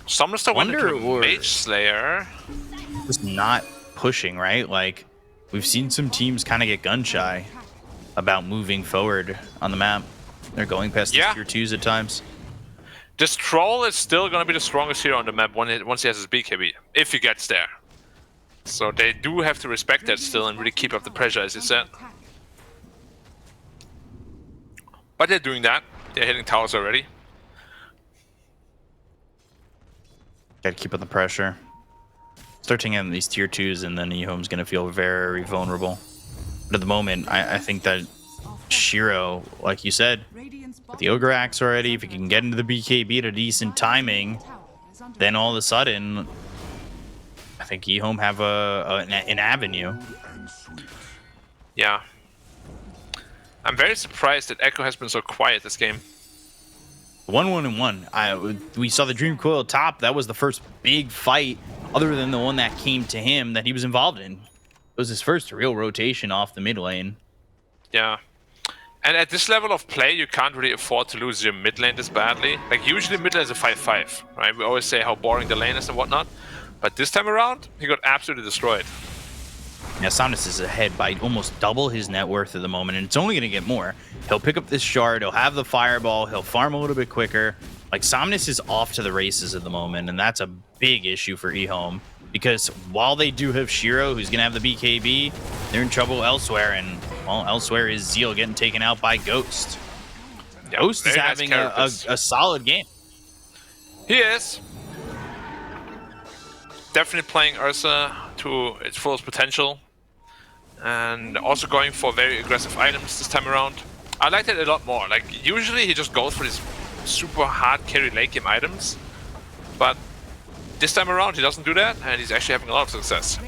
Summoner went into a Mage Slayer. Just not pushing, right? Like, we've seen some teams kind of get gun shy about moving forward on the map. They're going past the tier 2s at times. This troll is still gonna be the strongest hero on the map once he has his BKB, if he gets there. So they do have to respect that still and really keep up the pressure, as you said. But they're doing that. They're hitting towers already. Gotta keep up the pressure. Start taking in these tier 2s, and then EHOME's gonna feel very vulnerable. But at the moment, I think that Shiro, like you said, with the Ogre Axe already, if he can get into the BKB at a decent timing, then all of a sudden, I think EHOME have an avenue. Yeah. I'm very surprised that Echo has been so quiet this game. 1-1-1. We saw the Dream Coil top. That was the first big fight, other than the one that came to him, that he was involved in. It was his first real rotation off the mid lane. Yeah. And at this level of play, you can't really afford to lose your mid lane this badly. Like, usually mid lane is a 5-5, right? We always say how boring the lane is and whatnot. But this time around, he got absolutely destroyed. Yeah, Somnus is ahead by almost double his net worth at the moment, and it's only going to get more. He'll pick up this shard, he'll have the fireball, he'll farm a little bit quicker. Like, Somnus is off to the races at the moment, and that's a big issue for EHOME. Because while they do have Shiro, who's going to have the BKB, they're in trouble elsewhere, and, well, elsewhere is Zeal getting taken out by Ghost. Yeah, Ghost is very having nice a solid game. He is. Definitely playing Ursa to its fullest potential. And also going for very aggressive items this time around. I like that a lot more. Like, usually he just goes for these super hard carry late game items. But this time around he doesn't do that, and he's actually having a lot of success.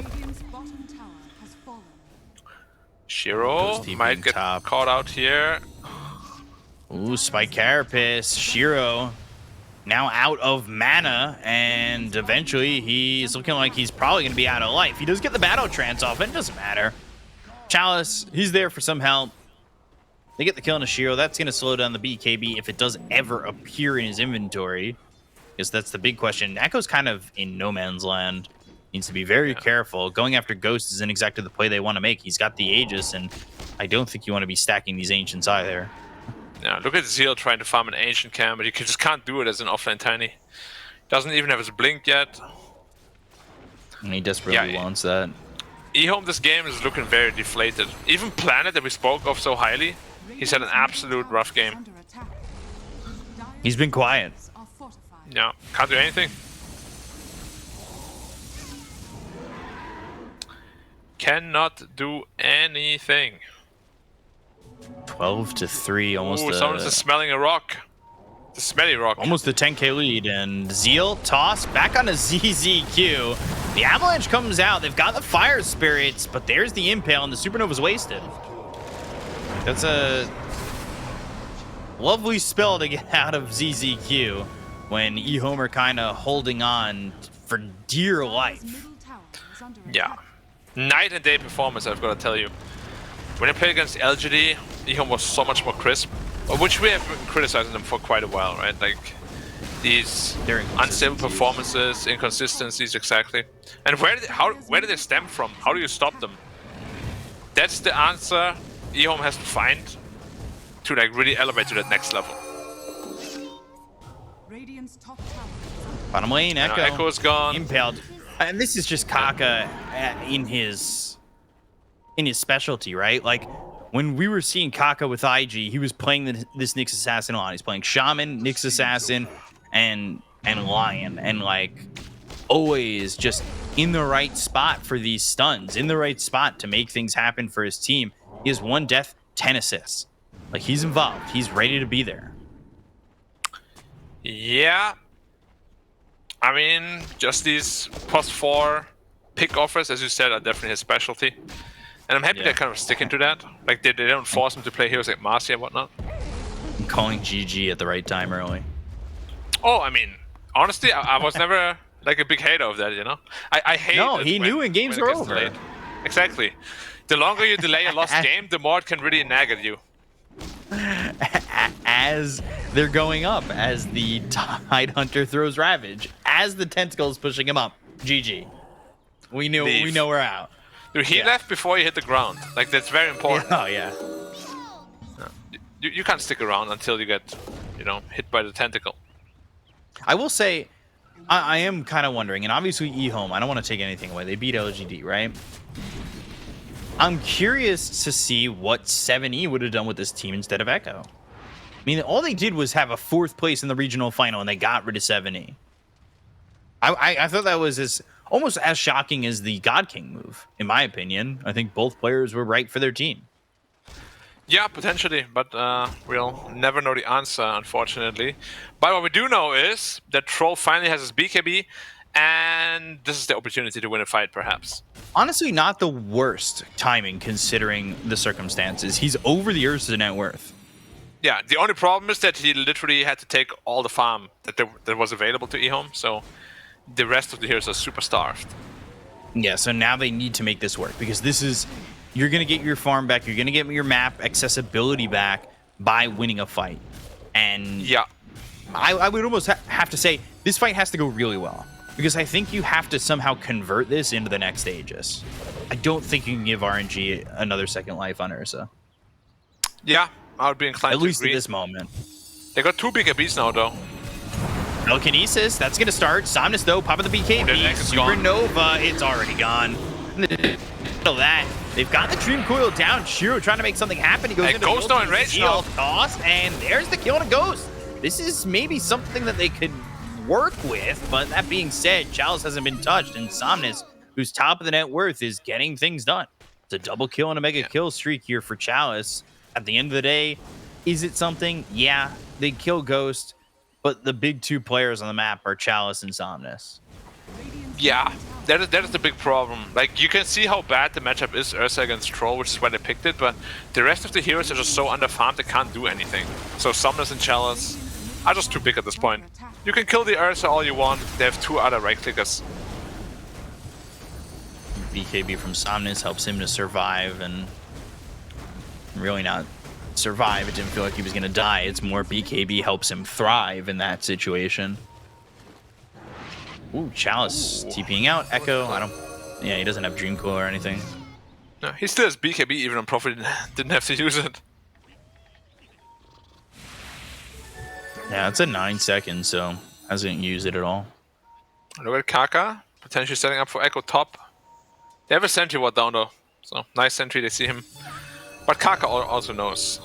Shiro might get caught out here. Ooh, Spike Carapace. Shiro now out of mana, and eventually he's looking like he's probably going to be out of life. He does get the battle trance off, and it doesn't matter. Chalice, he's there for some help. They get the kill on a Shiro. That's going to slow down the BKB if it does ever appear in his inventory. Because that's the big question. Echo's kind of in no man's land. Needs to be very careful. Going after Ghost isn't exactly the play they want to make. He's got the Aegis, and I don't think you want to be stacking these Ancients either. Yeah, look at Zeal trying to farm an Ancient Cam, but he just can't do it as an offlane Tiny. Doesn't even have his blink yet. And he desperately wants that. EHOME this game is looking very deflated. Even Planet, that we spoke of so highly, he's had an absolute rough game. He's been quiet. Yeah, can't do anything. Cannot do anything. 12-3, almost. Ooh, someone's just smelling a rock. The smelly rock. Almost a 10k lead, and Zeal toss back on a ZZQ. The Avalanche comes out. They've got the Fire Spirits, but there's the Impale, and the Supernova's wasted. That's a lovely spell to get out of ZZQ when EHOME are kind of holding on for dear life. Yeah. Night and day performance, I've got to tell you. When I played against LGD, EHOME was so much more crisp, which we have been criticizing them for quite a while, right? Like, these They're unstable inconsistencies. performances, inconsistencies, exactly. And where did they stem from? How do you stop them? That's the answer EHOME has to find to like really elevate to that next level. Radiant's top tower is under Bottom lane, Now Echo. Echo's gone. Impaled. And this is just Kaka in his specialty, right? Like when we were seeing Kaka with IG, he was playing this Nyx Assassin a lot. He's playing Shaman, Nyx Assassin, and Lion, and like always just in the right spot for these stuns, in the right spot to make things happen for his team. He has 1 death, 10 assists. Like he's involved. He's ready to be there. Yeah. I mean, just these +4 pick offers, as you said, are definitely his specialty. And I'm happy they're kind of sticking to that. Like, they don't force him to play heroes like Marcy and whatnot. I'm calling GG at the right time early. Oh, I mean, honestly, I was never like a big hater of that, you know? I hate No, it he knew when games it were gets over. delayed. Exactly. The longer you delay a lost game, the more it can really nag at you. As they're going up, as the Tide Hunter throws Ravage, as the tentacle is pushing him up. GG. We Leave. know we're out. Dude, he left before you hit the ground. Like, that's very important. Oh yeah. You can't stick around until you get, you know, hit by the tentacle. I will say, I am kind of wondering, and obviously EHOME, I don't want to take anything away. They beat LGD, right? I'm curious to see what 7E would have done with this team instead of Echo. I mean, all they did was have a 4th place in the regional final, and they got rid of 7E. I thought that was almost as shocking as the God King move, in my opinion. I think both players were right for their team. Yeah, potentially, but we'll never know the answer, unfortunately. But what we do know is that Troll finally has his BKB, and this is the opportunity to win a fight, perhaps. Honestly, not the worst timing considering the circumstances. He's over the Ursa net worth. Yeah, the only problem is that he literally had to take all the farm that was available to EHOME, so the rest of the heroes are super starved. Yeah, so now they need to make this work because this is... You're going to get your farm back. You're going to get your map accessibility back by winning a fight. And yeah, I would almost have to say this fight has to go really well because I think you have to somehow convert this into the next stages. I don't think you can give RNG another second life on Ursa. Yeah, I would be inclined At to least agree. at this moment. They got 2 BKBs now, though. Telekinesis, that's going to start. Somnus, though, popping the BKB. The neck is gone. Supernova, it's already gone. That they've got the Dream Coil down. Shiro trying to make something happen. He goes Hey, into Ghost now in range now. Toss, and there's the kill on a Ghost. This is maybe something that they could work with, but that being said, Chalice hasn't been touched, and Somnus, who's top of the net worth, is getting things done. It's a double kill and a mega kill streak here for Chalice. At the end of the day, is it something? Yeah, they kill Ghost, but the big 2 players on the map are Chalice and Somnus. Yeah, that is the big problem. Like, you can see how bad the matchup is Ursa against Troll, which is why they picked it, but the rest of the heroes are just so underfarmed they can't do anything. So Somnus and Chalice are just too big at this point. You can kill the Ursa all you want, they have 2 other right-clickers. BKB from Somnus helps him to survive, and really not survive. It didn't feel like he was going to die. It's more BKB helps him thrive in that situation. Ooh, Chalice TPing out. Echo, yeah, he doesn't have Dream Coil or anything. No, he still has BKB even on Prophet didn't have to use it. Yeah, it's at 9 seconds, so hasn't used it at all. Look at Kaka, potentially setting up for Echo top. They have a sentry ward down though, so nice sentry, they see him. But Kaka also knows.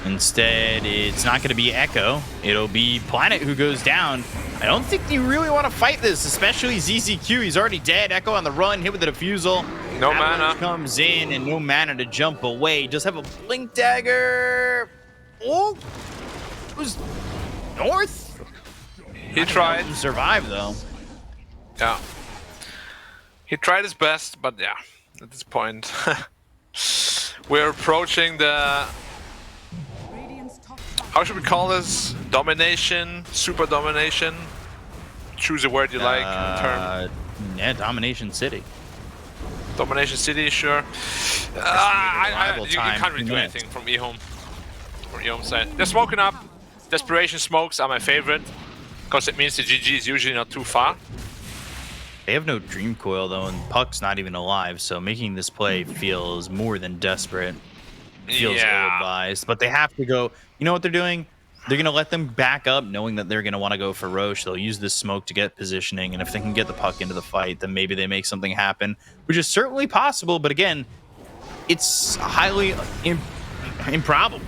Instead, it's not going to be Echo. It'll be Planet who goes down. I don't think you really want to fight this, especially ZZQ. He's already dead. Echo on the run, hit with the defusal. No Avalanche mana. comes in and no mana to jump away. Does have a blink dagger. Oh, it was north. He tried. To survive though. Yeah. He tried his best, but yeah, at this point, we're approaching the... How should we call this? Domination? Super domination? Choose a word you like. Term. Yeah, Domination City. Domination City, sure. You can't really do anything from EHOME. From EHOME side. They're smoking up. Desperation smokes are my favorite because it means the GG is usually not too far. They have no Dream Coil though, and Puck's not even alive, so making this play feels more than desperate. Feels ill-advised, but they have to go. You know what they're doing? They're going to let them back up, knowing that they're going to want to go for Roche. They'll use this smoke to get positioning, and if they can get the puck into the fight, then maybe they make something happen, which is certainly possible, but again, it's highly improbable.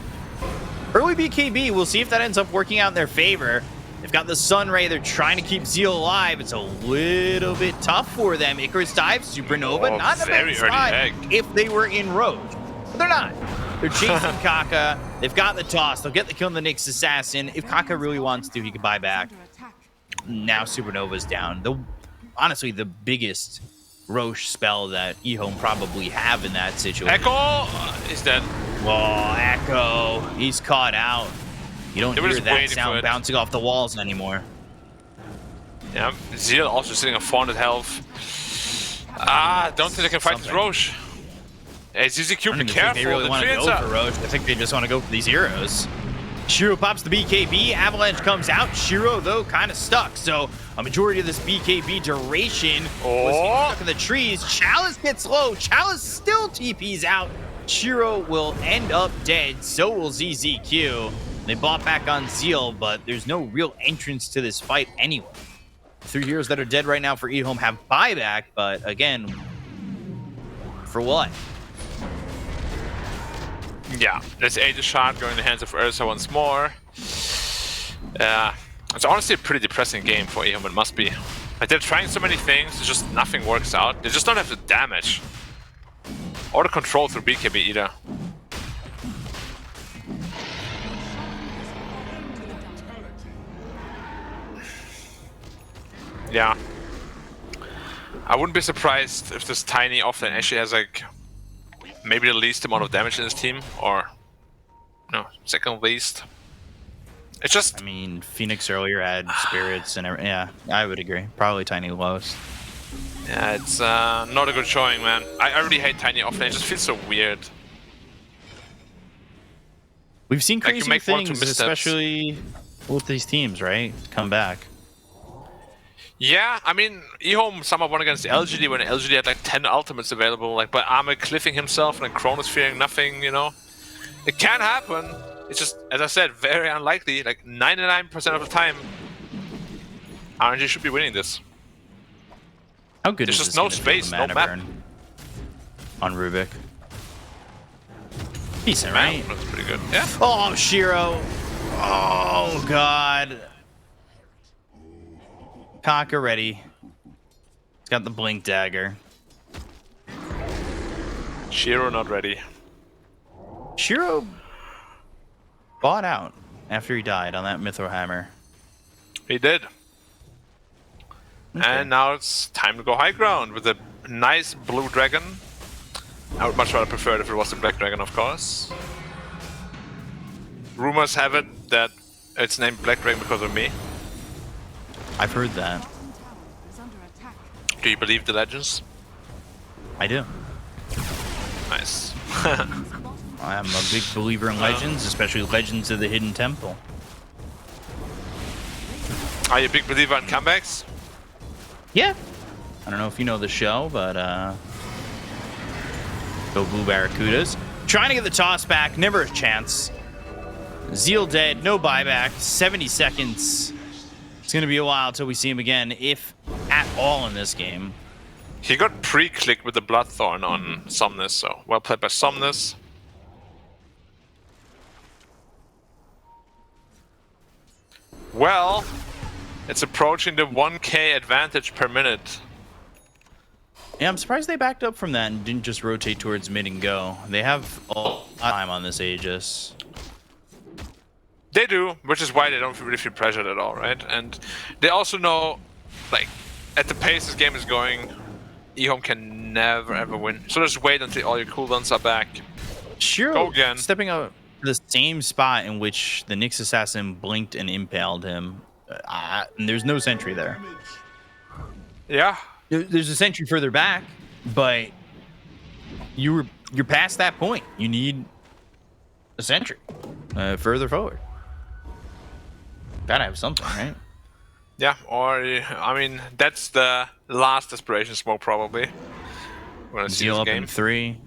Early BKB, we'll see if that ends up working out in their favor. They've got the Sun Ray. They're trying to keep Zeal alive. It's a little bit tough for them. Icarus dive, Supernova, not a bad spot if they were in Roche, but they're not. They're chasing Kaka. They've got the toss. They'll get the kill on the Nyx Assassin. If Kaka really wants to, he can buy back. Now Supernova's down. Honestly, the biggest Roche spell that EHOME probably have in that situation. Echo is dead. Oh, Echo. He's caught out. You don't hear that sound bouncing off the walls anymore. Yeah, Zeal also sitting on 400 health. Don't think they can fight this Roche. Hey, ZZQ, be careful. They really want to go for Roche. I think they just want to go for these heroes. Shiro pops the BKB. Avalanche comes out. Shiro, though, kind of stuck. So a majority of this BKB duration was stuck in the trees. Chalice gets low. Chalice still TPs out. Shiro will end up dead. So will ZZQ. They bought back on Zeal, but there's no real entrance to this fight anyway. 3 heroes that are dead right now for EHOME have buyback, but again, for what? Yeah, there's Aegis shot going in the hands of Ursa once more. It's honestly a pretty depressing game for EHOME, it must be. Like, they're trying so many things, it's just nothing works out. They just don't have the damage. Or the control through BKB either. Yeah. I wouldn't be surprised if this tiny offlane actually has like maybe the least amount of damage in his team, or no, second least. It's just, I mean, Phoenix earlier had spirits and yeah, I would agree. Probably tiny lowest. Yeah, it's not a good showing, man. I really hate tiny offlane. It just feels so weird. We've seen crazy make one or two things, missteps. especially with these teams, right? Come back. Yeah, I mean, EHOME somehow won against LGD when LGD had like 10 ultimates available, like by Armor cliffing himself and then Kronos fearing nothing, you know? It can happen. It's just, as I said, very unlikely. Like 99% of the time, RNG should be winning this. How good There's is just this no gonna feel, space, the no mana map. burn on Rubik? Decent, Man, right? that's pretty good. Yeah. Oh, Shiro. Oh, God. Kaka ready. He's got the blink dagger. Shiro not ready. Shiro bought out after he died on that Mythro Hammer. He did. Okay. And now it's time to go high ground with a nice blue dragon. I would much rather prefer it if it was a black dragon, of course. Rumors have it that it's named Black Dragon because of me. I've heard that. Do you believe the legends? I do. Nice. I am a big believer in legends, especially Legends of the Hidden Temple. Are you a big believer in comebacks? Yeah. I don't know if you know the show, but go Blue Barracudas. Trying to get the toss back, never a chance. Zeal dead, no buyback, 70 seconds. It's going to be a while till we see him again, if at all in this game. He got pre-clicked with the Bloodthorn on Somnus, so well played by Somnus. Well, it's approaching the 1k advantage per minute. Yeah, I'm surprised they backed up from that and didn't just rotate towards mid and go. They have a lot of time on this Aegis. They do, which is why they don't really feel pressured at all, right? And they also know, like, at the pace this game is going, EHOME can never ever win. So just wait until all your cooldowns are back. Shiro Go again. stepping up to the same spot in which the Nyx Assassin blinked and impaled him. And there's no sentry there. Yeah. There's a sentry further back, but you're past that point. You need a sentry further forward. Gotta have something, right? Yeah, or I mean, that's the last desperation smoke probably. We're gonna see Zeal this up game. in 3.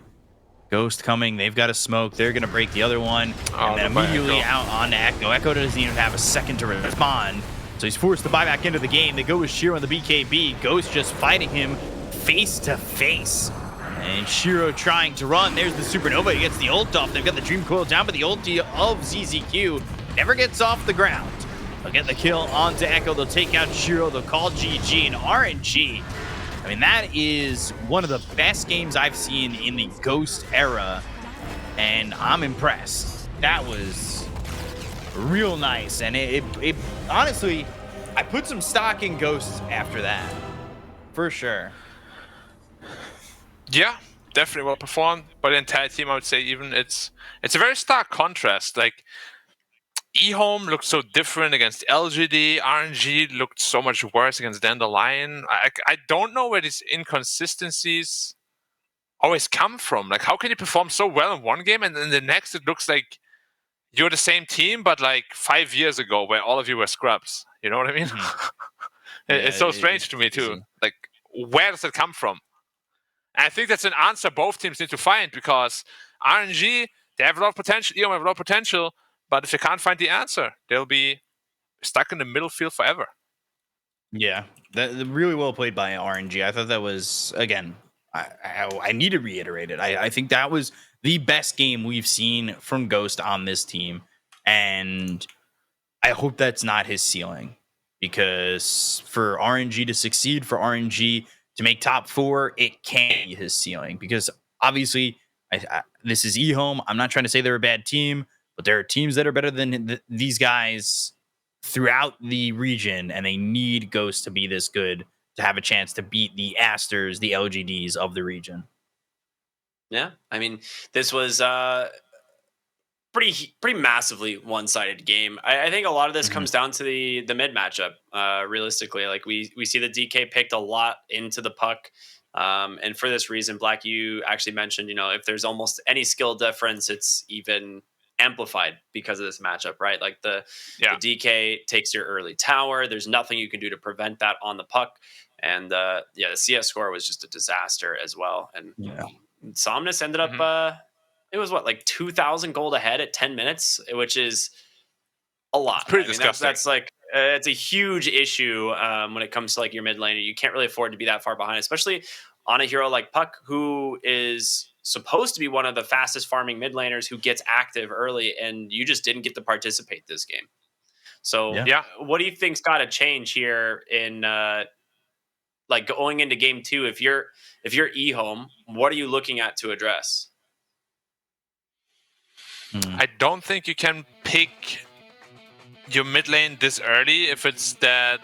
Ghost coming. They've got a smoke. They're gonna break the other one, and then they'll buy immediately Echo. out on Echo. Echo doesn't even have a second to respond, so he's forced to buy back into the game. They go with Shiro on the BKB. Ghost just fighting him face to face. And Shiro trying to run. There's the Supernova. He gets the ult off. They've got the Dream Coil down, but the ulti of ZZQ never gets off the ground. They'll get the kill onto Echo. They'll take out Shiro. They'll call GG and RNG. I mean, that is one of the best games I've seen in the Ghost era, and I'm impressed. That was real nice, and it honestly, I put some stock in Ghosts after that, for sure. Yeah, definitely well performed. But the entire team, I would say, even it's a very stark contrast. Like EHOME looked so different against LGD. RNG looked so much worse against Dandelion. I don't know where these inconsistencies always come from. Like, how can you perform so well in one game and in the next it looks like you're the same team, but like 5 years ago where all of you were scrubs? You know what I mean? It's so strange to me too. Like, where does it come from? And I think that's an answer both teams need to find, because RNG, they have a lot of potential, EHOME have a lot of potential, but if they can't find the answer, they'll be stuck in the middle field forever. Yeah, that really well played by RNG. I thought that was, again, I need to reiterate it. I think that was the best game we've seen from Ghost on this team, and I hope that's not his ceiling, because for RNG to succeed, for RNG to make top 4, it can't be his ceiling, because obviously this is EHOME. I'm not trying to say they're a bad team, but there are teams that are better than these guys throughout the region, and they need Ghost to be this good to have a chance to beat the Asters, the LGDs of the region. Yeah, I mean, this was pretty massively one-sided game. I think a lot of this comes down to the mid matchup. Realistically, like we see the DK picked a lot into the puck. And for this reason, Black, you actually mentioned, if there's almost any skill difference, it's even amplified because of this matchup, right? Like the DK takes your early tower. There's nothing you can do to prevent that on the puck. And the CS score was just a disaster as well. And Somnus ended up, it was like 2,000 gold ahead at 10 minutes, which is a lot. It's pretty disgusting. That's like, it's a huge issue when it comes to like your mid laner. You can't really afford to be that far behind, especially on a hero like Puck, who is supposed to be one of the fastest farming mid laners who gets active early, and you just didn't get to participate this game. So what do you think's got to change here in like going into game 2? If you're EHOME, what are you looking at to address? I don't think you can pick your mid lane this early if it's that,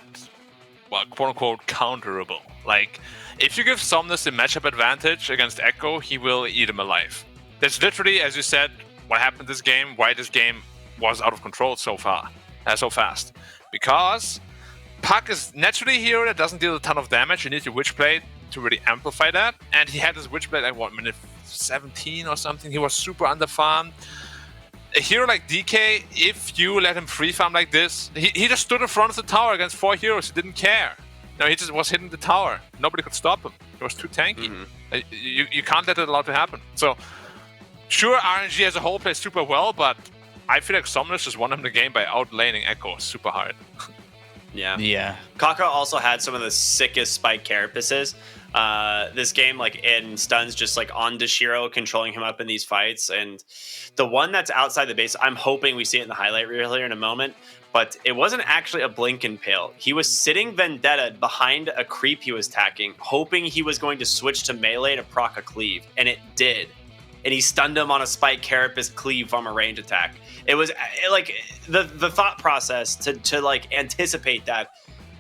well, quote unquote, counterable. Like, if you give Somnus the matchup advantage against Echo, he will eat him alive. That's literally, as you said, what happened this game, why this game was out of control so fast. Because Puck is naturally a hero that doesn't deal a ton of damage. You need your Witchblade to really amplify that. And he had his Witchblade at minute 17 or something. He was super underfarmed. A hero like DK, if you let him free farm like this, he just stood in front of the tower against 4 heroes. He didn't care. He just was hitting the tower. Nobody could stop him. He was too tanky. You can't let it allow to happen. So, sure, RNG as a whole plays super well, but I feel like Somnus just won him the game by outlaning Echo super hard. Yeah. Kaka also had some of the sickest spike carapaces this game, like in stuns, just like on Deshiro, controlling him up in these fights. And the one that's outside the base, I'm hoping we see it in the highlight reel here in a moment, but it wasn't actually a blink and pale. He was sitting Vendetta behind a creep he was attacking, hoping he was going to switch to melee to proc a cleave, and it did. And he stunned him on a spike carapace cleave from a range attack. It was like the thought process to like anticipate that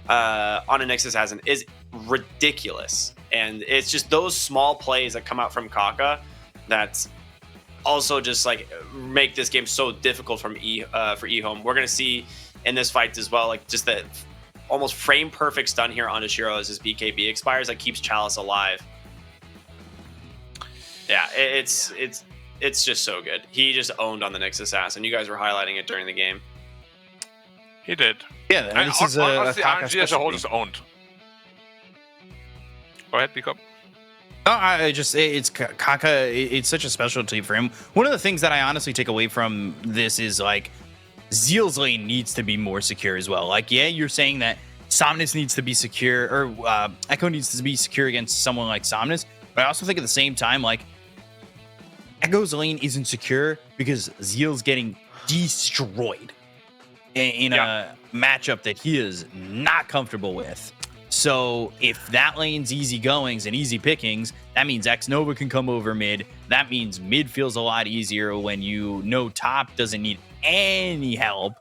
on a Nyx Assassin is ridiculous. And it's just those small plays that come out from Kaka that also just like make this game so difficult for EHOME. We're gonna see in this fight as well, like just that almost frame perfect stun here on Ashiro as his BKB expires that keeps Chalice alive. Yeah, it's just so good. He just owned on the Nyx Assassin. You guys were highlighting it during the game. He did. Yeah, And this is honestly, Kaka RNG as a whole specialty. is owned. Go ahead, Pickup. No, it's Kaka. It's such a specialty for him. One of the things that I honestly take away from this is like Zeal's lane needs to be more secure as well. Like, yeah, you're saying that Somnus needs to be secure, or Echo needs to be secure against someone like Somnus, but I also think at the same time, like, Echo's lane isn't secure because Zeal's getting destroyed in a matchup that he is not comfortable with. So if that lane's easy goings and easy pickings, that means X Nova can come over mid. That means mid feels a lot easier when you know top doesn't need any help.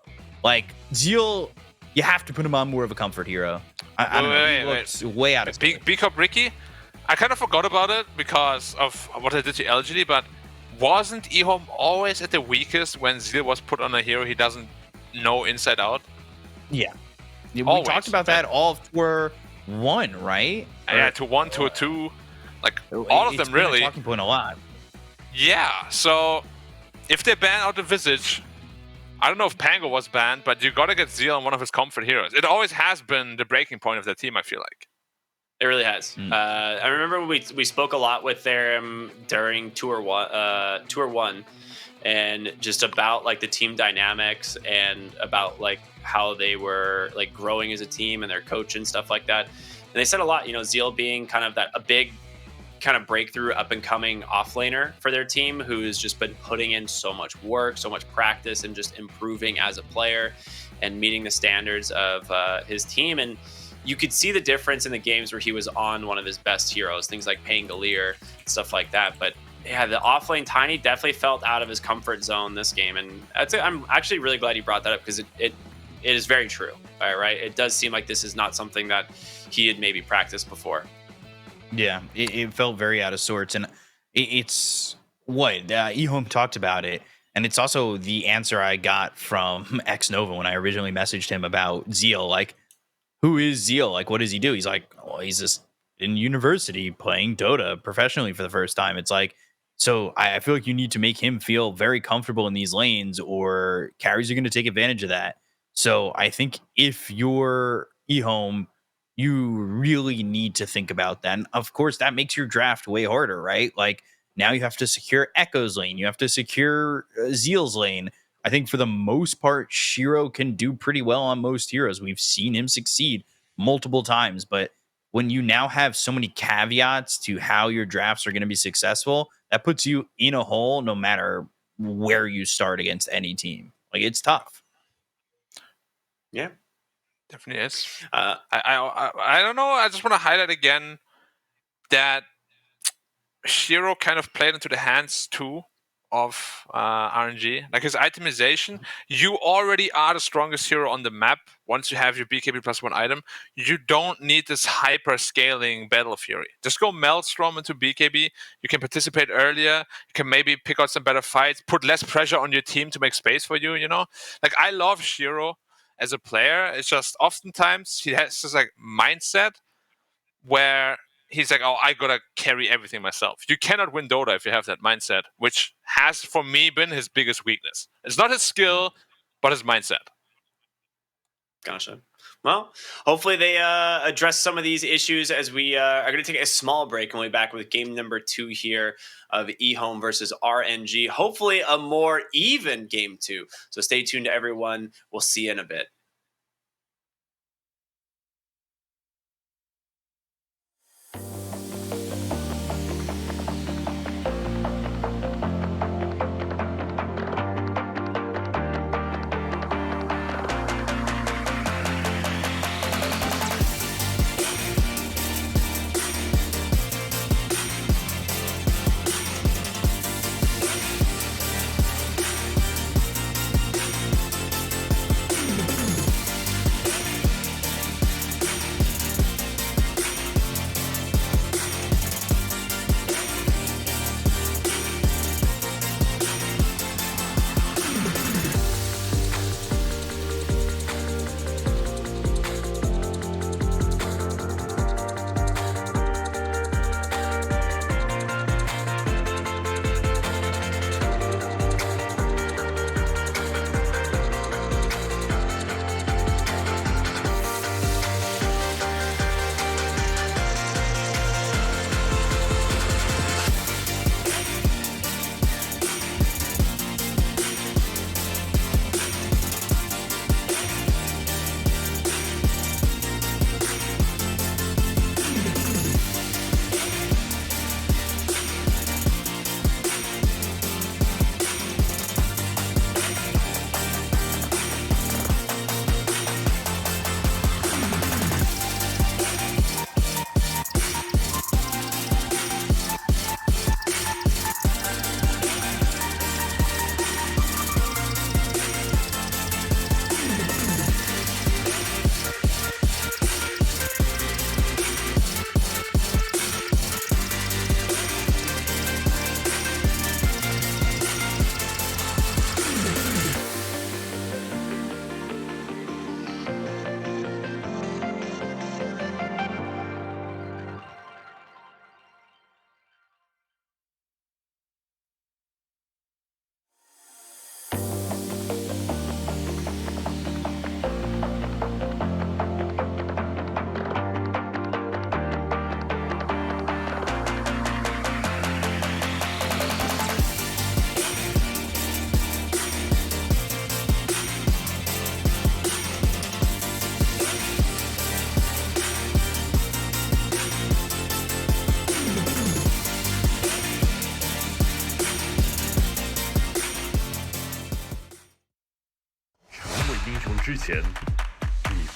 Like, Zeal, you have to put him on more of a comfort hero. I don't know. He looks way out of Pickup Ricky, I kind of forgot about it because of what I did to LGD, but wasn't EHOME always at the weakest when Zeal was put on a hero he doesn't know inside out? Yeah. We Always, talked about that all for 1, right? Yeah, to 1, to a 2. Like, all of It's them, been a really. talking point a lot. Yeah, so if they ban out the Visage, I don't know if Pango was banned, but you gotta get Zeal on one of his comfort heroes. It always has been the breaking point of their team, I feel like. It really has. I remember we spoke a lot with them during Tour 1, and just about like the team dynamics and about like how they were like growing as a team and their coach and stuff like that. And they said a lot, Zeal being kind of a big kind of breakthrough up and coming offlaner for their team, who's just been putting in so much work, so much practice, and just improving as a player and meeting the standards of his team. And you could see the difference in the games where he was on one of his best heroes, things like Pangolier, stuff like that. But yeah, the offlane Tiny definitely felt out of his comfort zone this game. And I'm actually really glad you brought that up, because it is very true. All right. It does seem like this is not something that he had maybe practiced before. Yeah, it felt very out of sorts. And it's what EHOME talked about it. And it's also the answer I got from X Nova when I originally messaged him about Zeal. Like, who is Zeal? Like, what does he do? He's like, well, he's just in university playing Dota professionally for the first time. It's like, so I feel like you need to make him feel very comfortable in these lanes, or carries are going to take advantage of that. So I think if you're EHOME, you really need to think about that. And of course, that makes your draft way harder, right? Like, now you have to secure Echo's lane. You have to secure Zeal's lane. I think for the most part, Shiro can do pretty well on most heroes. We've seen him succeed multiple times. But when you now have so many caveats to how your drafts are going to be successful, that puts you in a hole no matter where you start against any team. Like, it's tough. Yeah. Definitely is. I don't know. I just want to highlight again that Shiro kind of played into the hands too of RNG. Like, his itemization, you already are the strongest hero on the map once you have your BKB +1 item. You don't need this hyper scaling Battle Fury. Just go Maelstrom into BKB. You can participate earlier. You can maybe pick out some better fights, put less pressure on your team to make space for you, Like, I love Shiro as a player. It's just oftentimes he has this like mindset where he's like, oh, I gotta carry everything myself. You cannot win Dota if you have that mindset, which has for me been his biggest weakness. It's not his skill, but his mindset. Gotcha. Well, hopefully they address some of these issues as we are going to take a small break, and we'll be back with game number 2 here of EHOME versus RNG. Hopefully a more even game 2. So stay tuned to everyone. We'll see you in a bit.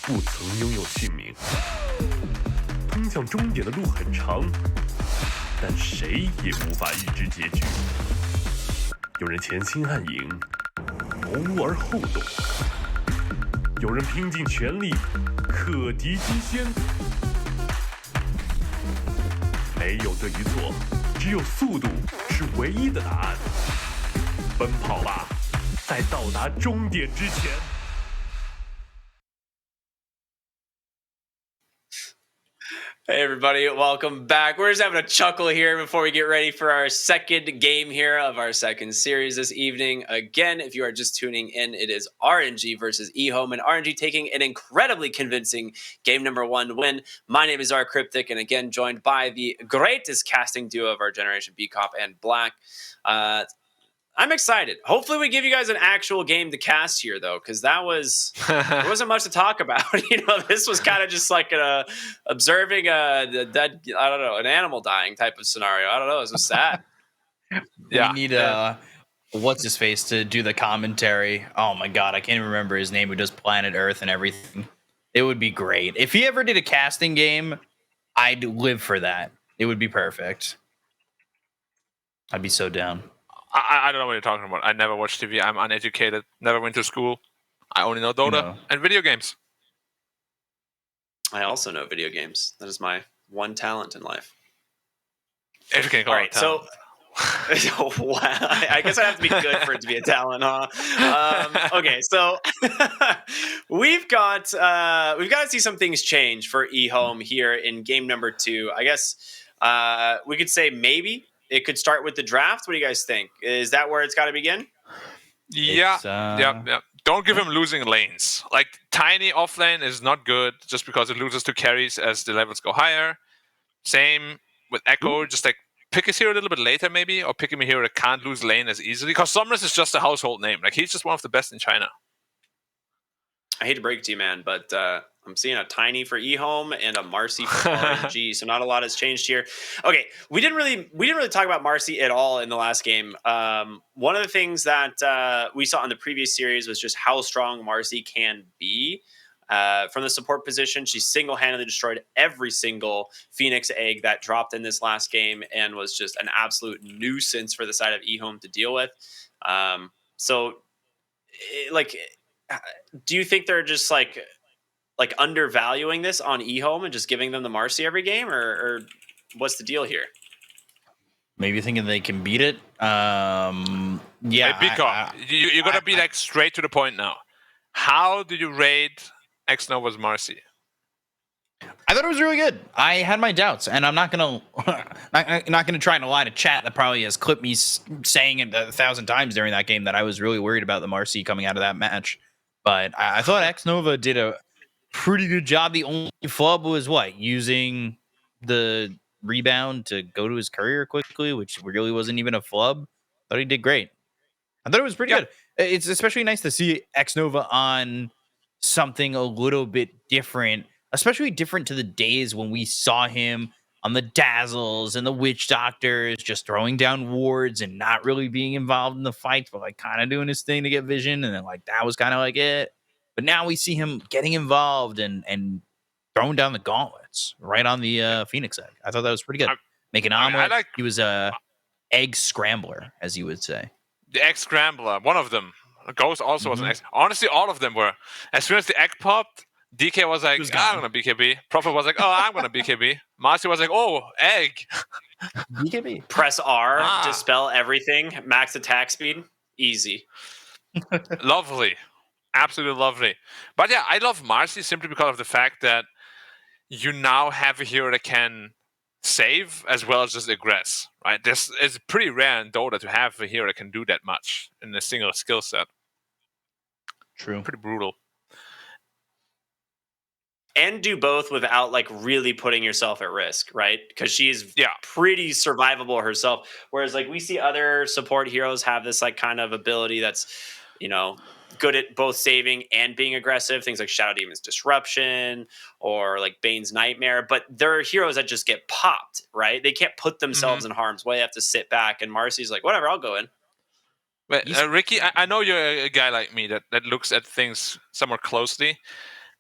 不曾拥有姓名。通向终点的路很长，但谁也无法预知结局。有人前心暗影，谋而后动；有人拼尽全力，克敌机先。没有对与错，只有速度是唯一的答案。奔跑吧，在到达终点之前。Hey everybody, welcome back. We're just having a chuckle here before we get ready for our second game here of our second series this evening. Again, if you are just tuning in, it is RNG versus EHOME, and RNG taking an incredibly convincing game number 1 win. My name is R Cryptic, and again joined by the greatest casting duo of our generation, B-Cop and Black. I'm excited. Hopefully we give you guys an actual game to cast here, though, because there wasn't much to talk about. This was kind of just like observing the dead, I don't know, an animal dying type of scenario. I don't know. It was sad. We need what's his face to do the commentary. Oh my god, I can't even remember his name. Who does Planet Earth and everything? It would be great if he ever did a casting game. I'd live for that. It would be perfect. I'd be so down. I don't know what you're talking about. I never watched TV. I'm uneducated. Never went to school. I only know Dota and video games. I also know video games. That is my one talent in life. If you can call it talent. Wow. I guess I have to be good for it to be a talent, huh? Okay, so we've got to see some things change for EHOME here in game number 2. I guess we could say maybe it could start with the draft. What do you guys think? Is that where it's got to begin? Yeah. Don't give him losing lanes. Like, tiny offlane is not good just because it loses to carries as the levels go higher. Same with Echo. Just like pick his hero a little bit later, maybe, or pick him a hero that can't lose lane as easily. Because Somnus is just a household name. Like, he's just one of the best in China. I hate to break it to you, man, but I'm seeing a Tiny for EHOME and a Marcy for RNG, so not a lot has changed here. Okay, we didn't really talk about Marcy at all in the last game. One of the things that we saw in the previous series was just how strong Marcy can be. From the support position, she single-handedly destroyed every single Phoenix egg that dropped in this last game and was just an absolute nuisance for the side of EHOME to deal with. Do you think they're just like undervaluing this on EHOME and just giving them the Marcy every game, or what's the deal here? Maybe thinking they can beat it. Yeah. Hey, B-Cop, you got to be like straight to the point now. How did you rate X-Nova's Marcy? I thought it was really good. I had my doubts, and I'm not gonna try and lie to chat that probably has clipped me saying it 1,000 times during that game that I was really worried about the Marcy coming out of that match. But I thought X-Nova did a pretty good job. The only flub was using the rebound to go to his courier quickly, which really wasn't even a flub. Thought he did great. I thought it was pretty good. It's especially nice to see X-Nova on something a little bit different, especially different to the days when we saw him on the Dazzles and the Witch Doctors, just throwing down wards and not really being involved in the fights, but kind of doing his thing to get vision. And then that was kind of it. But now we see him getting involved and throwing down the gauntlets right on the Phoenix egg. I thought that was pretty good. Making omelet. He was a egg scrambler, as you would say. The egg scrambler, one of them. Ghost also was an egg. Honestly, all of them were. As soon as the egg popped, DK was like, I'm going to BKB. Prophet was like, I'm going to BKB. Marcy was like, egg. BKB. Press R, dispel everything, max attack speed. Easy. Lovely. Absolutely lovely. But yeah, I love Marcy simply because of the fact that you now have a hero that can save as well as just aggress, right? This is pretty rare in Dota to have a hero that can do that much in a single skill set. True. Pretty brutal. And do both without really putting yourself at risk, right? Because she's pretty survivable herself. Whereas we see other support heroes have this kind of ability that's, good at both saving and being aggressive. Things like Shadow Demon's Disruption or Bane's Nightmare. But there are heroes that just get popped, right? They can't put themselves in harm's way. They have to sit back. And Marcy's like, whatever, I'll go in. But Ricky, I know you're a guy like me that looks at things somewhat closely.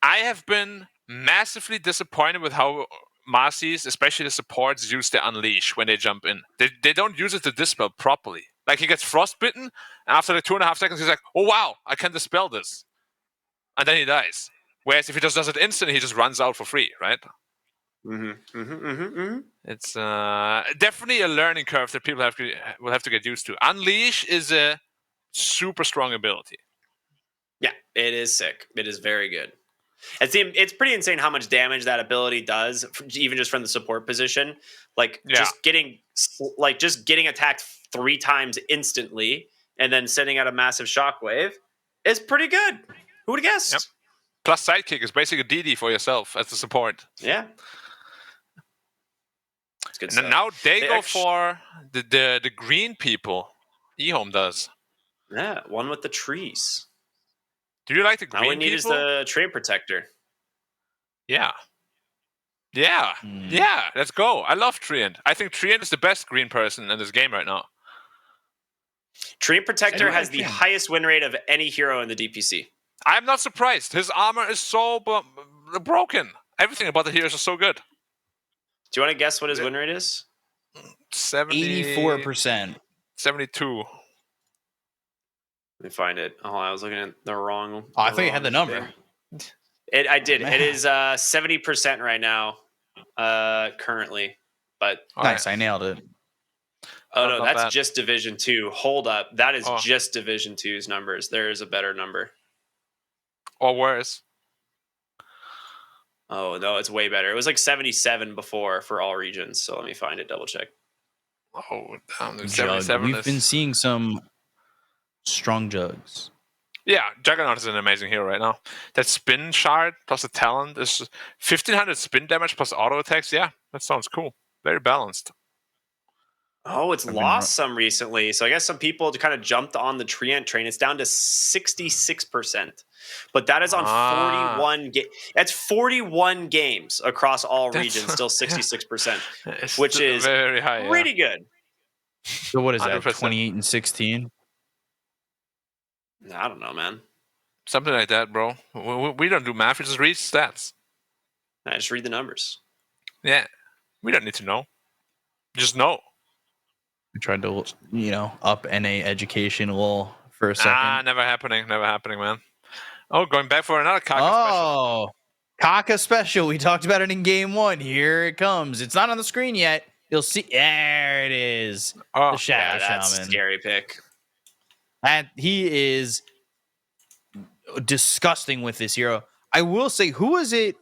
I have been massively disappointed with how Marcy's, especially the supports, use their Unleash when they jump in. They don't use it to dispel properly. Like, he gets frostbitten, and after like 2.5 seconds, he's like, oh wow, I can dispel this. And then he dies. Whereas if he just does it instantly, he just runs out for free, right? It's definitely a learning curve that people will have to get used to. Unleash is a super strong ability. Yeah, it is sick. It is very good. It's pretty insane how much damage that ability does, even just from the support position. Like just getting attacked 3 times instantly and then sending out a massive shockwave is pretty good. Who would have guessed? Yep. Plus sidekick is basically a DD for yourself as the support. Yeah. It's good and stuff. Now they go for the green people. EHOME does. Yeah, one with the trees. Do you like the green people? All we need is the Treant Protector. Yeah. Yeah. Yeah, let's go. I love Treant. I think Treant is the best green person in this game right now. Treant Protector has the highest win rate of any hero in the DPC. I'm not surprised. His armor is so broken. Everything about the heroes is so good. Do you want to guess what his win rate is? 84%. 72. Let me find it. Oh, I was looking at the wrong. I thought you had the number. I did. Man. It is 70% right now, currently. But nice, I nailed it. Oh no, that's just Division 2. Hold up, that is just Division 2's numbers. There is a better number. Or worse. Oh no, it's way better. It was like 77 before for all regions. So let me find it. Double check. Oh, damn, 77. We've been seeing some strong jugs. Yeah, Juggernaut is an amazing hero right now. That spin shard plus the talent is 1500 spin damage plus auto attacks. Yeah, that sounds cool. Very balanced. Oh, it's lost some recently. So I guess some people kind of jumped on the Treant train. It's down to 66%. But that is on 41 games. That's 41 games across all regions, still 66%, which is very high, pretty good. So what is 100%. That, 28 and 16? I don't know, man. Something like that, bro. We don't do math. We just read stats. I just read the numbers. Yeah. We don't need to know. Just know. We tried to, up NA education a little for a second. Never happening. Never happening, man. Oh, going back for another Kaka special. Kaka special. We talked about it in game 1. Here it comes. It's not on the screen yet. You'll see. There it is. The Shadow that's Shaman. A scary pick. And he is disgusting with this hero. I will say, who is it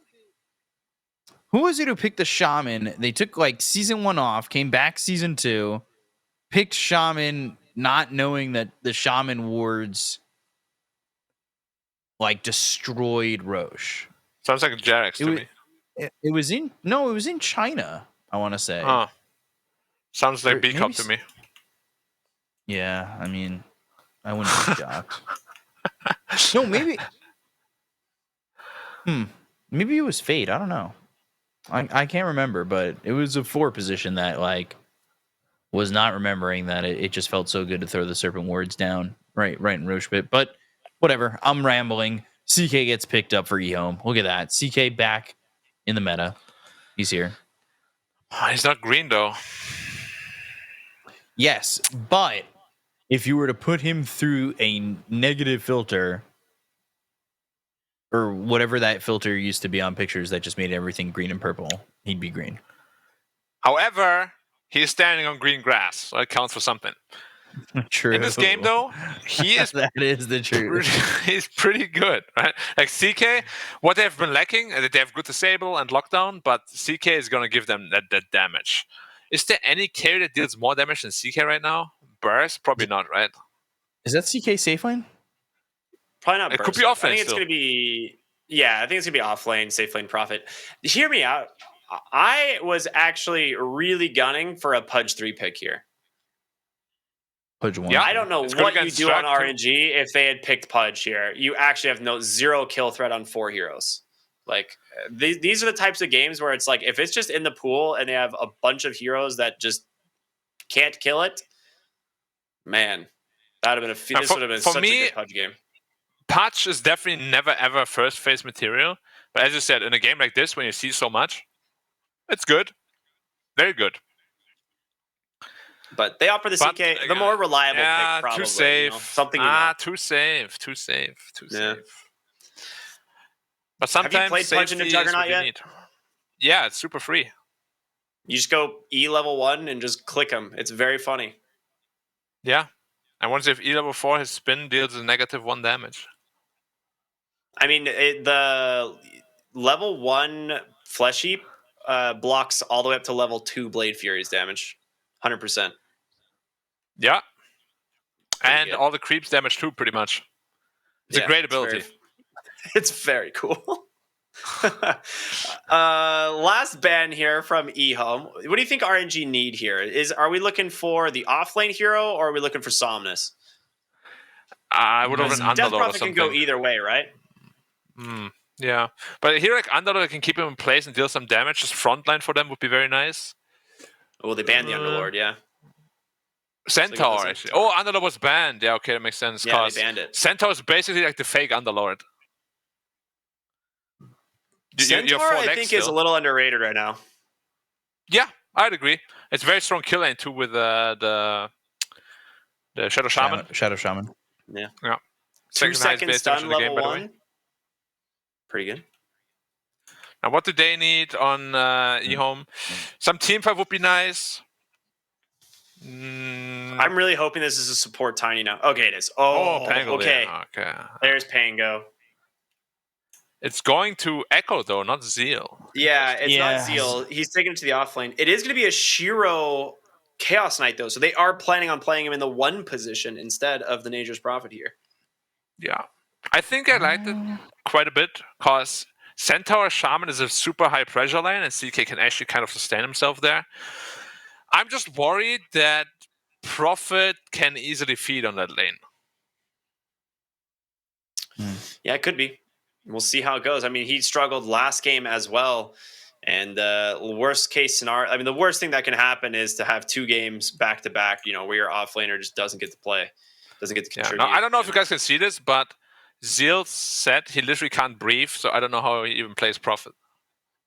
who picked the Shaman? They took season 1 off, came back season 2, picked Shaman, not knowing that the Shaman wards destroyed Roche. Sounds like a Jarex to me. It was in China, I want to say. Oh. Sounds like B-Cup to me. Yeah, I mean, I wouldn't be shocked. No, maybe. Maybe it was Fate. I don't know. I can't remember, but it was a 4 position that was not remembering that it just felt so good to throw the Serpent Wards down right in Roche pit. But whatever, I'm rambling. CK gets picked up for EHOME. Look at that. CK back in the meta. He's here. He's not green though. Yes, but if you were to put him through a negative filter, or whatever that filter used to be on pictures that just made everything green and purple, he'd be green. However, he's standing on green grass, so it counts for something. True. In this game, though, he is that is the truth. He's pretty good, right? Like CK, what they've been lacking, they have good disable and lockdown, but CK is going to give them that damage. Is there any carry that deals more damage than CK right now? Burst? Probably not, right? Is that CK safe lane? Probably not. It Burst. could be off lane. I think it's going to be. Yeah, I think it's going to be off lane, safe lane, profit. Hear me out. I was actually really gunning for a Pudge 3 pick here. Pudge 1. Yeah, I don't know what you do on RNG if they had picked Pudge here. You actually have zero kill threat on 4 heroes. These are the types of games where it's if it's just in the pool and they have a bunch of heroes that just can't kill it, man, that would have been this would have been such a good Pudge game. Pudge is definitely never ever first phase material, But as you said, in a game like this, when you see so much, it's good. Very good. But they offer the CK, the more reliable pick, probably. Too safe. You know, something you know. Too safe. Yeah. But sometimes have you played Punch into Juggernaut yet? Need. Yeah, it's super free. You just go E level 1 and just click him. It's very funny. Yeah. And once you have E level 4, his spin deals a -1 damage. I mean, the level 1 Flesh Heap blocks all the way up to level 2 Blade Fury's damage. 100%. Yeah. Pretty And good. all the creeps damage too, pretty much. It's a great ability. It's very cool. Last ban here from EHOME. What do you think RNG need here? Are we looking for the offlane hero or are we looking for Somnus? I would have an Death Underlord or Prophet something. can go either way, right? Yeah. But here, like, Underlord can keep him in place and deal some damage. Just frontline for them would be very nice. Oh, they banned the Underlord, yeah. Centaur, actually. Oh, Underlord was banned. Yeah, okay, that makes sense. Yeah, they banned it. Centaur is basically like the fake Underlord. Centaur, I think, is a little underrated right now. Yeah, I'd agree. It's a very strong kill lane too with the Shadow Shaman. Shadow Shaman. Yeah. 2 second stun level 1. Pretty good. Now, what do they need on EHOME? Some teamfight would be nice. I'm really hoping this is a support Tiny now. Okay, it is. Oh, Pango. okay. Okay. There's Pango. It's going to Echo, though, not Zeal. Yeah, it's not Zeal. He's taking it to the offlane. It is going to be a Shiro Chaos Knight, though, so they are planning on playing him in the 1 position instead of the Nature's Prophet here. Yeah. I think I liked it quite a bit, because Centaur Shaman is a super high pressure lane, and CK can actually kind of sustain himself there. I'm just worried that Prophet can easily feed on that lane. Yeah, it could be. We'll see how it goes. I mean, he struggled last game as well. And worst case scenario, I mean, the worst thing that can happen is to have 2 games back to back, where your offlaner just doesn't get to play, doesn't get to contribute. Yeah. Now, I don't know if you guys can see this, but Zeal said he literally can't breathe, so I don't know how he even plays Prophet.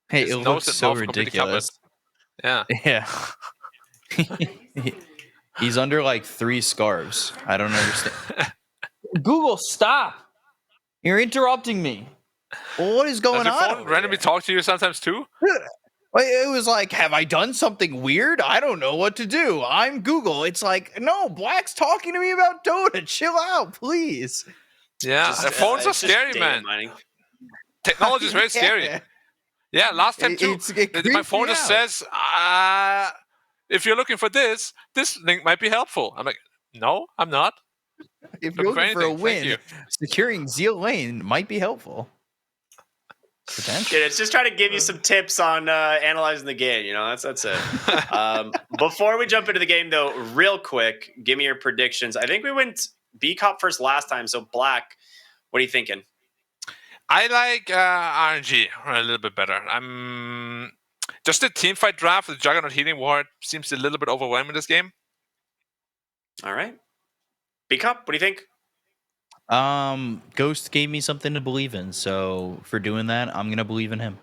Hey, His it nose looks and so mouth completely covered. ridiculous. Yeah. Yeah. He's under like 3 scarves. I don't understand. Google, stop! You're interrupting me. What is going Does your on? phone randomly talk to you sometimes too? It was like, have I done something weird? I don't know what to do. I'm Google. It's like, no, Black's talking to me about Dota. Chill out, please. Yeah, phones are scary, man. Technology is very scary. Yeah, last time too. My phone just says, if you're looking for this link might be helpful. I'm like, no, I'm not. If you're looking for a win, securing Zeal lane might be helpful. Yeah, it's just trying to give you some tips on analyzing the game. That's it. Before we jump into the game, though, real quick, give me your predictions. I think we went B-Cop first last time, so Black, what are you thinking? I like RNG a little bit better. I'm just the teamfight draft, the Juggernaut Healing Ward seems a little bit overwhelming this game. All right. B-Cop, what do you think? Ghost gave me something to believe in, so for doing that, I'm gonna believe in him.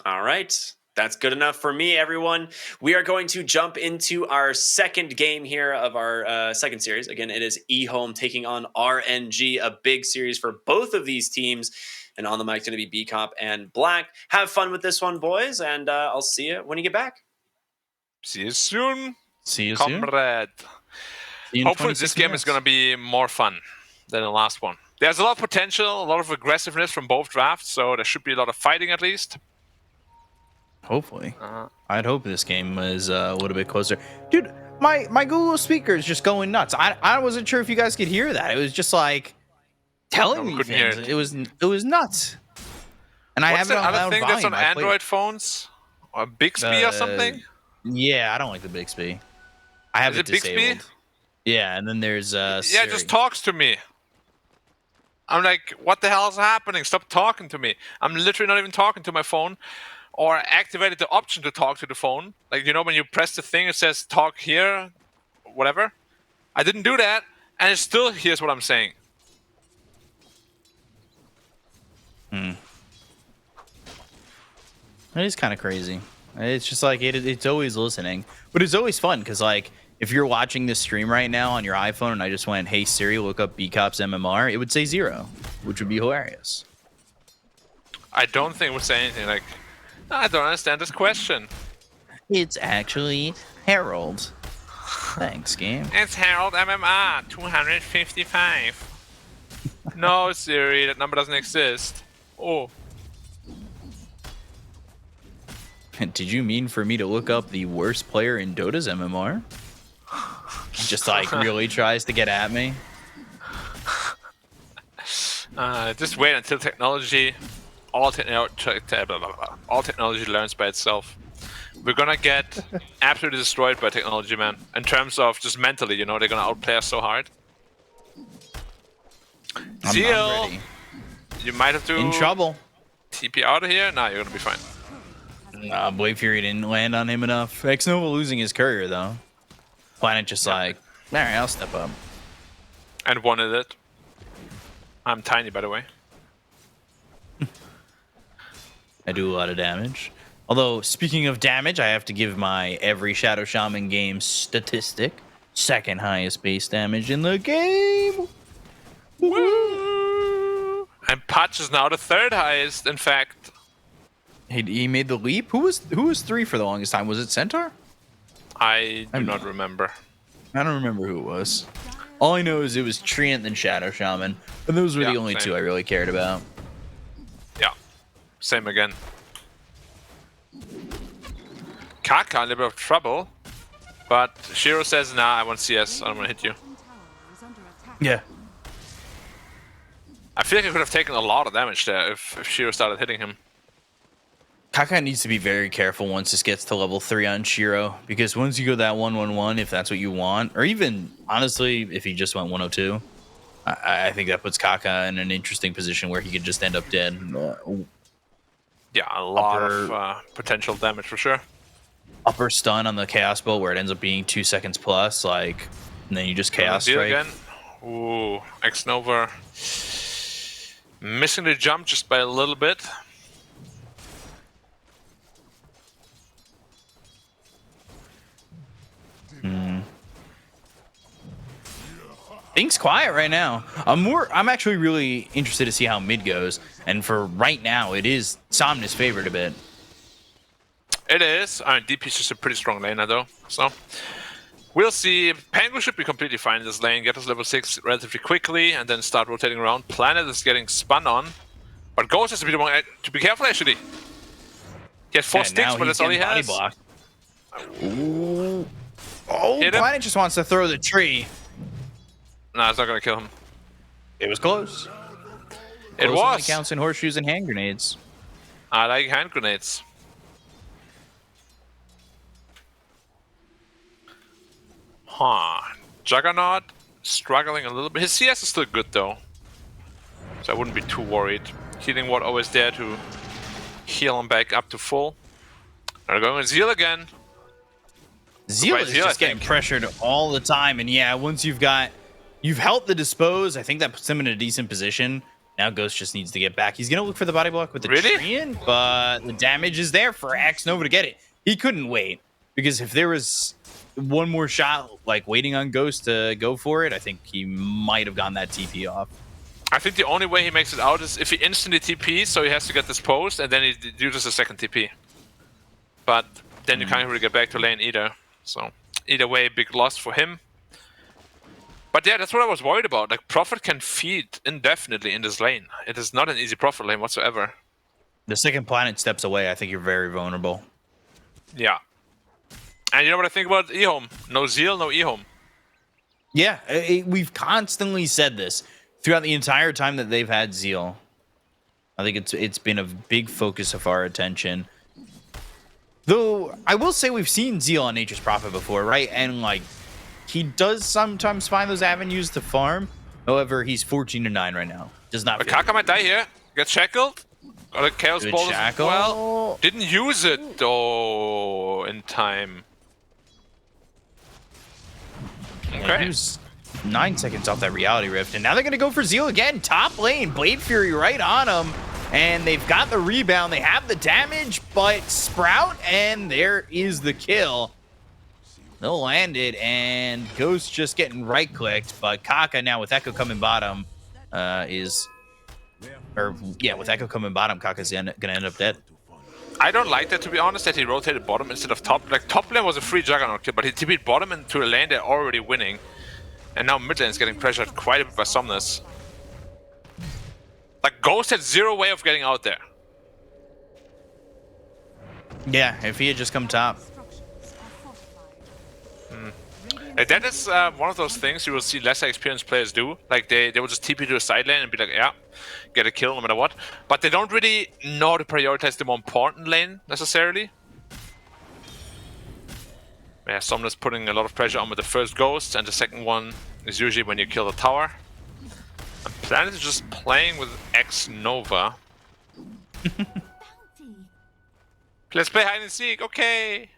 All right. That's good enough for me, everyone. We are going to jump into our second game here of our second series. Again, it is EHOME taking on RNG, a big series for both of these teams. And on the mic, going to be B-Cop and Black. Have fun with this one, boys, and I'll see you when you get back. See you soon. See you comrade. soon. Hopefully this game is going to be more fun than the last one. There's a lot of potential, a lot of aggressiveness from both drafts, so there should be a lot of fighting at least. Hopefully. I'd hope this game is a little bit closer. Dude, my Google speaker is just going nuts. I wasn't sure if you guys could hear that. It was just like telling me things. It was nuts. And I have it on loud other thing that's on volume. Android phones? Or Bixby or something? Yeah, I don't like the Bixby. I have it disabled. Bixby? Yeah, and then there's yeah, Siri. it just talks to me. I'm like, what the hell is happening? Stop talking to me. I'm literally not even talking to my phone. Or activated the option to talk to the phone. Like, when you press the thing, it says talk here, whatever. I didn't do that, and it still hears what I'm saying. It is kind of crazy. It's just like it's always listening, but it's always fun because like if you're watching this stream right now on your iPhone and I just went, "Hey Siri, look up BCOP's MMR," it would say 0, which would be hilarious. I don't think it would say anything like, I don't understand this question. It's actually Harold. Thanks, game. It's Harold MMR 255. No, Siri, that number doesn't exist. Oh. Did you mean for me to look up the worst player in Dota's MMR? Just like really tries to get at me. Just wait until all technology learns by itself. We're gonna get absolutely destroyed by technology, man. In terms of just mentally, you know, they're gonna outplay us so hard. I'm Zeal, ready. you might have to In trouble. TP out of here. Nah, you're gonna be fine. Nah, Blade Fury didn't land on him enough. Xnova losing his courier though. Planet just like, all right, I'll step up. And wanted it. I'm tiny, by the way. I do a lot of damage. Although, speaking of damage, I have to give my every Shadow Shaman game statistic. Second highest base damage in the game. Woo! And Patch is now the third highest, in fact. He made the leap. Who was 3 for the longest time? Was it Centaur? I do not remember. I don't remember who it was. All I know is it was Treant and Shadow Shaman, and those were the only same. 2 I really cared about. Yeah, same again. Kaka, a little bit of trouble, but Shiro says, nah, I want CS, I don't want to hit you. Yeah. I feel like I could have taken a lot of damage there if Shiro started hitting him. Kaka needs to be very careful once this gets to level 3 on Shiro, because once you go that 1-1-1, if that's what you want, or even, honestly, if he just went 102, I think that puts Kaka in an interesting position where he could just end up dead. Yeah, a lot of potential damage for sure. Upper stun on the Chaos Bolt where it ends up being 2 seconds plus, like, and then you just Chaos Strike. Again. Ooh, Xnova missing the jump just by a little bit. Things quiet right now. I'm actually really interested to see how mid goes, and for right now, it is Somna's favorite a bit. It is. I mean, DP is just a pretty strong laner though, so we'll see. Pango should be completely fine in this lane, get us level 6 relatively quickly, and then start rotating around. Planet is getting spun on, but Ghost has to be the one to be careful actually. He has 4 sticks, but that's all he has. Block. Ooh. Oh, Planet just wants to throw the tree. Nah, it's not gonna kill him. It was close. It Close was. only counts in horseshoes and hand grenades. I like hand grenades. Huh. Juggernaut struggling a little bit. His CS is still good though, so I wouldn't be too worried. Healing Ward always there to heal him back up to full. They're going with Zeal again. Zeal is just getting pressured all the time, and yeah, once you've helped the dispose, I think that puts him in a decent position. Now Ghost just needs to get back. He's gonna look for the body block with the Treant, but the damage is there for Xnova to get it. He couldn't wait, because if there was one more shot like waiting on Ghost to go for it, I think he might have gotten that TP off. I think the only way he makes it out is if he instantly TPs, so he has to get this post, and then he uses a second TP. But then you can't really get back to lane either. So either way, big loss for him. But yeah, that's what I was worried about. Like, Prophet can feed indefinitely in this lane. It is not an easy Prophet lane whatsoever. The second Planet steps away, I think you're very vulnerable. Yeah. And you know what I think about EHOME? No Zeal, no EHOME. Yeah, we've constantly said this throughout the entire time that they've had Zeal. I think it's been a big focus of our attention. Though, I will say we've seen Zeal on Nature's Prophet before, right? And, like, he does sometimes find those avenues to farm. However, he's 14-9 right now. Does not. Kaka might die here. Gets shackled. Got a Chaos Ball as well. Didn't use it, though, in time. Okay. Yeah, he was 9 seconds off that Reality Rift, and now they're going to go for Zeal again. Top lane, Blade Fury right on him. And they've got the rebound. They have the damage, but Sprout, and there is the kill. They'll land it, and Ghost just getting right-clicked, but Kaka now with Echo coming bottom with Echo coming bottom, Kaka's gonna end up dead. I don't like that, to be honest, that he rotated bottom instead of top. Like, top lane was a free Juggernaut kill, but he TP'd bottom into a lane they're already winning. And now mid lane is getting pressured quite a bit by Somnus. Like, Ghost had zero way of getting out there. Yeah, if he had just come top. That is one of those things you will see lesser experienced players do. Like, they will just TP to a side lane and be like, yeah, get a kill no matter what. But they don't really know to prioritize the more important lane, necessarily. Yeah, Somnus putting a lot of pressure on with the first Ghost, and the second one is usually when you kill the tower. And Planet is just playing with X Nova. Let's play hide and seek, okay.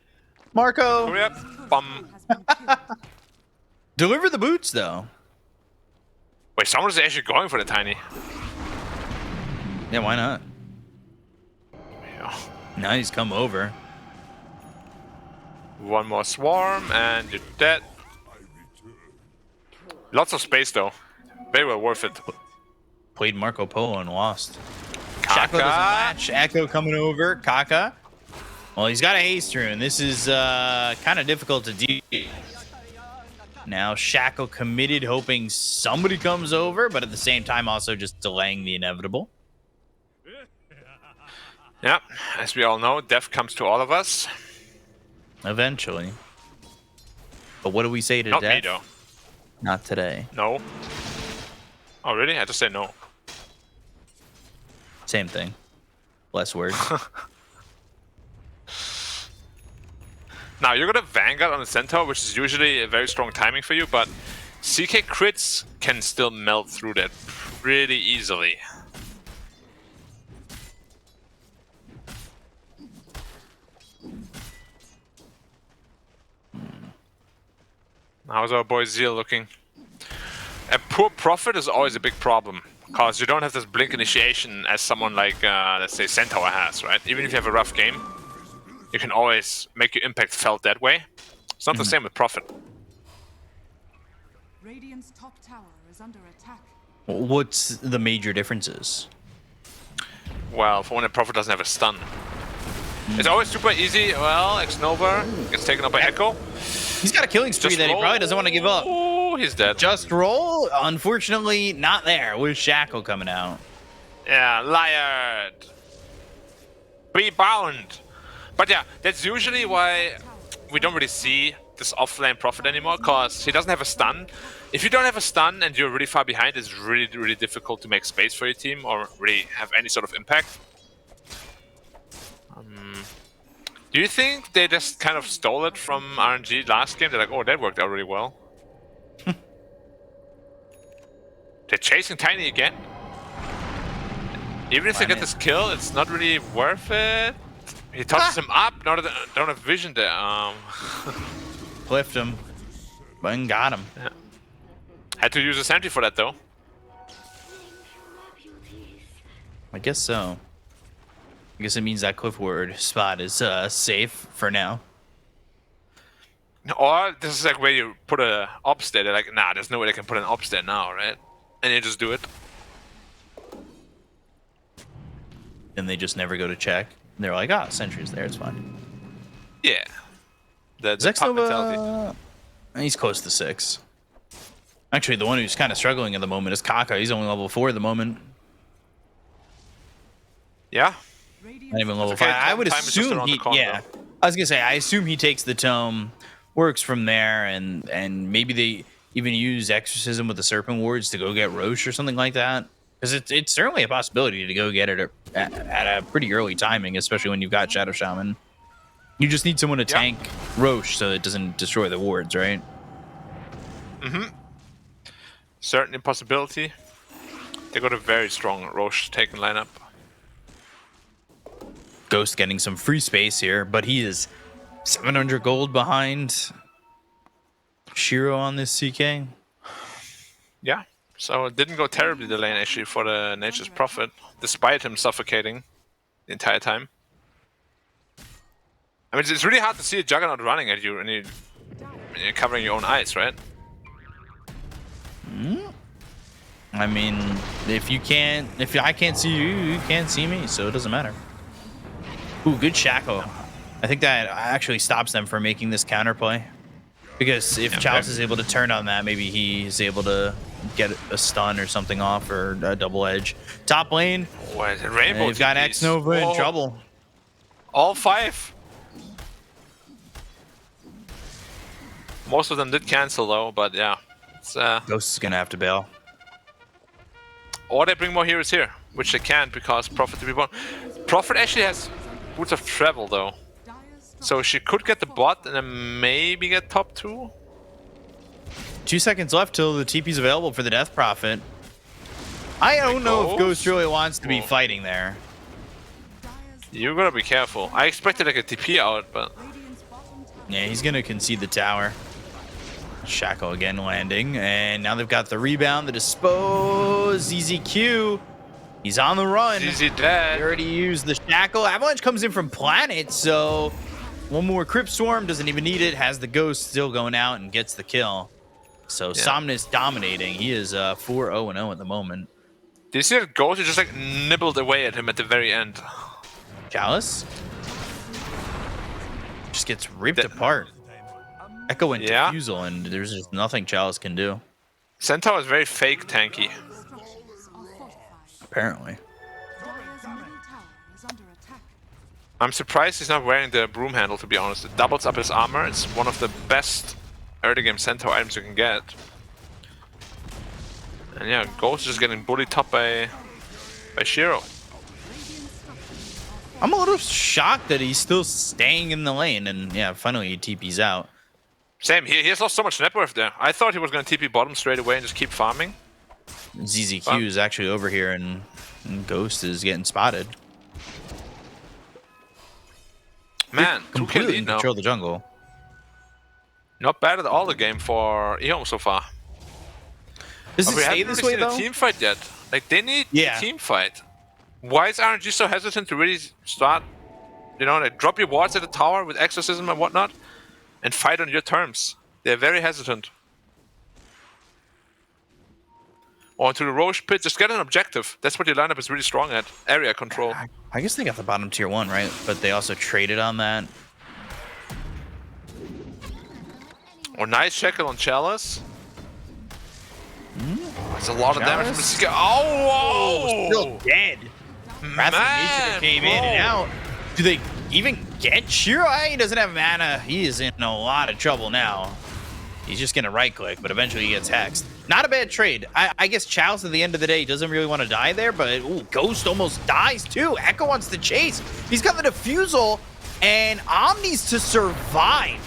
Marco! Hurry up. Bum. Deliver the boots, though. Wait, someone's actually going for the Tiny. Yeah, why not? Yeah. Now he's come over. One more swarm, and you're dead. Lots of space, though. Very well worth it. Played Marco Polo and lost. Kaka. Shaco doesn't match. Echo coming over. Kaka. Well, he's got a haste rune. This is kind of difficult to do. Now Shaco committed, hoping somebody comes over, but at the same time also just delaying the inevitable. Yeah, as we all know, death comes to all of us. Eventually. But what do we say to Not death? me, though. Not today. No. Oh, really? I just say no. Same thing. Less words. Now, you're gonna Vanguard on the Centaur, which is usually a very strong timing for you, but CK crits can still melt through that pretty easily. How's our boy Zeal looking? A poor Prophet is always a big problem, because you don't have this blink initiation as someone like, let's say, Centaur has, right? Even if you have a rough game, you can always make your impact felt that way. It's not the same with Prophet. Radiant's top tower is under attack. What's the major differences? Well, for when a Prophet doesn't have a stun. It's always super easy. Well, X-Nova gets taken up by Echo. He's got a killing spree that he probably doesn't want to give up. Oh, he's dead. Just roll. Unfortunately, not there with Shaco coming out. Yeah, liar. Be bound. But yeah, that's usually why we don't really see this offlane Prophet anymore, because he doesn't have a stun. If you don't have a stun and you're really far behind, it's really, really difficult to make space for your team or really have any sort of impact. Do you think they just kind of stole it from RNG last game? They're like, oh, that worked out really well. They're chasing Tiny again. Even if they get this kill, it's not really worth it. He touches him up. No, don't have vision there. Cliffed him. But got him. Yeah. Had to use a sentry for that, though. I guess so. I guess it means that cliff ward spot is safe for now. Or this is like where you put a ops there. They're like, nah, there's no way they can put an ops there now, right? And you just do it. And they just never go to check. And they're like, ah, sentry's there, it's fine. Yeah. The pop mentality. He's close to 6. Actually, the one who's kind of struggling at the moment is Kaka. He's only level 4 at the moment. Yeah. Not even level 5. I would assume he, I was gonna say, I assume he takes the tome, works from there, and maybe they even use Exorcism with the Serpent Wards to go get Roche or something like that. Because it's certainly a possibility to go get it at a pretty early timing, especially when you've got Shadow Shaman. You just need someone to tank Roche so it doesn't destroy the wards, right? Mm-hmm. Certainly a possibility. They got a very strong Roche taken lineup. Ghost getting some free space here, but he is 700 gold behind Shiro on this CK. Yeah, So it didn't go terribly the lane actually for the Nature's Prophet, despite him suffocating the entire time. I mean, it's really hard to see a Juggernaut running at you and you're covering your own eyes, right? I mean, if I can't see you, you can't see me, so it doesn't matter. Ooh, good Shaco. I think that actually stops them from making this counterplay. Because if Chalice is able to turn on that, maybe he's able to get a stun or something off, or a double edge. Top lane, Rainbow they've got X Nova in trouble. All 5. Most of them did cancel though, but yeah. It's, Ghost is gonna have to bail. Or they bring more heroes here, which they can't because Prophet to be born. Prophet actually has Boots of Travel though. So she could get the bot and then maybe get top 2. 2 seconds left till the TP's available for the Death Prophet. I don't know if Ghost really wants to be fighting there. You gotta be careful. I expected like a TP out, but yeah, he's gonna concede the tower. Shaco again landing, and now they've got the rebound, the dispose. ZZQ, he's on the run. ZZ dead. He already used the shackle. Avalanche comes in from Planet, so one more Crypt Swarm, doesn't even need it. Has the Ghost still going out and gets the kill. So Somnus dominating. He is 4-0-0 at the moment. Did you see that Ghost just like nibbled away at him at the very end? Chalice just gets ripped apart. Echo and Defusal, and there's just nothing Chalice can do. Centaur is very fake tanky. Apparently. I'm surprised he's not wearing the broom handle, to be honest. It doubles up his armor. It's one of the best early game Centaur items you can get. And yeah, Ghost is just getting bullied top by Shiro. I'm a little shocked that he's still staying in the lane, and yeah, finally he TP's out. Same, he has lost so much net worth there. I thought he was going to TP bottom straight away and just keep farming. ZZQ is actually over here, and Ghost is getting spotted. Man, completely control the jungle. Not bad at all the game for EHOME so far. Does it stay this way though? A team fight yet? Like they need a team fight. Why is RNG so hesitant to really start? You know, like drop your wards at the tower with exorcism and whatnot, and fight on your terms. They're very hesitant. Or into the Roche pit, just get an objective. That's what your lineup is really strong at. Area control. I guess they got the bottom tier 1, right? But they also traded on that. Or nice shackle on Chalice. That's a lot of damage from the skill. Oh, whoa! Still dead. Wrath of Nature came in and out. Do they even get Shiro? He doesn't have mana. He is in a lot of trouble now. He's just going to right-click, but eventually he gets hexed. Not a bad trade. I guess Chalice at the end of the day doesn't really want to die there, but ooh, Ghost almost dies too. Echo wants to chase. He's got the Defusal, and Omni's to survive,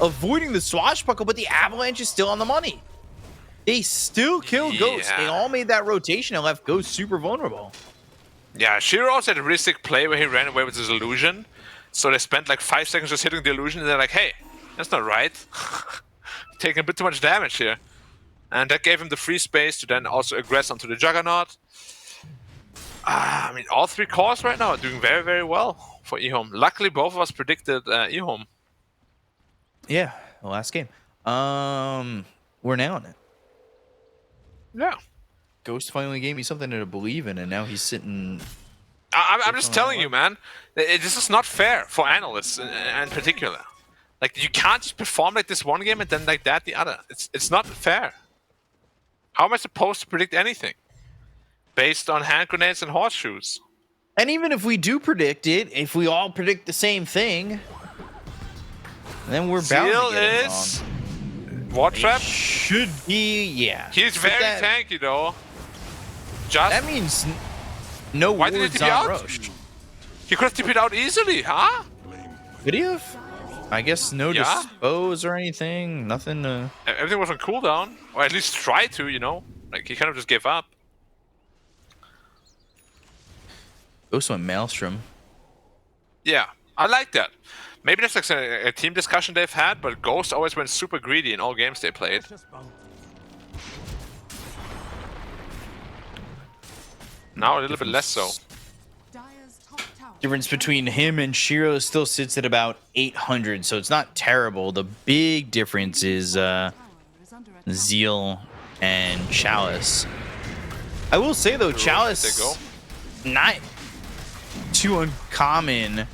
avoiding the swashbuckle, but the Avalanche is still on the money. They still kill Ghost. They all made that rotation and left Ghost super vulnerable. Yeah, Shiro also had a really sick play where he ran away with his illusion. So they spent like 5 seconds just hitting the illusion, and they're like, hey, that's not right. Taking a bit too much damage here. And that gave him the free space to then also aggress onto the Juggernaut. I mean, all 3 cores right now are doing very, very well for EHOME. Luckily, both of us predicted EHOME. Yeah, the last game. We're nailing it. Yeah. Ghost finally gave me something to believe in, and now he's sitting... I'm just telling you, man. This is not fair for analysts in particular. Like, you can't just perform like this one game and then like that the other. It's not fair. How am I supposed to predict anything? Based on hand grenades and horseshoes. And even if we do predict it, if we all predict the same thing, then we're bound to get it wrong. Ward trap? Should be, yeah. He's very tanky, though. That means no Why did wards he TP on out? Roche. He could have TP'd out easily, huh? Could he have? I guess no dispose or anything. Nothing. Everything was on cooldown. Or at least try to, you know? Like, he kind of just gave up. Ghost went Maelstrom. Yeah, I like that. Maybe that's like a team discussion they've had, but Ghost always went super greedy in all games they played. Now a little bit less so. Dire's top tower. Difference between him and Shiro still sits at about 800, so it's not terrible. The big difference is Tower is under attack. Zeal and Chalice. I will say though, They Chalice go. not too uncommon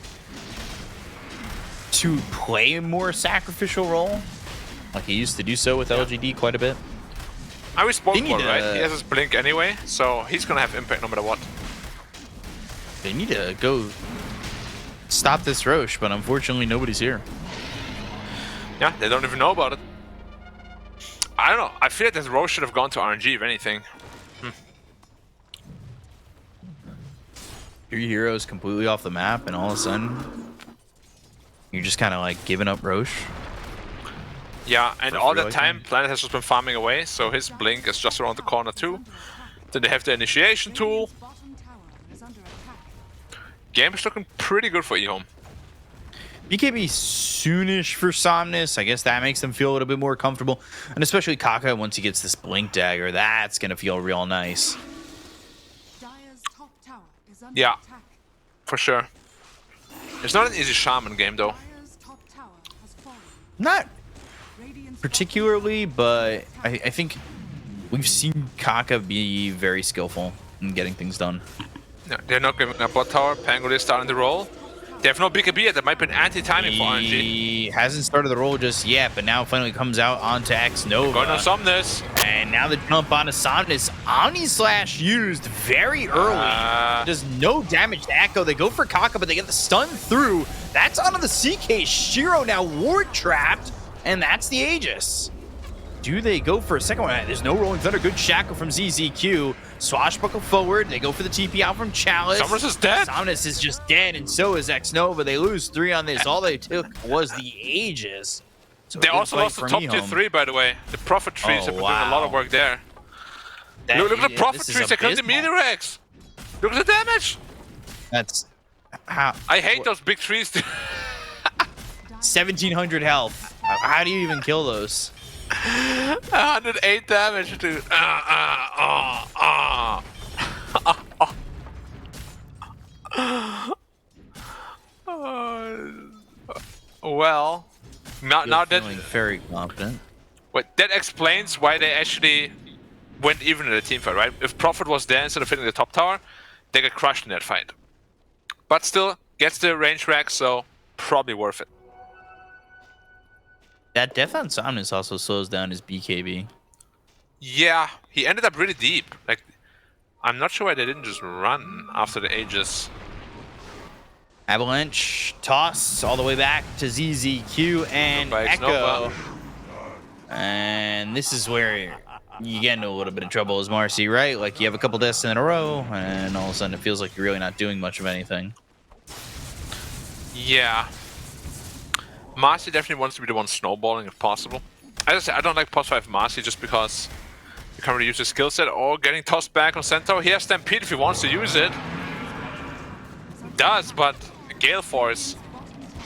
to play a more sacrificial role. Like he used to do so with LGD quite a bit. I was spoke They need for, right? to- He has his blink anyway, so he's gonna have impact no matter what. They need to go stop this Roche, but unfortunately nobody's here. Yeah, they don't even know about it. I don't know. I feel like this Roche should have gone to RNG if anything. 3 heroes completely off the map, and all of a sudden you're just kind of like giving up Roche. Yeah, and For all free that like time, that. Planet has just been farming away, so his blink is just around the corner too. Then they have the initiation tool. Radiant's bottom tower is under attack. Game is looking pretty good for EHOME. BKB soonish for Somnus. I guess that makes them feel a little bit more comfortable. And especially Kaka, once he gets this Blink Dagger, that's going to feel real nice. Dire's top tower is under Yeah. attack. For sure. It's not an easy shaman game though. Dire's top tower has fallen. Not Radiant's particularly, but I think we've seen Kaka be very skillful in getting things done. No, they're not giving up bot tower. Pango is starting to roll. They have no BKB yet. That might be an anti-timing for RNG. He hasn't started the roll just yet, but now finally comes out onto X Nova. Going on Somnus. And now the jump onto Somnus. Omni Slash used very early. Does no damage to Echo. They go for Kaka, but they get the stun through. That's onto the CK. Shiro now ward trapped, and that's the Aegis. Do they go for a second one? There's no Rolling Thunder. Good shackle from ZZQ. Swashbuckle forward. They go for the TP out from Chalice. Somnus is dead. Somnus is just dead, and so is X Nova. They lose 3 on this. All they took was the Aegis. So a They good also fight lost the from top tier EHOME. 3, by the way. The Prophet trees have been doing a lot of wow. work there. That- Look at the Prophet this is trees. They killed the abysmal. meter X. Look at the damage. That's how I hate those big trees. 1,700 health. How do you even kill those? 108 damage, dude. Well, now that Feeling very confident. that explains why they actually went even in the team fight, right? If Prophet was there instead of hitting the top tower, they get crushed in that fight. But still, gets the range rack, so probably worth it. That Death on Somnus also slows down his BKB. Yeah, he ended up really deep. Like, I'm not sure why they didn't just run after the Aegis. Avalanche toss all the way back to ZZQ and Goodbye, Echo. Nova. And this is where you get into a little bit of trouble as Marcy, right? Like you have a couple deaths in a row, and all of a sudden it feels like you're really not doing much of anything. Yeah. Marcy definitely wants to be the one snowballing if possible. As I said, I don't like post 5 Marcy just because you can't really use his skill set or getting tossed back on Centaur. He has Stampede if he wants to use it. Does, but Gale Force.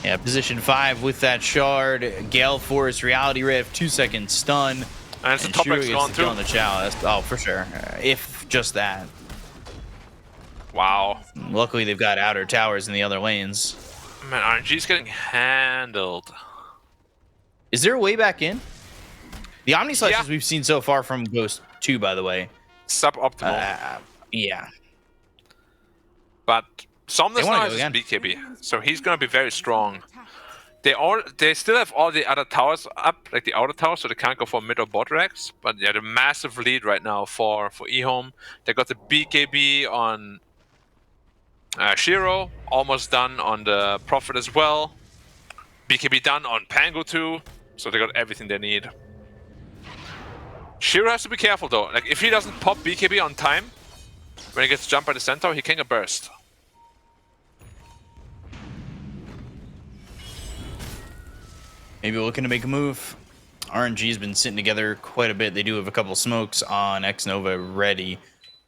Yeah, position 5 with that shard, Gale Force, Reality Rift, 2-second stun. And it's the And top Shiro X gets gone the kill too. on the Chalice. Oh, for sure. If just that. Wow. Luckily, they've got outer towers in the other lanes. Man, RNG's getting handled. Is there a way back in? The Omni Slashes Yeah. we've seen so far from Ghost 2, by the way. Suboptimal. Yeah. But Somnus They wanna now go has his again. BKB, so he's gonna be very strong. They still have all the other towers up, like the outer towers, so they can't go for mid or bot racks. But yeah, the massive lead right now for EHOME. They got the BKB on Shiro, almost done on the Prophet as well. BKB done on Pango too, so they got everything they need. Shiro has to be careful though. Like if he doesn't pop BKB on time, when he gets jumped by the Centaur, he can get burst. Maybe looking to make a move. RNG's been sitting together quite a bit. They do have a couple smokes on X Nova ready.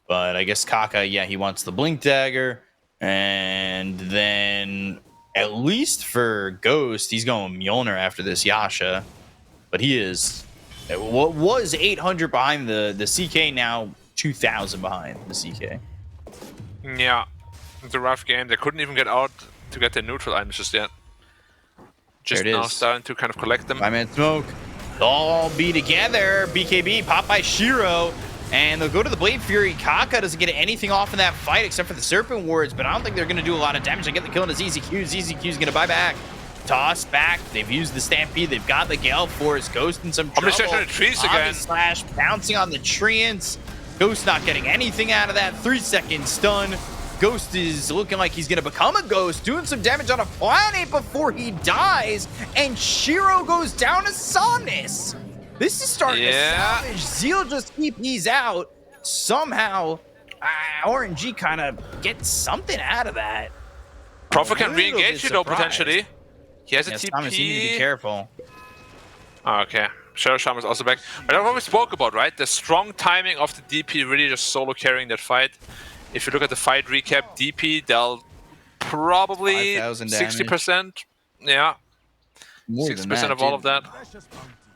But I guess Kaka, yeah, he wants the Blink Dagger. And then, at least for Ghost, he's going Mjolnir after this Yasha. But he is... What was 800 behind the CK, now 2,000 behind the CK. Yeah, it's a rough game. They couldn't even get out to get their neutral items just yet. Just There it now is. starting to kind of collect them. 5-man smoke. They'll all be together. BKB popped by Shiro. And they'll go to the Blade Fury. Kaka doesn't get anything off in that fight except for the Serpent Wards, but I don't think they're going to do a lot of damage. They get the kill into ZZQ. ZZQ's going to buy back. Toss back. They've used the Stampede. They've got the Gale Force. Ghost in some trouble. Omnislash on the trees again. Slash bouncing on the treants. Ghost not getting anything out of that. 3-second stun. Ghost is looking like he's going to become a ghost, doing some damage on a planet before he dies. And Shiro goes down to Somnus. This is starting to salvage. Zeal just TP's out. Somehow, RNG kind of gets something out of that. Prophet can re-engage you though, potentially. He has a TP. Somnus, you need to be careful. Oh, okay. Shadow Shaman is also back. But that's what we spoke about, right? The strong timing of the DP really just solo carrying that fight. If you look at the fight recap, DP, they'll probably 60%. Yeah. More 60% of all of that.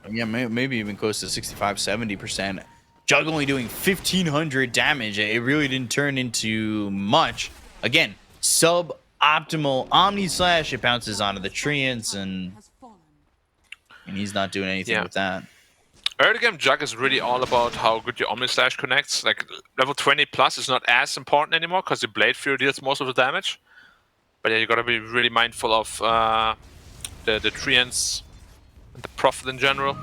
Yeah, maybe even close to 65-70%. Jug only doing 1,500 damage. It really didn't turn into much. Again, suboptimal Omni Slash. It bounces onto the treants, and he's not doing anything with that. Early game Jug is really all about how good your Omni Slash connects. Like level 20 plus is not as important anymore because the Blade Fury deals most of the damage. But yeah, you gotta be really mindful of the treants. The Prophet in general.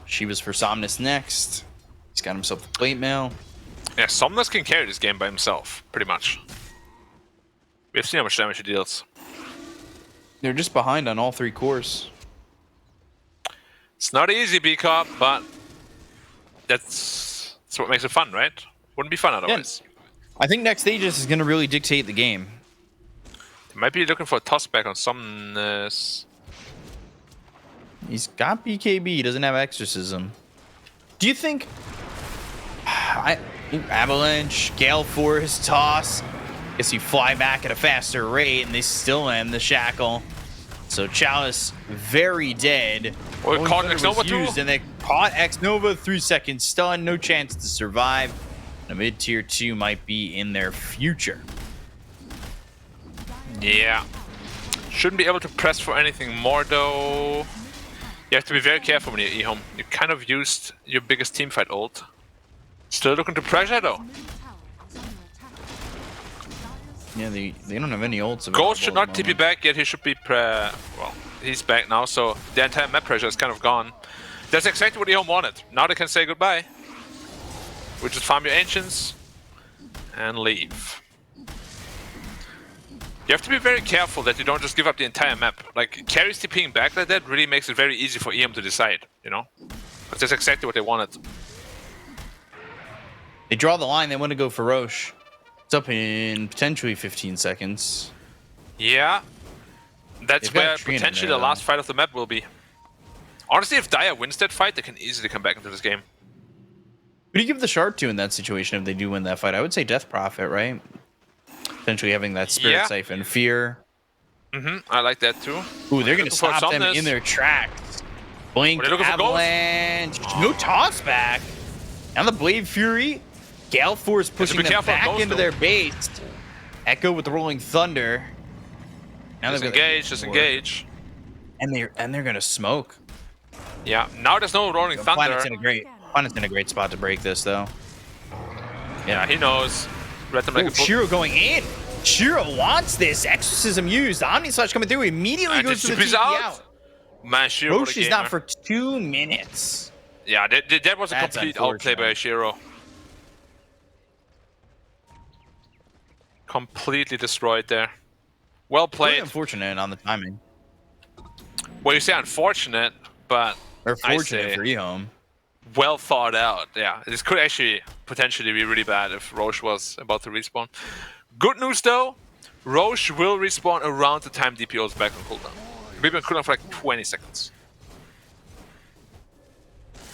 Shiva's for Somnus next. He's got himself the plate mail. Yeah, Somnus can carry this game by himself, pretty much. We've seen how much damage he deals. They're just behind on all 3 cores. It's not easy, B-Cop, but that's what makes it fun, right? Wouldn't be fun otherwise. Yeah. I think next stages is going to really dictate the game. Might be looking for a toss back on Somnus. He's got BKB. He doesn't have Exorcism. Do you think... Avalanche, Gale Force, Toss. Guess you fly back at a faster rate, and they still end the Shackle. So Chalice, very dead. Or caught X-Nova too. And they caught X-Nova, 3-second stun. No chance to survive. A mid-tier 2 might be in their future. Yeah. Shouldn't be able to press for anything more, though. You have to be very careful when you EHOME. You kind of used your biggest teamfight ult. Still looking to pressure, though. Yeah, they don't have any ults. Ghost should not TP back yet. He should be well, he's back now, so the entire map pressure is kind of gone. That's exactly what EHOME wanted. Now they can say goodbye. We just farm your ancients and leave. You have to be very careful that you don't just give up the entire map. Like, carries TPing back like that really makes it very easy for EM to decide, you know? But that's exactly what they wanted. They draw the line. They want to go for Roche. It's up in potentially 15 seconds. Yeah. That's where potentially the last fight of the map will be. Honestly, if Dire wins that fight, they can easily come back into this game. Who do you give the shard to in that situation if they do win that fight? I would say Death Prophet, right? Potentially having that Spirit Siphon. Fear. I like that too. Ooh, they're going to stop them in their tracks. Blink, Avalanche. No toss back. And the Blade Fury. Gale Force pushing them back into their base. Echo with the Rolling Thunder. Now disengage, disengage. And they're going to smoke. Yeah, now there's no Rolling Thunder. Planet's in a great spot to break this, though. Yeah, he knows. Shiro going in. Shiro wants this. Exorcism used. Omni Slash coming through. Immediately goes to the TP out. Man, Shiro Roche is not for 2 minutes. Yeah, that was a complete outplay by Shiro. Completely destroyed there. Well played. Really unfortunate on the timing. Well, you say unfortunate, but I say for EHOME. Well thought out. Yeah, this could actually potentially be really bad if Roche was about to respawn. Good news though, Roche will respawn around the time DPO is back on cooldown. We've been cooldown for like 20 seconds.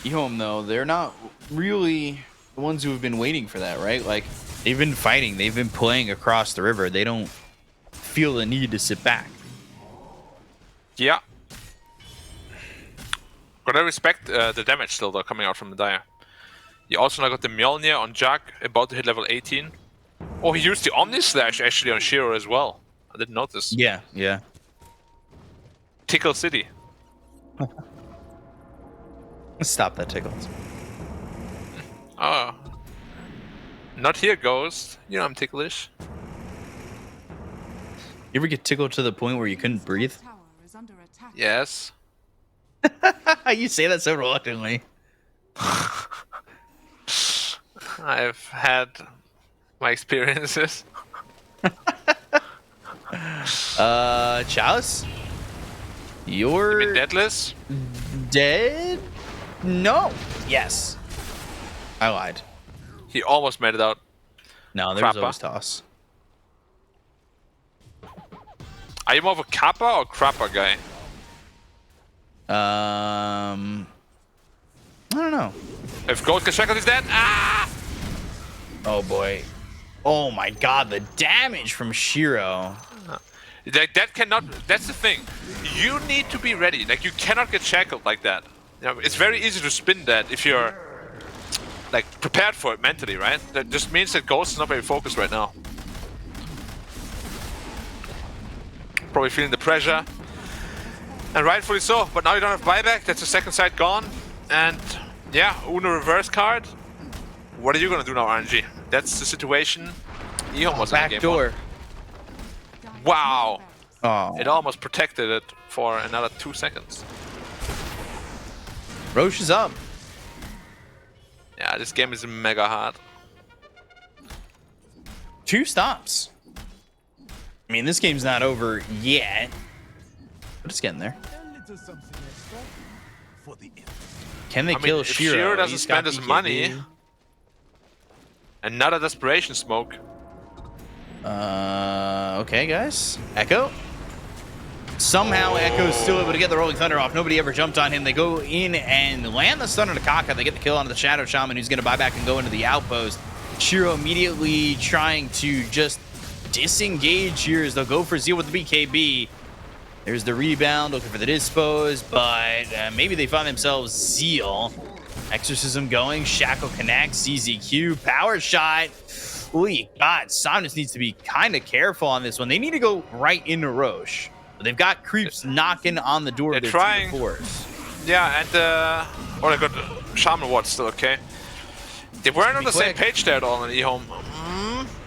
EHOME though, they're not really the ones who have been waiting for that, right? Like, they've been fighting, they've been playing across the river. They don't feel the need to sit back. Yeah. Gotta respect the damage still though coming out from the Dire. He also now got the Mjolnir on Jack, about to hit level 18. Oh, he used the Omni Slash actually on Shiro as well. I didn't notice. Yeah. Tickle City. Stop that tickle. Oh. Not here, Ghost. You know I'm ticklish. You ever get tickled to the point where you couldn't breathe? Tower is under attack. Yes. You say that so reluctantly. I've had my experiences. Chalice? You You're mean Deadless? dead? No. Yes. I lied. He almost made it out. No, there was Krappa. always toss. Are you more of a Kappa or Krappa guy? I don't know. If Ghost gets shackled, he's dead. Ah! Oh boy. Oh my god, the damage from Shiro. That cannot. That's the thing. You need to be ready. Like, you cannot get shackled like that. You know, it's very easy to spin that if you're like prepared for it mentally, right? That just means that Ghost is not very focused right now. Probably feeling the pressure, and rightfully so. But now you don't have buyback. That's the second side gone, and yeah, Uno reverse card. What are you gonna do now, RNG? That's the situation. EHOME was in the Back game door. one. Wow. Oh. It almost protected it for another 2 seconds. Roche is up. Yeah, this game is mega hard. 2 stops. I mean, this game's not over yet, but it's getting there. Can they kill if Shiro? Shiro doesn't He's got spend his BKB. money, another desperation smoke. Okay, guys. Echo. Somehow Echo's still able to get the Rolling Thunder off. Nobody ever jumped on him. They go in and land the stun on Akaka. They get the kill onto the Shadow Shaman, who's going to buy back and go into the outpost. Shiro immediately trying to just disengage here as they'll go for Zeal with the BKB. There's the rebound, looking for the dispose, but maybe they find themselves Zeal. Exorcism going, Shackle connects, CZQ, power shot. Holy God, Somnus needs to be kind of careful on this one. They need to go right into Roche. But they've got creeps knocking on the door of They're their trying. force. Yeah, and oh, they got Shaman Ward still okay. They weren't on the same page there at all in EHOME.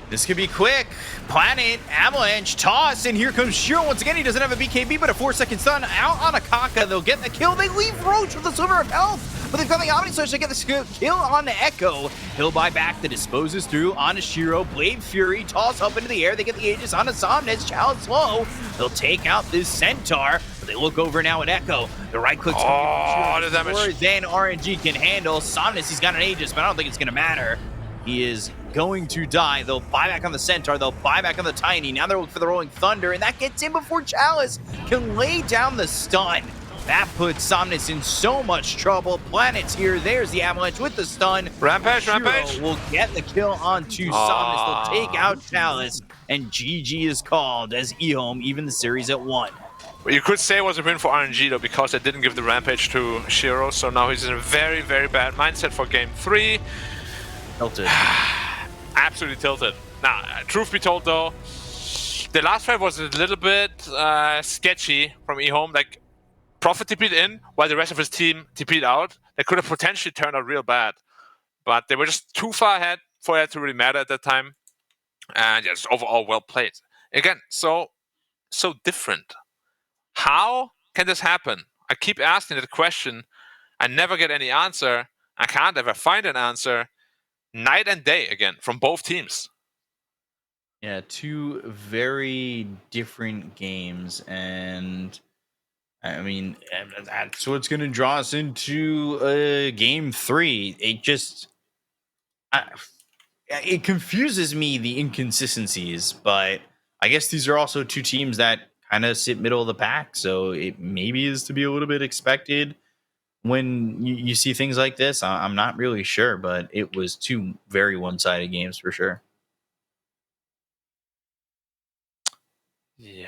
This could be quick. Planet, Avalanche, toss, and here comes Shiro once again. He doesn't have a BKB, but a 4-second stun out on Akaka. They'll get the kill. They leave Roche with a sliver of health, but they've got the Omni Slash to get the kill on Echo. He'll buy back. The disposes through onto Shiro. Blade Fury, toss up into the air. They get the Aegis onto Somnus. Challenge slow. They'll take out this Centaur, but they look over now at Echo. The right click's Oh, the damage. more than RNG can handle. Somnus, he's got an Aegis, but I don't think it's going to matter. He is going to die. They'll buy back on the Centaur. They'll buy back on the Tiny. Now they're looking for the Rolling Thunder, and that gets in before Chalice can lay down the stun. That puts Somnus in so much trouble. Planet's here. There's the Avalanche with the stun. Rampage, Shiro Rampage. will get the kill onto Somnus. They'll take out Chalice, and GG is called as EHOME even the series at 1. Well, you could say it was a win for RNG though, because they didn't give the Rampage to Shiro, so now he's in a very, very bad mindset for game 3. Tilted. Absolutely tilted. Now, truth be told though, the last fight was a little bit sketchy from EHOME. Like, Prophet TP'd in while the rest of his team TP'd out. They could have potentially turned out real bad, but they were just too far ahead for it to really matter at that time. And yeah, just overall well played. Again, so different. How can this happen? I keep asking that question. I never get any answer. I can't ever find an answer. Night and day again from both teams. Yeah, 2 very different games, and I mean, that's what's going to draw us into game 3. It just, it confuses me, the inconsistencies, but I guess these are also 2 teams that kind of sit middle of the pack, so it maybe is to be a little bit expected when you see things like this. I'm not really sure, but it was 2 very one-sided games for sure. Yeah.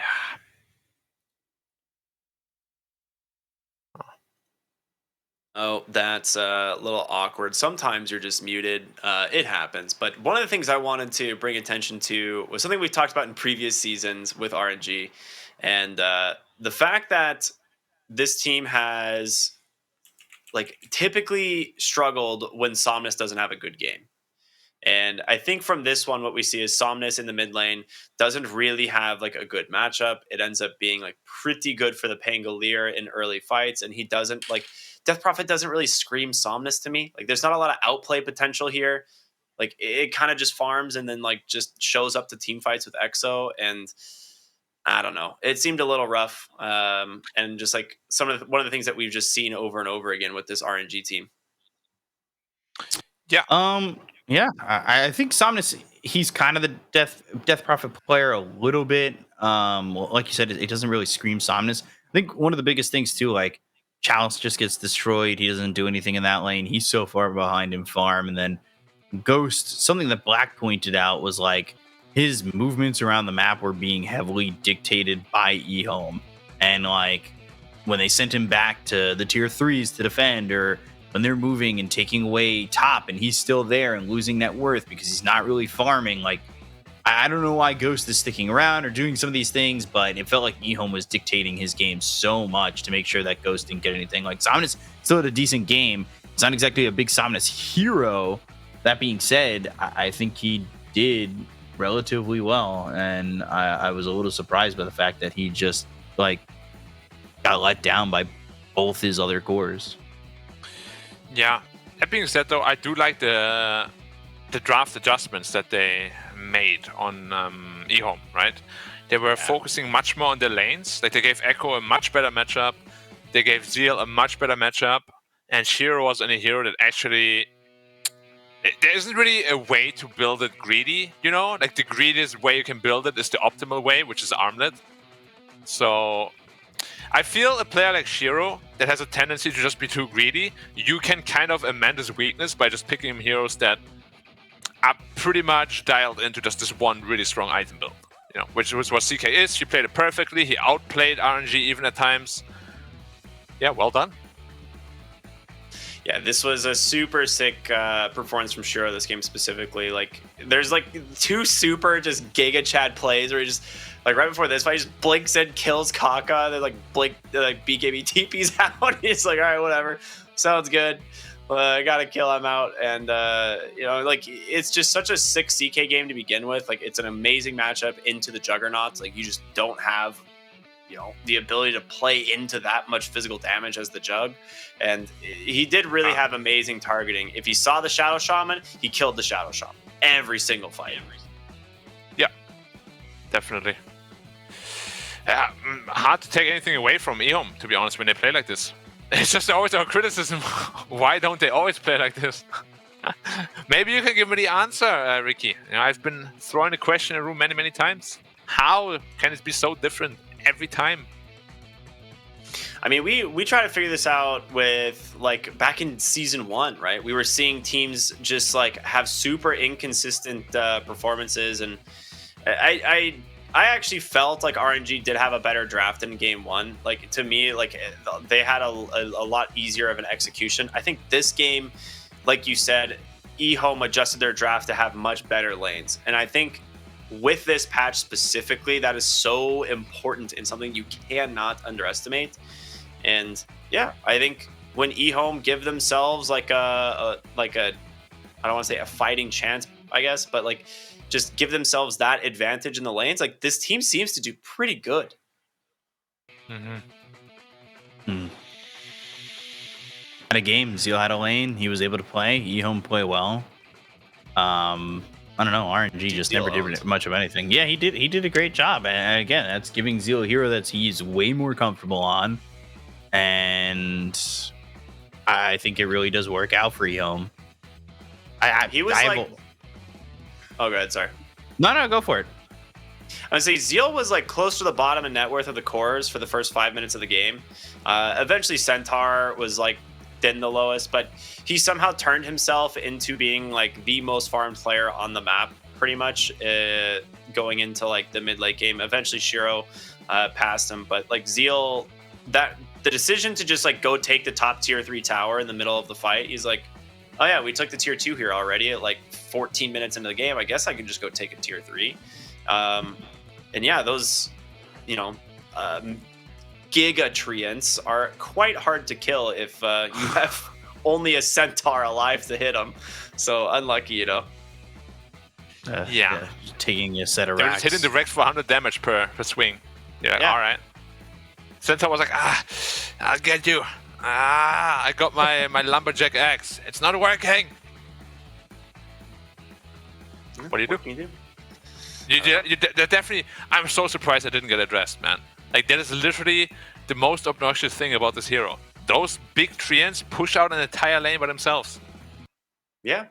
Oh, that's a little awkward. Sometimes you're just muted. It happens. But one of the things I wanted to bring attention to was something we talked about in previous seasons with RNG. And the fact that this team has like typically struggled when Somnus doesn't have a good game. And I think from this one, what we see is Somnus in the mid lane doesn't really have like a good matchup. It ends up being like pretty good for the Pangolier in early fights. And he doesn't like Death Prophet doesn't really scream Somnus to me. Like there's not a lot of outplay potential here. Like it kind of just farms and then like just shows up to team fights with EXO. And I don't know. It seemed a little rough. And just like one of the things that we've just seen over and over again with this RNG team. Yeah, I think Somnus, he's kind of the Death Prophet player a little bit. Well, like you said, it doesn't really scream Somnus. I think one of the biggest things too, like Chalice just gets destroyed. He doesn't do anything in that lane. He's so far behind in farm. And then Ghost, something that Black pointed out was like his movements around the map were being heavily dictated by EHOME. And like when they sent him back to the tier 3s to defend, or when they're moving and taking away top and he's still there and losing net worth because he's not really farming. Like, I don't know why Ghost is sticking around or doing some of these things, but it felt like EHOME was dictating his game so much to make sure that Ghost didn't get anything. Like, Somnus still had a decent game. It's not exactly a big Somnus hero. That being said, I think he did relatively well. And I was a little surprised by the fact that he just, like, got let down by both his other cores. Yeah. That being said, though, I do like the draft adjustments that they made on EHOME, right? They were focusing much more on the lanes. Like, they gave Echo a much better matchup. They gave Zeal a much better matchup. And Shiro was in a hero that actually... There isn't really a way to build it greedy, you know? Like, the greediest way you can build it is the optimal way, which is armlet. So... I feel a player like Shiro that has a tendency to just be too greedy, you can kind of amend his weakness by just picking him heroes that are pretty much dialed into just this one really strong item build. You know, which was what CK is. She played it perfectly. He outplayed RNG even at times. Yeah, well done. Yeah, this was a super sick performance from Shiro this game specifically. Like, there's like two super just Giga Chad plays where he just, like right before this fight, he just blinks in, kills Kaka, then like BKB TPs out. He's like, all right, whatever, sounds good. I gotta kill him out, and you know, like it's just such a sick CK game to begin with. Like, it's an amazing matchup into the Juggernauts. Like, you just don't have, you know, the ability to play into that much physical damage as the Jug, and he did really have amazing targeting. If he saw the Shadow Shaman, he killed the Shadow Shaman every single fight. Yeah, definitely. Hard to take anything away from EHOME, to be honest, when they play like this. It's just always our criticism. Why don't they always play like this? Maybe you can give me the answer, Ricky. You know, I've been throwing the question in the room many, many times. How can it be so different every time? I mean, we try to figure this out with, like, back in season 1, right? We were seeing teams just like have super inconsistent performances, and I actually felt like RNG did have a better draft in game 1. Like, to me, like, they had a lot easier of an execution. I think this game, like you said, EHOME adjusted their draft to have much better lanes, and I think with this patch specifically, that is so important and something you cannot underestimate. And yeah, I think when EHOME give themselves like a I don't want to say a fighting chance, I guess, but like just give themselves that advantage in the lanes, like this team seems to do pretty good. Had a game, Zeal had a lane, he was able to play, EHOME play well. I don't know, RNG just never did much of anything. Yeah, he did a great job. And again, that's giving Zeal a hero that he's way more comfortable on. And I think it really does work out for EHOME. He was like... Oh, go ahead, sorry. No, go for it. I would say Zeal was like close to the bottom in net worth of the cores for the first 5 minutes of the game. Eventually Centaur was like then the lowest, but he somehow turned himself into being like the most farmed player on the map pretty much going into like the mid-late game. Eventually Shiro passed him, but like Zeal, that the decision to just like go take the top tier 3 tower in the middle of the fight, he's like, oh yeah, we took the tier 2 here already at like 14 minutes into the game. I guess I can just go take a tier 3. And yeah, those, you know, Giga Treants are quite hard to kill if you have only a Centaur alive to hit them. So unlucky, you know. Yeah. Taking a set of They're racks. just hitting the Rex for 100 damage per swing. Yeah, all right. Centaur was like, I'll get you. I got my Lumberjack axe. It's not working. What do you do? What can you do? They're definitely. I'm so surprised I didn't get addressed, man. Like, that is literally the most obnoxious thing about this hero. Those big treants push out an entire lane by themselves. Yeah,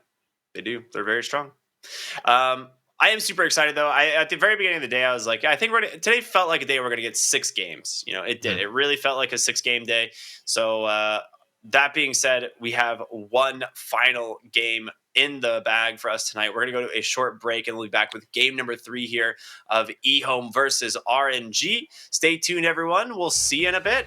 they do. They're very strong. I am super excited though. At the very beginning of the day, I was like, I think today felt like a day we're going to get 6 games. You know, it did. It really felt like a 6-game day. So that being said, we have one final game in the bag for us tonight. We're going to go to a short break and we'll be back with game number 3 here of EHOME versus RNG. Stay tuned, everyone. We'll see you in a bit.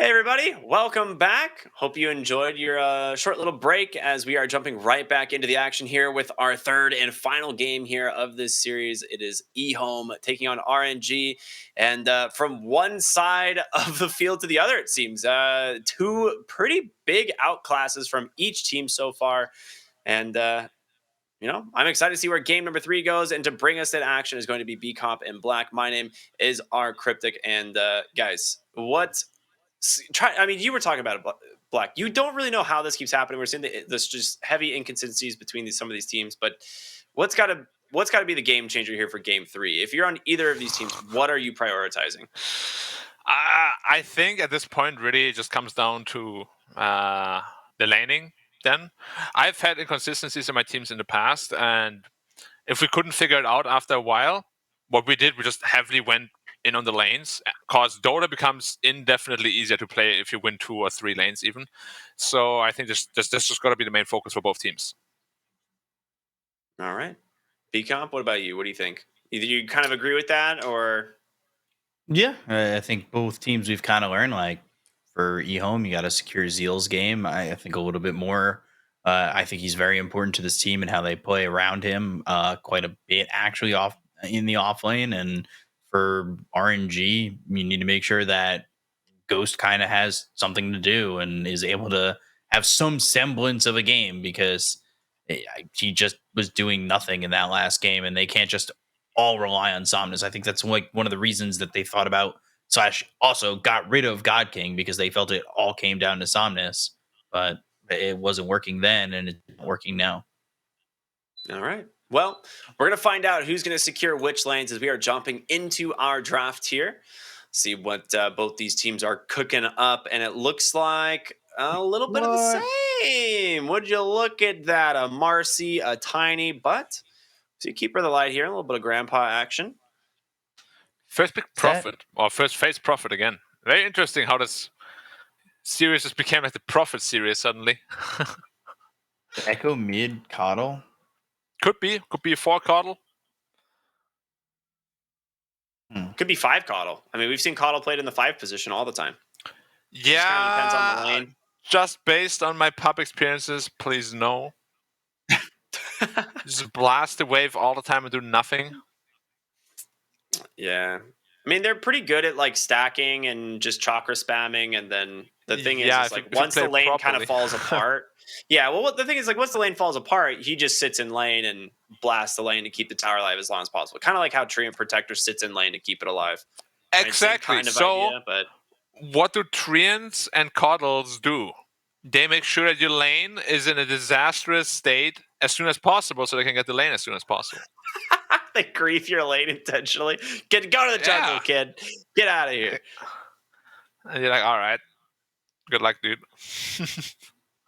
Hey, everybody. Welcome back. Hope you enjoyed your short little break as we are jumping right back into the action here with our third and final game here of this series. It is EHOME taking on RNG. And from one side of the field to the other, it seems. Two pretty big outclasses from each team so far. And I'm excited to see where game number 3 goes. And to bring us in action is going to be B-Comp and Black. My name is R Cryptic. And guys, you were talking about it, Black. You don't really know how this keeps happening. We're seeing this just heavy inconsistencies between some of these teams. But what's got to be the game changer here for game 3? If you're on either of these teams, what are you prioritizing? I think at this point, really, it just comes down to the laning. Then I've had inconsistencies in my teams in the past, and if we couldn't figure it out after a while, what we did, we just heavily went in on the lanes, because Dota becomes indefinitely easier to play if you win 2 or 3 lanes even. So I think this just got to be the main focus for both teams. All right. B-Comp, what about you? What do you think? Either you kind of agree with that, or... Yeah, I think both teams we've kind of learned, like, for EHOME, you got to secure Zeal's game. I think a little bit more. I think he's very important to this team and how they play around him quite a bit, actually, off in the off lane. And for RNG, you need to make sure that Ghost kind of has something to do and is able to have some semblance of a game, because he just was doing nothing in that last game, and they can't just all rely on Somnus. I think that's like one of the reasons that they thought about / also got rid of God King, because they felt it all came down to Somnus, but it wasn't working then, and it's not working now. All right. Well, we're going to find out who's going to secure which lanes as we are jumping into our draft here. See what both these teams are cooking up, and it looks like a little bit of the same. Would you look at that? A Marcy, a Tiny, but see Keeper of the Light here, a little bit of Grandpa action. First pick Prophet, or first phase Prophet again. Very interesting how this series just became like the Prophet series suddenly. Echo mid Coddle? Could be a 4 Coddle. Could be 5 Coddle. I mean, we've seen Coddle played in the 5 position all the time. Yeah. Just kind of depends on the lane. Just based on my pub experiences, please no. Just blast the wave all the time and do nothing. Yeah. I mean, they're pretty good at like stacking and just chakra spamming, and then the thing is like once the lane kind of falls apart. Yeah, well, the thing is, like, once the lane falls apart, he just sits in lane and blasts the lane to keep the tower alive as long as possible. Kind of like how Treant Protector sits in lane to keep it alive. Exactly. Kind of so, idea, but what do Treants and Coddles do? They make sure that your lane is in a disastrous state as soon as possible, so they can get the lane as soon as possible. They grief your lane intentionally. Go to the jungle, kid. Get out of here. And you're like, all right, good luck, dude.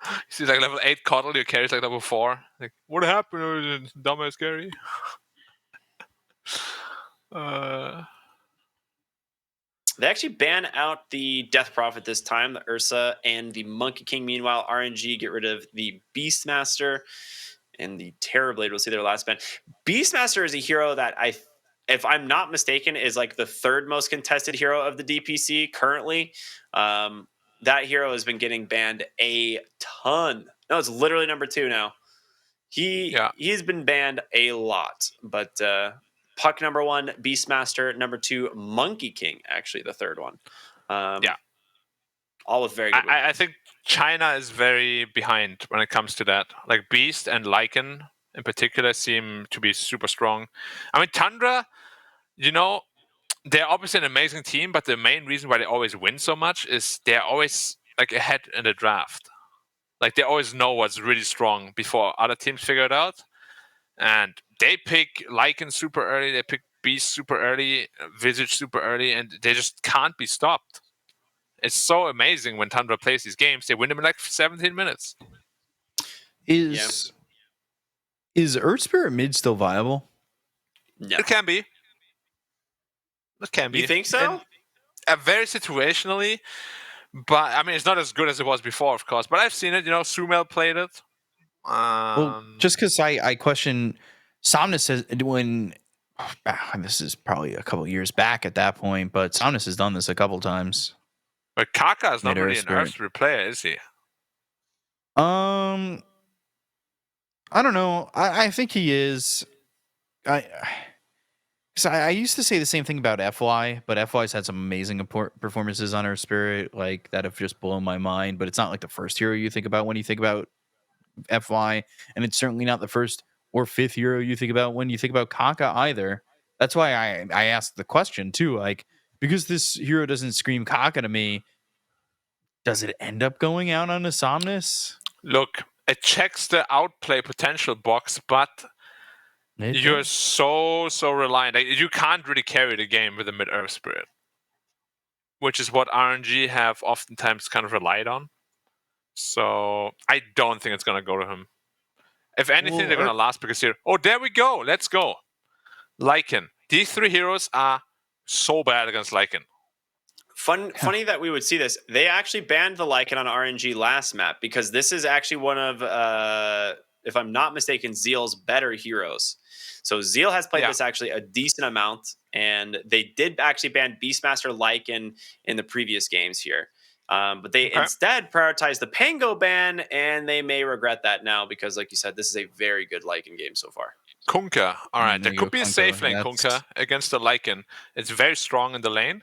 You see, like level 8 Coddle, your carry's like level 4. Like, what happened? It was dumb as scary. They actually ban out the Death Prophet this time, the Ursa and the Monkey King. Meanwhile, RNG get rid of the Beastmaster and the Terrorblade. We'll see their last ban. Beastmaster is a hero that if I'm not mistaken, is like the 3rd most contested hero of the DPC currently. That hero has been getting banned a ton. No, it's literally number 2 now. He's been banned a lot. But Puck number 1, Beastmaster number 2, Monkey King, actually the 3rd one. All with very good. I think China is very behind when it comes to that. Like Beast and Lycan in particular seem to be super strong. I mean, Tundra, they're obviously an amazing team, but the main reason why they always win so much is they're always like ahead in the draft. Like they always know what's really strong before other teams figure it out. And they pick Lycan super early, they pick Beast super early, Visage super early, and they just can't be stopped. It's so amazing when Tundra plays these games. They win them in like 17 minutes. Is Earth Spirit mid still viable? No. It can be. It can be. You think so? Very situationally, but I mean, it's not as good as it was before, of course. But I've seen it. Sumel played it. Well, just because I question Somnus says when this is probably a couple years back at that point, but Somnus has done this a couple times. But Kaka is not Mid-Earth really an Spirit. Earth Spirit player, is he? I don't know. I think he is. I used to say the same thing about FY, but FY's had some amazing performances on Earth Spirit, like that have just blown my mind. But it's not like the first hero you think about when you think about FY, and it's certainly not the first or fifth hero you think about when you think about Kaka either. That's why I asked the question too, like, because this hero doesn't scream Kaka to me, does it end up going out on a Somnus? Look, it checks the outplay potential box, but you're so reliant. Like, you can't really carry the game with a mid-Earth Spirit, which is what RNG have oftentimes kind of relied on. So I don't think it's going to go to him. If anything, they're going to last because here. Oh, there we go. Let's go. Lycan. These three heroes are so bad against Lycan. Funny that we would see this. They actually banned the Lycan on RNG last map because this is actually one of, if I'm not mistaken, Zeal's better heroes. So Zeal has played this actually a decent amount, and they did actually ban Beastmaster Lycan in the previous games here. But they instead prioritized the Pango ban, and they may regret that now because, like you said, this is a very good Lycan game so far. Kunkka. All right, there could be a Kunkka. safe lane, Kunkka, against the Lycan. It's very strong in the lane.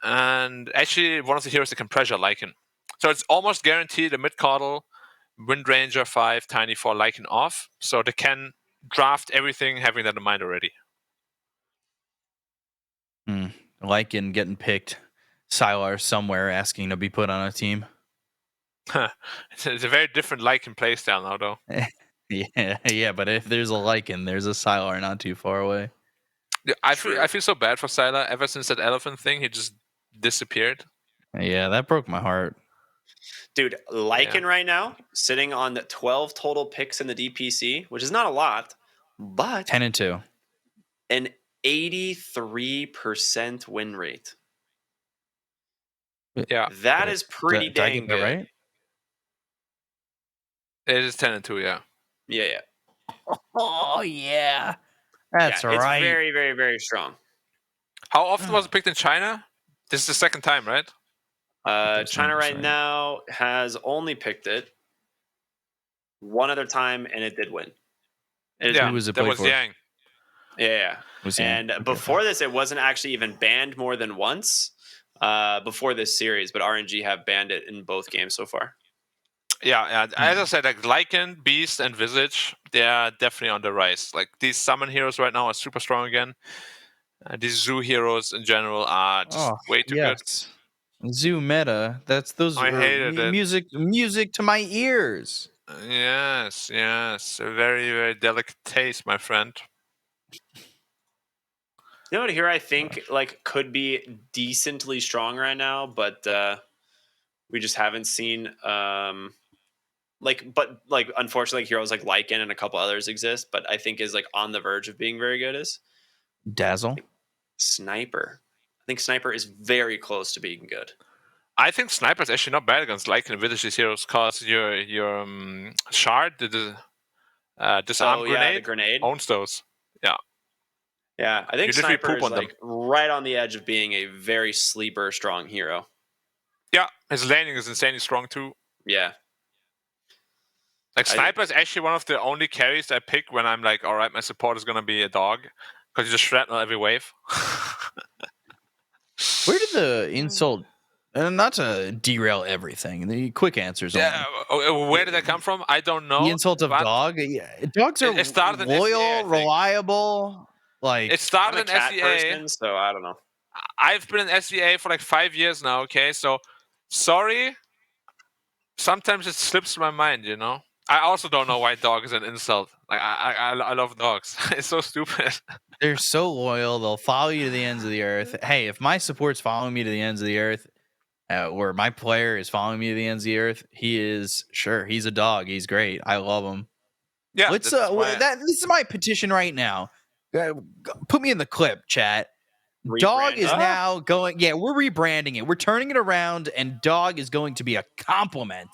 And actually, one of the heroes that can pressure Lycan. So it's almost guaranteed a mid-coddle, Wind Ranger 5, Tiny 4 Lycan off. So they can draft everything having that in mind already. Lycan getting picked. Sylar somewhere asking to be put on a team. It's a very different Lycan playstyle now, though. Yeah, but if there's a Lycan, there's a Sylar not too far away. Yeah, I feel so bad for Sylar. Ever since that elephant thing, he just disappeared. Yeah, that broke my heart. Dude, Lycan right now, sitting on 12 total picks in the DPC, which is not a lot, but 10-2. An 83% win rate. Yeah. That is pretty dang good. Right? It is 10-2, yeah. Yeah. Oh, yeah. That's right. It's very, very, very strong. How often was it picked in China? This is the second time, right? China right now has only picked it one other time, and it did win. Who was it played for? Yang. Yeah. And before this, it wasn't actually even banned more than once before this series, but RNG have banned it in both games so far. Yeah. As I said, like Lycan, Beast, and Visage, they are definitely on the rise. Like these summon heroes right now are super strong again. These zoo heroes in general are just way too good. Zoo meta. I hated it. Music to my ears. Yes. A very, very delicate taste, my friend. You know what here I think like could be decently strong right now, but we just haven't seen unfortunately heroes like Lycan and a couple others exist, but I think is like on the verge of being very good is Dazzle. Sniper. I think Sniper is very close to being good. I think Sniper is actually not bad against Lycan and Visage's heroes because your shard, the disarm the grenade owns those. Yeah, I think Sniper is like right on the edge of being a very sleeper strong hero. Yeah, his laning is insanely strong too. Yeah. Like Sniper is actually one of the only carries I pick when I'm like, all right, my support is gonna be a dog because you just shrapnel every wave. Where did the insult? And not to derail everything, the quick answers. Yeah, where did that come from? I don't know. The insult of dog. Yeah, dogs are loyal, reliable. Like it started in SEA, person, so I don't know. I've been in SEA for like 5 years now. Okay, so sorry. Sometimes it slips my mind, you know. I also don't know why dog is an insult. Like I love dogs. It's so stupid. They're so loyal. They'll follow you to the ends of the earth. Hey, if my support's following me to the ends of the earth, or my player is following me to the ends of the earth, he's a dog. He's great. I love him. Yeah. Let's this is my petition right now. Put me in the clip, chat. Dog is now going. Yeah, we're rebranding it. We're turning it around, and dog is going to be a compliment.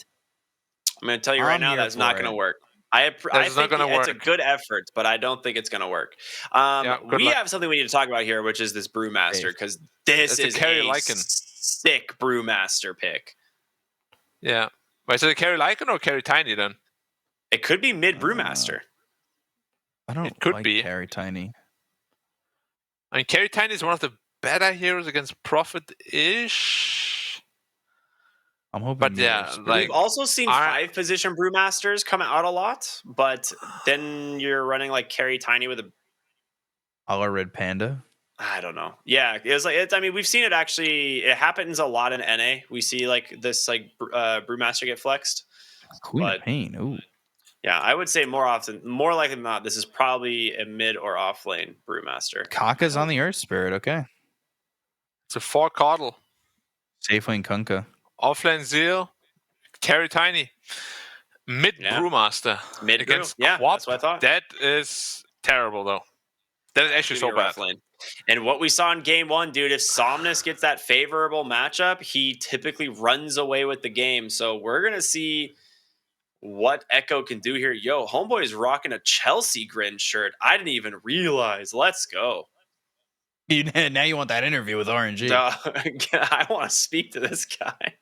I'm going to tell you right now that's not going to work. I That's not think gonna it's a work. good effort, but I don't think it's going to work. Good We luck. have something we need to talk about here, which is this Brewmaster, because this It's a is carry a Lycan. sick Brewmaster pick. Yeah. Wait, is it carry Lycan or carry Tiny then? It could be mid Brewmaster. I don't could like be. Carry Tiny. I mean, carry Tiny is one of the better heroes against Prophet-ish. I'm hoping. But yeah, Mirror Spirit. like We've also seen I- 5-position Brewmasters come out a lot, but then you're running like carry Tiny with a a la Red Panda. I don't know. Yeah, it was like I mean, we've seen it actually. It happens a lot in NA. We see like this Brewmaster get flexed. Queen But- of Pain. Ooh. Yeah, I would say more likely than not, this is probably a mid or off lane Brewmaster. Kaka's on the Earth Spirit. Okay. it's a 4 Coddle. Safe lane Kunka. Offlane Zeal, carry Tiny. Mid Yeah. Brewmaster Mid brew. against Yeah, Quap. that's what I thought. That is terrible though. That is actually It's gonna so be a bad. rough lane. And what we saw in game 1, dude, if Somnus gets that favorable matchup, he typically runs away with the game. So we're gonna see what Echo can do here. Yo, homeboy is rocking a Chelsea Grin shirt. I didn't even realize. Let's go. Now you want that interview with RNG. I want to speak to this guy.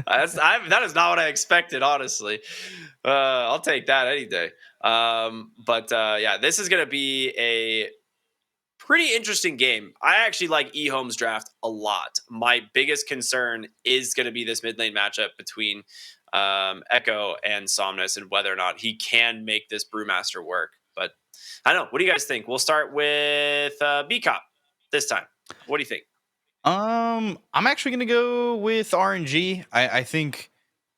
That is not what I expected, honestly. I'll take that any day. Yeah, this is going to be a pretty interesting game. I actually like EHOME's draft a lot. My biggest concern is going to be this mid lane matchup between Echo and Somnus and whether or not he can make this Brewmaster work. But I don't know. What do you guys think? We'll start with B-Cop this time. What do you think? I'm actually gonna go with RNG. I think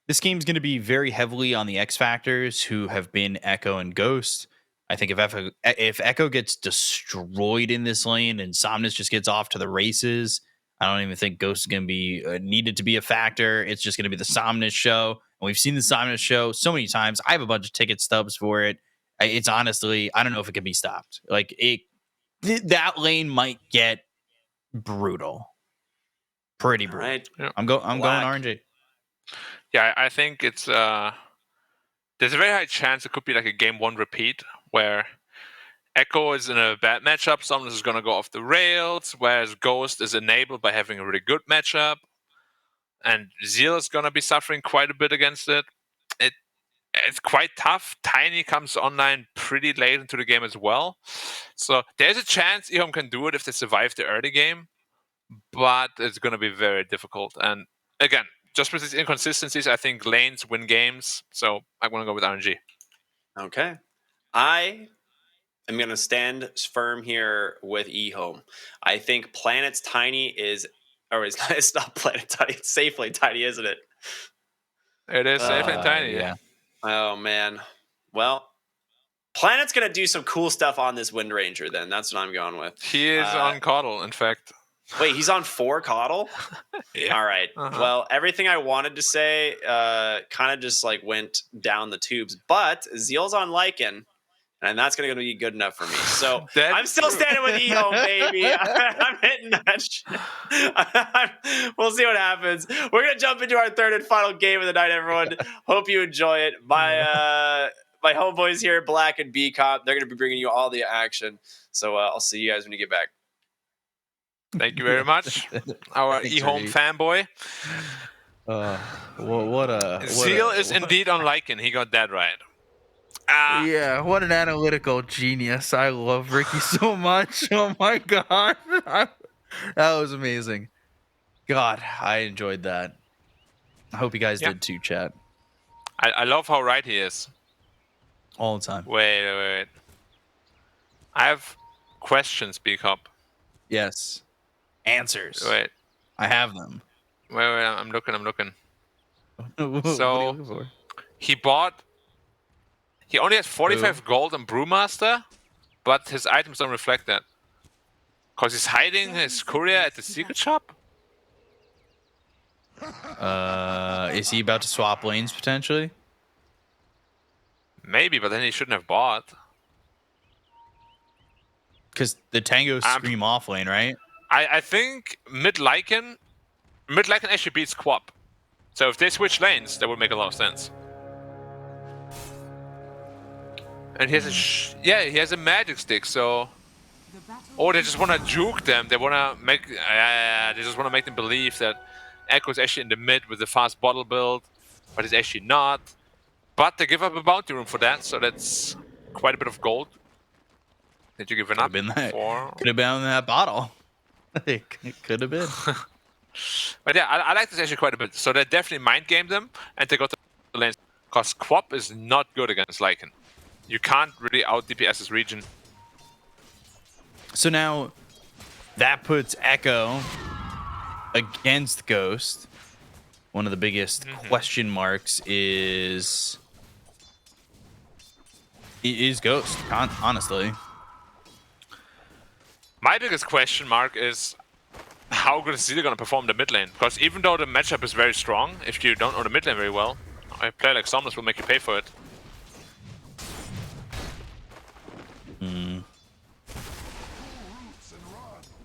this game's gonna be very heavily on the X factors who have been Echo and Ghost. I think if Echo gets destroyed in this lane and Somnus just gets off to the races, I don't even think Ghost is gonna be needed to be a factor. It's just gonna be the Somnus show, and we've seen the Somnus show so many times. I have a bunch of ticket stubs for it. It's honestly, I don't know if it can be stopped. Like that lane might get brutal. Pretty brutal. Right. I'm going Black. RNG. Yeah, I think it's there's a very high chance it could be like a game 1 repeat where Echo is in a bad matchup, Somnus is gonna go off the rails, whereas Ghost is enabled by having a really good matchup, and Zeal is gonna be suffering quite a bit against it. It's quite tough. Tiny comes online pretty late into the game as well, so there's a chance EHOME can do it if they survive the early game, but it's gonna be very difficult. And again, just with these inconsistencies, I think lanes win games, so I'm gonna go with RNG. Okay. I am going to stand firm here with EHOME. I think Planet's Tiny is, or it's not Planet Tiny, it's Safely Tiny, isn't it? It is safe and tiny. Yeah. Oh, man. Well, Planet's going to do some cool stuff on this Wind Ranger then. That's what I'm going with. He is on Coddle, in fact. Wait, he's on 4 Coddle? Yeah. All right. Uh-huh. Well, everything I wanted to say kind of just like went down the tubes. But Zeal's on Lycan, and that's going to be good enough for me. So That's I'm still true. standing with EHOME, baby. I'm hitting that shit. We'll see what happens. We're going to jump into our third and final game of the night, everyone. Hope you enjoy it. My homeboys here, Black and B-Cop, they're going to be bringing you all the action. So I'll see you guys when you get back. Thank you very much, our Thanks, eHOME Ernie. fanboy. What a Zeal is indeed on Lycan. He got that right. Yeah, what an analytical genius. I love Ricky so much. Oh my god. That was amazing. God, I enjoyed that. I hope you guys Yeah. did too, chat. I love how right he is. All the time. Wait. I have questions, B-Cop. Yes. Answers. Wait. I have them. Wait, I'm looking. What are you So- looking for? He only has 45 gold on Brewmaster, but his items don't reflect that. Because he's hiding his courier at the secret shop? Is he about to swap lanes potentially? Maybe, but then he shouldn't have bought. Because the tangos scream off lane, right? I think mid-Lycan actually beats Quap. So if they switch lanes, that would make a lot of sense. And he has he has a magic stick, so... Or they just want to juke them. They want to make... they just want to make them believe that Echo is actually in the mid with the fast bottle build, but it's actually not. But they give up a bounty room for that, so that's quite a bit of gold that you're giving up for. Could have been that bottle. It could have been. But yeah, I like this actually quite a bit. So they definitely mind game them, and they got the lanes. Because Quap is not good against Lycan. You can't really out DPS this region. So now that puts Echo against Ghost. One of the biggest question marks is Ghost, honestly. My biggest question mark is how good is Zeta going to perform the mid lane? Because even though the matchup is very strong, if you don't know the mid lane very well, a player like Somnus will make you pay for it.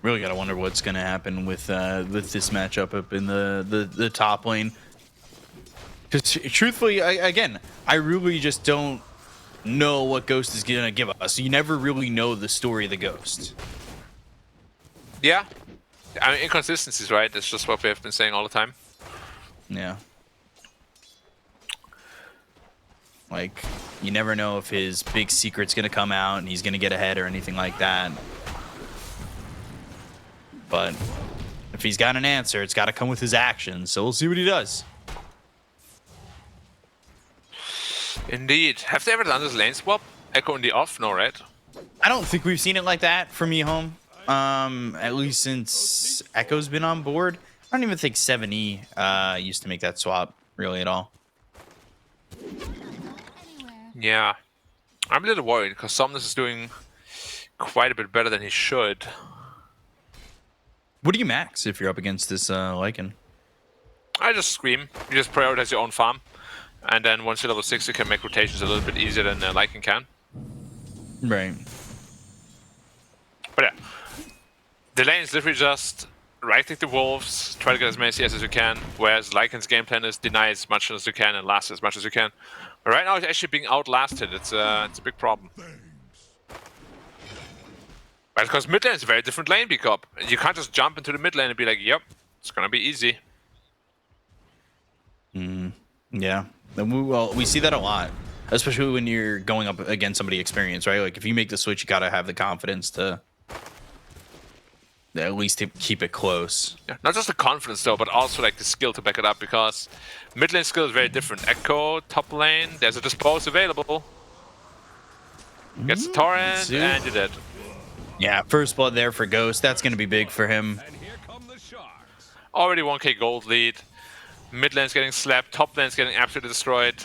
Really gotta wonder what's gonna happen with this matchup up in the top lane. Because truthfully, I really just don't know what Ghost is gonna give us. You never really know the story of the Ghost. Yeah, I mean, inconsistencies, right? That's just what we have been saying all the time. Yeah. Like, you never know if his big secret's gonna come out and he's gonna get ahead or anything like that. But if he's got an answer, it's got to come with his actions. So we'll see what he does. Indeed. Have they ever done this lane swap? Echo in the off? No, right? I don't think we've seen it like that from EHOME. At least since Echo's been on board. I don't even think 7E used to make that swap really at all. Yeah. I'm a little worried because Somnus is doing quite a bit better than he should. What do you max if you're up against this Lycan? I just scream. You just prioritize your own farm. And then once you're level 6, you can make rotations a little bit easier than Lycan can. Right. But yeah. The lane is literally just right-click the wolves, try to get as many CS as you can, whereas Lycan's game plan is deny as much as you can and last as much as you can. But right now it's actually being outlasted. It's a big problem. But because mid lane is a very different lane pickup. You can't just jump into the mid lane and be like, yep, it's gonna be easy. Yeah. We see that a lot. Especially when you're going up against somebody experienced, right? Like, if you make the switch, you gotta have the confidence to at least keep it close. Yeah, not just the confidence though, but also like the skill to back it up, because mid lane skill is very different. Echo, top lane, there's a dispose available. Gets the torrent, and you're dead. Yeah, first blood there for Ghost. That's going to be big for him. Already 1k gold lead. Mid lane's getting slapped. Top lane's getting absolutely destroyed.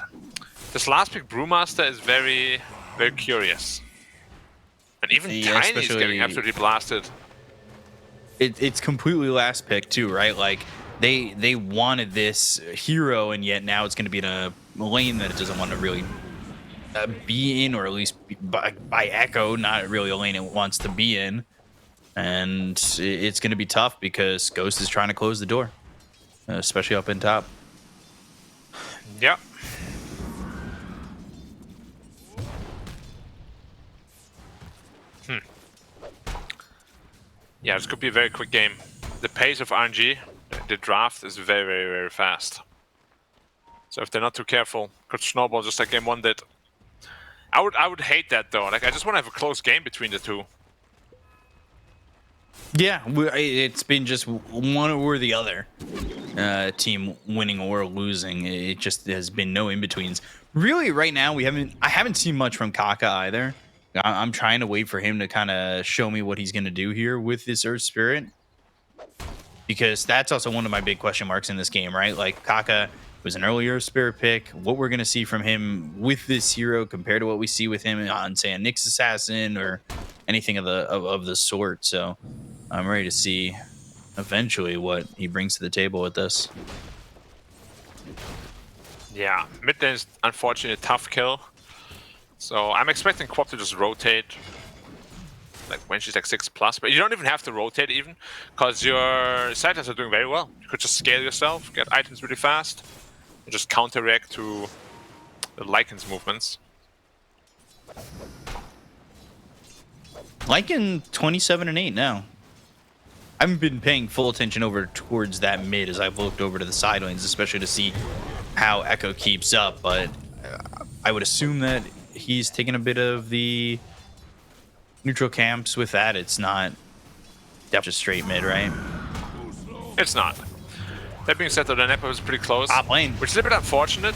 This last pick Brewmaster is very, very curious. And even Tiny's getting absolutely blasted. It's completely last pick too, right? Like, they wanted this hero, and yet now it's going to be in a lane that it doesn't want to really be in, or at least by Echo, not really a lane it wants to be in. And it's going to be tough because Ghost is trying to close the door, especially up in top. Yep. Yeah, this could be a very quick game. The pace of RNG, the draft, is very, very, very fast. So if they're not too careful, could snowball just like game 1 did. I would hate that though. Like, I just want to have a close game between the two. Yeah, it's been just one or the other team winning or losing. It just has been no in-betweens. Really, right now, I haven't seen much from Kaka either. I'm trying to wait for him to kind of show me what he's going to do here with this Earth Spirit. Because that's also one of my big question marks in this game, right? Like, Kaka was an earlier Spirit pick. What we're going to see from him with this hero compared to what we see with him on, say, a Nyx Assassin or anything of the sort. So I'm ready to see eventually what he brings to the table with this. Yeah, mid lane is unfortunately a tough kill. So I'm expecting Quap to just rotate, like when she's like 6+, but you don't even have to rotate even, because your siders are doing very well. You could just scale yourself, get items really fast, and just counter-react to the Lycan's movements. Liking 27 and 8 now. I haven't been paying full attention over towards that mid as I've looked over to the side lanes, especially to see how Echo keeps up. But I would assume that he's taking a bit of the neutral camps with that. It's not just straight mid, right? It's not. That being said, though, the Nepo was pretty close. Top lane. Which is a bit unfortunate.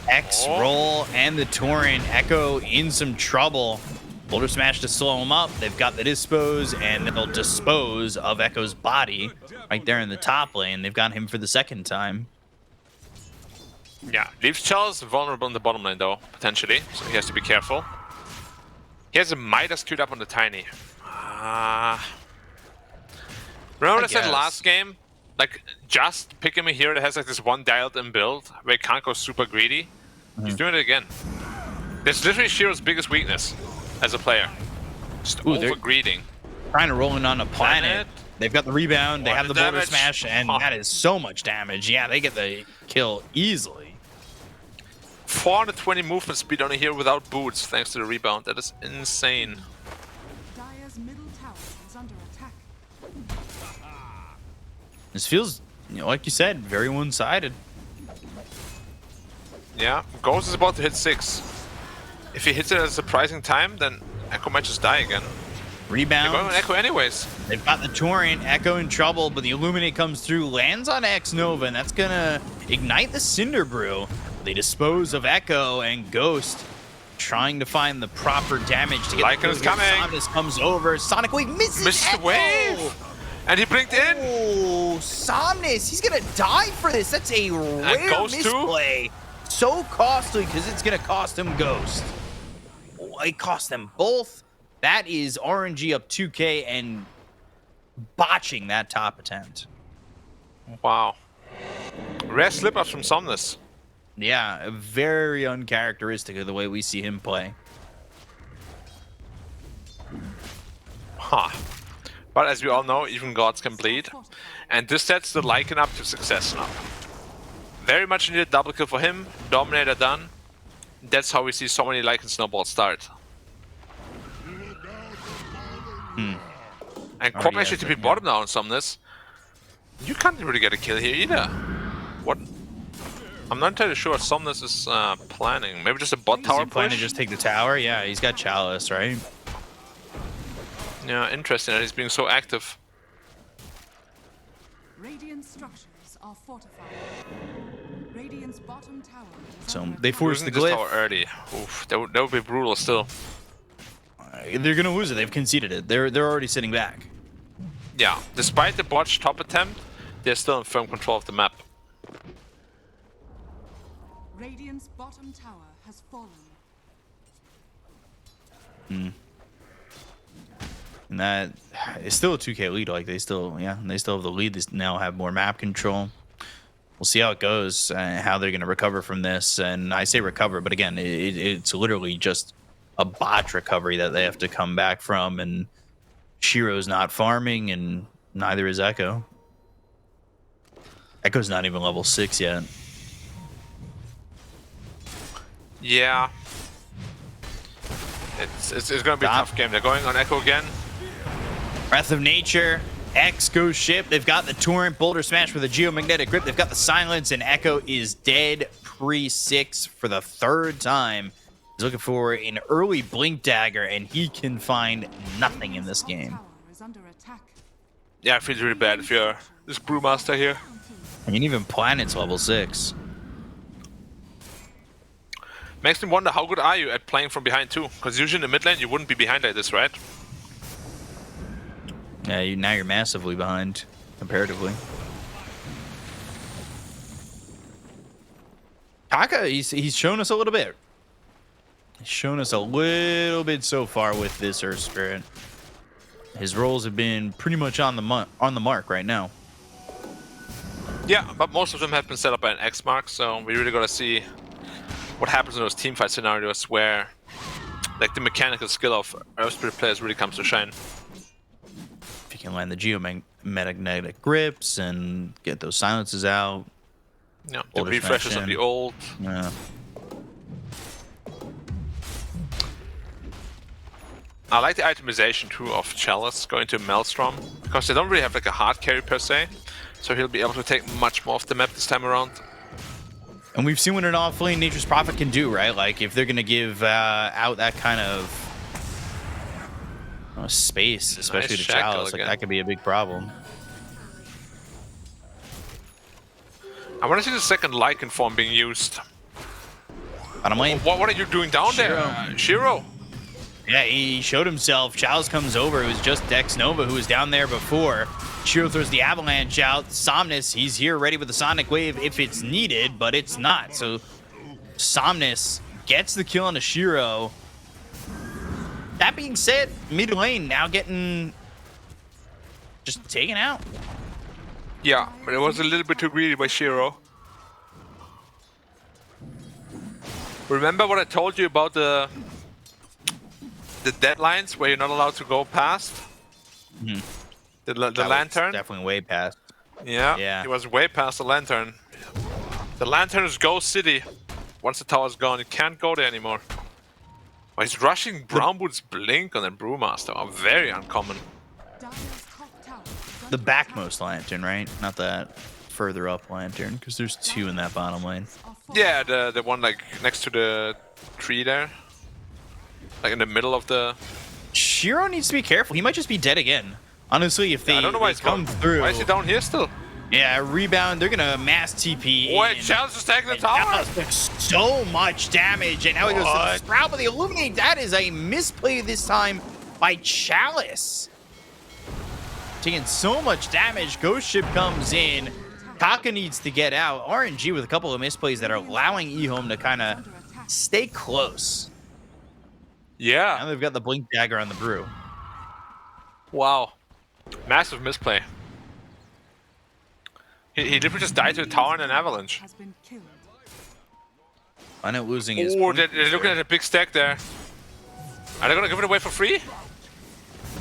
X roll and the Torrent. Echo in some trouble. Boulder Smash to slow him up. They've got the Dispose, and they'll dispose of Echo's body right there in the top lane. They've got him for the second time. Yeah, leaves Charles vulnerable in the bottom lane, though, potentially. So he has to be careful. He has a Midas queued up on the Tiny. Remember what I said last game? Like, just pick him here that has like this one dialed-in build where he can't go super greedy. He's doing it again. That's literally Shiro's biggest weakness as a player. Just over-greeding. Trying to roll in on a planet. They've got the rebound. They have the Boulder Smash, and that is so much damage. Yeah, they get the kill easily. 420 movement speed on here without boots, thanks to the rebound. That is insane. Dire's middle tower is under attack. This feels, like you said, very one-sided. Yeah, Ghost is about to hit 6. If he hits it at a surprising time, then Echo might just die again. Rebound. They're going on Echo anyways. They've got the Torrent. Echo in trouble, but the Illuminate comes through, lands on X Nova, and that's gonna ignite the Cinder Brew. They dispose of Echo, and Ghost trying to find the proper damage to get Lycan is coming. Somnus comes over. Sonic Wave misses the Echo. wave. And he blinked in. Oh, Somnus, he's gonna die for this. That's a rare Ghost misplay. So costly because it's gonna cost him Ghost. It cost them both. That is RNG up 2K and botching that top attempt. Wow. Rare slip-ups from Somnus. Yeah, very uncharacteristic of the way we see him play. Huh. But as we all know, even gods can bleed. And this sets the Lycan up to success now. Very much needed double kill for him. Dominator done. That's how we see so many Lycan snowballs start. And Quap actually to be bottom now on Somnus. You can't really get a kill here either. What? I'm not entirely sure what Somnus is planning. Maybe just a bot tower push? Planning to just take the tower? Yeah, he's got Chalice, right? Yeah, interesting that he's being so active. Radiant structures are fortified. Radiant's bottom tower is So under they attack. force the Losing this tower glyph. early. Oof, that would be brutal still. They're gonna lose it. They've conceded it. They're already sitting back. Yeah, despite the botched top attempt, they're still in firm control of the map. Radiant's bottom tower has fallen. And that is still a 2K lead. Like they still have the lead. They now have more map control. We'll see how it goes and how they're going to recover from this. And I say recover, but again, it's literally just a botch recovery that they have to come back from. And Shiro's not farming, and neither is Echo. Echo's not even level 6 yet. Yeah. It's going to be a tough game. They're going on Echo again. Breath of Nature, X goes ship. They've got the Torrent, Boulder Smash with a Geomagnetic Grip. They've got the Silence, and Echo is dead pre-6 for the third time. He's looking for an early Blink Dagger, and he can find nothing in this game. Tower is under attack. Yeah, it feels really bad if you're this Brewmaster here. And even Planet's level 6. Makes me wonder, how good are you at playing from behind too? Because usually in the mid lane, you wouldn't be behind like this, right? Yeah, now you're massively behind, comparatively. Taka, he's shown us a little bit. He's shown us a little bit so far with this Earth Spirit. His rolls have been pretty much on the mark right now. Yeah, but most of them have been set up by an X mark, so we really gotta see what happens in those teamfight scenarios where like the mechanical skill of Earth Spirit players really comes to shine. If you can land the Geomagnetic Grips and get those silences out. Yeah, the refreshes of the old. Yeah. I like the itemization too of Chalice going to Maelstrom, because they don't really have like a hard carry per se, so he'll be able to take much more of the map this time around. And we've seen what an off-lane Nature's Prophet can do, right? Like, if they're going to give out that kind of space, especially to Chalice, like, that could be a big problem. I want to see the second Lycan form being used. Bottom lane. What are you doing down there? Shiro? Yeah, he showed himself. Chalice comes over. It was just Dex Nova who was down there before. Shiro throws the avalanche out. Somnus, he's here ready with the Sonic Wave if it's needed, but it's not. So Somnus gets the kill on a Shiro. That being said, mid lane now getting just taken out. Yeah, but it was a little bit too greedy by Shiro. Remember what I told you about the deadlines where you're not allowed to go past? Mm-hmm. The lantern? Definitely way past. Yeah, it was way past the lantern. The lantern is Ghost City. Once the tower's gone, you can't go there anymore. Oh, he's rushing Brownwood's Blink on the Brewmaster. Oh, very uncommon. The backmost lantern, right? Not that further up lantern, because there's two in that bottom lane. Yeah, the one like next to the tree there. Like in the middle of the... Shiro needs to be careful. He might just be dead again. Honestly, if they, I don't know why he's come through... Why is he down here still? Yeah, rebound. They're going to mass TP. Wait, Chalice is taking the tower? So much damage. And now he goes to the Sprout, but the Illuminate. That is a misplay this time by Chalice. Taking so much damage. Ghost Ship comes in. Kaka needs to get out. RNG with a couple of misplays that are allowing EHOME to kind of stay close. Yeah. Now they've got the Blink Dagger on the Brew. Wow. Massive misplay. He literally just died to a tower and an avalanche. I know losing his. Oh, they're looking at a big stack there. Are they going to give it away for free?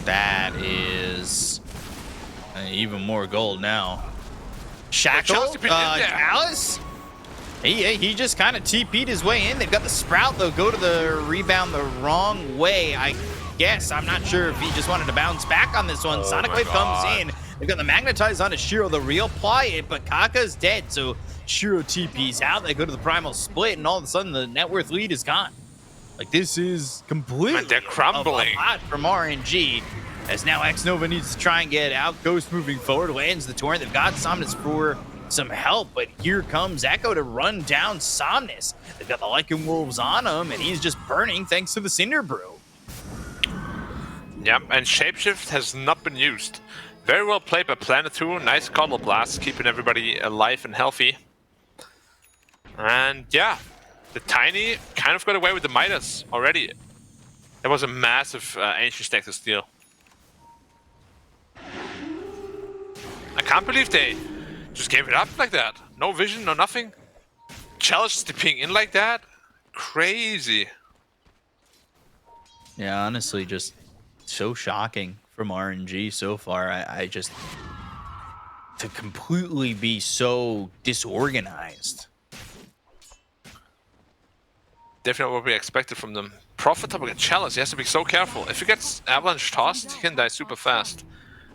That is even more gold now. Shackle, Chalice. He just kind of TP'd his way in. They've got the Sprout, though, go to the rebound the wrong way. I guess. I'm not sure if he just wanted to bounce back on this one. Sonic Wave comes in. They've got the Magnetize onto Shiro. They'll reapply it, but Kaka's dead, so Shiro TP's out. They go to the Primal Split, and all of a sudden the net worth lead is gone. Like, this is completely Man, they're crumbling. a lot from RNG. As now X-Nova needs to try and get out. Ghost moving forward, lands the Torrent. They've got Somnus for some help, but here comes Echo to run down Somnus. They've got the Lycan Wolves on him, and he's just burning thanks to the Cinder Brew. Yep, and Shapeshift has not been used. Very well played by Planet 2. Nice Cuddle Blast, keeping everybody alive and healthy. And yeah, the Tiny kind of got away with the Midas already. It was a massive Ancient stack to steal. I can't believe they just gave it up like that. No vision, no nothing. Chalice stepping in like that? Crazy. Yeah, honestly, just so shocking from RNG so far. I just... to completely be so disorganized. Definitely what we expected from them. Profitable against Chalice, he has to be so careful. If he gets Avalanche tossed, he can die super fast.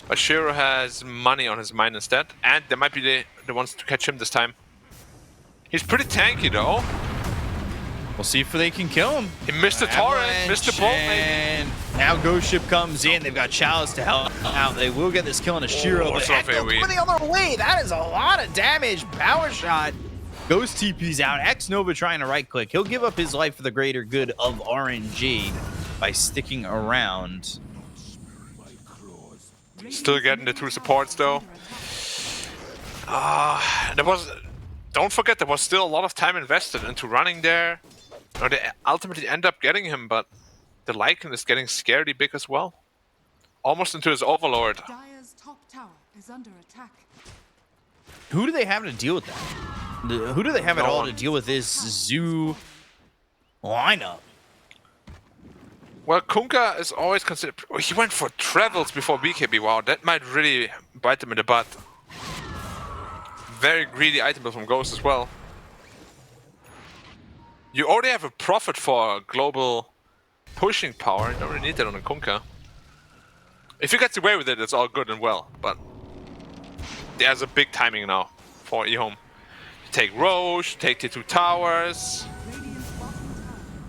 But Shiro has money on his mind instead, and they might be the ones to catch him this time. He's pretty tanky though. We'll see if they can kill him. He missed the torrent, missed the bolt, and now Ghost Ship comes in. They've got Chalice to help out. They will get this kill on a Shiro, but Echo coming the other way. That is a lot of damage. Power shot. Ghost TP's out. X-Nova trying to right click. He'll give up his life for the greater good of RNG by sticking around. Still getting the two supports though. Don't forget, there was still a lot of time invested into running there. They ultimately end up getting him, but the Lycan is getting scarily big as well. Almost into his Overlord. Dire's top tower is under attack. Who do they have to deal with that? Who do they have at all to deal with this Zoo lineup? Well, Kunkka is always considered... Oh, he went for Travels before BKB. Wow, that might really bite them in the butt. Very greedy item from Ghost as well. You already have a Prophet for global pushing power. You don't really need that on a Kunkka. If he gets away with it, it's all good and well. But there's a big timing now for EHOME. Take Roche, take the 2 towers.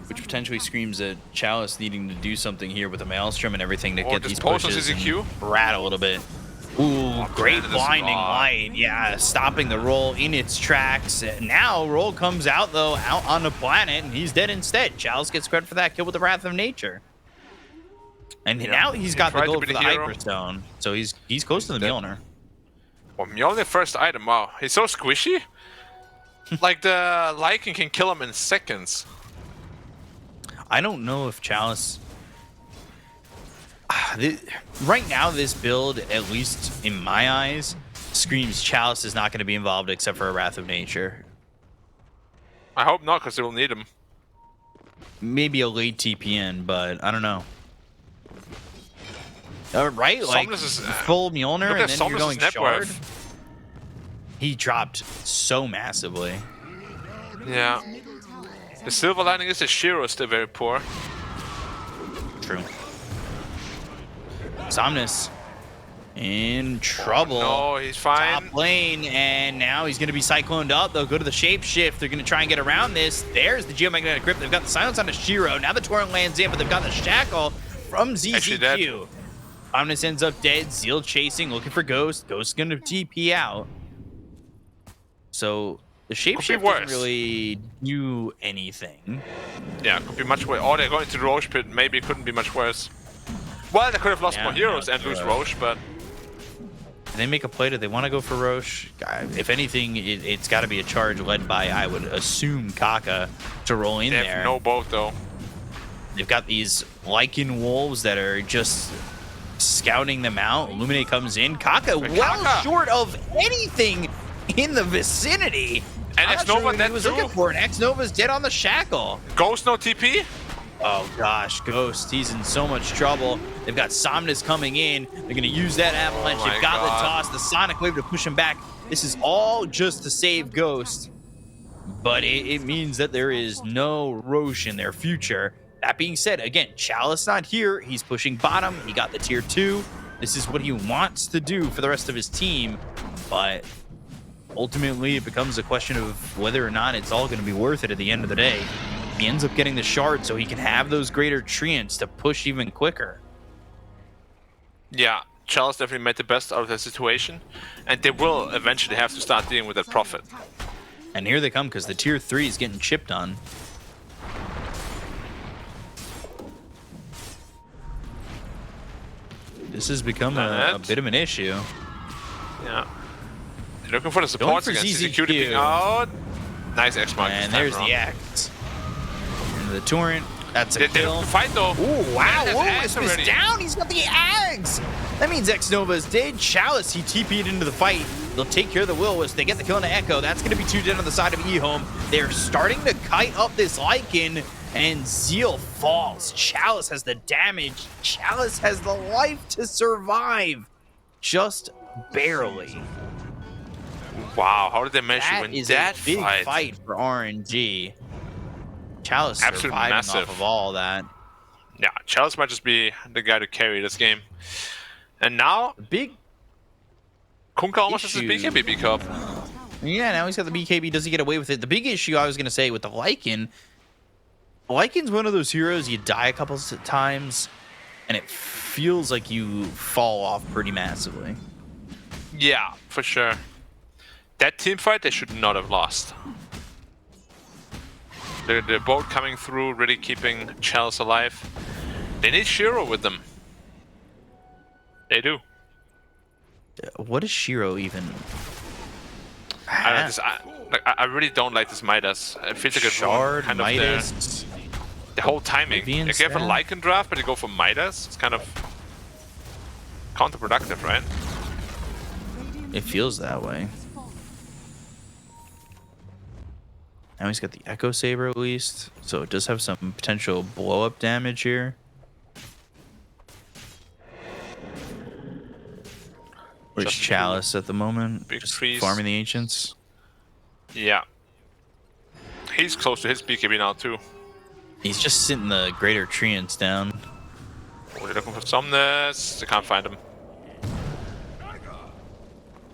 Which potentially screams at Chalice needing to do something here with the Maelstrom and everything to Or get just these post on pushes CCQ. and rat a little bit. Ooh, great this blinding spot. light. Yeah, stopping the roll in its tracks. Now roll comes out though, out on the planet, and he's dead instead. Chalice gets credit for that kill with the Wrath of Nature. And now he's got the tried to gold be for the the hero. Hyperstone. So he's close to the dead. Mjolnir. Well, Mjolnir first item. Wow, he's so squishy. Like the Lycan can kill him in seconds. I don't know if Chalice... Right now, this build, at least in my eyes, screams Chalice is not going to be involved except for a Wrath of Nature. I hope not, because they will need him. Maybe a late TPN, but I don't know. Right? Like, Somnus is, full Mjolnir, look and at then you're Somnus' going net Shard? worth. He dropped so massively. Yeah. The silver lining is the Shiro is still very poor. True. Somnus in trouble. No, he's fine. Top lane, and now he's going to be cycloned up. They'll go to the shapeshift. They're going to try and get around this. There's the Geomagnetic Grip. They've got the silence on the Shiro. Now the Torrent lands in, but they've got the Shackle from ZZQ. Omnis ends up dead. Zeal chasing, looking for Ghost. Ghost's going to TP out. So the shapeshift doesn't really do anything. Yeah, could be much worse. Or they're going to the Roche pit. Maybe it couldn't be much worse. Well, they could have lost more heroes and lose Roche, but... They make a play. Do they want to go for Roche? If anything, it's got to be a charge led by, I would assume, Kaka to roll in they there. have no boat, though. They've got these Lycan wolves that are just scouting them out. Illuminate comes in. Kaka well short of anything in the vicinity. And X-Nova dead was looking for. And X-Nova's dead on the Shackle. Ghost no TP? Oh gosh, Ghost, he's in so much trouble. They've got Somnus coming in. They're going to use that Avalanche. They've got the toss, the Sonic Wave to push him back. This is all just to save Ghost. But it means that there is no Roche in their future. That being said, again, Chalice not here. He's pushing bottom. He got the tier 2. This is what he wants to do for the rest of his team. But ultimately, it becomes a question of whether or not it's all going to be worth it at the end of the day. He ends up getting the shard so he can have those greater treants to push even quicker. Yeah, Chalice definitely made the best out of the situation. And they will eventually have to start dealing with that profit. And here they come because the tier 3 is getting chipped on. This has become a bit of an issue. Yeah. They're looking for the supports again. ZZQ being out. Nice X-Mark. And there's the X. And the Torrent. That's a kill. Fight though. Ooh, wow. Whoa, is down. He's got the Ags. That means X-Nova is dead. Chalice, he TP'd into the fight. They'll take care of the Will-O-Wisp. They get the kill on the Echo. That's going to be 2 dead on the side of EHOME. They're starting to kite up this Lycan. And Zeal falls. Chalice has the damage. Chalice has the life to survive. Just barely. Wow, how did they manage to win That is that a big fight for RNG. Chalice surviving off of all that. Yeah, Chalice might just be the guy to carry this game. And now, Kunkka almost has his BKB cup. Yeah, now he's got the BKB. Does he get away with it? The big issue I was going to say with the Lycan, Lycan's one of those heroes you die a couple of times, and it feels like you fall off pretty massively. Yeah, for sure. That team fight, they should not have lost. The boat coming through, really keeping Chalice alive. They need Shiro with them. They do. What is Shiro even? I really don't like this Midas. It feels like a Shard, kind Midas. of the whole timing. They go for Lycan draft, but they go for Midas. It's kind of counterproductive, right? It feels that way. Now he's got the Echo Saber at least, so it does have some potential blow-up damage here. Where's Chalice at the moment? Just farming the Ancients. Yeah. He's close to his BKB now too. He's just sitting the Greater Treants down. Oh, they're looking for Somnus. They can't find him.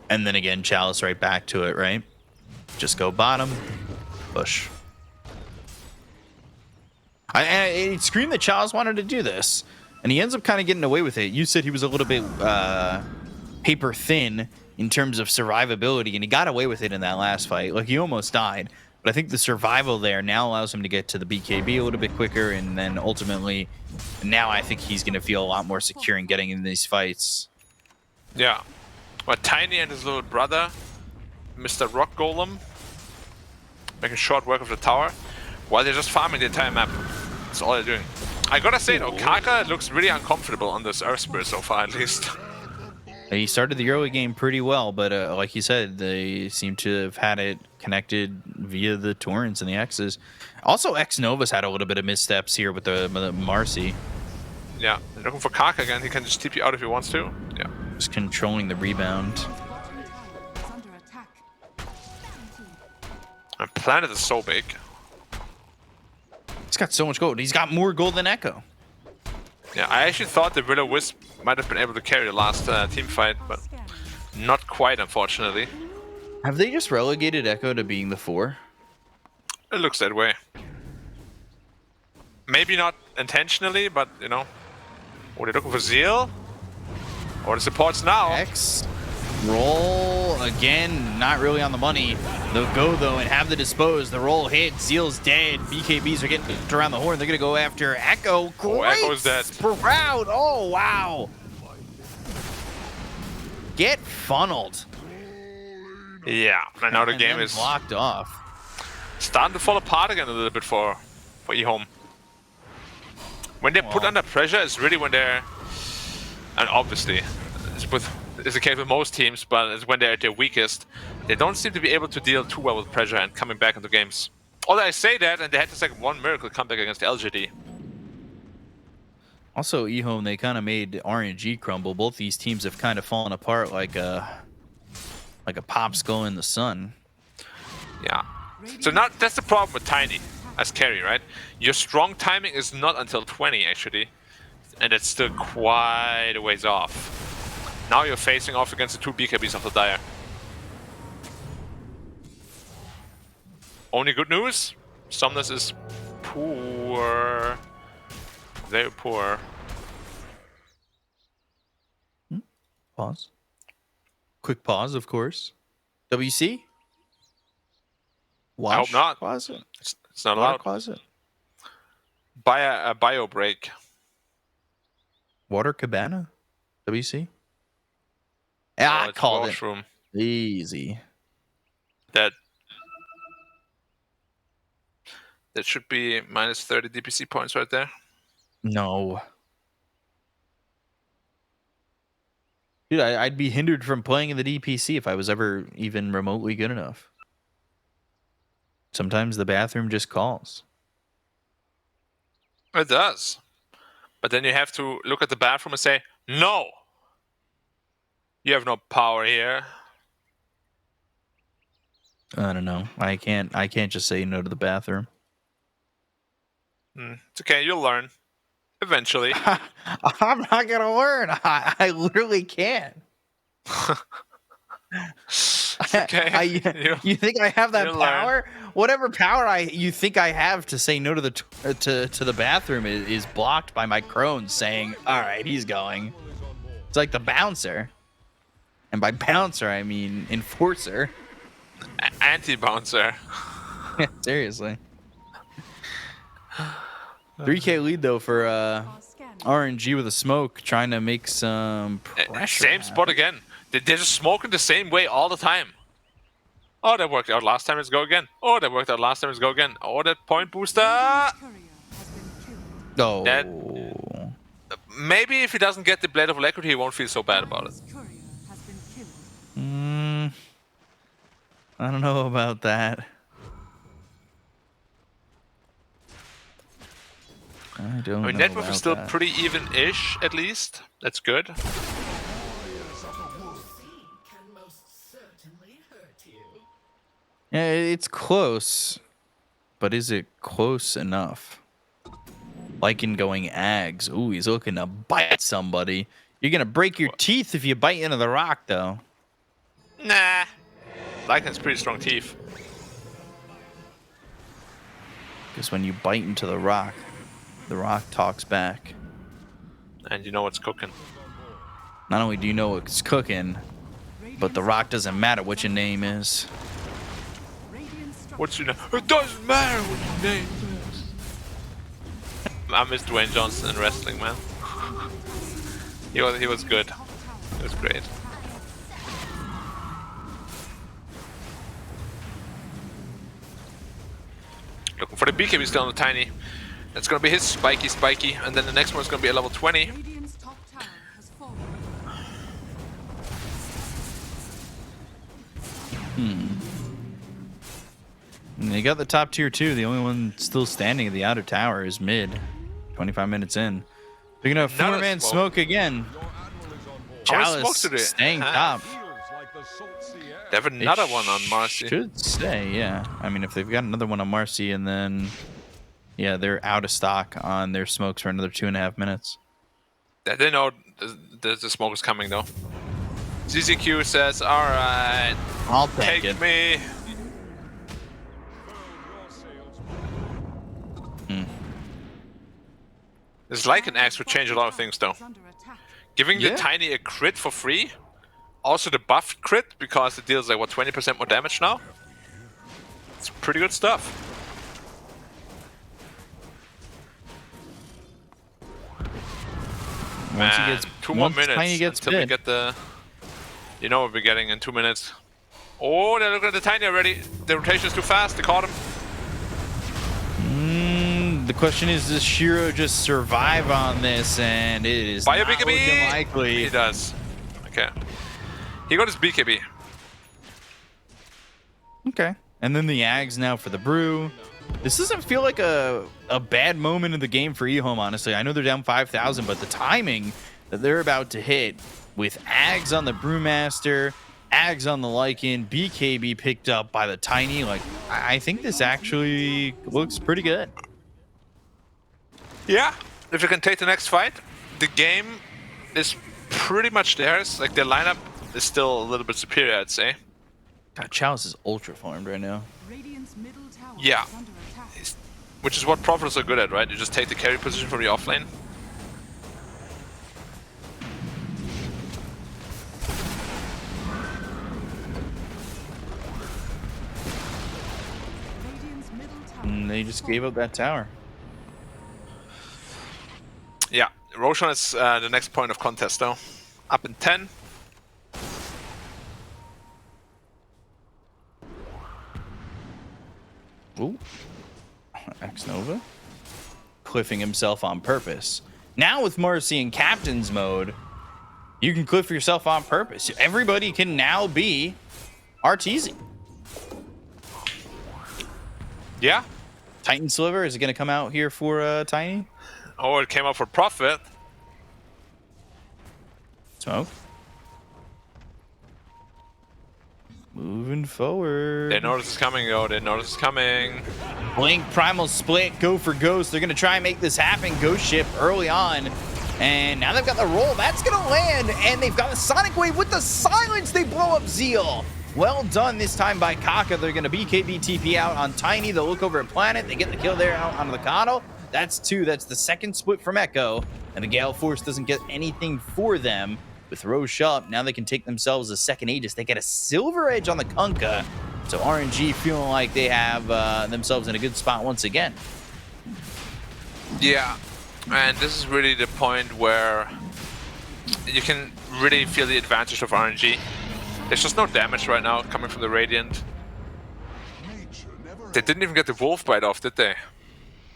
And then again, Chalice right back to it, right? Just go bottom, push. It screamed that Chalice wanted to do this, and he ends up kind of getting away with it. You said he was a little bit paper thin in terms of survivability, and he got away with it in that last fight. Like, he almost died, but I think the survival there now allows him to get to the BKB a little bit quicker, and then ultimately, now I think he's going to feel a lot more secure in getting in these fights. Yeah. But Tiny and his little brother, Mr. Rock Golem, making short work of the tower, while they're just farming the entire map. That's all they're doing. I gotta say though, Kaka looks really uncomfortable on this Earth Spirit so far, at least. He started the early game pretty well, but like you said, they seem to have had it connected via the Torrents and the X's. Also, X Nova's had a little bit of missteps here with the Marcy. Yeah, they're looking for Kaka again. He can just TP out if he wants to. Yeah. Just controlling the rebound. Is under attack. And Planet is so big. He's got so much gold. He's got more gold than Echo. Yeah, I actually thought the Will-O-Wisp might have been able to carry the last team fight, but not quite, unfortunately. Have they just relegated Echo to being the 4? It looks that way. Maybe not intentionally, but, you know. Oh, they're looking for Zeal? Or the supports now. X. Roll again, not really on the money. They'll go though and have the dispose. The roll hit. Zeal's dead. BKBs are getting picked around the horn. They're gonna go after Echo. Oh, Echo's dead. Proud. Oh wow. Get funneled. Yeah, and now the And game then is blocked off. starting to fall apart again a little bit for EHOME. When they're put under pressure, it's really when they're, and obviously, it's the case with most teams, but it's when they're at their weakest. They don't seem to be able to deal too well with pressure and coming back into games. Although I say that, and they had this like one miracle comeback against LGD. Also, EHOME, they kind of made RNG crumble. Both these teams have kind of fallen apart like a popsicle in the sun. Yeah. So now that's the problem with Tiny as carry, right? Your strong timing is not until 20 actually, and it's still quite a ways off. Now you're facing off against the 2 BKBs of the Dire. Only good news, Somnus is poor. Very poor. Pause. Quick pause, of course. WC? Wash I hope not. Closet? It's not Water allowed. closet? Buy a bio break. Water cabana? WC? Yeah, I it's called it. washroom. Easy. That should be minus 30 DPC points right there. No. Dude, I'd be hindered from playing in the DPC if I was ever even remotely good enough. Sometimes the bathroom just calls. It does. But then you have to look at the bathroom and say, no! You have no power here. I don't know. I can't just say no to the bathroom. It's okay, you'll learn. Eventually. I'm not gonna learn. I literally can't. Okay. You think I have that you'll power? Whatever power you think I have to say no to the to the bathroom is blocked by my crone saying, "All right, he's going." It's like the bouncer, and by bouncer I mean enforcer. Anti-bouncer. Seriously. 3K lead though for RNG with a smoke, trying to make some pressure. Same spot again. They're just smoking the same way all the time. Oh, that worked out last time, let's go again. Oh, that worked out last time, let's go again. Oh, that point booster. Oh. That, maybe if he doesn't get the Blade of Alacrity, he won't feel so bad about it. I don't know about that. I mean, net worth is still pretty even-ish, at least. That's good. Yeah, it's close, but is it close enough? Lycan going Ags. Ooh, he's looking to bite somebody. You're gonna break your teeth if you bite into the rock, though. Nah. Lycan's pretty strong teeth. Because when you bite into the rock talks back. And you know what's cooking. Not only do you know what's cooking, but the rock doesn't matter what your name is. What's your name? It doesn't matter what your name is. I miss Dwayne Johnson in wrestling, man. He was good. He was great. Looking for the BKB still on the Tiny. That's gonna be his spiky, and then the next one's gonna be a level 20. Radiant's top tower has fallen. And they got the top tier too. The only one still standing at the outer tower is mid. 25 minutes in. They're gonna have Not a 4-man smoke. smoke again. How many Chalice smokes do they staying have? top. They have another one on Marcy. Should stay, yeah. I mean, if they've got another one on Marcy, and then yeah, they're out of stock on their smokes for another 2.5 minutes. They know the smoke is coming though. ZZQ says, "Alright, I'll take it. me." This Lycan Axe would change a lot of things though. Is under attack. Giving Yeah. the Tiny a crit for free. Also the buffed crit, because it deals like, what, 20% more damage now? It's pretty good stuff. Once he Man, gets 2 more once minutes Tiny gets until we bid. get the... You know what we're getting in 2 minutes. Oh, they're looking at the Tiny already. The rotation is too fast. They caught him. The question is, does Shiro just survive on this? And it is Buy a not BKB. looking likely. He does. Okay. He got his BKB. Okay. And then the Ags now for the brew. This doesn't feel like a bad moment in the game for EHOME, honestly. I know they're down 5,000, but the timing that they're about to hit with Ags on the Brewmaster, Ags on the Lycan, BKB picked up by the Tiny, like, I think this actually looks pretty good. Yeah. If you can take the next fight, the game is pretty much theirs. Like, their lineup is still a little bit superior, I'd say. God, Chalice is ultra farmed right now. Radiant's middle tower Yeah. is under attack. Which is what Prophets are good at, right? You just take the carry position from the offlane. Radiant's middle tower. And they just gave up that tower. Yeah. Roshan is the next point of contest, though. Up in 10. Ooh. X-Nova. Cliffing himself on purpose. Now with Marcy in Captain's mode, you can cliff yourself on purpose. Everybody can now be Arteezy. Yeah. Titan Sliver, is it going to come out here for Tiny? Oh, it came out for Prophet. Smoke. Moving forward. They know this is coming, though. They know this is coming. Blink, Primal Split, go for Ghost. They're going to try and make this happen. Ghost ship early on. And now they've got the roll. That's going to land. And they've got the Sonic Wave with the silence. They blow up Zeal. Well done this time by Kaka. They're going to BKB TP out on Tiny. They'll look over at Planet. They get the kill there out on the Kano. That's 2. That's the second split from Echo. And the Gale Force doesn't get anything for them. With Roche up, now they can take themselves a second Aegis. They get a Silver Edge on the Kunkka. So RNG feeling like they have themselves in a good spot once again. Yeah. And this is really the point where you can really feel the advantage of RNG. There's just no damage right now coming from the Radiant. They didn't even get the Wolf Bite off, did they?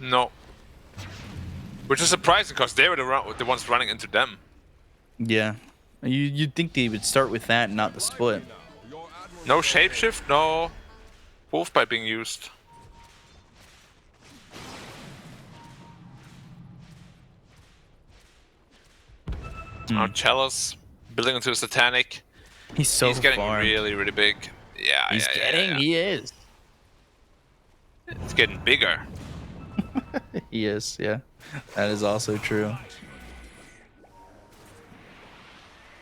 No. Which is surprising, because they were the ones running into them. Yeah. You'd think they would start with that and not the split. No Shapeshift, no Wolf Bite being used. Now Chalice building into a Satanic. He's getting farmed. really, really big. Yeah, He's getting, he is. It's getting bigger. He is, yeah. That is also true.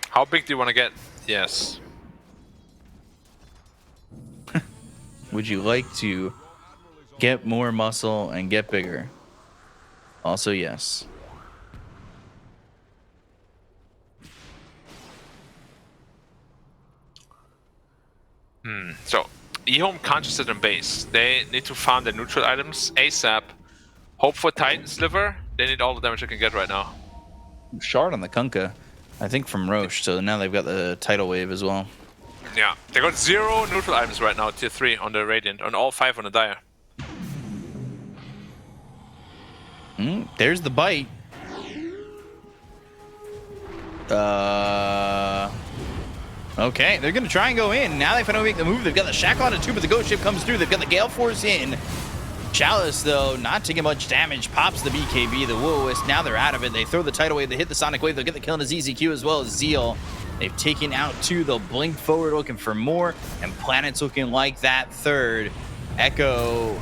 How big do you want to get? Yes. Would you like to get more muscle and get bigger? Also, yes. So, EHOME can't just sit on base. They need to farm their neutral items ASAP. Hope for Titan Sliver. They need all the damage they can get right now. Shard on the Kunkka, I think from Roche. So now they've got the tidal wave as well. Yeah, they got 0 neutral items right now, tier 3 on the Radiant, on all 5 on the Dire. There's the bite. Okay, they're going to try and go in. Now they finally make the move. They've got the Shackle on it too, but the Ghost Ship comes through. They've got the Gale Force in. Chalice, though, not taking much damage. Pops the BKB, the Will-O-Wisp. Now they're out of it. They throw the Tidal Wave. They hit the Sonic Wave. They'll get the kill into ZZQ as well as Zeal. They've taken out 2. They'll blink forward looking for more. And Planet's looking like that third. Echo,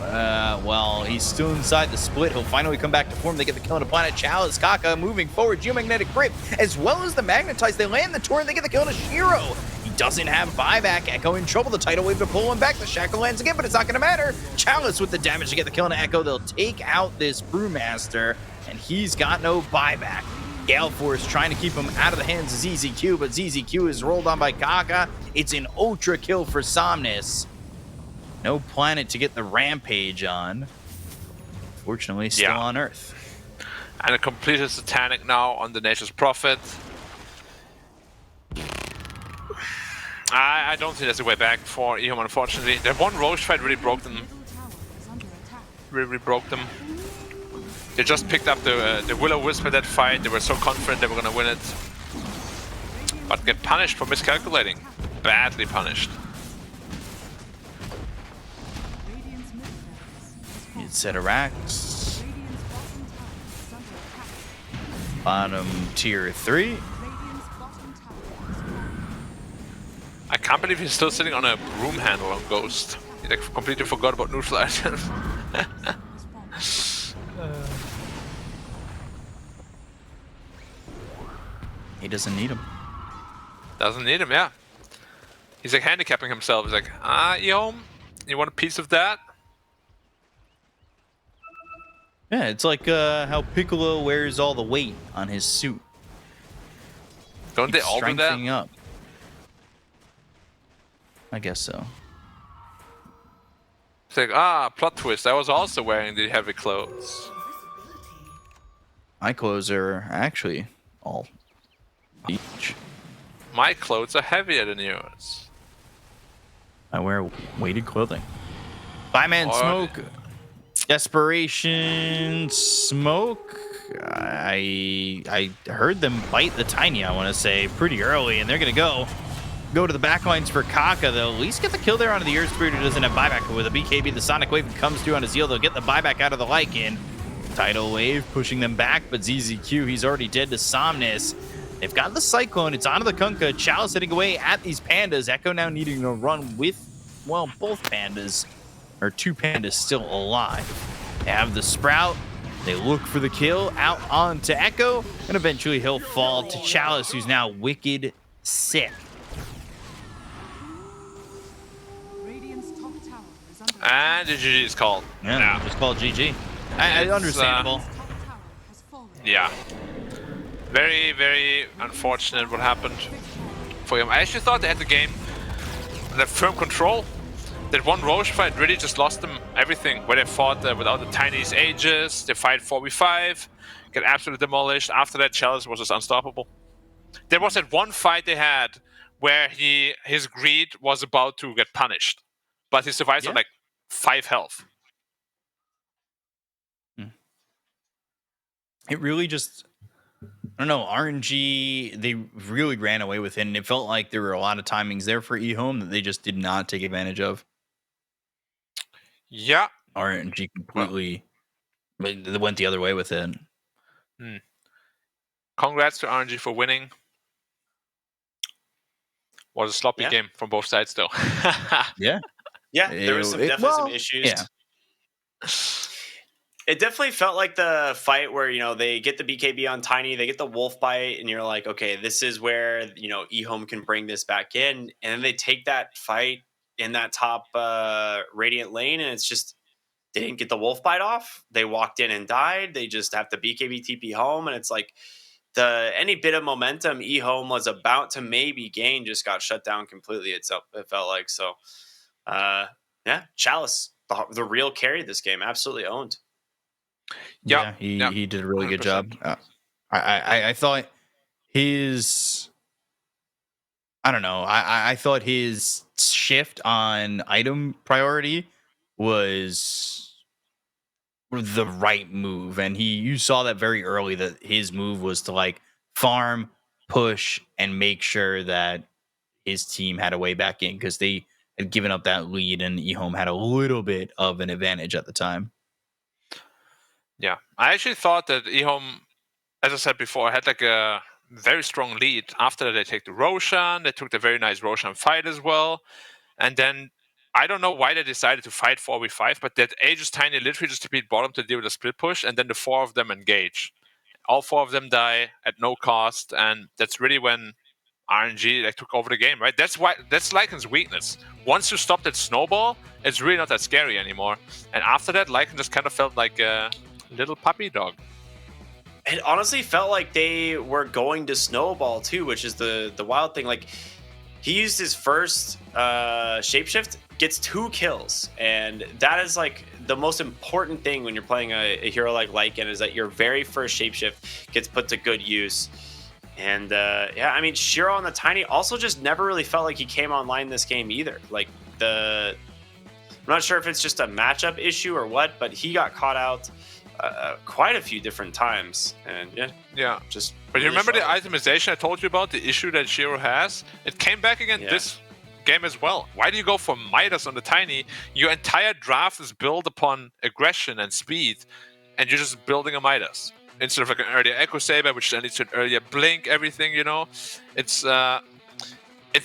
well, he's still inside the split. He'll finally come back to form. They get the kill into Planet. Chalice, Kaka moving forward. Geomagnetic Grip, as well as the Magnetize. They land the torrent. They get the kill into Shiro. He doesn't have buyback. Echo in trouble. The Tidal Wave to pull him back. The Shackle lands again, but it's not going to matter. Chalice with the damage to get the kill into Echo. They'll take out this Brewmaster, and he's got no buyback. Gale Force trying to keep him out of the hands of ZZQ, but ZZQ is rolled on by Kaka. It's an ultra kill for Somnus. No Planet to get the Rampage on. Fortunately, still on Earth. And a completed Satanic now on the Nature's Prophet. I don't think there's a way back for EHOME, unfortunately. That one Roche fight really broke them. Really broke them. They just picked up the Will-O-Wisp in that fight. They were so confident they were going to win it. But get punished for miscalculating. Badly punished. Zedarax. Bottom tier 3. I can't believe he's still sitting on a broom handle on Ghost. He like completely forgot about neutral items. He doesn't need him. Doesn't need him, yeah. He's like handicapping himself. He's like, EHOME, you want a piece of that? Yeah, it's like how Piccolo wears all the weight on his suit. Don't they all do that? Strengthening up. I guess so. It's like, plot twist. I was also wearing the heavy clothes. My clothes are actually all beach. My clothes are heavier than yours. I wear weighted clothing. Five-man smoke. Desperation smoke. I heard them bite the Tiny, I want to say, pretty early, and they're going to go to the backlines for Kaka. They'll at least get the kill there onto the Earth Spirit, who doesn't have buyback. But with a BKB, the Sonic Wave comes through on a Zeal. They'll get the buyback out of the Lycan. Tidal Wave pushing them back, but ZZQ, he's already dead to Somnus. They've got the Cyclone. It's onto the Kunkka. Chalice hitting away at these Pandas. Echo now needing to run with, well, both Pandas, or 2 Pandas still alive. They have the Sprout. They look for the kill out onto Echo, and eventually he'll fall to Chalice, who's now wicked sick. And the GG is called. Yeah, just called GG. Understandable. Yeah. Very, very unfortunate what happened for him. I actually thought they had the game under firm control. That one Roche fight really just lost them everything. Where they fought without the tiniest ages, they fight 4v5, get absolutely demolished. After that, Chalice was just unstoppable. There was that one fight they had where his greed was about to get punished, but he survived on like 5 health. It really just, I don't know, RNG, they really ran away with it, and it felt like there were a lot of timings there for EHOME that they just did not take advantage of. Yeah. RNG completely went the other way with it. Congrats to RNG for winning. Was a sloppy game from both sides, though. Yeah. Yeah, there was definitely some issues. Yeah. It definitely felt like the fight where, they get the BKB on Tiny, they get the wolf bite, and you're like, okay, this is where, EHOME can bring this back in. And then they take that fight in that top Radiant lane, and it's just, they didn't get the wolf bite off. They walked in and died. They just have to BKB TP home, and it's like any bit of momentum EHOME was about to maybe gain just got shut down completely. It felt like. So, Chalice, the real carry this game, absolutely owned. Yeah, he did a really good job. I thought his, I don't know, I thought his shift on item priority was the right move, and you saw that very early that his move was to like farm, push, and make sure that his team had a way back in because they had given up that lead, and EHOME had a little bit of an advantage at the time. Yeah, I actually thought that EHOME, as I said before, had like a very strong lead. After that, they take the Roshan. They took the very nice Roshan fight as well. And then I don't know why they decided to fight 4v5, but that Aegis Tiny literally just to beat bottom to deal with a split push, and then the 4 of them engage. All 4 of them die at no cost, and that's really when RNG took over the game, right? That's Lycan's weakness. Once you stop that snowball, it's really not that scary anymore. And after that, Lycan just kind of felt like a little puppy dog. It honestly felt like they were going to snowball too, which is the wild thing. Like, he used his first shapeshift, gets 2 kills, and that is like the most important thing when you're playing a hero like Lycan, is that your very first shapeshift gets put to good use. And Shiro on the Tiny also just never really felt like he came online this game either. Like, I'm not sure if it's just a matchup issue or what, but he got caught out quite a few different times, and just. But really you remember struggled. the itemization I told you about, the issue that Shiro has? It came back again this game as well. Why do you go for Midas on the Tiny? Your entire draft is built upon aggression and speed, and you're just building a Midas instead of like an earlier Echo Saber, which then leads to an earlier Blink. Everything, it's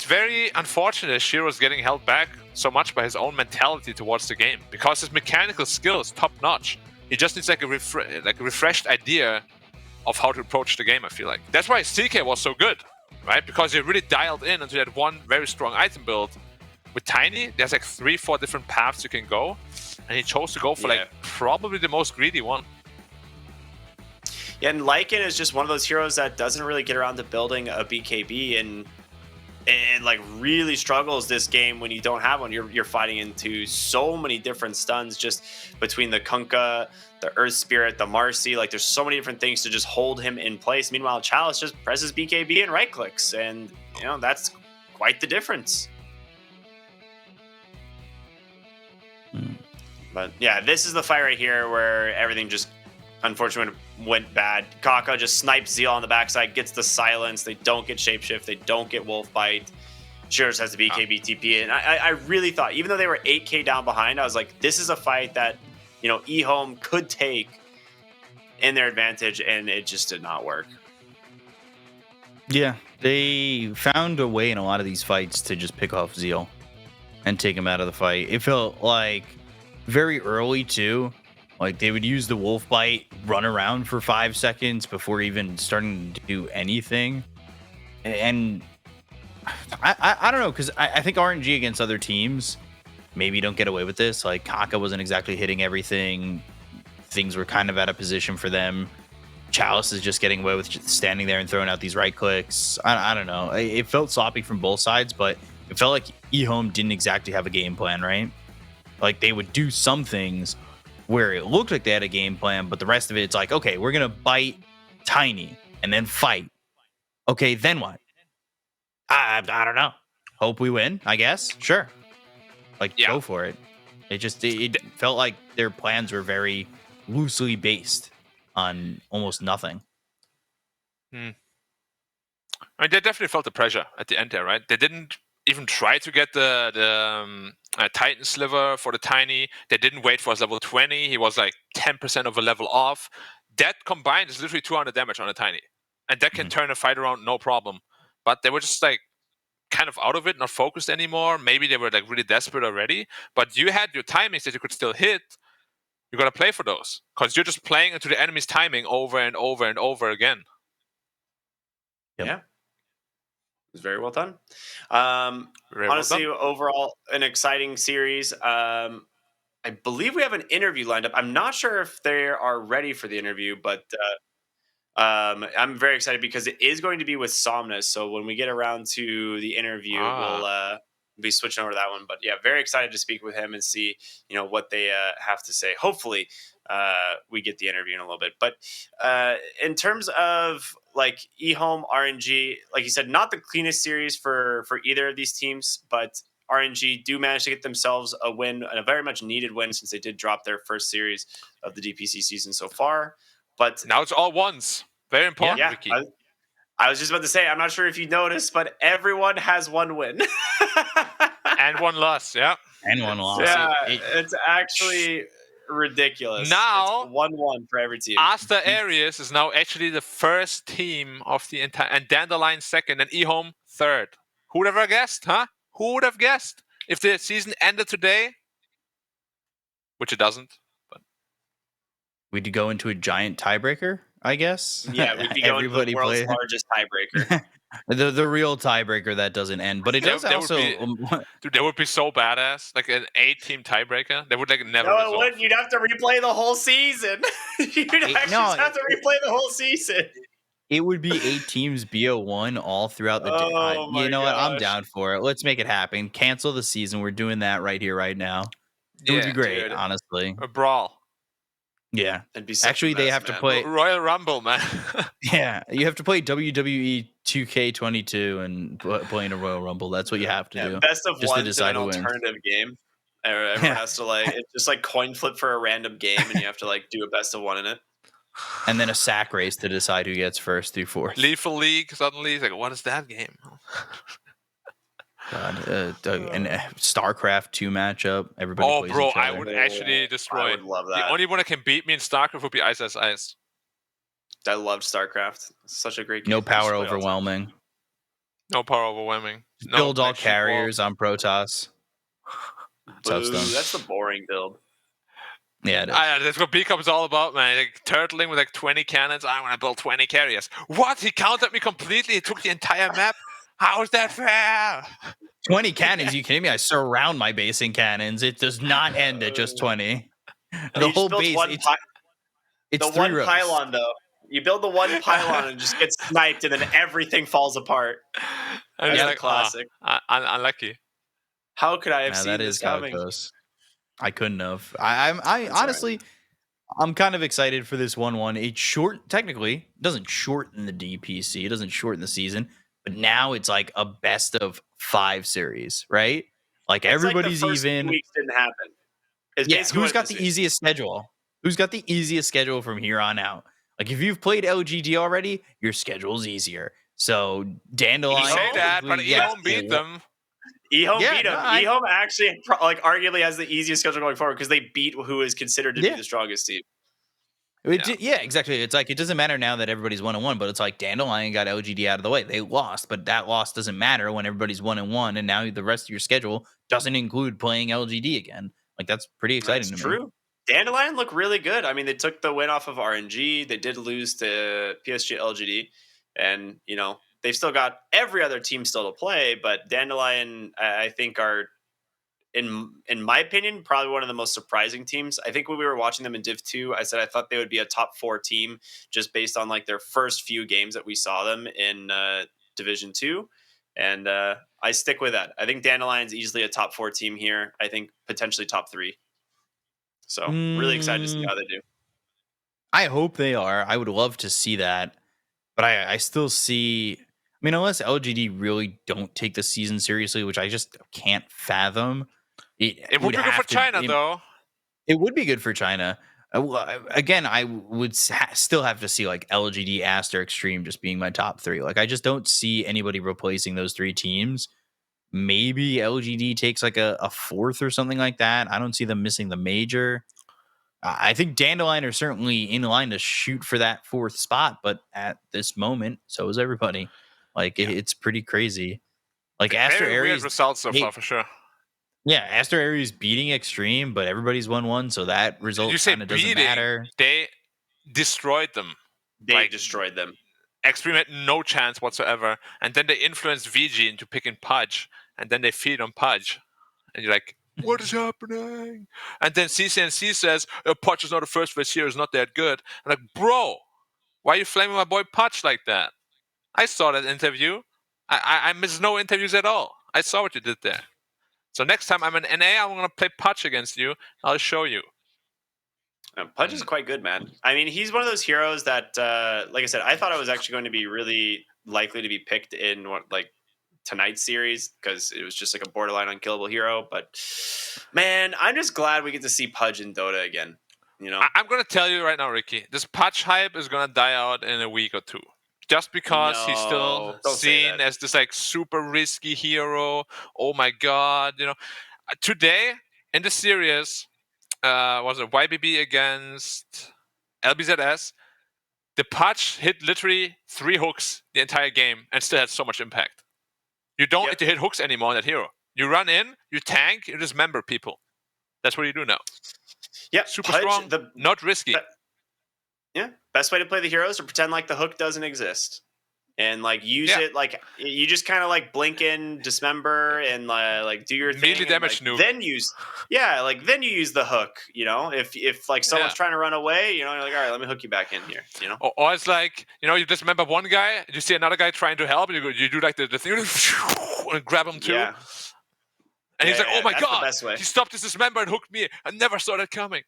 very unfortunate that Shiro's getting held back so much by his own mentality towards the game, because his mechanical skill is top notch. He just needs like a refreshed idea of how to approach the game, I feel like. That's why CK was so good, right? Because he really dialed in into that one very strong item build. With Tiny, there's like 3-4 different paths you can go, and he chose to go for like probably the most greedy one. Yeah, and Lycan is just one of those heroes that doesn't really get around to building a BKB, and like really struggles this game when you don't have one. You're fighting into so many different stuns just between the Kunkka, the Earth Spirit, the Marcy. Like, there's so many different things to just hold him in place. Meanwhile, Chalice just presses BKB and right clicks, and that's quite the difference. But yeah, this is the fight right here where everything just unfortunately went bad. Kaka just snipes Zeal on the backside, gets the silence. They don't get shapeshift. They don't get wolf bite. Shiros has the BKB TP. And I really thought, even though they were 8k down behind, I was like, this is a fight that, EHOME could take in their advantage, and it just did not work. Yeah, they found a way in a lot of these fights to just pick off Zeal and take him out of the fight. It felt like very early too. Like, they would use the wolf bite, run around for 5 seconds before even starting to do anything. And I don't know, because I think RNG against other teams maybe don't get away with this. Like, Kaka wasn't exactly hitting everything. Things were kind of out of position for them. Chalice is just getting away with just standing there and throwing out these right clicks. I don't know. It felt sloppy from both sides, but it felt like EHOME didn't exactly have a game plan, right? Like, they would do some things where it looked like they had a game plan, but the rest of it, it's like, okay, we're going to bite Tiny and then fight. Okay, then what? I don't know. Hope we win, I guess. Sure. Like, go for it. It felt like their plans were very loosely based on almost nothing. I mean, they definitely felt the pressure at the end there, right? They didn't even try to get the Titan Sliver for the Tiny. They didn't wait for his level 20. He was like 10% of a level off. That combined is literally 200 damage on a Tiny. And that can turn a fight around no problem. But they were just like kind of out of it, not focused anymore. Maybe they were like really desperate already. But you had your timings that you could still hit. You got to play for those because you're just playing into the enemy's timing over and over and over again. Yep. Yeah. It was very well done. Very well Honestly, done. overall, an exciting series. I believe we have an interview lined up. I'm not sure if they are ready for the interview, but I'm very excited because it is going to be with Somnus. So when we get around to the interview, we'll be switching over to that one. But yeah, very excited to speak with him and see what they have to say. Hopefully, we get the interview in a little bit. But in terms of like EHOME, RNG, like you said, not the cleanest series for either of these teams, but RNG do manage to get themselves a win, and a very much needed win since they did drop their first series of the DPC season so far. But now it's all ones. Very important, yeah, Vicky. I was just about to say, I'm not sure if you noticed, but everyone has one win. And one loss, yeah. And one loss. Yeah, it's actually ridiculous. Now, it's 1-1 for every team. Asta Aries is now actually the first team of the entire, and Dandelion second, and EHOME third. Who would have ever guessed, huh? Who would have guessed if the season ended today? Which it doesn't. But we'd go into a giant tiebreaker, I guess. Yeah, we'd be going to the world's largest tiebreaker. the real tiebreaker that doesn't end, but it does also. Dude, that would be so badass, like an 8-team tiebreaker. They would like never. No, it wouldn't. You'd have to replay the whole season. You'd actually have to replay the whole season. It would be 8 teams BO1 all throughout the day. You know what? I'm down for it. Let's make it happen. Cancel the season. We're doing that right here, right now. It would be great, honestly. A brawl. Yeah. Actually, they have to play Royal Rumble, man. Yeah, you have to play WWE 2K22 and play in a Royal Rumble. That's what you have to do. Best of just one to decide an who wins. alternative game. Everyone has to it's just like coin flip for a random game, and you have to like do a best of one in it. And then a sack race to decide who gets first through fourth. Lethal League suddenly is like, what is that game? God, and StarCraft 2 matchup. Everybody plays bro, each other. I would actually destroy. I would love that. The only one that can beat me in StarCraft would be Ice Ice Ice. I loved StarCraft. It's such a great game. No power overwhelming. No power overwhelming. No Build all carriers on Protoss. That's the boring build. Yeah, it is. That's what BCOM is all about, man. Like turtling with like 20 cannons. I want to build 20 carriers. What? He countered me completely. He took the entire map. How is that fair? 20 cannons? You kidding me? I surround my base in cannons. It does not end at just 20. The whole base. It's the one pylon, though. You build the one pylon and just get sniped, and then everything falls apart. That's a classic. Unlucky. How could I have seen this coming? How it goes. I couldn't have. I honestly, I'm kind of excited for this 1-1. It technically doesn't shorten the DPC. It doesn't shorten the season. But now it's like a best of 5 series, right? Like everybody's like the first even. 2 weeks didn't happen. Who's got the easiest schedule? Who's got the easiest schedule from here on out? Like if you've played LGD already, your schedule's easier. So Dandelion. You say that, but EHOME beat them. EHOME beat them. EHOME actually arguably has the easiest schedule going forward because they beat who is considered to be the strongest team. Yeah, exactly. It's like it doesn't matter now that everybody's 1-1, but it's like Dandelion got LGD out of the way. They lost, but that loss doesn't matter when everybody's 1-1, and now the rest of your schedule doesn't include playing LGD again. Like that's pretty exciting. That's to me. true. Dandelion looked really good. I mean, they took the win off of RNG. They did lose to PSG LGD, and they've still got every other team still to play. But Dandelion, I think, are in my opinion, probably one of the most surprising teams. I think when we were watching them in Div 2, I said I thought they would be a top 4 team just based on like their first few games that we saw them in Division 2. And I stick with that. I think Dandelion's easily a top 4 team here. I think potentially top 3. So really excited to see how they do. I hope they are. I would love to see that. But I still see, I mean, unless LGD really don't take the season seriously, which I just can't fathom. It would be good for China, though. It would be good for China. Again, I would still have to see like LGD, Aster, Extreme just being my top 3. Like, I just don't see anybody replacing those 3 teams. Maybe LGD takes like a 4th or something like that. I don't see them missing the major. I think Dandelion are certainly in line to shoot for that 4th spot, but at this moment, so is everybody. Like, it's pretty crazy. Like, Aster Very Aries, weird results so far, for sure. Yeah, Aster Aries beating Extreme, but everybody's 1-1, so that result You say kind of doesn't beating. matter. They destroyed them. They destroyed them. Extreme had no chance whatsoever, and then they influenced VG into picking Pudge, and then they feed on Pudge, and you're like, what is happening? And then CCNC says, Pudge is not a first race hero, is not that good. I'm like, bro, why are you flaming my boy Pudge like that? I saw that interview. I miss no interviews at all. I saw what you did there. So next time I'm in NA, I'm going to play Pudge against you. I'll show you. Pudge is quite good, man. I mean, he's one of those heroes that, like I said, I thought I was actually going to be really likely to be picked in tonight's series because it was just like a borderline unkillable hero. But man, I'm just glad we get to see Pudge in Dota again. You know, I'm going to tell you right now, Ricky, this Pudge hype is going to die out in a week or two. Just because he's still seen as this like super risky hero. Oh my god, today in the series, was it YBB against LBZS? The Pudge hit literally 3 hooks the entire game and still had so much impact. You don't need to hit hooks anymore on that hero. You run in, you tank, you dismember people. That's what you do now. Yeah, super Pudge, strong, not risky. Best way to play the hero is to pretend like the hook doesn't exist. And like use it like you just kind of like blink in, dismember, and like do your thing. Melee damage noob. Then you use the hook. If like someone's trying to run away, you're like, all right, let me hook you back in here. Or it's like you dismember one guy, you see another guy trying to help, you do like the thing and grab him too. Yeah. And he's like, oh my that's the god, best way. he stopped his dismember and hooked me. I never saw that coming.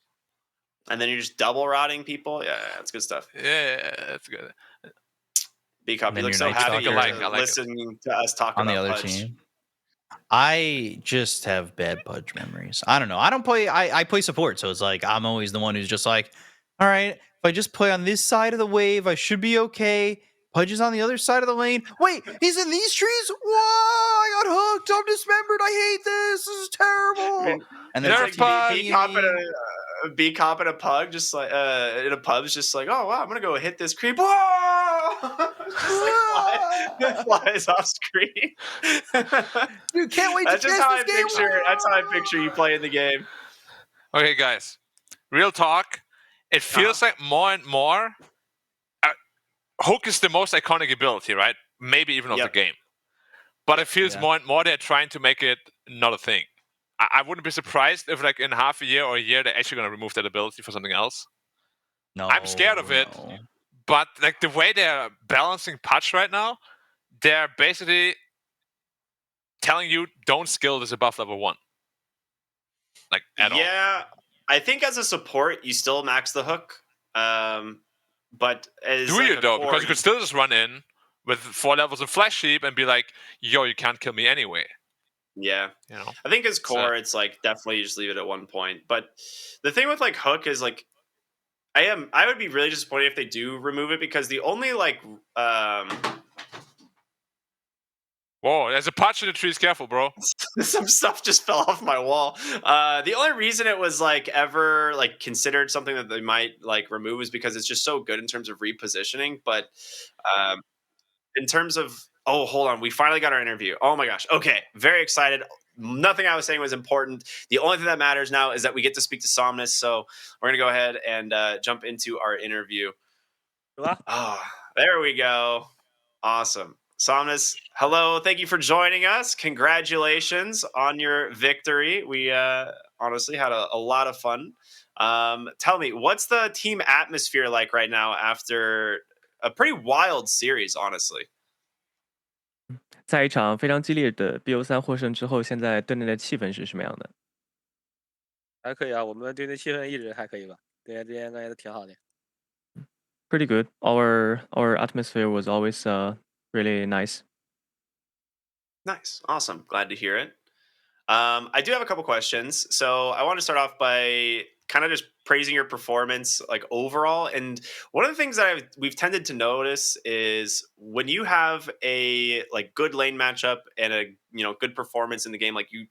And then you're just double rotting people. Yeah, that's good stuff. Yeah, that's good. B-Cop, you look so happy listening to us talk on about the other Pudge. team. I just have bad Pudge memories. I don't know. I don't play. I play support, so it's like I'm always the one who's just like, all right, if I just play on this side of the wave, I should be okay. Pudge is on the other side of the lane. Wait, he's in these trees? Whoa, I got hooked. I'm dismembered. I hate this. This is terrible. And then It's like be cop in a pug, just like in a pub, is just like, oh wow, I'm gonna go hit this creep. Whoa! Just like flies off screen. Dude, can't wait That's to just test how I this game. picture. That's how I picture you playing the game. Okay, guys, real talk. It feels like more and more. Hook is the most iconic ability, right? Maybe even of the game. But it feels more and more they're trying to make it not a thing. I wouldn't be surprised if, like, in half a year or a year, they're actually going to remove that ability for something else. No, I'm scared of it. But, like, the way they're balancing Pudge right now, they're basically telling you, don't skill this above level 1. Like, at all. Yeah, I think as a support, you still max the hook. But as do you, though? Because you could still just run in with 4 levels of Flash Sheep and be like, yo, you can't kill me anyway. Yeah, I think as core, it's like definitely just leave it at 1 point. But the thing with like hook is like, I would be really disappointed if they do remove it because the only like, whoa, there's a Pudge in the trees. Careful, bro. Some stuff just fell off my wall. The only reason it was like ever like considered something that they might like remove is because it's just so good in terms of repositioning. But in terms of hold on, we finally got our interview. Oh my gosh. Okay, very excited. Nothing I was saying was important. The only thing that matters now is that we get to speak to Somnus. So we're gonna go ahead and jump into our interview. There we go. Awesome. Somnus, hello. Thank you for joining us. Congratulations on your victory. We honestly had a lot of fun. Tell me, what's the team atmosphere like right now after a pretty wild series, honestly? 在一场非常激烈的 BO3 获胜之后，现在队内的气氛是什么样的？还可以啊，我们队内气氛一直还可以吧？对，之前感觉都挺好的。Pretty good. Our atmosphere was always really nice. Nice. Awesome. Glad to hear it. I do have a couple questions. So I want to start off by kind of just praising your performance like overall. And one of the things that we've tended to notice is when you have a like good lane matchup and a good performance in the game, like you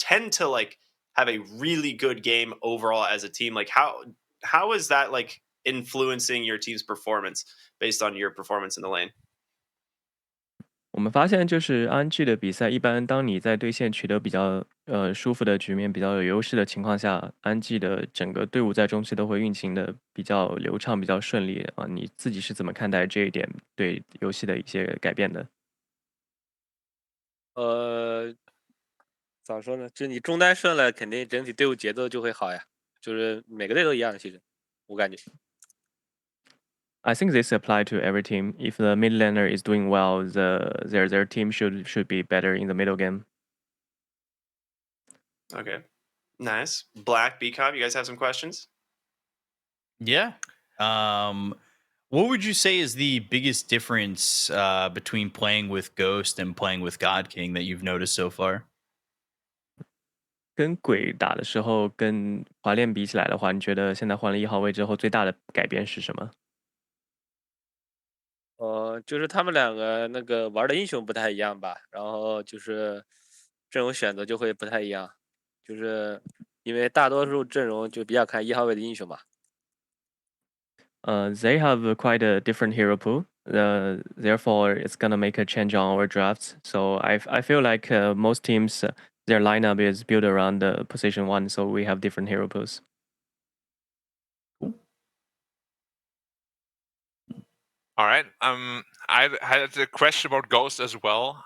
tend to like have a really good game overall as a team. Like how is that like influencing your team's performance based on your performance in the lane? 我们发现就是 RNG 的比赛，一般当你在对线取得比较舒服的局面、比较有优势的情况下，RNG 的整个队伍在中期都会运行的比较流畅、比较顺利啊。你自己是怎么看待这一点对游戏的一些改变的？咋说呢？就是你中单顺了，肯定整体队伍节奏就会好呀。就是每个队都一样的，其实我感觉。I think this apply to every team. If the mid laner is doing well, their team should be better in the middle game. Okay, nice. Black B Cop, you guys have some questions? Yeah. What would you say is the biggest difference between playing with Ghost and playing with God King that you've noticed so far? 跟鬼打的时候，跟华炼比起来的话，你觉得现在换了1号位之后，最大的改变是什么？就是他们两个那个玩的英雄不太一样吧，然后就是阵容选择就会不太一样，就是因为大多数阵容就比较看1号位的英雄嘛。They have quite a different hero pool. Therefore, it's gonna make a change on our drafts. So I feel like most teams their lineup is built around the position 1, so we have different hero pools. All right. I had a question about Ghost as well.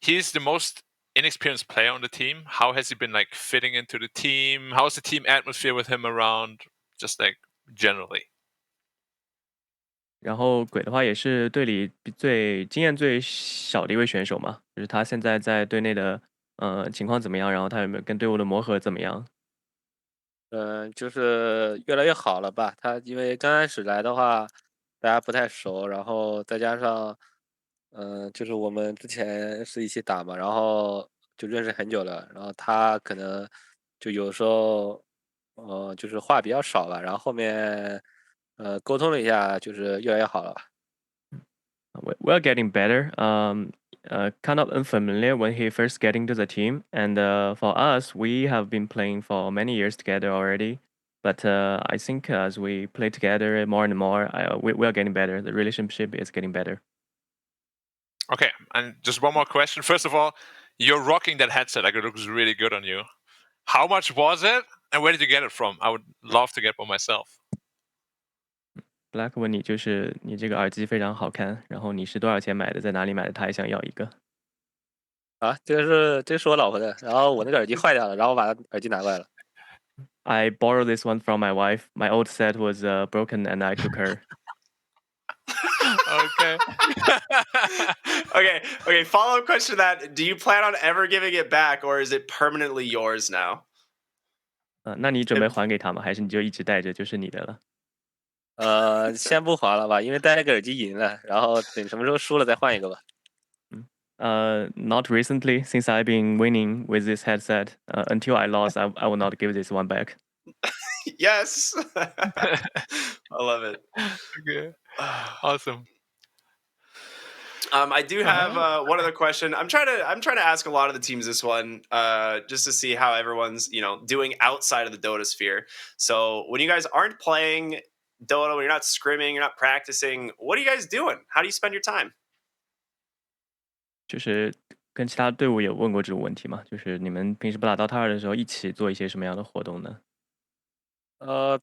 He's the most inexperienced player on the team. How has he been like fitting into the team? How's the team atmosphere with him around? Just like generally. 然后鬼的话也是队里最经验最少的一位选手嘛，就是他现在在队内的情况怎么样？然后他有没有跟队伍的磨合怎么样？就是越来越好了吧。他因为刚开始来的话，大家不太熟，然后再加上，就是我们之前是一起打嘛，然后就认识很久了。然后他可能就有时候，就是话比较少吧。然后后面，沟通了一下，就是越来越好了吧。We're getting better. Kind of unfamiliar when he first getting to the team, and for us, we have been playing for many years together already. But I think as we play together more and more, we are getting better. The relationship is getting better. Okay, and just one more question. First of all, you're rocking that headset. Like it looks really good on you. How much was it, and where did you get it from? I would love to get one myself. Black 问你，就是你这个耳机非常好看，然后你是多少钱买的？在哪里买的？他也想要一个。啊，这是我老婆的，然后我那个耳机坏掉了，然后我把她耳机拿过来了。I borrowed this one from my wife. My old set was broken, and I took her. Okay. Okay. Follow-up question to that: do you plan on ever giving it back, or is it permanently yours now? 那你准备还给他吗？还是你就一直带着，就是你的了？先不还了吧，因为戴那个耳机赢了，然后等什么时候输了再换一个吧。Not recently, since I've been winning with this headset. Until I lost, I will not give this one back. Yes. I love it. Okay. Awesome. I do have one other question. I'm trying to ask a lot of the teams this one, just to see how everyone's doing outside of the Dota sphere. So when you guys aren't playing Dota, when you're not scrimming, you're not practicing, what are you guys doing? How do you spend your time? 就是跟其他队伍有问过这种问题吗？就是你们平时不打 DOTA 2的时候，一起做一些什么样的活动呢？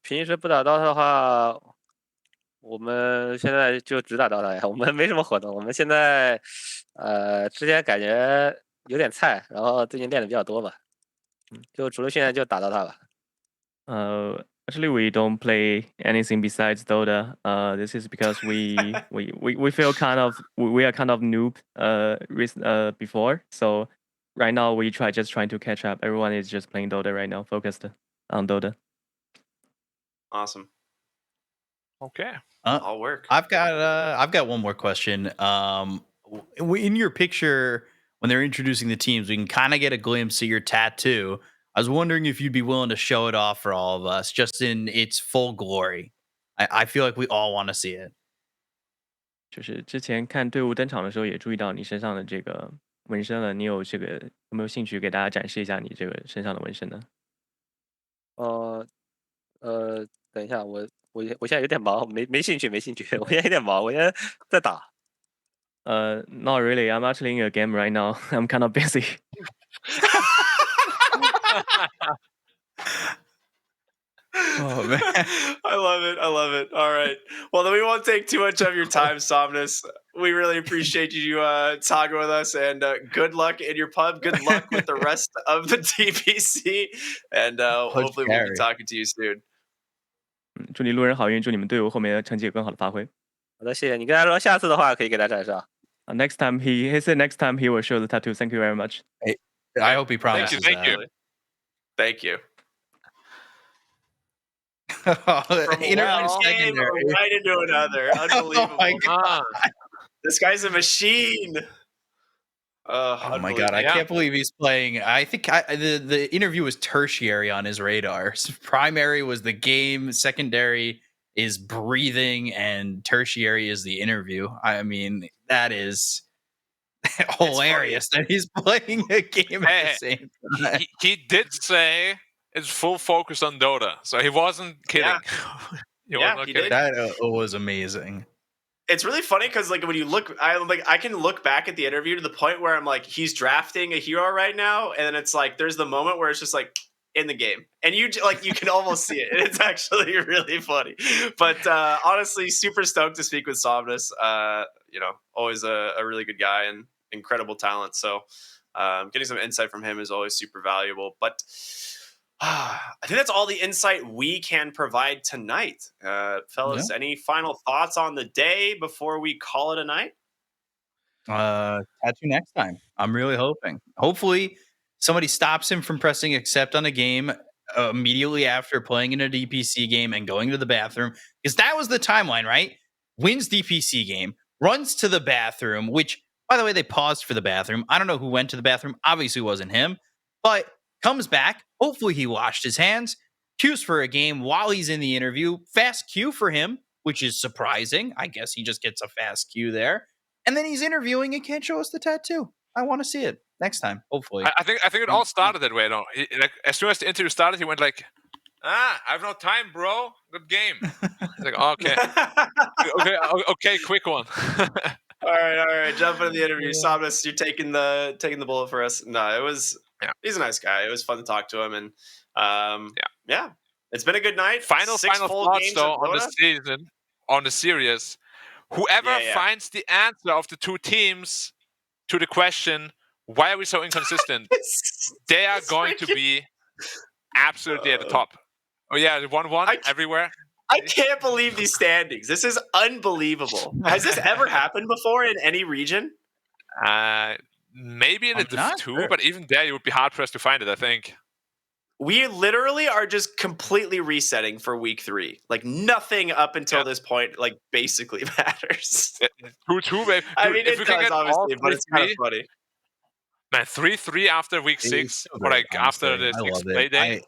平时不打 DOTA 的话，我们现在就只打 DOTA 呀，我们没什么活动。我们现在，之前感觉有点菜，然后最近练的比较多吧，就除了现在就打 DOTA 吧。Actually, we don't play anything besides Dota. This is because we feel we are kind of noob before. So right now we just trying to catch up. Everyone is just playing Dota right now, focused on Dota. Awesome. Okay. All work. I've got one more question. In your picture, when they're introducing the teams, we can kind of get a glimpse of your tattoo. I was wondering if you'd be willing to show it off for all of us, just in its full glory. I feel like we all want to see it. 就是之前看队伍登场的时候，也注意到你身上的这个纹身了。你有没有兴趣给大家展示一下你这个身上的纹身呢？等一下，我现在有点忙，没兴趣，我现在有点忙，我现在在打。Not really. I'm actually in a game right now. I'm kind of busy. Oh man. I love it. I love it. All right. Well, then we won't take too much of your time, Somnus. We really appreciate you talking with us, and good luck in your pub. Good luck with the rest of the DPC, and hopefully we'll be talking to you soon. 祝你路人好运，祝你们队伍后面的成绩有更好的发挥。好的，谢谢你。跟他说，下次的话可以给他展示啊。Next time he said next time he will show the tattoo. Thank you very much. I hope he promises. Thank you. Thank you. Interline One game secondary. right into another. Unbelievable. Oh my god. This guy's a machine. Oh my god, I can't believe he's playing. I think the interview was tertiary on his radar. Primary was the game, secondary is breathing, and tertiary is the interview. I mean, that is hilarious that he's playing a game at the same time. He did say it's full focus on Dota, so he wasn't kidding. He kidding. did. That was amazing. It's really funny because like when you look, I can look back at the interview to the point where I'm like, he's drafting a hero right now, and then it's like there's the moment where it's just like in the game, and you can almost see it. It's actually really funny. But honestly, super stoked to speak with Somnus. Always a really good guy and incredible talent. So getting some insight from him is always super valuable. But I think that's all the insight we can provide tonight. Fellas, any final thoughts on the day before we call it a night? Tattoo next time. I'm really hoping. Hopefully somebody stops him from pressing accept on a game immediately after playing in a DPC game and going to the bathroom. Because that was the timeline, right? Wins DPC game, runs to the bathroom, which, by the way, they paused for the bathroom. I don't know who went to the bathroom. Obviously, it wasn't him. But comes back. Hopefully, he washed his hands. Queues for a game while he's in the interview. Fast queue for him, which is surprising. I guess he just gets a fast queue there. And then he's interviewing and can't show us the tattoo. I want to see it next time, hopefully. I think it all started that way. No, as soon as the interview started, he went like, I have no time, bro. Good game. Like, oh, okay, quick one. All right. Jump into the interview. Somnus, you're taking the bullet for us. No, he's a nice guy. It was fun to talk to him, and it's been a good night. Final thoughts though on the season, on the series. Whoever finds the answer of the two teams to the question, why are we so inconsistent? They are going to be absolutely at the top. Oh yeah, 1-1 everywhere. I can't believe these standings. This is unbelievable. Has this ever happened before in any region? Maybe in the Div 2, but even there you would be hard pressed to find it, I think. We literally are just completely resetting for week 3. Like nothing up until this point, like basically matters. 2-2, babe. I mean, it does obviously, but it's kind of funny. Man, 3-3 after week 6, or like after the 6th play day.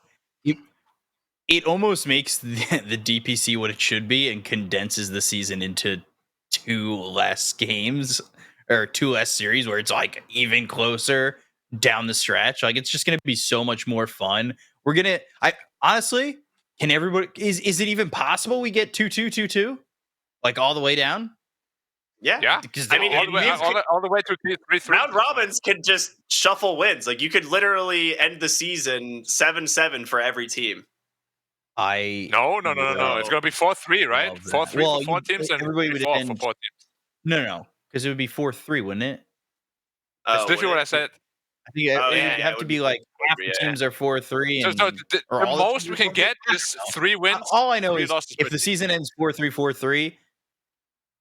It almost makes the DPC what it should be and condenses the season into 2 less games or 2 less series where it's like even closer down the stretch. Like it's just going to be so much more fun. I honestly, can everybody, is it even possible we get 2-2-2-2? Like all the way down? Yeah. Because I mean, all the way to 3-3. Round robins could just shuffle wins. Like you could literally end the season 7-7 for every team. No. It's going to be 4-3, right? 4-3 for 4 teams and 3-4 for 4 teams. No. Because it would be 4-3, wouldn't it? That's literally what I said. I think it would have to be like half the teams are 4-3. So the most we can get is 3 wins. All I know is if the season ends 4-3, 4-3,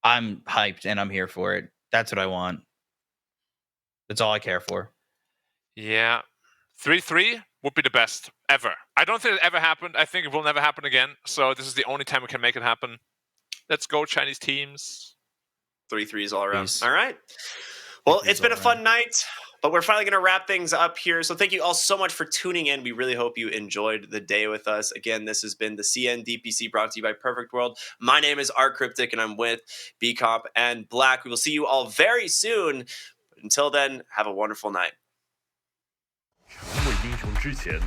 I'm hyped and I'm here for it. That's what I want. That's all I care for. Yeah. 3-3 would be the best ever. I don't think it ever happened. I think it will never happen again. So this is the only time we can make it happen. Let's go, Chinese teams. 3-3s all around. Please. All right. Well, it's been a fun night, but we're finally going to wrap things up here. So thank you all so much for tuning in. We really hope you enjoyed the day with us. Again, this has been the CN DPC brought to you by Perfect World. My name is Art Cryptic, and I'm with BComp and Black. We will see you all very soon. But until then, have a wonderful night. 成为英雄之前，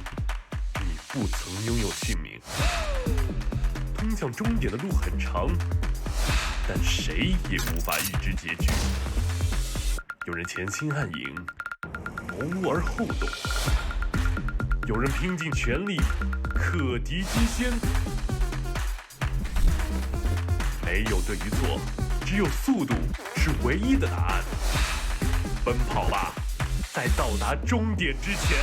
你不曾拥有姓名。通向终点的路很长，但谁也无法预知结局。有人前心暗影，谋而后动；有人拼尽全力，克敌机先。没有对与错，只有速度是唯一的答案。奔跑吧，在到达终点之前。